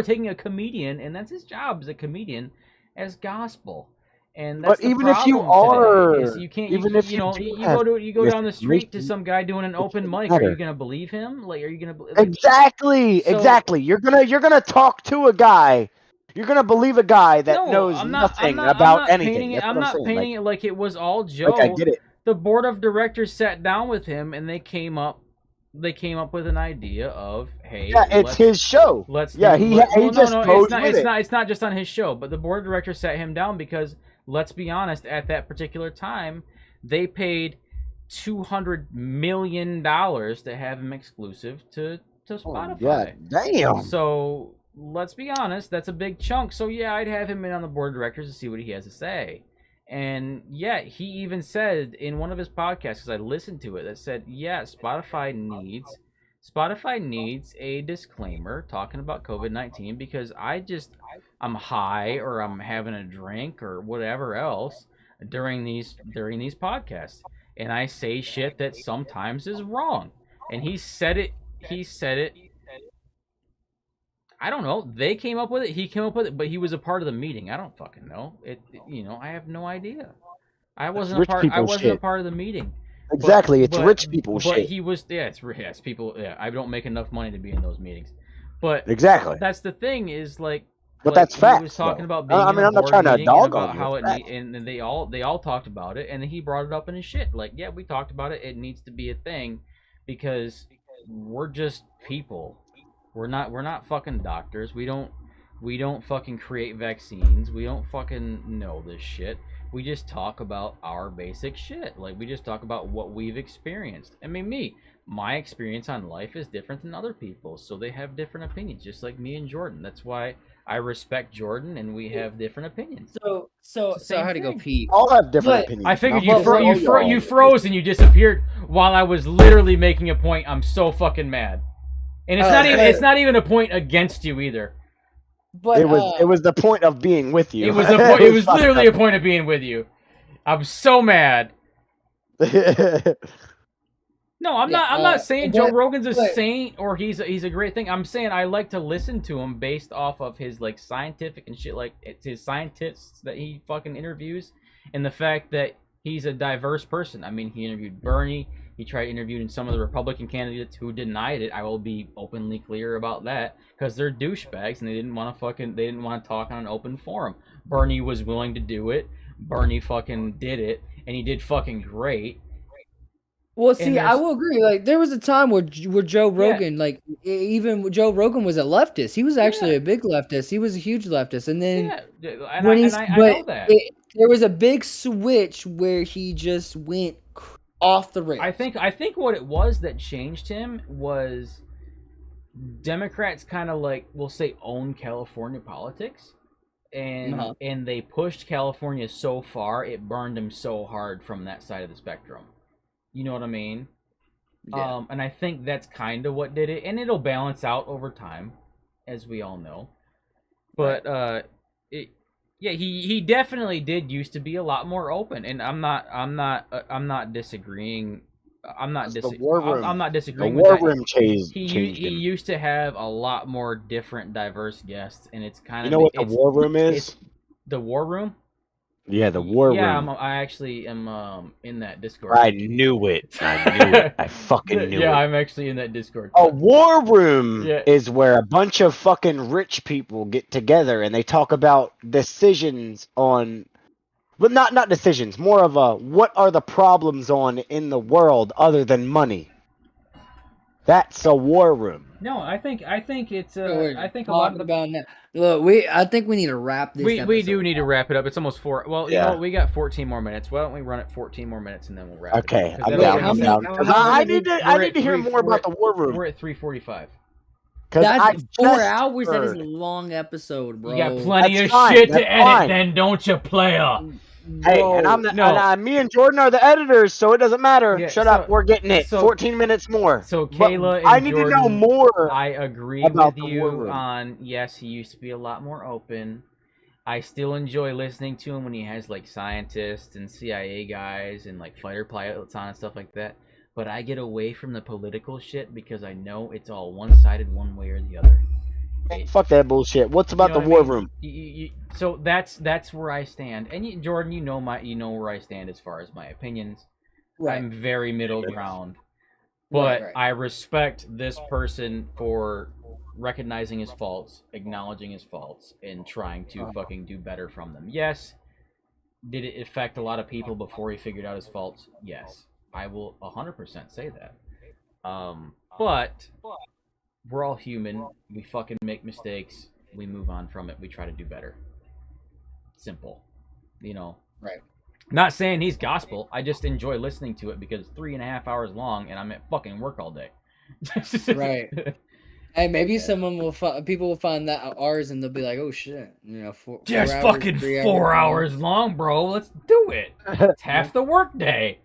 taking a comedian, and that's his job as a comedian, as gospel. And that's But even if you are, you go down the street to some guy doing an open mic, are you gonna believe him? Like, are you gonna believe? Exactly. You're gonna talk to a guy. You're gonna believe a guy that knows nothing about anything. I'm not painting it like it was all Joe. Okay, I get it. the board of directors sat down with him and they came up with an idea of, hey, Yeah, it's his show. Let's Yeah, do, he well, just goes with it. It's not just on his show, but the board of directors sat him down because, let's be honest, at that particular time, they paid $200 million to have him exclusive to Spotify. Yeah, damn. So let's be honest, that's a big chunk. So yeah, I'd have him in on the board of directors to see what he has to say. And yeah, he even said in one of his podcasts, because I listened to it, that said, yeah, Spotify needs a disclaimer talking about COVID-19 because I'm high or I'm having a drink or whatever else during these podcasts, and I say shit that sometimes is wrong. And he said it. I don't know. They came up with it. He came up with it, but he was a part of the meeting. I don't fucking know. I have no idea. I wasn't a part of the meeting. Exactly, it's rich people shit. But he was. Yeah, it's people. Yeah, I don't make enough money to be in those meetings. But exactly, that's the thing. Is like. But that's fact. He was talking about being I'm not trying to dog on how it and they all talked about it, and he brought it up in his shit. Like, yeah, we talked about it. It needs to be a thing because we're just people. We're not fucking doctors. We don't fucking create vaccines. We don't fucking know this shit. We just talk about our basic shit. Like, we just talk about what we've experienced. I mean, my experience on life is different than other people's, so they have different opinions, just like me and Jordan. That's why I respect Jordan, and we have different opinions. So I had to go pee. All have different opinions. I figured you froze and you disappeared while I was literally making a point. I'm so fucking mad. And it's not even a point against you either. But it was the point of being with you. It was literally a point of being with you. I'm so mad. No, I'm not saying Joe Rogan's a saint or he's a great thing. I'm saying I like to listen to him based off of his like scientific and shit, like it's his scientists that he fucking interviews, and the fact that he's a diverse person. I mean, he interviewed Bernie. He tried interviewing some of the Republican candidates who denied it. I will be openly clear about that because they're douchebags and they didn't want to talk on an open forum. Bernie was willing to do it. Bernie fucking did it, and he did fucking great. Well, see, I will agree. Like, there was a time where Joe Rogan, like, even Joe Rogan was a leftist. He was actually a big leftist. He was a huge leftist, and then I know that there was a big switch where he just went off the rails. I think what it was that changed him was Democrats kind of like, we'll say, own California politics, and they pushed California so far it burned him so hard from that side of the spectrum. You know what I mean? Yeah. And I think that's kind of what did it, and it'll balance out over time, as we all know. But he definitely did used to be a lot more open, and I'm not disagreeing. I'm not disagreeing. The war room changed. He used to have a lot more different, diverse guests, and it's kind of. You know what the war room is? The war room. Yeah, the war room. Yeah, I actually am in that Discord. I knew it. I fucking knew it. Yeah, I'm actually in that Discord. A war room is where a bunch of fucking rich people get together and they talk about decisions on, but not decisions, more of a what are the problems on in the world other than money. That's a war room. No, I think it's I think a lot about that. Look, I think we need to wrap this. We do need to wrap it up. It's almost 4. Well, you know, we got 14 more minutes. Why don't we run it 14 more minutes and then we'll wrap it up? Okay, I'm down. I need to hear more about the war room. We're at 3:45. That's 4 hours. That is a long episode, bro. You got plenty of shit to edit, then, don't you, player? Hey, and me and Jordan are the editors, so it doesn't matter. Yeah, Shut up, we're getting it. 14 minutes more. So Kayla and I need Jordan, to know more. I agree with you on, yes, he used to be a lot more open. I still enjoy listening to him when he has like scientists and CIA guys and like fighter pilots on and stuff like that. But I get away from the political shit because I know it's all one-sided one way or the other. Fuck that bullshit. What's about the war room? So that's where I stand. And Jordan, you know where I stand as far as my opinions. Right. I'm very middle ground. But I respect this person for recognizing his faults, acknowledging his faults, and trying to fucking do better from them. Yes, Did it affect a lot of people before he figured out his faults? Yes, I will 100% say that. But we're all human. We fucking make mistakes. We move on from it. We try to do better. Simple. You know. Right. Not saying he's gospel. I just enjoy listening to it because it's 3.5 hours long and I'm at fucking work all day. Right. Hey, maybe someone will people will find that ours and they'll be like, "Oh shit!" You know, four Just hours, fucking 3 4 hours long, bro. Let's do it. It's half the work day.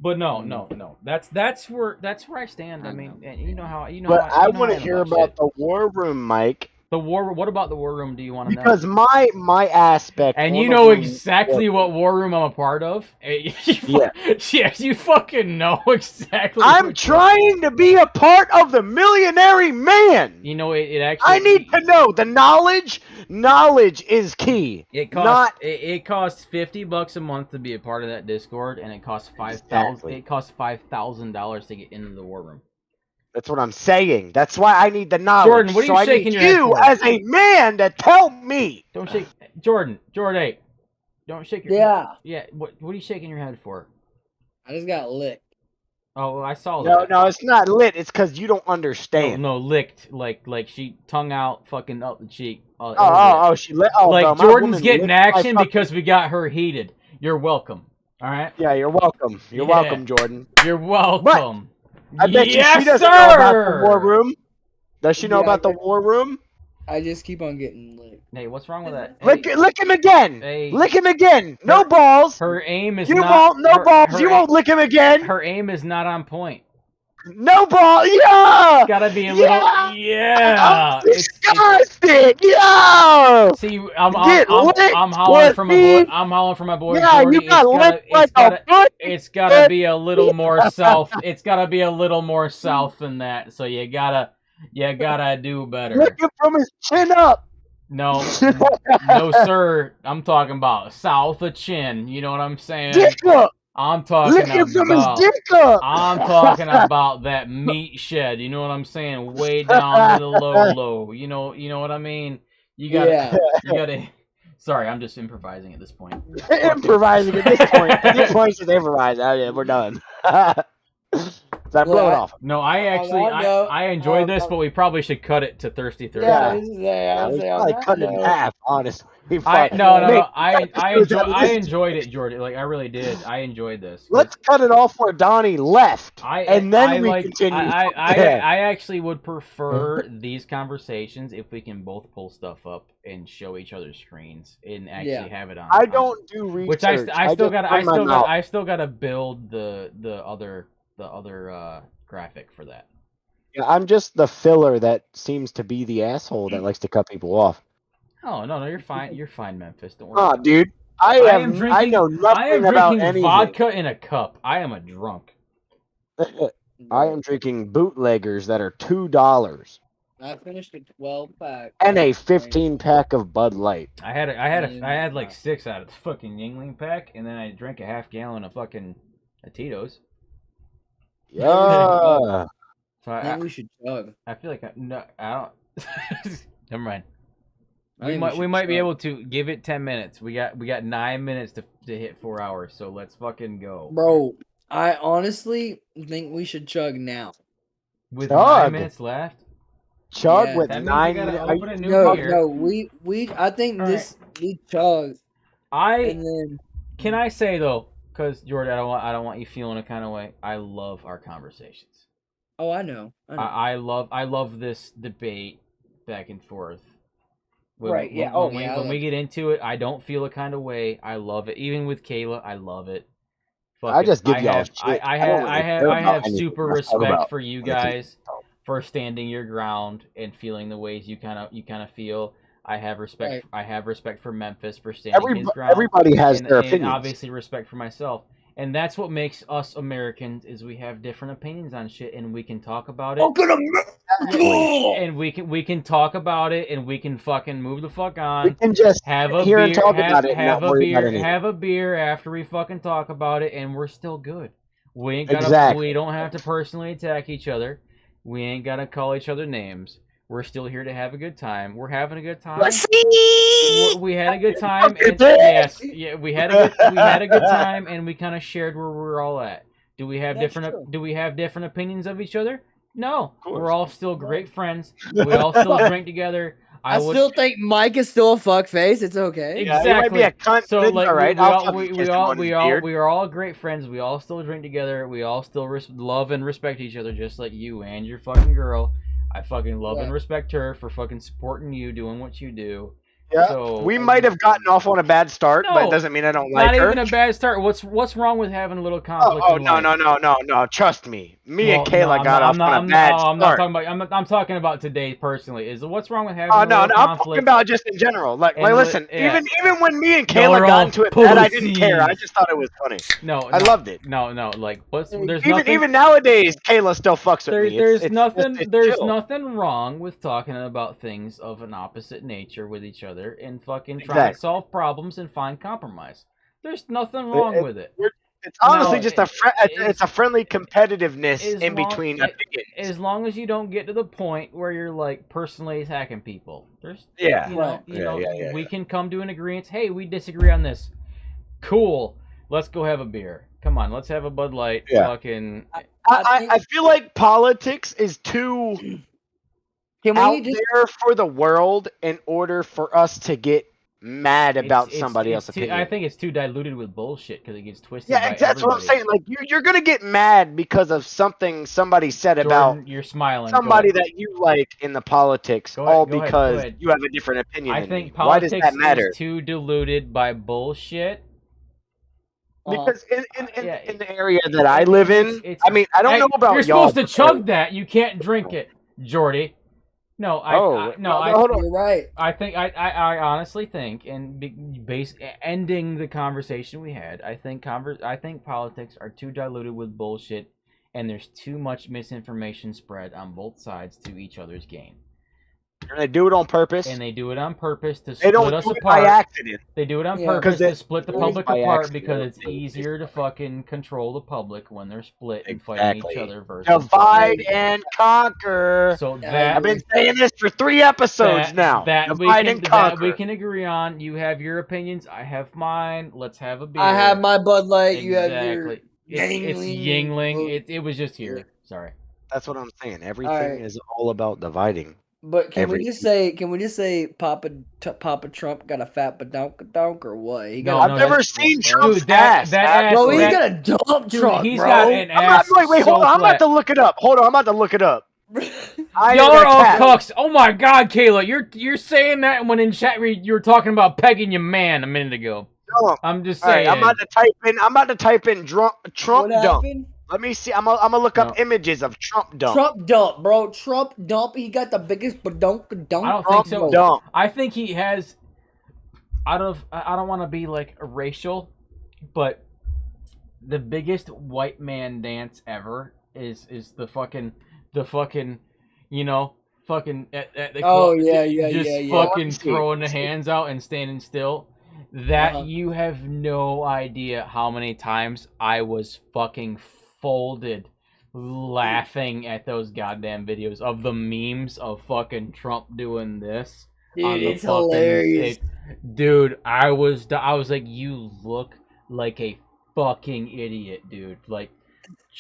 But no. That's where I stand. I mean, you know how you know. But how, I you know want how to I am hear about about shit. the war room, Mike. The war. What about the war room? Do you want to know? Because my aspect. And on you the know room- exactly what war room I'm a part of. Yeah. Yes, you fucking know exactly. I'm trying to be a part of the millionary man. You know, it actually. I need to know the knowledge. Knowledge is key. It costs it costs $50 a month to be a part of that Discord, and it costs Exactly. It costs $5,000 to get into the war room. That's what I'm saying. That's why I need the knowledge. Jordan, what are you so shaking I your need head you for? as a man to tell me. Don't shake, Jordan. Hey, don't shake your. Yeah. Yeah. What are you shaking your head for? I just got licked. Oh, well, I saw that. No, it's not lit. It's because you don't understand. No, licked like she tongue out, fucking up the cheek. She lit. Oh, Like bro, my Jordan's woman getting licked my action fucking- because we got her heated. You're welcome. All right. Yeah, you're welcome. You're Yeah. welcome, Jordan. You're welcome. I bet yes, you she doesn't sir! know about the war room. Does she know Yeah, about the war room? I just keep on getting licked. Hey, what's wrong with that? Lick him again. Hey. Lick him again. No balls. Her aim is You not. won't. No balls. You won't lick him again. Her aim is not on point. No ball. Yeah. Gotta be a little. Yeah. I'm disgusted. Yeah. See, I'm Get licked, hollering from my boy. pussy. I'm hollering from my boy Yeah, Jordy. you got licked like a pussy. It's gotta be a little more south. It's gotta be a little more south than that. So you gotta do better. Lick him from his chin up. No, no, sir. I'm talking about south of chin. You know what I'm saying? Dick up. I'm talking Lick him from his about. dick up. I'm talking about that meat shed. You know what I'm saying? Way down to the low. You know what I mean? You gotta. Sorry, I'm just improvising at this point. Improvising at this point. At this point, just improvise. Oh, yeah, we're done. So I blow it off. No, I enjoyed this, but we probably should cut it to Thirsty Thursday. Yeah, we probably cut it in half, honestly. I enjoyed it, Jordan. Like I really did. I enjoyed this. Let's cut it off where Donnie left, and then we continue. I actually would prefer these conversations if we can both pull stuff up and show each other's screens and actually have it on. I don't do research. Which I still gotta build the other graphic for that. Yeah, I'm just the filler that seems to be the asshole that likes to cut people off. Oh no, you're fine. You're fine, Memphis. Don't worry. Oh, dude, I know nothing about anything. Vodka in a cup. I am a drunk. I am drinking bootleggers that are $2 I finished a 12-pack and a 15-pack of Bud Light. I had like 6 out of the fucking Yingling pack, and then I drank a half gallon of fucking Tito's. Yeah. So I think we should chug. I feel like I don't. Never mind. I think We might be able to give it 10 minutes. We got 9 minutes to hit 4 hours. So let's fucking go, Bro, I honestly think we should chug now. With Chug. 9 minutes left. Chug Yeah, with that means 9 we gotta minutes. open a new beer. No, we I think we chug. And then Can I say though, because Jordan, I don't want you feeling a kind of way. I love our conversations. oh, I know. I love this debate back and forth. Right, yeah. When we get into it, I don't feel a kind of way. I love it. Even with Kayla, I love it. I just give y'all shit. I have super respect for you guys for standing your ground and feeling the ways you kind of feel. I have respect. Right. I have respect for Memphis for standing his ground. Everybody has their and opinions. obviously respect for myself. And that's what makes us Americans is we have different opinions on shit and we can talk about it. And we can talk about it and we can fucking move the fuck on. We can just have a hear beer, and talk about it. have a beer after we fucking talk about it, and we're still good. We ain't gotta. Exactly. We don't have to personally attack each other. We ain't gotta call each other names. We're still here to have a good time. We're having a good time. Let's see. We had a good time, and yes, yeah, we had a good time, and we kind of shared where we're all at. Do we have That's true. different opinions of each other? No, we're all still great friends. We all still drink together. I still think Mike is still a fuckface. It's okay. Yeah, Exactly. he might be a cunt, So but it's like all right. we are all great friends. We all still drink together. We all still love and respect each other, just like you and your fucking girl. I fucking love and respect her for fucking supporting you, doing what you do. Yeah, So, we might have gotten off on a bad start, but it doesn't mean I don't like her. Not even a bad start. What's wrong with having a little conflict? Oh in no, life? no! Trust me, and Kayla no, got off on a bad start. I'm not talking about. I'm talking about today personally. Is what's wrong with having? Oh a no, little I'm conflict? talking about just in general. Like listen, yeah. even when me and Kayla got into it, bad, I didn't care. I just thought it was funny. I loved it. No, like there's even nowadays, Kayla still fucks with me. There's nothing wrong with talking about things of an opposite nature with each other and fucking trying to solve problems and find compromise. There's nothing wrong with it. It's honestly just it's a friendly competitiveness in between opinions. As long as you don't get to the point where you're like personally attacking people. There's we can come to an agreement. Hey, we disagree on this. Cool. Let's go have a beer. Come on, let's have a Bud Light. Fucking. I feel like politics is too out there for the world in order for us to get mad about somebody else's opinion. I think it's too diluted with bullshit because it gets twisted. Yeah, that's what I'm saying. Like you're gonna get mad because of something somebody said Jordan, about you're smiling. somebody that you like in the politics, because you have a different opinion. I think politics why does that matter? Is too diluted by bullshit. Because in the area that I live in, I mean, I don't know about you're y'all. You're supposed to chug that. You can't drink it, Jordy. No, you're right. I honestly think, and ending the conversation we had, I think politics are too diluted with bullshit, and there's too much misinformation spread on both sides to each other's gain. And they do it on purpose. And they do it on purpose to split us apart. By accident. They do it on purpose to split the public apart because it's easier to fucking control the public when they're split and fighting each other versus divide and conquer. So that I've been saying this for 3 episodes now. Divide and conquer. That we can agree on. You have your opinions. I have mine. Let's have a beer. I have my Bud Light. Exactly. You have your It's Yingling. It was just here. Sorry. That's what I'm saying. Everything is all about dividing. But can we just say Papa Trump got a fat badonk or what? I've never seen Trump's ass. Bro, he's got a dump truck, he's bro. got an ass. Wait, hold on. I'm about to look it up. Hold on, I'm about to look it up. Y'all are all cucks. Oh my God, Kayla, you're saying that when in chat you were talking about pegging your man a minute ago. No, I'm just saying. Right, I'm about to type in Trump dump. Let me see. I'm gonna look up images of Trump dump. Trump dump, bro. Trump dump. He got the biggest badonk dump. I don't think so. Dump. I think he has. I don't want to be like racial, but the biggest white man dance ever is the fucking you know fucking at the club, just fucking throwing the hands out and standing still. That you have no idea how many times I was fucking folded laughing at those goddamn videos of the memes of fucking Trump doing this. Dude, it's hilarious. Dude, I was like, you look like a fucking idiot, dude. Like,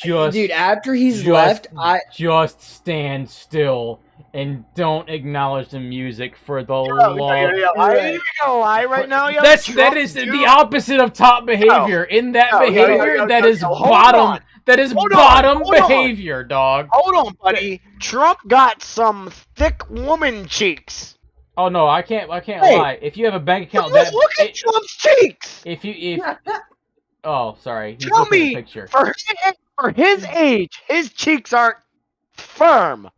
dude, after he's left, just stand still and don't acknowledge the music for the love. I ain't even gonna lie right now. That is the opposite of top behavior. In that behavior, that is bottom. That is bottom behavior, dog. Hold on, buddy. Trump got some thick woman cheeks. Oh no, I can't lie. If you have a bank account, look at Trump's cheeks. Oh, sorry. Tell me, for his age, his cheeks aren't firm.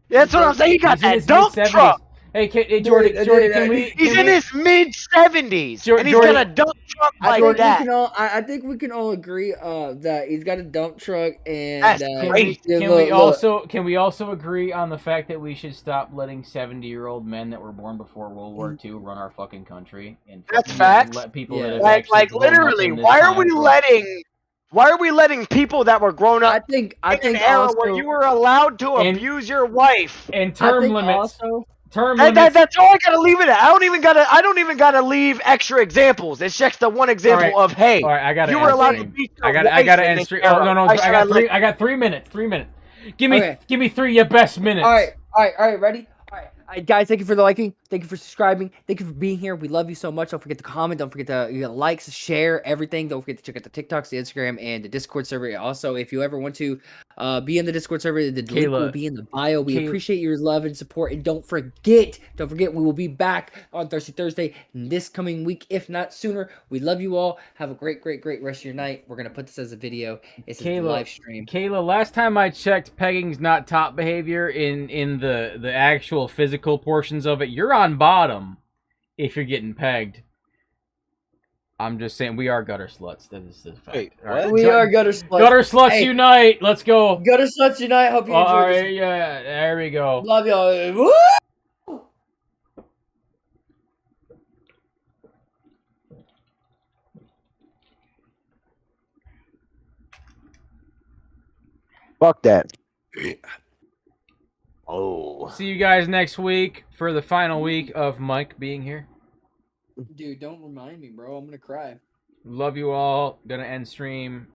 That's what I'm saying. He got that dump truck. Hey, Jordy, can we? He's in his mid-70s, and he's got a dump truck like that. I think we can all agree that he's got a dump truck, and can we also agree on the fact that we should stop letting 70-year-old men that were born before World War II run our fucking country? And that's facts. Let people that have like literally, why are we letting Why are we letting people that were grown I up think in an era where also you were allowed to And- abuse your wife? And I term think limits. also Term limits. That's all I gotta leave it at. I don't even gotta leave extra examples. It's just the one example of hey, All right, I gotta you were end allowed to stream. beat your I gotta wife in end this stream. era. Oh no, Why I should got let- I got 3 minutes. 3 minutes. Give me Okay. 3 of your best minutes. All right, ready? All right, guys, thank you for the liking. Thank you for subscribing. Thank you for being here. We love you so much. Don't forget to comment. Don't forget to like, share, everything. Don't forget to check out the TikToks, the Instagram, and the Discord server. Also, if you ever want to be in the Discord server, the link will be in the bio. We appreciate your love and support. And don't forget, we will be back on Thursday this coming week, if not sooner. We love you all. Have a great rest of your night. We're going to put this as a video. It's a live stream. Kayla, last time I checked, pegging's not top behavior in the actual physical portions of it. You're on bottom if you're getting pegged. I'm just saying, we are gutter sluts. That is the fact. Wait, All right. what? We are gutter sluts. Gutter sluts Hey. unite. Let's go. Gutter sluts unite. Hope you enjoyed All this. right, yeah, there we go. Love y'all. Woo! Fuck that. Oh. See you guys next week for the final week of Mike being here. Dude, don't remind me, bro. I'm gonna cry. Love you all. Gonna end stream.